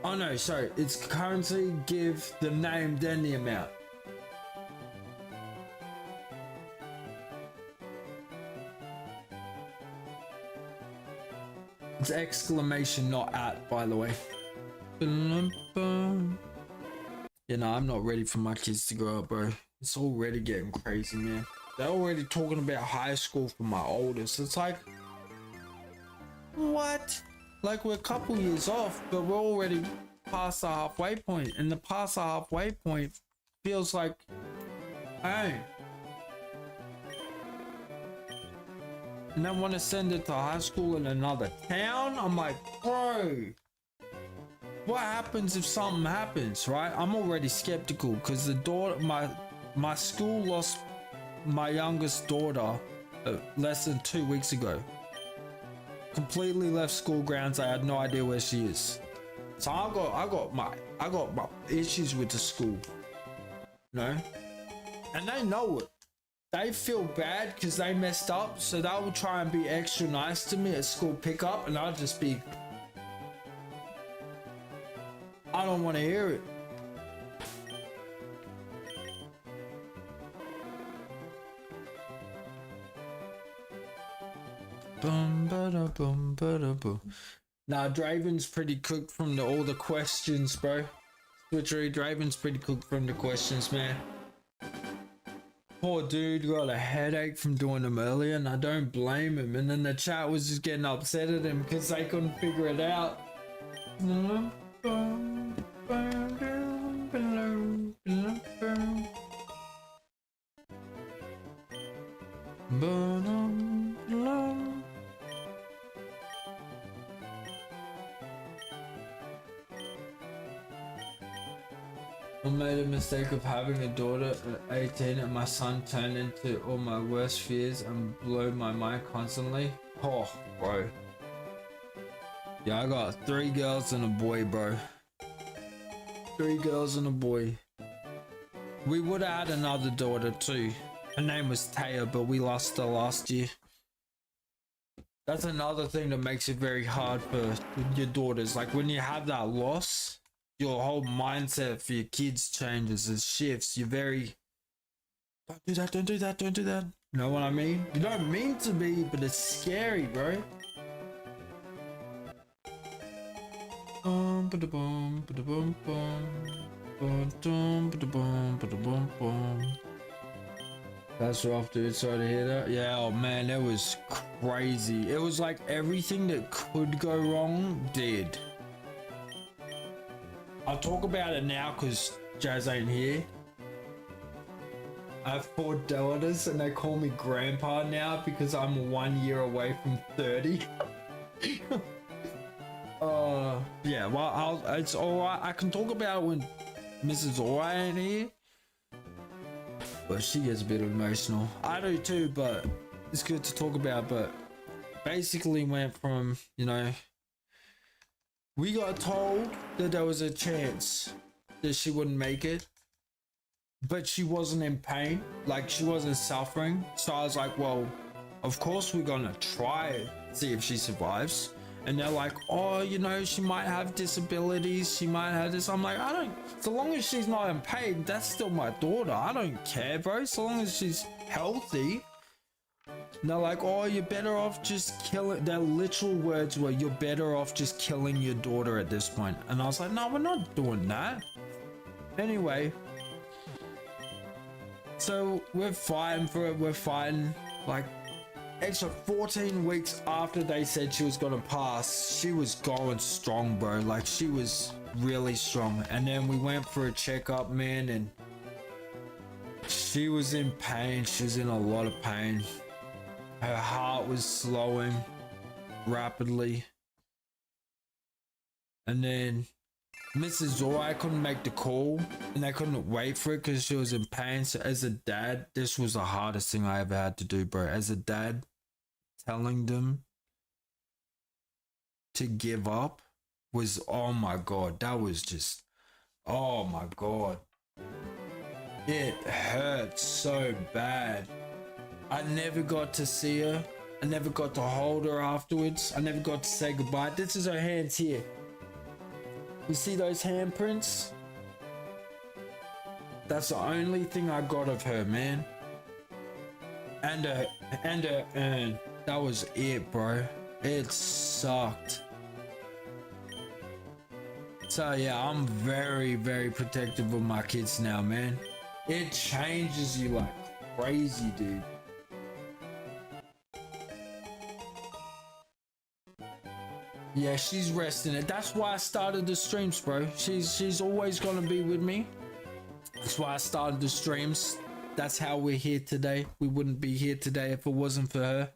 Oh no, sorry. It's currency, give, the name, then the amount. It's exclamation, not at, by the way. You know, I'm not ready for my kids to grow up, bro. It's already getting crazy, man. They're already talking about high school for my oldest. It's like, what? Like, we're a couple years off, but we're already past the halfway point, and the past the halfway point feels like, hey. And then want to send it to high school in another town? I'm like, bro, what happens if something happens, right? I'm already skeptical because the daughter, my school lost my youngest daughter less than 2 weeks ago. Completely left school grounds. I had no idea where she is. So I got my issues with the school, you know, and they know it. They feel bad because they messed up, so they will try and be extra nice to me at school pickup, and I'll just be, I don't want to hear it. Boom, bada, boom, bada, boom. Nah, Draven's pretty cooked from all the questions, bro. Switchery, Draven's pretty cooked from the questions, man. Poor dude got a headache from doing them earlier, and I don't blame him. And then the chat was just getting upset at him because they couldn't figure it out. I made a mistake of having a daughter at 18 and my son turned into all my worst fears and blew my mind constantly. Oh, bro. Yeah, I got 3 girls and a boy, bro. 3 girls and a boy. We would have had another daughter too. Her name was Taya, but we lost her last year. That's another thing that makes it very hard for your daughters. Like when you have that loss, your whole mindset for your kids changes, it shifts. You're very, Don't do that, don't do that, don't do that. You know what I mean? You don't mean to be, but it's scary, bro. Boom, ba-da-boom, ba-da-boom, boom. Boom, ba-da-boom, ba-da-boom, boom. That's rough, dude. Sorry to hear that. Yeah, oh man, it was crazy. It was like everything that could go wrong did. I'll talk about it now because Jazz ain't here. I have 4 daughters and they call me grandpa now because I'm 1 year away from 30. Yeah, well, it's alright. I can talk about it when Mrs. Ora ain't here. But she gets a bit emotional. I do too, but it's good to talk about. But basically went from, you know, we got told that there was a chance that she wouldn't make it, but she wasn't in pain, like she wasn't suffering. So I was like, well, of course we're gonna try it, see if she survives. And they're like, oh, you know, she might have disabilities, she might have this. I'm like, I don't, so long as she's not in pain, that's still my daughter. I don't care, bro, so long as she's healthy. And they're like, oh, you're better off just killing, their literal words were, you're better off just killing your daughter at this point. And I was like, no, we're not doing that. Anyway, so we're fighting for it, we're fighting, like, extra 14 weeks after they said she was gonna pass, she was going strong, bro. Like, she was really strong. And then we went for a checkup, man, and she was in pain. She was in a lot of pain. Her heart was slowing rapidly. And then Mrs. Zora couldn't make the call, and they couldn't wait for it because she was in pain. So as a dad, this was the hardest thing I ever had to do, bro. As a dad, telling them to give up was, oh my god, that was just, oh my god, it hurt so bad. I never got to see her. I never got to hold her afterwards. I never got to say goodbye. This is her hands here. You see those handprints? That's the only thing I got of her, man. And her urn. That was it, bro. It sucked. So yeah, I'm very, very protective of my kids now, man. It changes you like crazy, dude. Yeah, she's resting it. That's why I started the streams, bro. She's always gonna be with me. That's why I started the streams. That's how we're here today. We wouldn't be here today if it wasn't for her.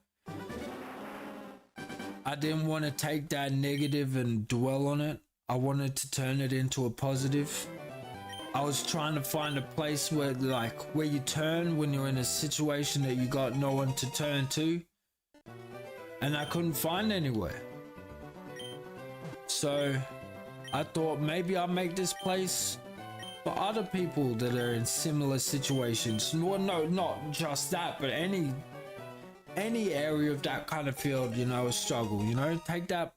I didn't want to take that negative and dwell on it. I wanted to turn it into a positive. I was trying to find a place where, like, where you turn when you're in a situation that you got no one to turn to. And I couldn't find anywhere. So I thought maybe I'll make this place for other people that are in similar situations. Well, no, not just that, but any area of that kind of field, you know, a struggle, you know, take that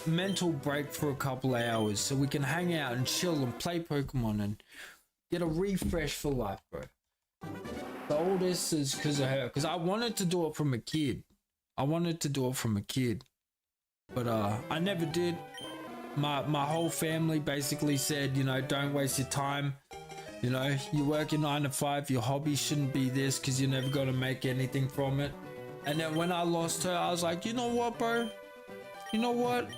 mental break for a couple of hours so we can hang out and chill and play Pokemon and get a refresh for life, bro. So all this is because of her, because I wanted to do it from a kid. But I never did. My whole family basically said, you know, don't waste your time. You know, you work your 9 to 5, your hobby shouldn't be this because you're never going to make anything from it. And then when I lost her, I was like, you know what, bro? You know what?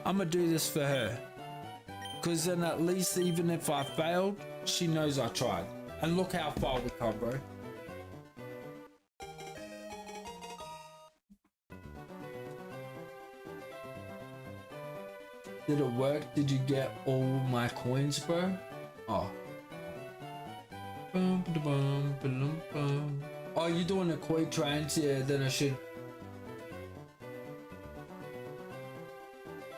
I'm going to do this for her. Because then at least even if I failed, she knows I tried. And look how far we come, bro. Did it work? Did you get all my coins, bro? Oh. Oh, you're doing a quick trance? Yeah, then I should.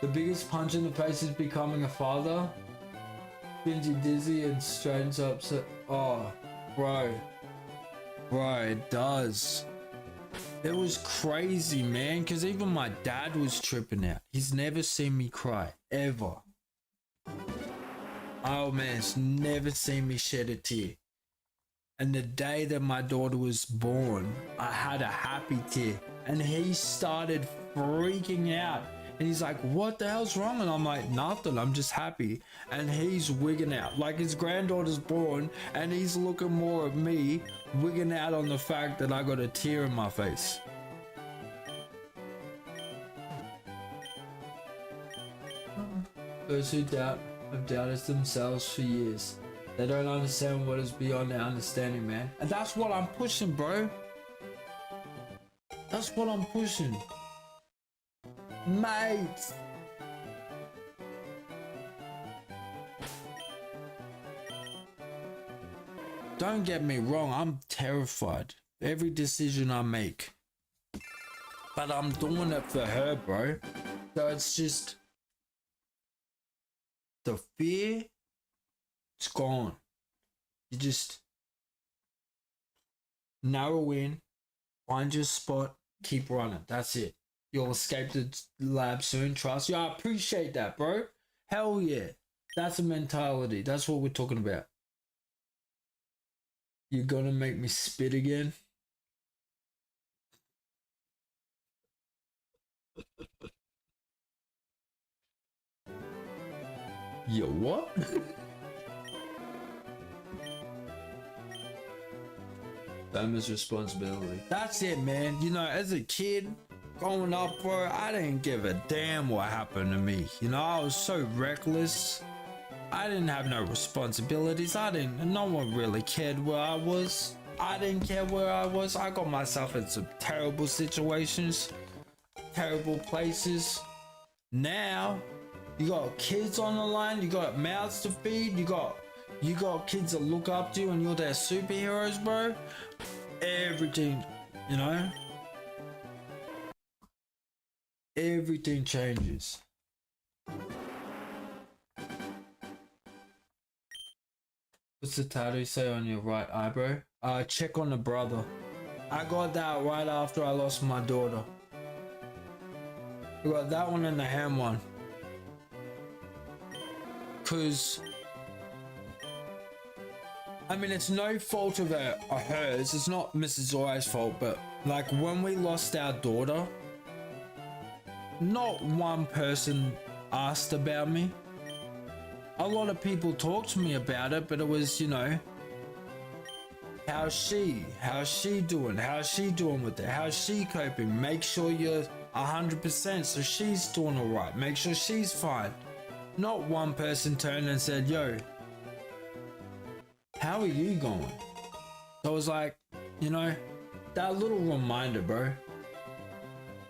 The biggest punch in the face is becoming a father. Spins you dizzy and straightens up. So, oh, bro, it does. It was crazy, man, because even my dad was tripping out. He's never seen me cry, ever. old man's never seen me shed a tear. And the day that my daughter was born, I had a happy tear. And he started freaking out. And he's like, what the hell's wrong? And I'm like, nothing, I'm just happy. And he's wigging out. Like his granddaughter's born and he's looking more at me, wigging out on the fact that I got a tear in my face. Those who doubt have doubted themselves for years. They don't understand what is beyond their understanding, man. And that's what I'm pushing, bro. That's what I'm pushing. Mate. Don't get me wrong, I'm terrified. Every decision I make. But I'm doing it for her, bro. So it's just... the fear, it's gone. You just narrow in, find your spot, keep running. That's it. You'll escape the lab soon. Trust you. I appreciate that, bro. Hell yeah. That's a mentality. That's what we're talking about. You're gonna make me spit again? Yo, what? Famous responsibility. That's it, man. You know, as a kid, growing up, bro, I didn't give a damn what happened to me. You know, I was so reckless. I didn't have no responsibilities. No one really cared where I was. I didn't care where I was. I got myself in some terrible situations, terrible places. Now, you got kids on the line, you got mouths to feed, you got kids that look up to you and you're their superheroes, bro. Everything, you know? Everything changes. What's the tattoo say on your right eyebrow? Check on the brother. I got that right after I lost my daughter. I got that one and the hand one. Cause I mean, it's no fault of hers. It's not Mrs. Zoya's fault, but like when we lost our daughter, not one person asked about me. A lot of people talked to me about it, but it was, you know, how's she doing? How's she doing with it? How's she coping? Make sure you're 100% so she's doing all right. Make sure she's fine. Not one person turned and said, yo, how are you going? So I was like, you know, that little reminder, bro.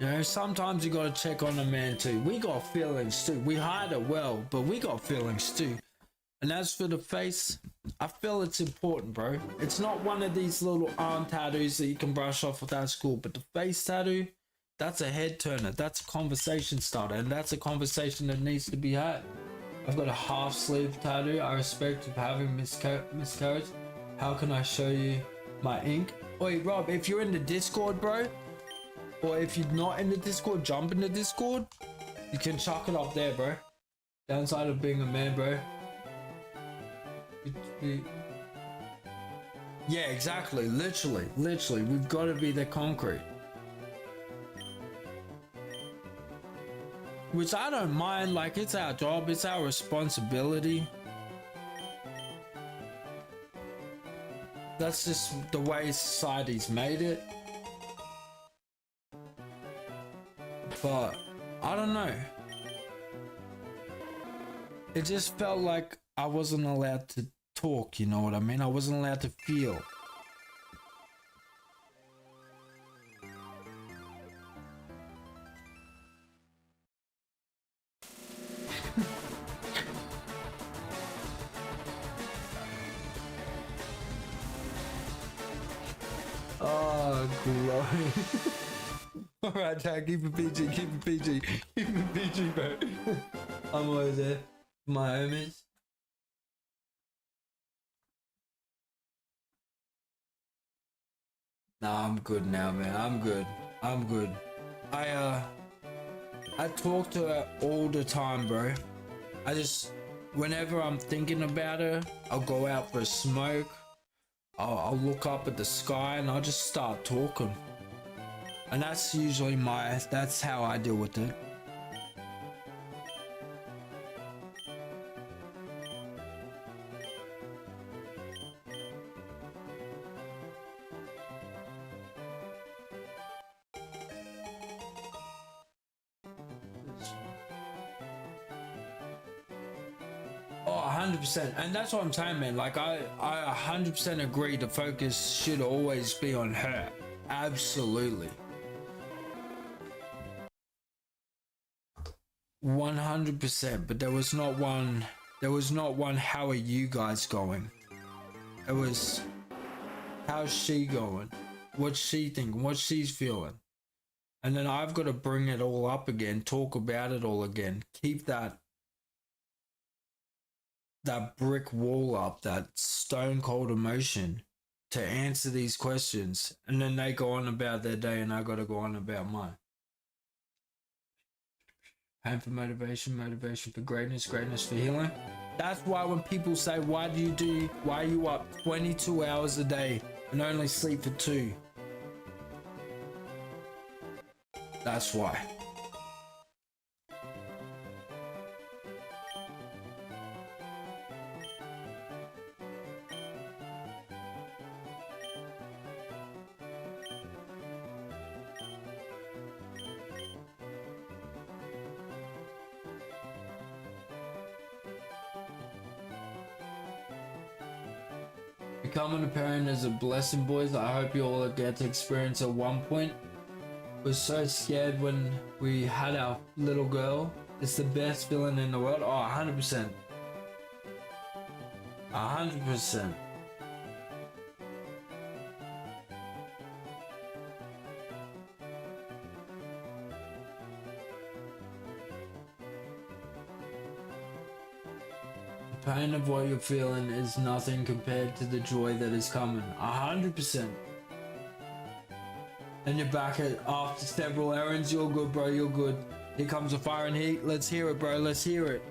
You know, sometimes you gotta check on a man too. We got feelings too. We hide it well, but we got feelings too. And as for the face, I feel it's important, bro. It's not one of these little arm tattoos that you can brush off without school, but the face tattoo, that's a head turner. That's a conversation starter, and that's a conversation that needs to be had. I've got a half sleeve tattoo. I respect of having miscarriage. How can I show you my ink? Oi, Rob, if you're in the Discord, bro, or if you're not in the Discord, jump in the Discord. You can chuck it up there, bro. Downside of being a man, bro. Yeah, exactly. Literally. We've got to be the concrete. Which I don't mind. Like, it's our job. It's our responsibility. That's just the way society's made it. But I don't know. It just felt like I wasn't allowed to talk, you know what I mean? I wasn't allowed to feel. Oh, glory. Alright, Jack, keep it PG, bro. I'm always there. My homies. Nah, I'm good now, man. I'm good. I talk to her all the time, bro. whenever I'm thinking about her, I'll go out for a smoke. I'll look up at the sky and I'll just start talking. And that's usually that's how I deal with it. Oh, 100%. And that's what I'm saying, man. Like, I 100% agree the focus should always be on her. Absolutely. 100%. But there was not one, how are you guys going? It was, how's she going? What's she thinking? What she's feeling? And then I've got to bring it all up again, talk about it all again, keep that brick wall up, that stone cold emotion to answer these questions. And then they go on about their day and I got to go on about mine. Pain for motivation, motivation for greatness, greatness for healing. That's why when people say, why are you up 22 hours a day and only sleep for 2? That's why. Becoming a parent is a blessing, boys. I hope you all get to experience at one point. Was so scared when we had our little girl. It's the best feeling in the world. Oh, 100%. 100%. The pain of what you're feeling is nothing compared to the joy that is coming. 100%. And you're back after several errands. You're good, bro. You're good. Here comes the fire and heat. Let's hear it, bro. Let's hear it.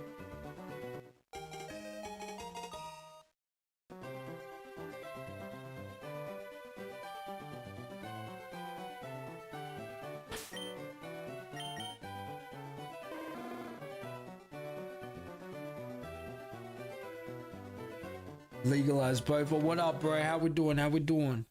Legalize both. But what up, bro? How we doing? How we doing?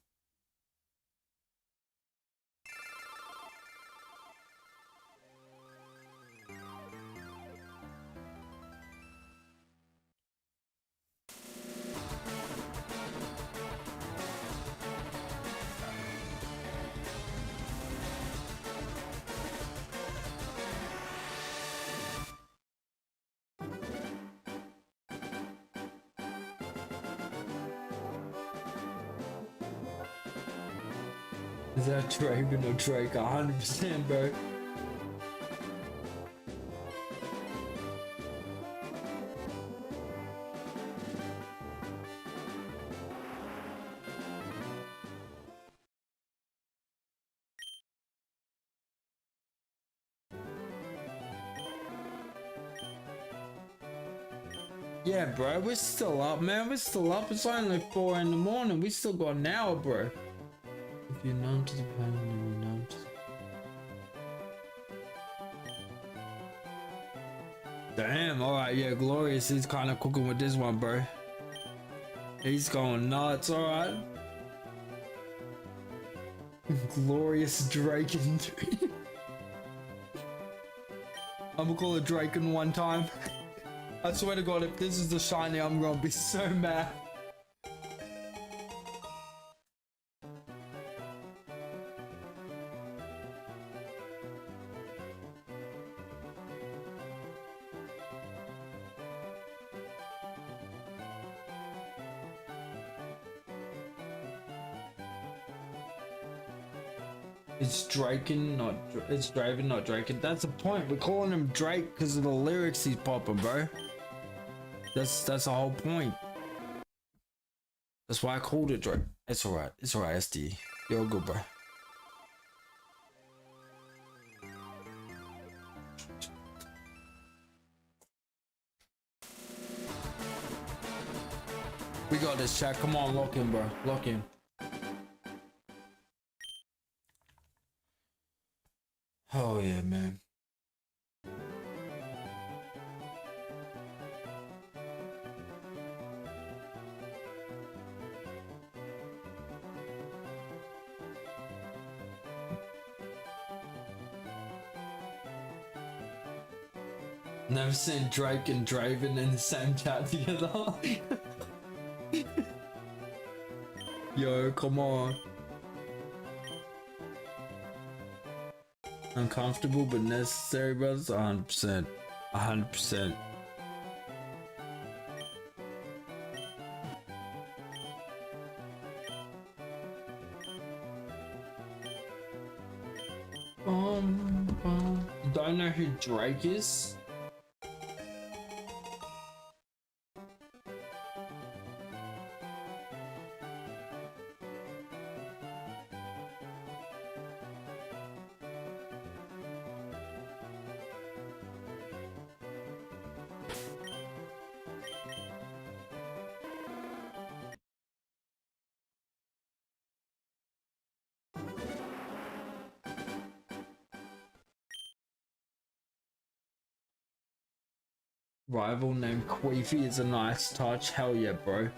Is that Draven or Drake? 100%, bro. Yeah, bro, we're still up, man. We're still up. It's only 4 in the morning. We still got an hour, bro. If you're numb to the pain, then you're numb to the... Damn, alright, yeah, Glorious is kind of cooking with this one, bro. He's going nuts, alright. Glorious Draken. I'm gonna call it Draken one time. I swear to God, if this is the shiny, I'm gonna be so mad. It's Draken, not it's Draven, not Draken. That's the point. We're calling him Drake because of the lyrics he's popping, bro. That's the whole point. That's why I called it Drake. It's alright. It's alright, SD. You're good, bro. We got this, chat. Come on, lock in, bro. Lock in. Oh yeah, man. Never seen Drake and Draven in the same chat together. Yo, come on. Uncomfortable but necessary, brothers. 100%. 100%. Don't know who Drake is. Rival named Queefy is a nice touch. Hell yeah, bro.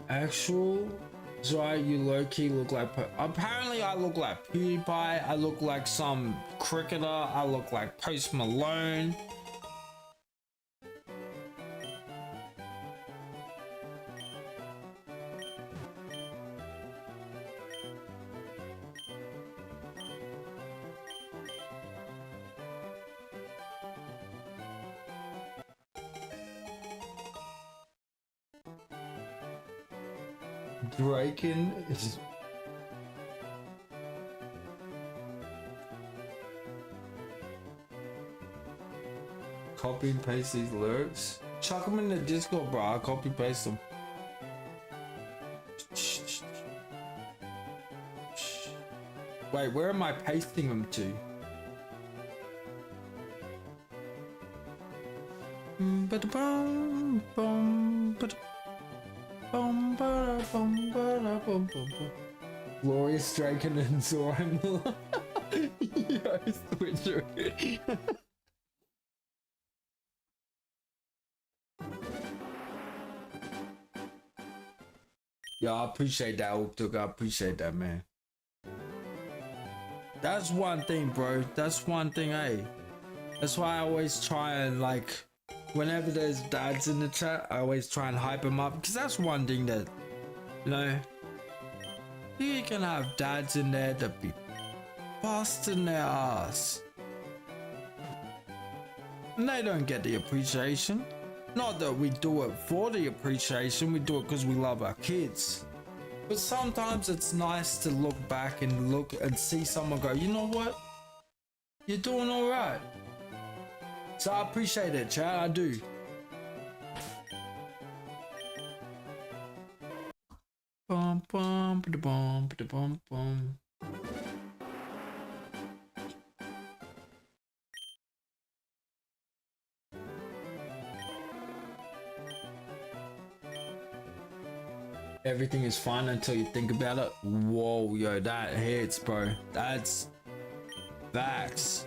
Actual Zai, you low-key look like apparently I look like PewDiePie, I look like some cricketer, I look like Post Malone. Draken is copy and paste these lyrics. Chuck them in the Discord, bro. I'll copy paste them. Wait, where am I pasting them to? Glorious Draken and Zoran. Yo, Switcher. Yo, I appreciate that, Uktuk. I appreciate that, man. That's one thing, bro. That's one thing, eh? That's why I always try and, like, whenever there's dads in the chat, I always try and hype them up. Because that's one thing that, you know, you can have dads in there that be busting their ass. And they don't get the appreciation. Not that we do it for the appreciation, we do it because we love our kids. But sometimes it's nice to look back and look and see someone go, you know what? You're doing alright. So I appreciate it, chat, I do. Bum bum ba bum ba bum bum. Everything is fine until you think about it. Whoa, yo, that hits, bro. That's facts.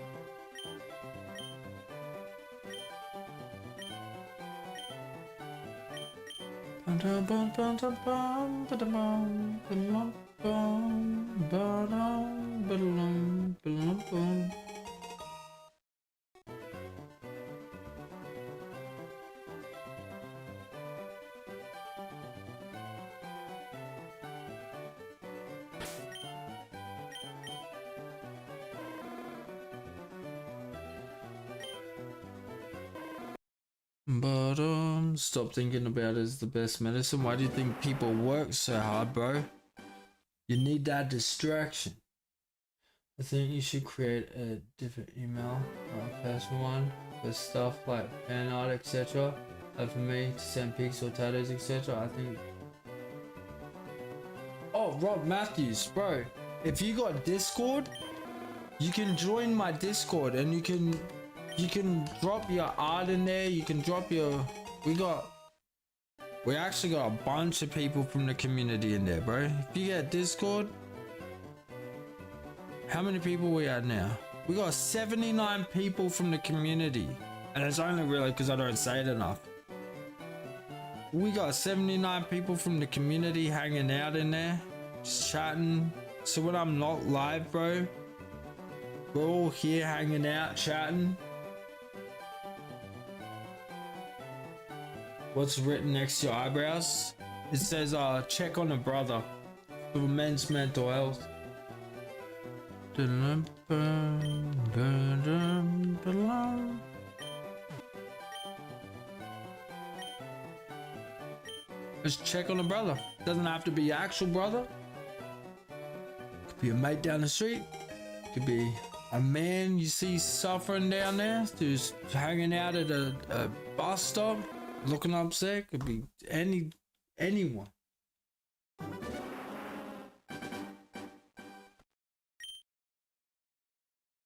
But stop thinking about it as the best medicine. Why do you think people work so hard, bro? You need that distraction. I think you should create a different email, a personal one, for stuff like fan art, etc. For me to send pics or tattoos, etc. I think. Oh, Rob Matthews, bro. If you got Discord, you can join my Discord and you can You can drop your art in there. You can drop your. We actually got a bunch of people from the community in there, bro. If you get Discord, how many people we at now? We got 79 people from the community, and it's only really because I don't say it enough. We got 79 people from the community hanging out in there, just chatting. So when I'm not live, bro, we're all here hanging out, chatting. What's written next to your eyebrows? It says, check on a brother for men's mental health. Just check on a brother. Doesn't have to be your actual brother. Could be a mate down the street. Could be a man you see suffering down there, who's hanging out at a bus stop, looking upset. Could be anyone.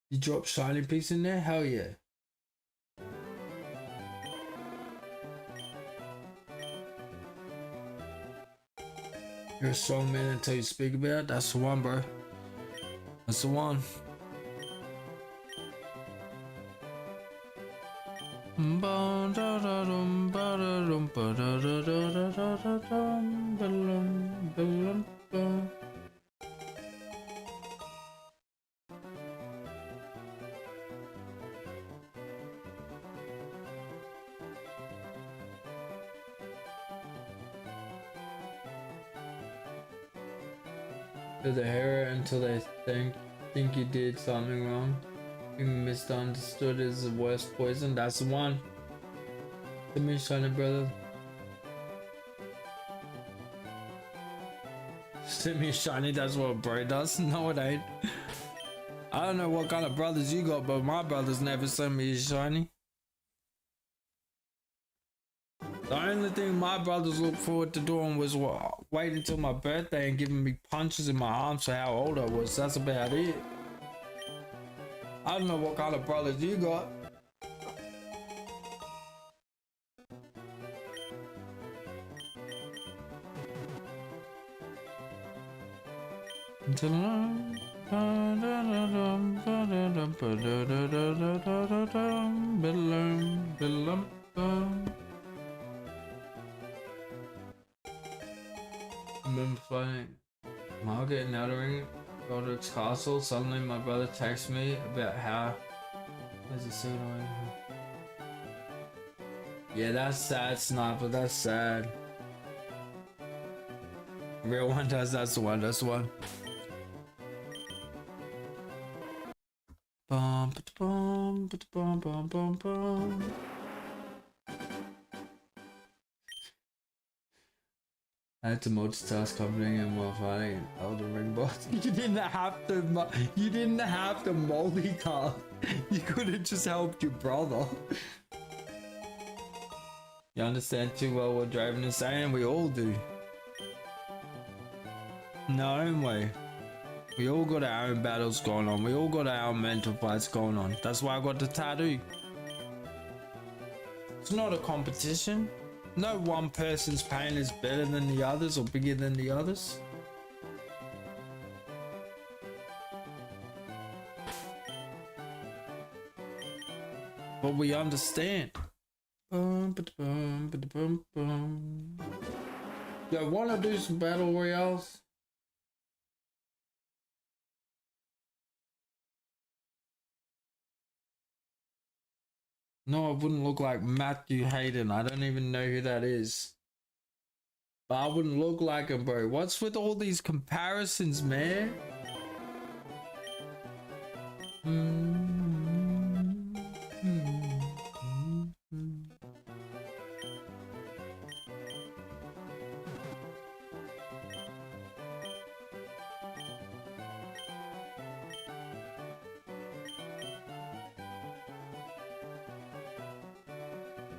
You drop shiny piece in there? Hell yeah. You're a strong man until you speak about it. That's the one, bro. That's the one. To the hero until they think you did something wrong. Being misunderstood is the worst poison. That's the one. The me shiny brother. Send me shiny, that's what bro does. No it ain't. I don't know what kind of brothers you got, but my brothers never send me a shiny. The only thing my brothers look forward to doing was wait until my birthday and giving me punches in my arms for how old I was. That's about it. I don't know what kind of brothers you got. I remember playing Margaret and Eldering, Godric's Castle. Suddenly my brother texts me about how there's a suit on. Yeah, that's sad, Sniper, that's sad. Real one does, that's the one, that's the one. Bum, bum, bum, bum, bum, bum. I had to multitask covering and while fighting an Elden Ring boss. You didn't have to multitask. You could have just helped your brother. You understand too well what Draven is saying? We all do. No way. We all got our own battles going on. We all got our own mental fights going on. That's why I got the tattoo. It's not a competition. No one person's pain is better than the others or bigger than the others. But we understand. Yo, wanna do some battle royales? No, I wouldn't look like Matthew Hayden. I don't even know who that is. But I wouldn't look like him, bro. What's with all these comparisons, man?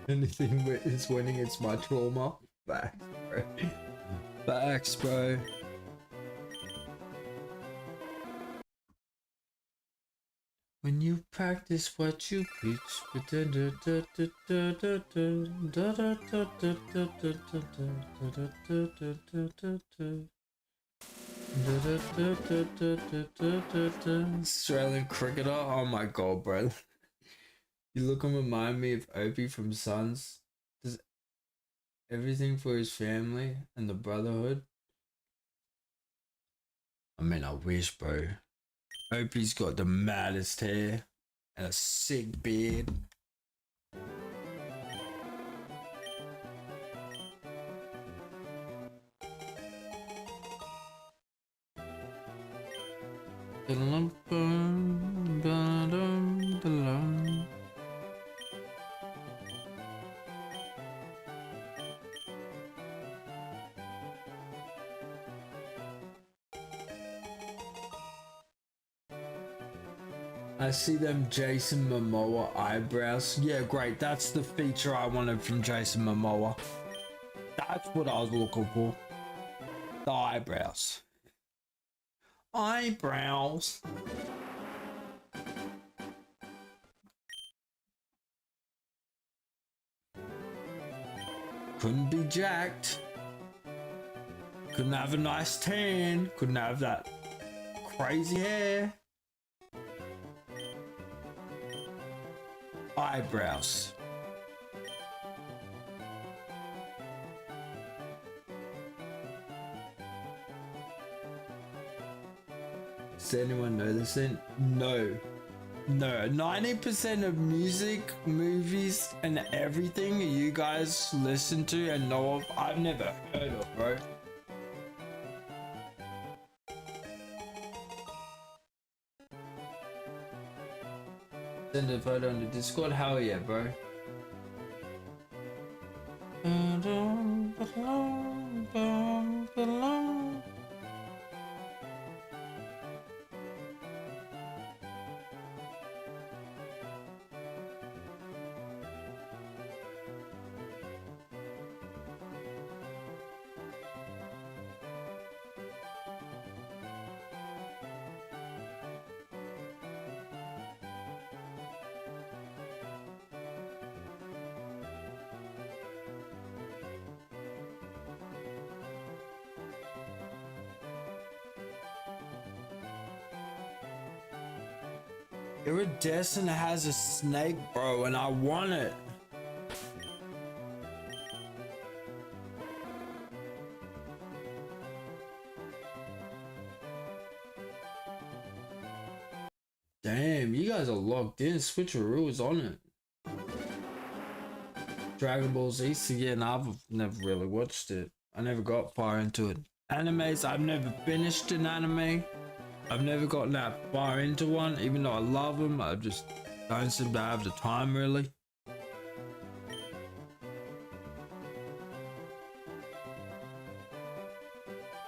Anything is winning, it's my trauma. Facts, bro. Facts, bro. When you practice what you preach. Australian cricketer. Oh my god, bro. You look and remind me of Opie from Sons. Does everything for his family and the brotherhood. I mean, I wish, bro. Opie's got the maddest hair and a sick beard. I see them Jason Momoa eyebrows. Yeah, great. That's the feature I wanted from Jason Momoa. That's what I was looking for. The eyebrows. Eyebrows. Couldn't be jacked. Couldn't have a nice tan. Couldn't have that crazy hair. Eyebrows. Does anyone know this? No. No. 90% of music, movies, and everything you guys listen to and know of, I've never heard of, bro. Send a photo on the Discord. Hell yeah, bro. Iridescent has a snake, bro, and I want it. Damn, you guys are locked in. Switcheroo is on it. Dragon Ball Z, so yeah, I've never really watched it. I never got far into it. Animes, I've never finished an anime. I've never gotten that far into one, even though I love them. I just don't seem to have the time, really.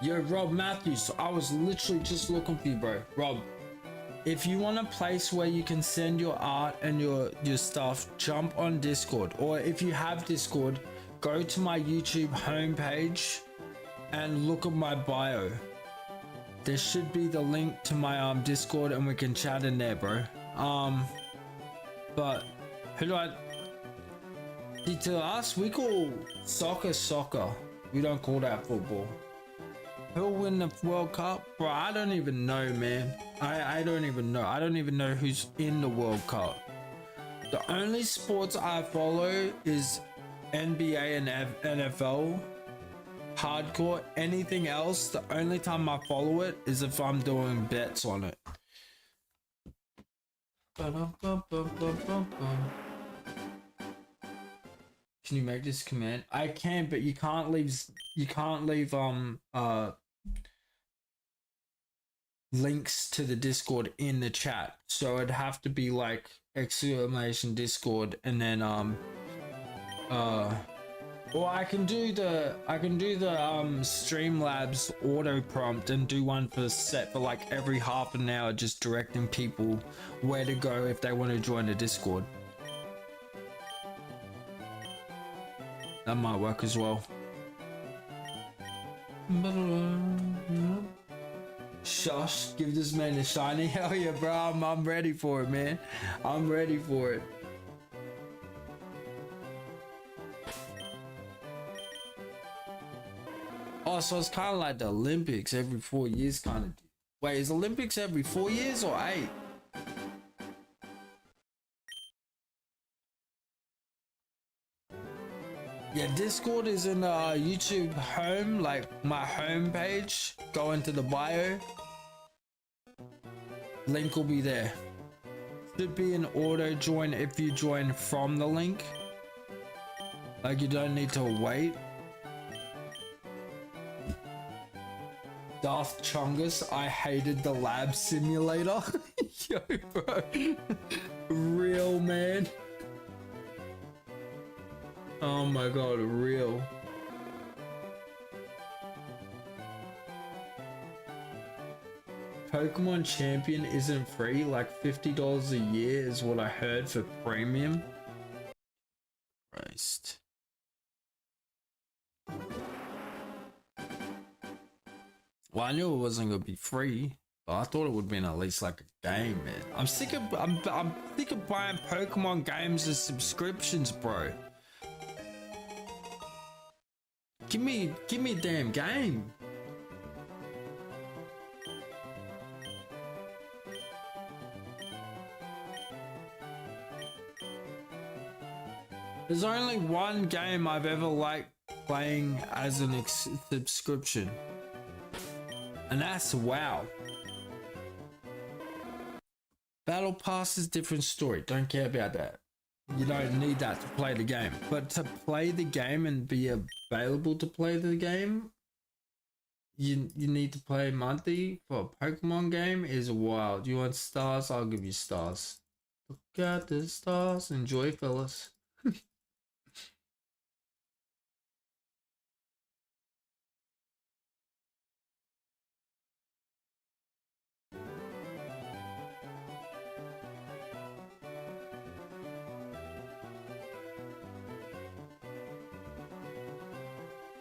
Yo, Rob Matthews, I was literally just looking for you, bro. Rob, if you want a place where you can send your art and your stuff, jump on Discord. Or if you have Discord, go to my YouTube homepage and look at my bio. There should be the link to my Discord and we can chat in there, bro. But who do I... See, to us, we call soccer. We don't call that football. Who'll win the World Cup? Bro, I don't even know, man. I don't even know. I don't even know who's in the World Cup. The only sports I follow is NBA and NFL. Hardcore. Anything else, the only time I follow it is if I'm doing bets on it. Can you make this command? I can, but you can't leave links to the Discord in the chat. So it'd have to be like exclamation Discord and then or I can do the Streamlabs auto prompt and do one for set for like every half an hour, just directing people where to go if they want to join the Discord. That might work as well. Shush, give this man a shiny. Hell yeah, bro. I'm ready for it, man. I'm ready for it. Oh, so it's kind of like the Olympics every 4 years, kind of. Wait, is Olympics every 4 years or 8? Yeah, Discord is in YouTube home, like my home page. Go into the bio. Link will be there. Should be an auto join if you join from the link. Like you don't need to wait. Daft Chungus, I hated the lab simulator. Yo, bro. Real, man. Oh my god, real. Pokemon Champion isn't free, like $50 a year is what I heard for premium. Christ. Well, I knew it wasn't gonna be free, but I thought it would have been at least like a game, man. I'm sick of buying Pokemon games as subscriptions, bro. Give me a damn game. There's only one game I've ever liked playing as an subscription. And that's WoW. Battle Pass is a different story. Don't care about that. You don't need that to play the game. But to play the game and be available to play the game, you need to play monthly for a Pokemon game is wild. You want stars? I'll give you stars. Look at the stars. Enjoy, fellas.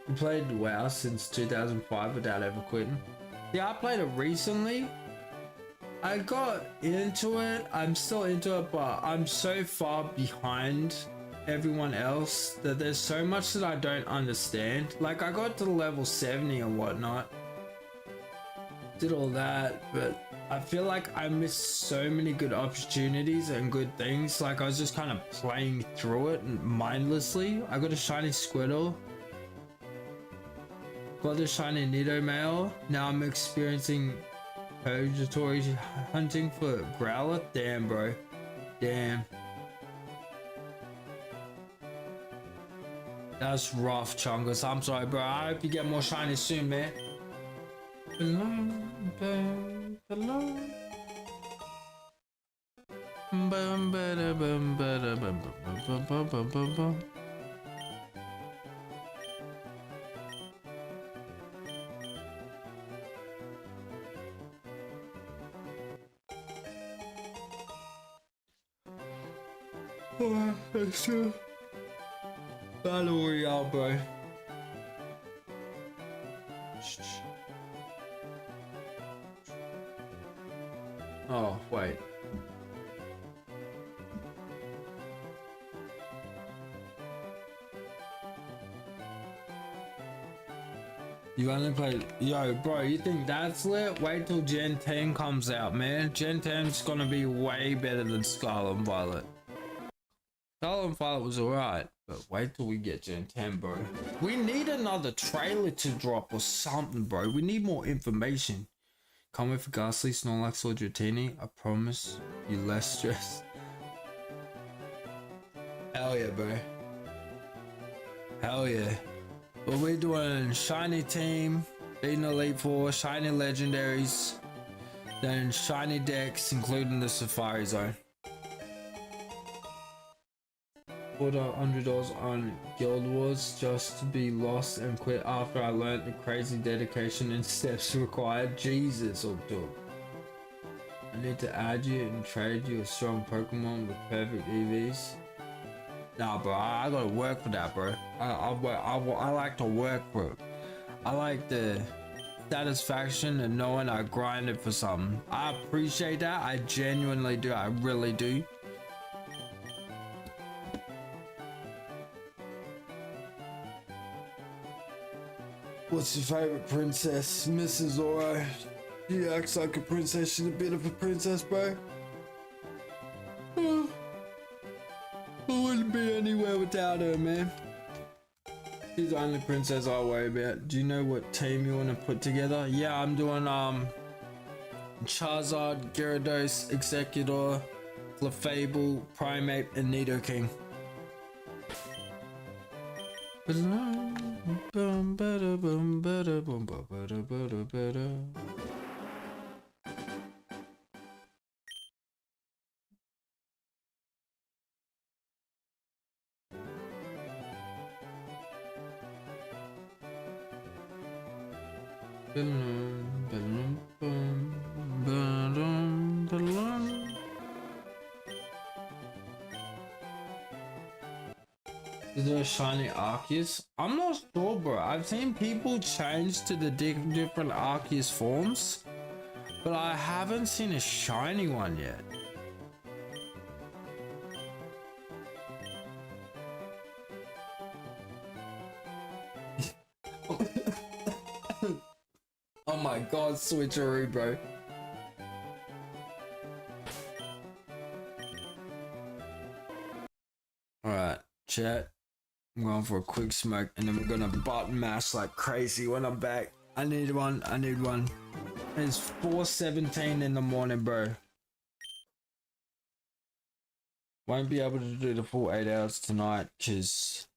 You played WoW since 2005 without ever quitting? Yeah, I played it recently. I got into it. I'm still into it, but I'm so far behind everyone else that there's so much that I don't understand. Like, I got to the level 70 and whatnot. Did all that, but I feel like I missed so many good opportunities and good things. Like, I was just kind of playing through it mindlessly. I got a shiny Squirtle. Got the shiny Nidomail. Now I'm experiencing purgatory hunting for Growler. Damn, bro. Damn. That's rough, Chungus. I'm sorry, bro. I hope you get more shiny soon, man. Let's do Battle Royale, bro. Oh, wait. You only play... Yo, bro, you think that's lit? Wait till Gen 10 comes out, man. Gen 10's gonna be way better than Scarlet and Violet. Scarlet and Violet was alright, but wait till we get Gen 10, bro. We need another trailer to drop or something, bro. We need more information. Come with Ghastly, Snorlax, or Dratini. I promise you less stress. Hell yeah, bro. Hell yeah. But we're doing Shiny Team, beating Elite Four, Shiny Legendaries, then Shiny Decks, including the Safari Zone. Put $100 on Guild Wars just to be lost and quit after I learned the crazy dedication and steps required. Jesus, or do. I need to add you and trade you a strong Pokemon with perfect EVs. Nah, bro, I gotta work for that, bro. I like to work for it. I like the satisfaction in knowing I grinded for something. I appreciate that. I genuinely do. I really do. What's your favorite princess? Mrs. Oro. She acts like a princess. She's a bit of a princess, bro. I wouldn't be anywhere without her, man. She's the only princess I worry about. Do you know what team you want to put together? Yeah, I'm doing Charizard, Gyarados, Executor, Clefable, Primate, and Nidoking. Is there a shiny Arceus? I'm not sure, bro. I've seen people change to the different Arceus forms, but I haven't seen a shiny one yet. Oh my god, switcheroo, bro. Alright, chat. I'm going for a quick smoke and then we're gonna button mash like crazy when I'm back. I need one. It's 4:17 in the morning, bro. Won't be able to do the full 8 hours tonight because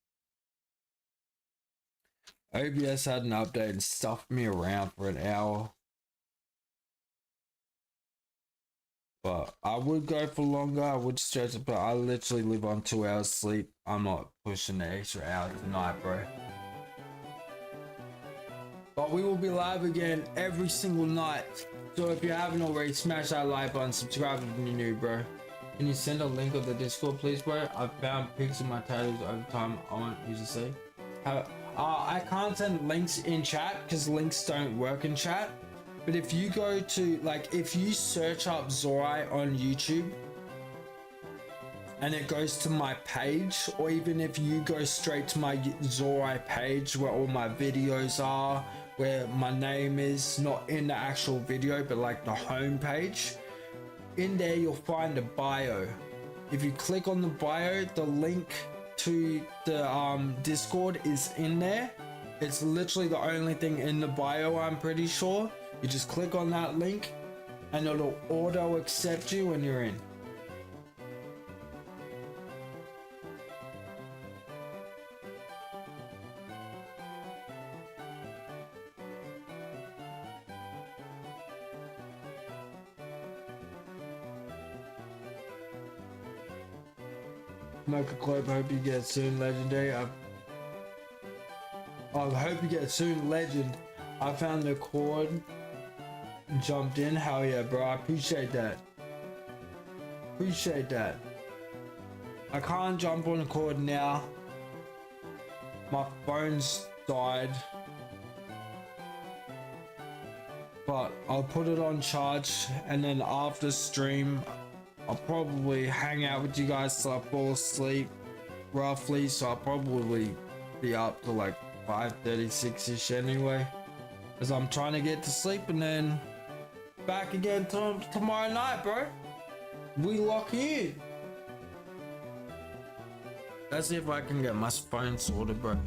OBS had an update and stuffed me around for an hour. But I would go for longer, I would stretch it, but I literally live on 2 hours sleep. I'm not pushing the extra hour tonight, bro. But we will be live again every single night. So if you haven't already, smash that like button, subscribe if you're new, bro. Can you send a link of the Discord, please, bro? I've found pics of my tattoos over time. I want you to see. I can't send links in chat because links don't work in chat. But if you go to, like, if you search up Zorai on YouTube and it goes to my page, or even if you go straight to my Zorai page where all my videos are, where my name is, not in the actual video, but like the home page, in there you'll find a bio. If you click on the bio, the link to the Discord is in there. It's literally the only thing in the bio, I'm pretty sure. You just click on that link and it'll auto accept you when you're in. Michael Club, hope you get soon, legendary. I hope you get soon, legend. I found the cord, jumped in. Hell yeah, bro. I appreciate that. I can't jump on the cord now. My phone's died. But I'll put it on charge and then after stream, I'll probably hang out with you guys till I fall asleep roughly. So I'll probably be up to like 5:36ish anyway. As I'm trying to get to sleep and then back again tomorrow night, bro. We lock in. Let's see if I can get my phone sorted, bro.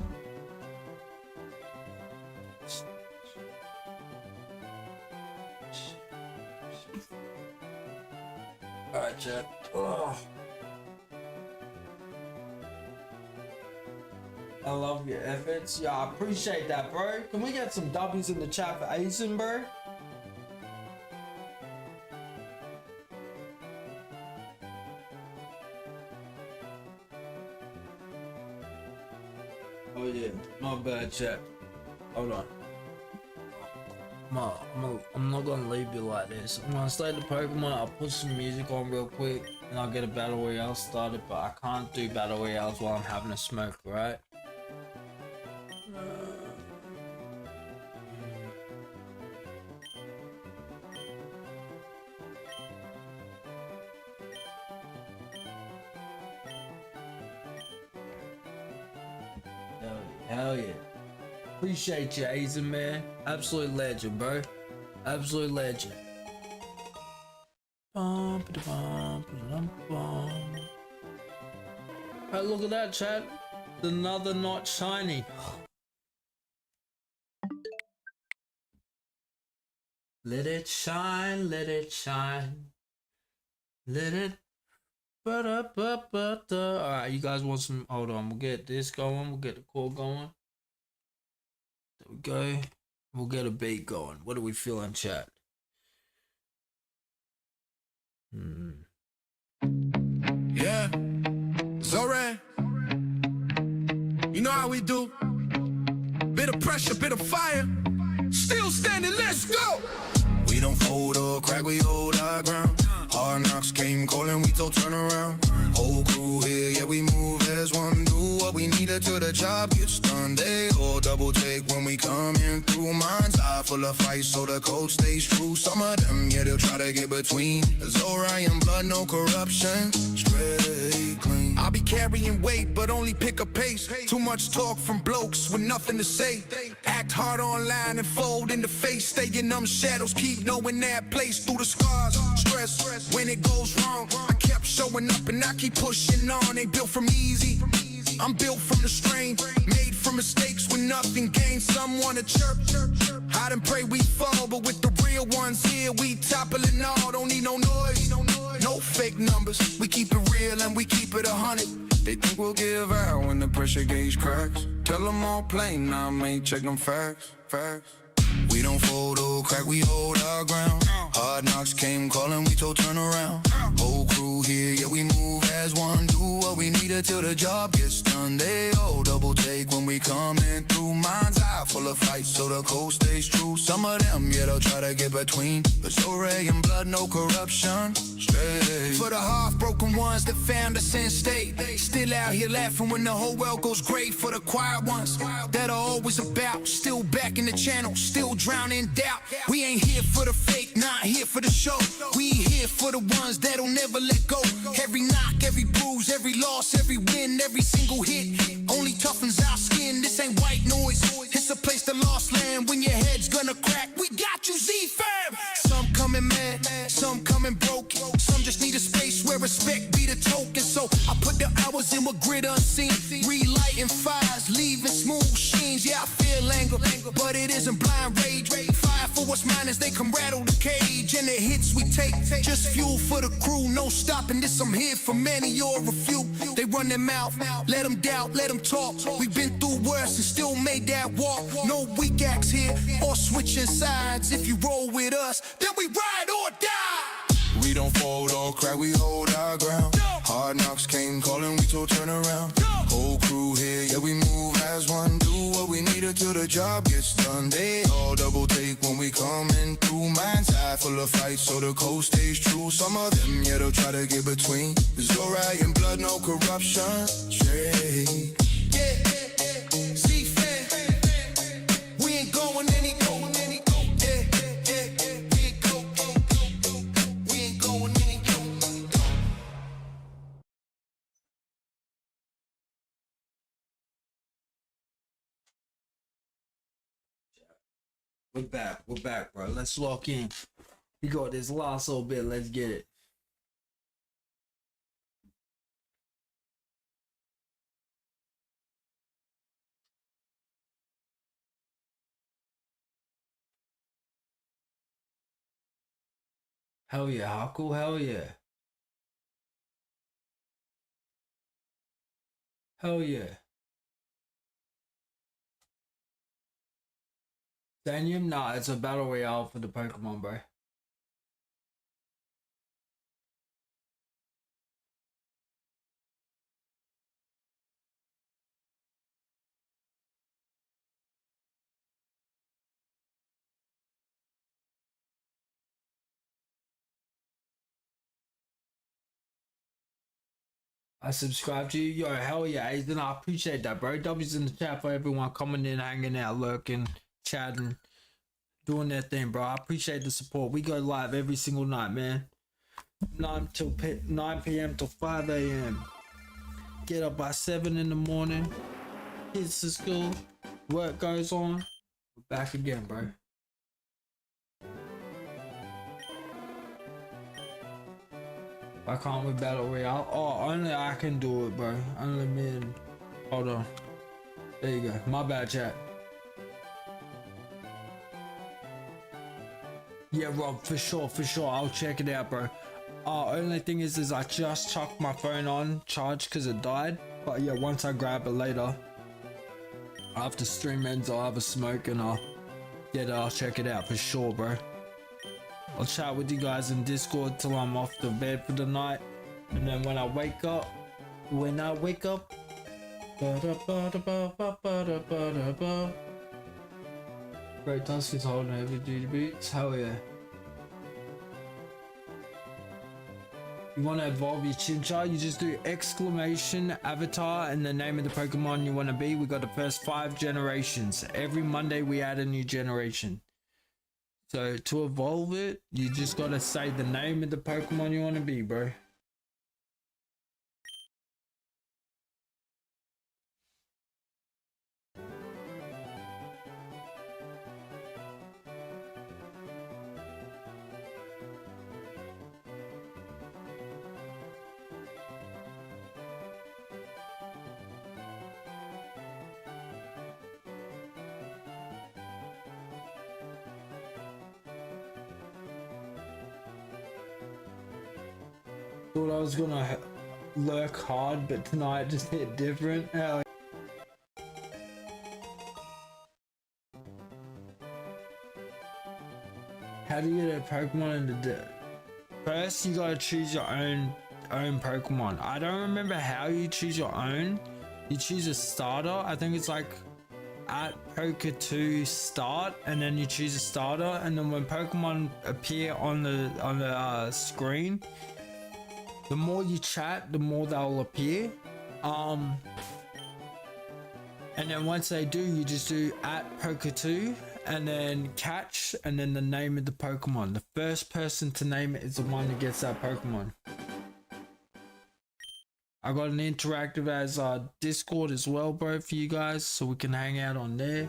Alright, chat. Ugh. I love your efforts. Yeah, I appreciate that, bro. Can we get some W's in the chat for Aizen, bro? Oh yeah, my bad, chat. Hold on. I'm not gonna leave you like this. I'm gonna stay the Pokemon. I'll put some music on real quick and I'll get a battle royale started, but I can't do battle royales while I'm having a smoke, right? Hell yeah. Appreciate you, Aizen, man. Absolute legend, bro. Absolute legend. Hey, look at that, chat. Another not shiny. Let it shine, let it shine. Let it. Alright, you guys want some. Hold on, we'll get this going. We'll get the call going. There we go. We'll get a beat going. What do we feel in chat? Yeah, Zoran. You know how we do. Bit of pressure, bit of fire. Still standing, let's go. We don't fold or crack, we hold our ground. Hard knocks came calling, we told turn around. Whole crew here, yeah, we move as one. Do what we needed till the job gets done. They all double take when we come in through. Minds eye full of fight, so the code stays true. Some of them, yeah, they'll try to get between. There's Orion blood, no corruption. Straight clean. I'll be carrying weight, but only pick a pace. Too much talk from blokes with nothing to say. Act hard online and fold in the face. Stay in them shadows, keep knowing that place. Through the scars, stress, when it goes wrong. I kept showing up and I keep pushing on. They built from easy. I'm built from the strain, made from mistakes with nothing gained. Some wanna chirp, hide and pray we fall, but with the real ones here, we toppling all. Don't need no noise, no fake numbers. We keep it real and we keep it 100. They think we'll give out when the pressure gauge cracks. Tell them all plain, now mate, check them facts. We don't fold or crack, we hold our ground. Hard knocks came calling, we told turn around. Whole crew here, yeah, we move as one. Do what we needed till the job gets done. They all double take when we come in through. Minds eye full of fight, so the code stays true. Some of them, yeah, they'll try to get between. But so and blood, no corruption. Straight. For the heartbroken ones that found us in state, still out here laughing when the whole world goes great. For the quiet ones that are always about, still back in the channel, still drowning in doubt. We ain't here for the fake, not here for the show. We here for the ones that'll never let go. Every knock, every bruise, every loss, every win, every single hit only toughens our skin. This ain't white noise, it's a place to lost land. When your head's gonna crack, we got you, Z-Fam. Some coming mad, some coming broken. Some just need a space where respect be the token. So I put the hours in with grit unseen, relighting fires, leaving smooth sheens. Yeah, I feel anger, but it isn't blind rage. Fire for what's mine as they come rattle the cage. And the hits we take, just fuel for the crew. No stopping this, I'm here for many or a few. They run their mouth, let them doubt, let them talk. We've been through worse and still made that walk. No weak acts here or switching sides. If you roll with us, then we ride or die. We don't fold or crack, we hold our ground. Hard knocks came calling, we told turn around. Whole crew here, yeah, we move as one. Do what we needed till the job gets done. They all double take when we come in through. Minds eye full of fight, so the code stays true. Some of them, yeah, they'll try to get between. There's Orion blood, no corruption. Straight. Yeah, Z-Fan, we ain't going anywhere. We're back, bro. Let's lock in. We got this last little bit, let's get it. Hell yeah, how cool, hell yeah. Hell yeah. Danium? Nah, it's a battle royale for the Pokemon, bro. I subscribe to you. Yo, hell yeah, Aiden. I appreciate that, bro. W's in the chat for everyone coming in, hanging out, lurking, chatting, doing their thing, bro. I appreciate the support. We go live every single night, man. 9 p.m. till 5 a.m. Get up by 7 in the morning. kids to school, work goes on. We're back again, bro. Why can't we battle royale? Oh, only I can do it, bro. Only me and... Hold on. There you go. My bad, chat. Yeah, Rob, for sure. I'll check it out, bro. Only thing is I just chucked my phone on charge because it died. But yeah, once I grab it later, after stream ends, I'll have a smoke and I'll check it out for sure, bro. I'll chat with you guys in Discord till I'm off to bed for the night, and then when I wake up, Great Tusk is holding heavy duty boots. Hell yeah. You want to evolve your Chimchar, you just do exclamation avatar and the name of the Pokemon you want to be. We got the first 5 generations. Every Monday we add a new generation. So to evolve it, you just got to say the name of the Pokemon you want to be, bro. Thought I was gonna lurk hard, but tonight just hit different. Hell. How do you get a Pokemon in the first? You gotta choose your own Pokemon. I don't remember how you choose your own. You choose a starter. I think it's like at Poke2 start, and then you choose a starter, and then when Pokemon appear on the screen, the more you chat, the more they'll appear. And then once they do, you just do at Poke2 and then catch and then the name of the Pokemon. The first person to name it is the one that gets that Pokemon. I got an interactive as Discord as well, bro, for you guys, so we can hang out on there.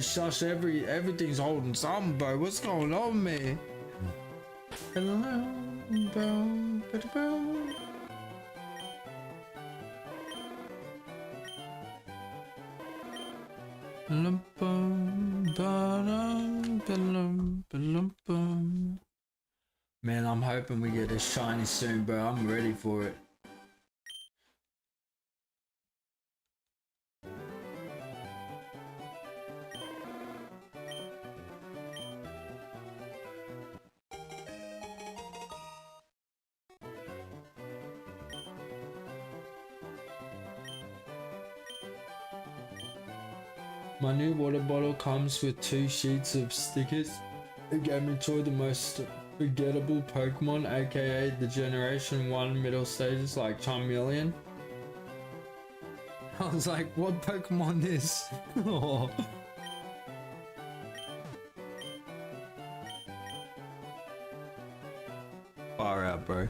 Shush, everything's holding something, bro. What's going on, man? Man, I'm hoping we get a shiny soon, bro. I'm ready for it. My new water bottle comes with 2 sheets of stickers. It gave me 2 of the most forgettable Pokemon, aka the Generation 1 middle stages like Charmander. I was like, what Pokemon is? Oh. Far out, bro.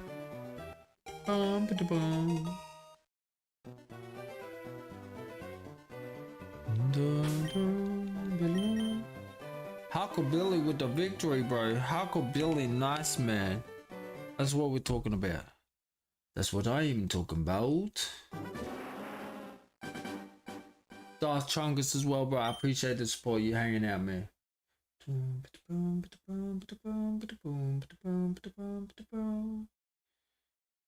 Hucklebilly with the victory, bro. Hucklebilly, nice, man. That's what we're talking about. That's what I am talking about. Darth Chungus as well, bro. I appreciate the support. You hanging out, man.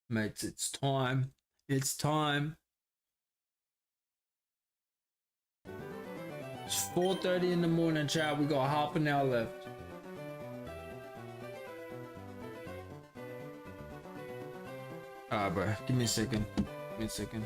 Mates, it's time. It's time. It's 4:30 in the morning, chat. We got half an hour left. Alright, bro. Give me a second. Give me a second.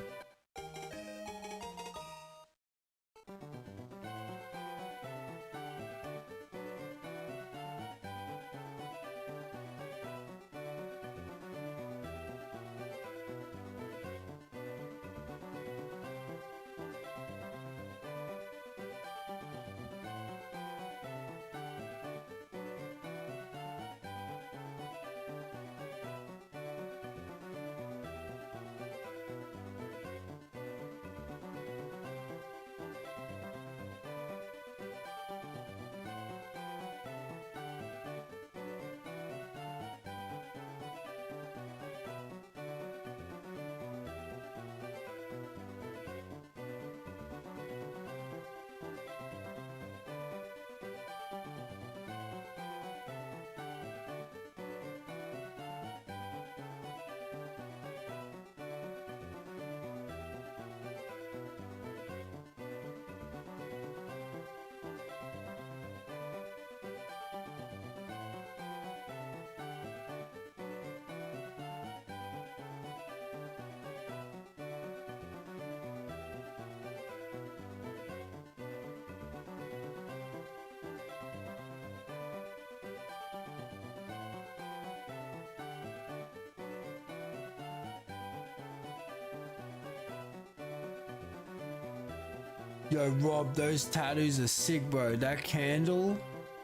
Yo, Rob, those tattoos are sick, bro. That candle,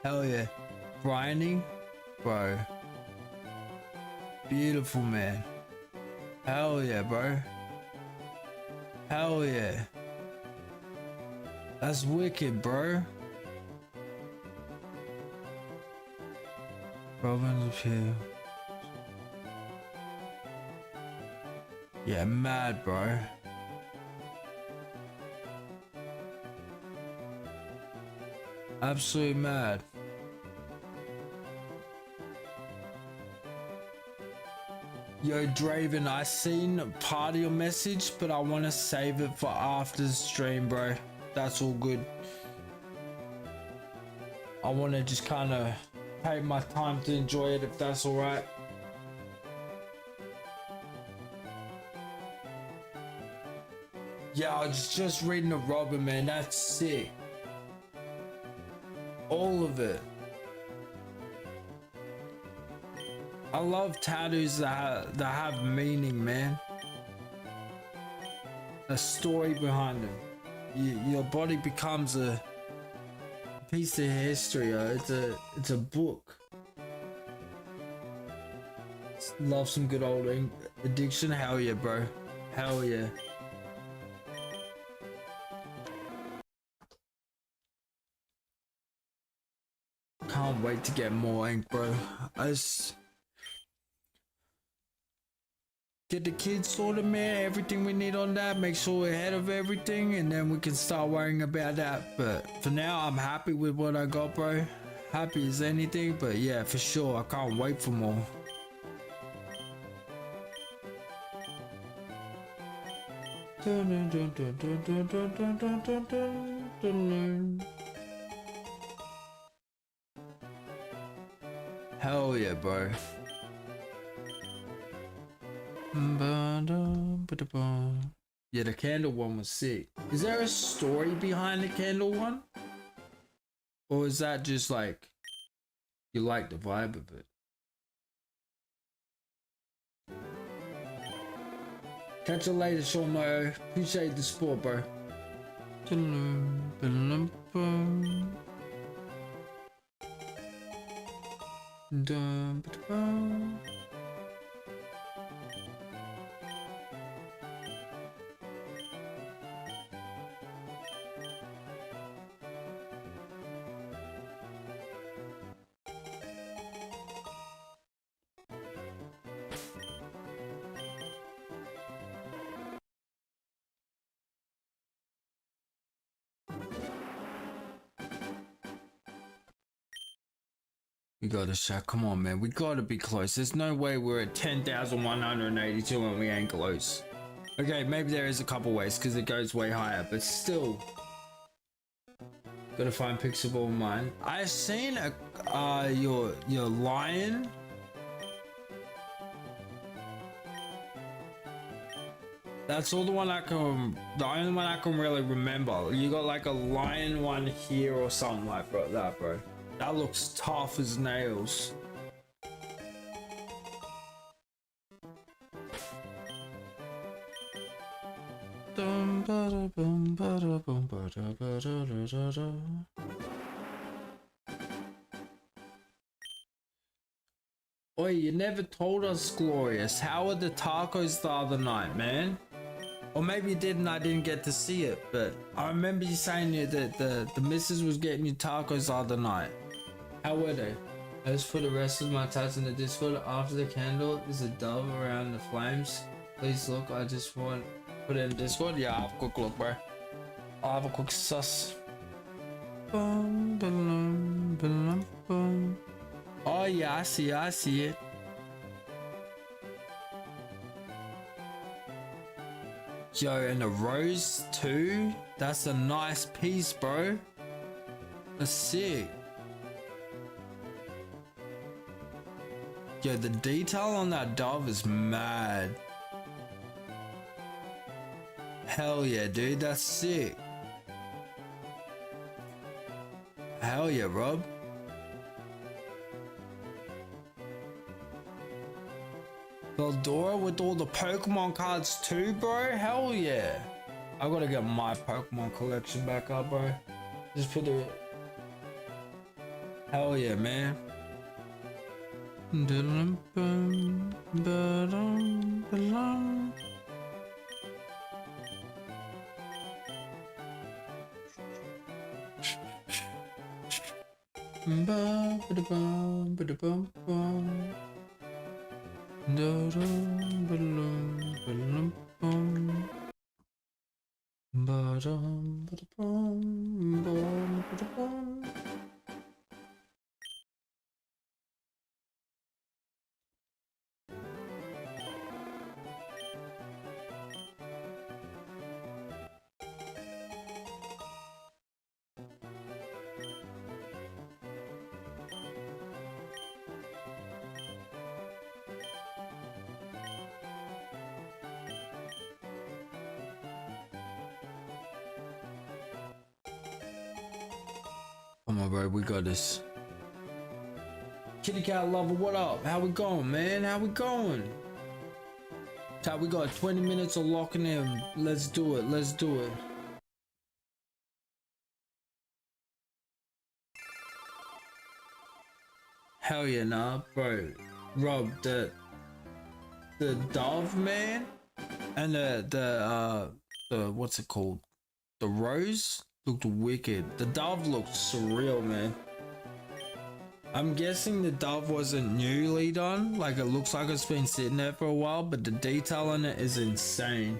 hell yeah. Grinding, bro. Beautiful, man. Hell yeah, bro. Hell yeah. That's wicked, bro. Robin's here. Yeah, mad, bro. Absolutely mad. Yo, Draven, I seen part of your message, but I want to save it for after the stream, bro. That's all good. I want to just kind of take my time to enjoy it, if that's all right. Yeah, I was just reading the Robin, man. That's sick. All of it. I love tattoos that have meaning, man. A story behind them. Your body becomes a piece of history. It's a book. Love some good old addiction. Hell yeah, bro. Hell yeah. Can't wait to get more ink, bro. I just get the kids sorted, man. Everything we need on that. Make sure we're ahead of everything, and then we can start worrying about that. But for now, I'm happy with what I got, bro. Happy as anything. But yeah, for sure, I can't wait for more. Hell yeah, bro. Yeah, the candle one was sick. Is there a story behind the candle one? Or is that just like, you like the vibe of it? Catch you later, Shawmo. Appreciate the support, bro. We gotta shut. Come on, man. We gotta be close. There's no way we're at 10,182 and we ain't close. Okay, maybe there is a couple ways because it goes way higher, but still. Gotta find Pixable mine. I seen your lion. That's all the one I can. The only one I can really remember. You got like a lion one here or something like that, bro. That looks tough as nails. Oi, you never told us, Glorious. How were the tacos the other night, man? Or maybe you did and I didn't get to see it, but I remember you saying that the missus was getting you tacos the other night. How were they? I just put the rest of my tats in the Discord. After the candle is a dove around the flames. Please look, I just want put it in Discord. Yeah, I'll have a quick look, bro. I'll have a quick suss. Oh yeah, I see it. Yo, and the rose too? That's a nice piece, bro. That's sick. Yo, the detail on that dove is mad. Hell yeah, dude, that's sick. Hell yeah, Rob. Veldora with all the Pokemon cards too, bro? Hell yeah. I gotta get my Pokemon collection back up, bro. Just put the... Hell yeah, man. Come on, bro, we got this. Kitty cat lover, what up? How we going, man? How we going? Chat, we got 20 minutes of locking in. Let's do it. Let's do it. Hell yeah, nah, bro. Rob, the dove man and the what's it called? The rose looked wicked. The dove looked surreal, man. I'm guessing the dove wasn't newly done. Like, it looks like it's been sitting there for a while, but the detail on it is insane.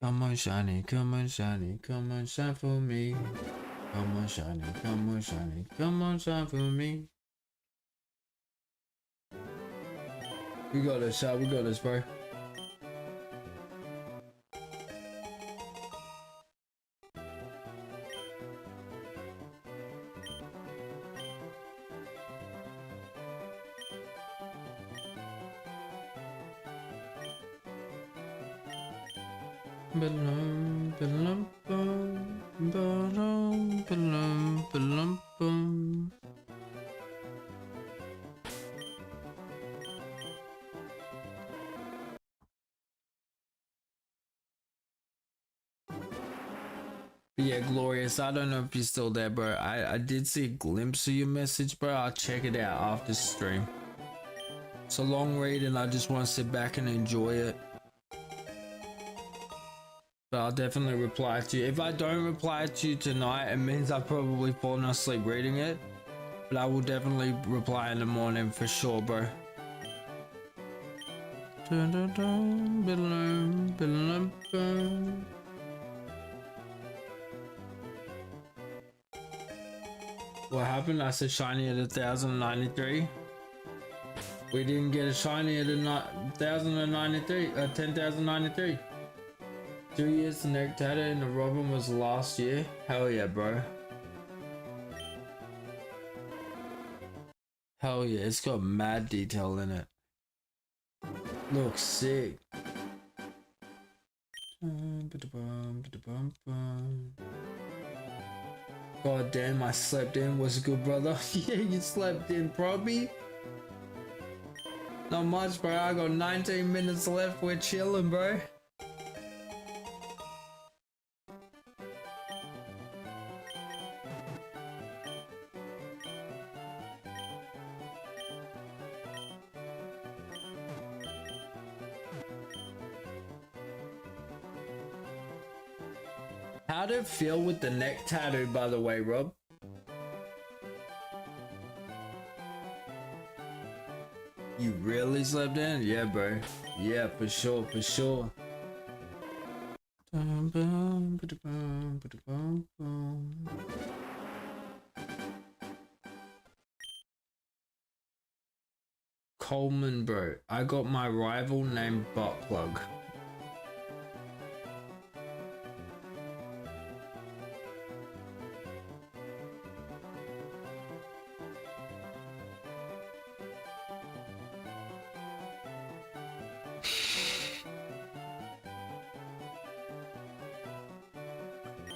Come on, shiny, come on, shiny, come on, shine for me. Come on, shiny, come on, shiny, come on, shine for me. We got this, shot, we got this, bro. Ba-lum, ba-lum, bum, ba-lum, ba-lum, ba-lum, bum. But yeah, Glorious, I don't know if you're still there, bro. I did see a glimpse of your message, bro. I'll check it out after stream. It's a long read and I just want to sit back and enjoy it. But I'll definitely reply to you. If I don't reply to you tonight, it means I've probably fallen asleep reading it. But I will definitely reply in the morning for sure, bro. What happened? I said shiny at 1093. We didn't get a shiny at 10,093. 2 years the Nectata and the Robin was last year. Hell yeah, bro. Hell yeah, it's got mad detail in it. Looks sick. God damn, I slept in. What's good, brother? Yeah, you slept in, probably. Not much, bro. I got 19 minutes left. We're chilling, bro. How did it feel with the neck tattoo, by the way, Rob? You really slept in? Yeah, bro. Yeah, for sure, for sure. Coleman, bro. I got my rival named Buttplug.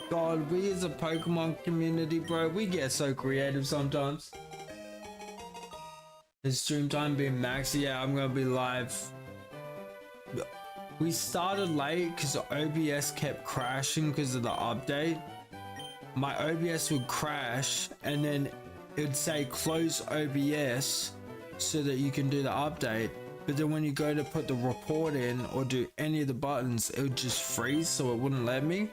God, we as a Pokemon community, bro, we get so creative sometimes. Is stream time being max? Yeah, I'm gonna be live. We started late because the OBS kept crashing because of the update. My OBS would crash and then it'd say close OBS so that you can do the update. But then when you go to put the report in or do any of the buttons, it would just freeze, so it wouldn't let me.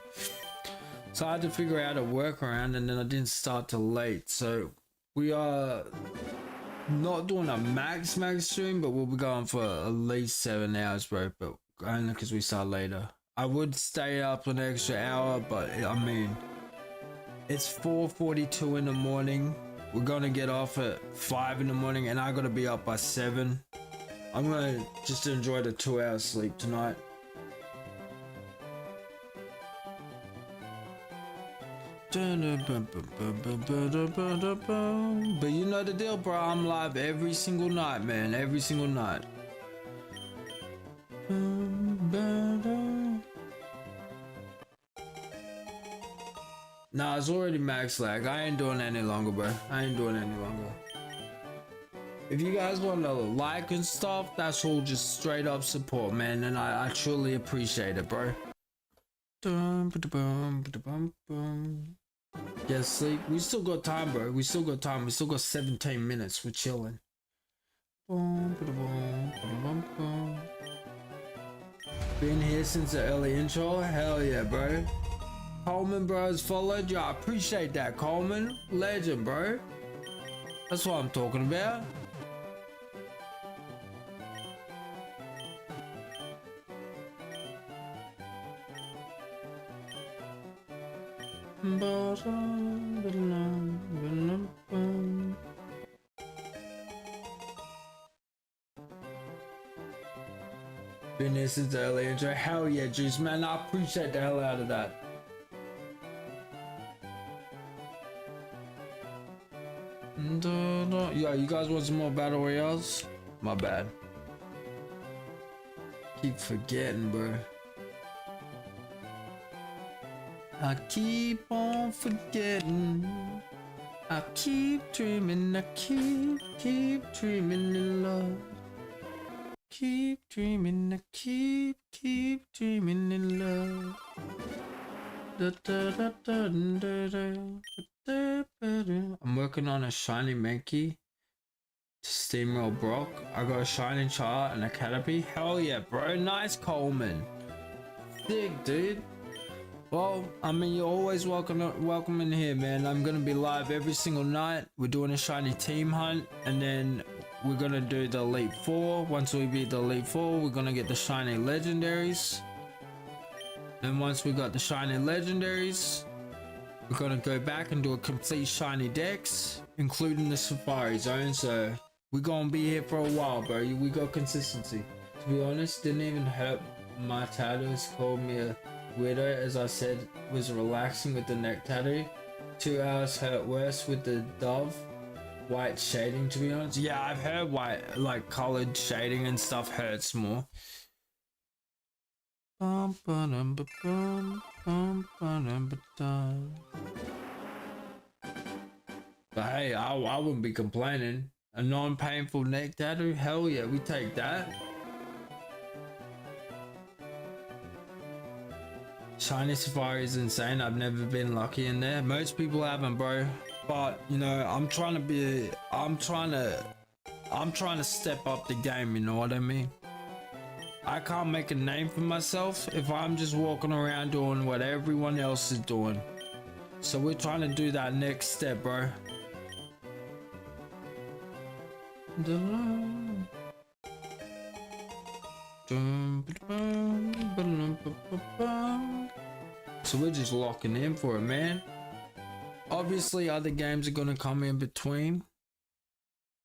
So I had to figure out a workaround, and then I didn't start till late. So we are not doing a max stream, but we'll be going for at least 7 hours, bro. But only because we start later. I would stay up an extra hour, but I mean, it's 4:42 in the morning. We're gonna get off at 5 in the morning, and I gotta be up by 7. I'm gonna just enjoy the 2 hours sleep tonight. But you know the deal, bro. I'm live every single night, man. Every single night. Nah, it's already max lag. I ain't doing it any longer, bro. I ain't doing it any longer. If you guys want to like and stuff, that's all just straight up support, man. And I truly appreciate it, bro. Yeah, sleep. We still got time, bro. We still got time. We still got 17 minutes. We're chilling. Been here since the early intro. Hell yeah, bro. Coleman, bro, has followed you. I appreciate that, Coleman. Legend, bro. That's what I'm talking about. Been here since the early intro. Hell yeah, Juice, man. I appreciate the hell out of that. Yeah, you guys want some more battle royales? My bad. Keep forgetting, bro. I keep on forgetting. I keep dreaming. I keep dreaming in love. Keep dreaming. I keep dreaming in love. I'm working on a shiny Mankey to steamroll Brock. I got a shiny Char and a Caterpie. Hell yeah, bro. Nice, Coleman. Sick, dude. Well, I mean, you're always welcome in here, man. I'm gonna be live every single night. We're doing a shiny team hunt, and then we're gonna do the Elite Four. Once we beat the Elite Four, we're gonna get the shiny legendaries. And once we got the shiny legendaries, we're gonna go back and do a complete shiny dex, including the Safari Zone. So we're gonna be here for a while, bro. We got consistency. To be honest, didn't even hurt my tattoos. Called me a weirdo, as I said, was relaxing with the neck tattoo. 2 hours hurt worse with the dove. White shading, to be honest. Yeah, I've heard white, like colored shading and stuff hurts more. But hey, I wouldn't be complaining. A non-painful neck tattoo? Hell yeah, we take that. Shiny Safari is insane. I've never been lucky in there. Most people haven't, bro. But you know, I'm trying to step up the game, you know what I mean? I can't make a name for myself if I'm just walking around doing what everyone else is doing. So we're trying to do that next step, bro. So we're just locking in for it, man. Obviously other games are gonna come in between.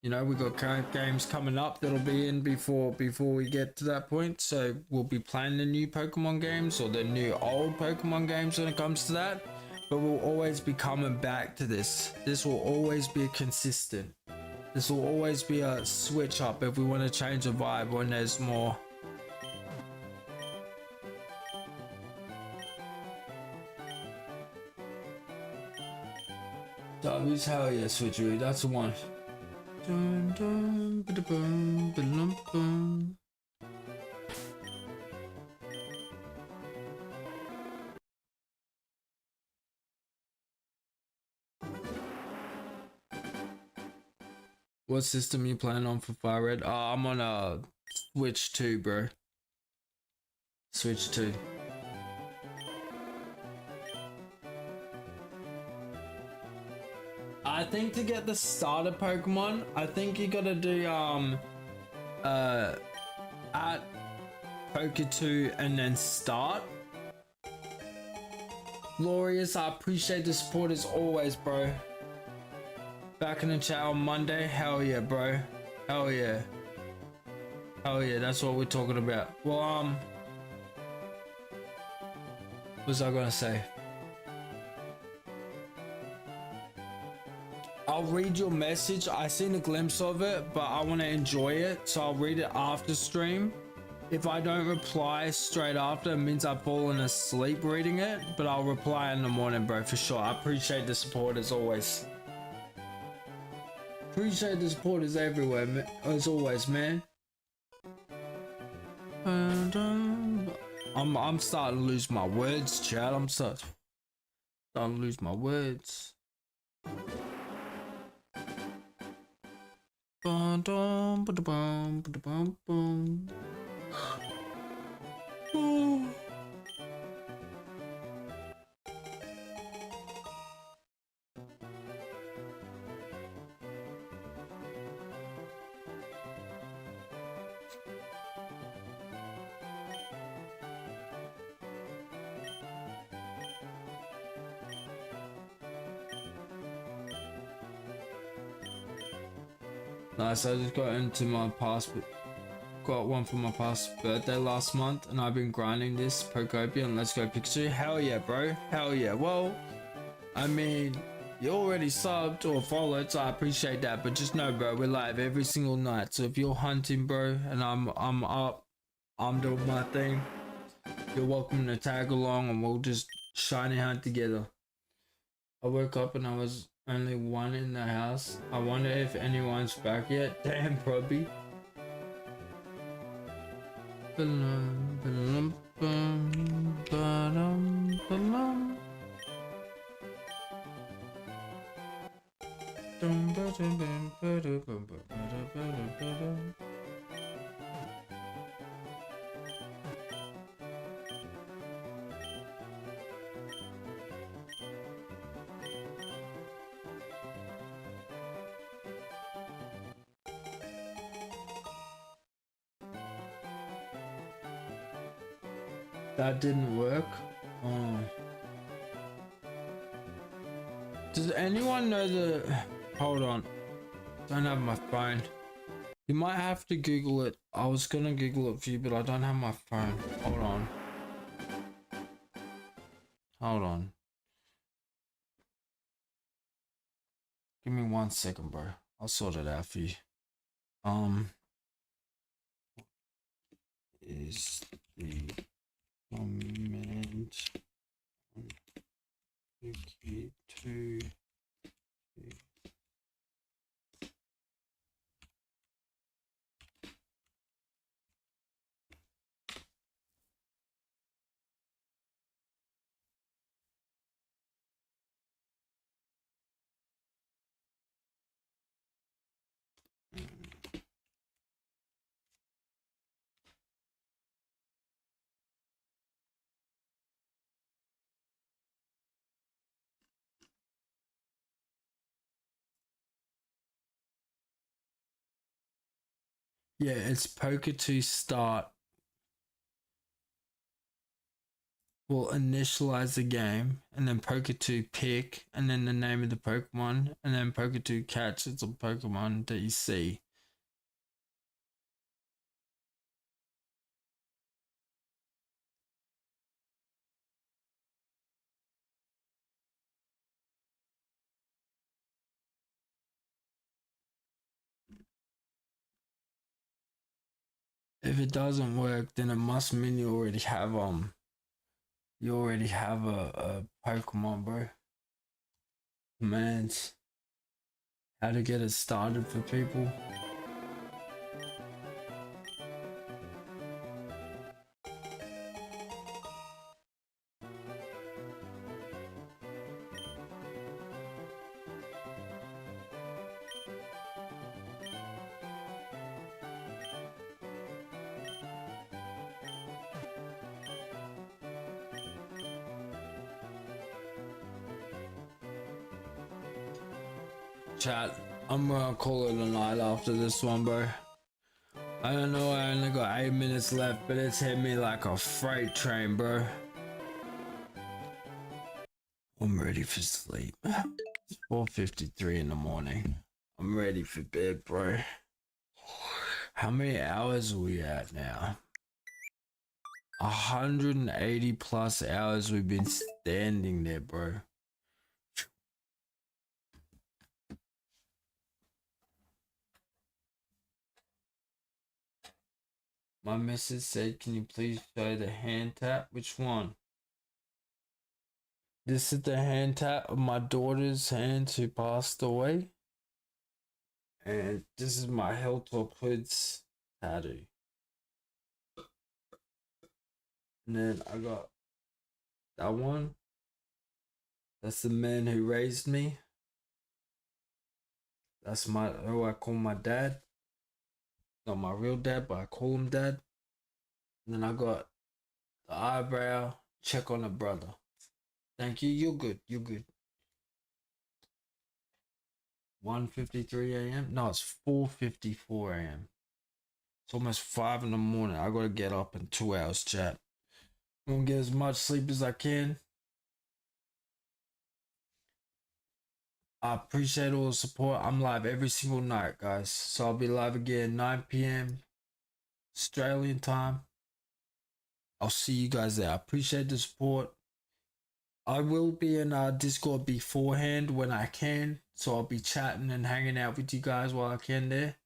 You know, we got current games coming up that'll be in before we get to that point. So we'll be playing the new Pokemon games or the new old Pokemon games when it comes to that. But we'll always be coming back to this. This will always be consistent. This will always be a switch up if we want to change the vibe when there's more. W's, hell yeah, switcheroo, that's the one. Dun, dun, ba-da-bum, ba-dum-bum. What system you plan on for firered? I'm on a Switch 2, bro. Switch 2. I think to get the starter Pokemon, I think you gotta do at Poke 2 and then start. Glorious, I appreciate the support as always, bro. Back in the chat on Monday, hell yeah, bro. Hell yeah. Hell yeah, that's what we're talking about. Well, what was I gonna say? I'll read your message. I seen a glimpse of it, but I want to enjoy it, so I'll read it after stream. If I don't reply straight after, it means I've fallen asleep reading it, but I'll reply in the morning, bro, for sure. I appreciate the support as always. Appreciate the support as everywhere, as always, man. I'm starting to lose my words, Chad. I'm starting to lose my words. Ba-dum, ba-da-bum, ba-da-bum-bum. Oh. Nice, I just got into my got one for my past birthday last month, and I've been grinding this Pokopia and Let's Go Pikachu. Hell yeah, bro. Hell yeah. Well, I mean, you already subbed or followed, so I appreciate that. But just know, bro, we're live every single night. So if you're hunting, bro, and I'm up, I'm doing my thing, you're welcome to tag along, and we'll just shiny hunt together. I woke up and I was only one in the house. I wonder if anyone's back yet. Damn, probably. That didn't work. Oh. Does anyone know the... Hold on. Don't have my phone. You might have to Google it. I was gonna Google it for you, but I don't have my phone. Hold on. Hold on. Give me 1 second, bro. I'll sort it out for you. Is the command on Wiki to yeah, it's poker to start. Will initialize the game, and then poker to pick, and then the name of the Pokemon, and then poker to catch. It's a Pokemon that you see. If it doesn't work, then it must mean you already have a Pokemon, bro. commands, how to get it started for people. Chat, I'm gonna call it a night after this one, bro. I don't know, I only got 8 minutes left, but it's hit me like a freight train, bro. I'm ready for sleep. It's 4:53 in the morning. I'm ready for bed, bro. How many hours are we at now? 180 plus hours we've been standing there, bro. My missus said, can you please show the hand tap? Which one? This is the hand tap of my daughter's hands who passed away. And this is my Hilltop Hood's tattoo. And then I got that one. That's the man who raised me. That's who I call my dad. Not my real dad, but I call him dad. And then I got the eyebrow. Check on the brother. Thank you. You're good. You're good. 1:53 a.m. No, it's 4:54 a.m. It's almost 5 in the morning. I gotta get up in 2 hours, chat. I'm gonna get as much sleep as I can. I appreciate all the support. I'm live every single night, guys. So I'll be live again 9 p.m. Australian time. I'll see you guys there. I appreciate the support. I will be in Discord beforehand when I can. So I'll be chatting and hanging out with you guys while I can there.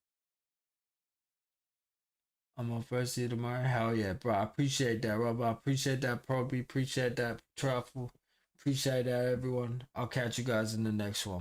I'm on first year tomorrow. Hell yeah, bro. I appreciate that, Rob. I appreciate that, Probby. Appreciate that, Truffle. Appreciate that, everyone. I'll catch you guys in the next one.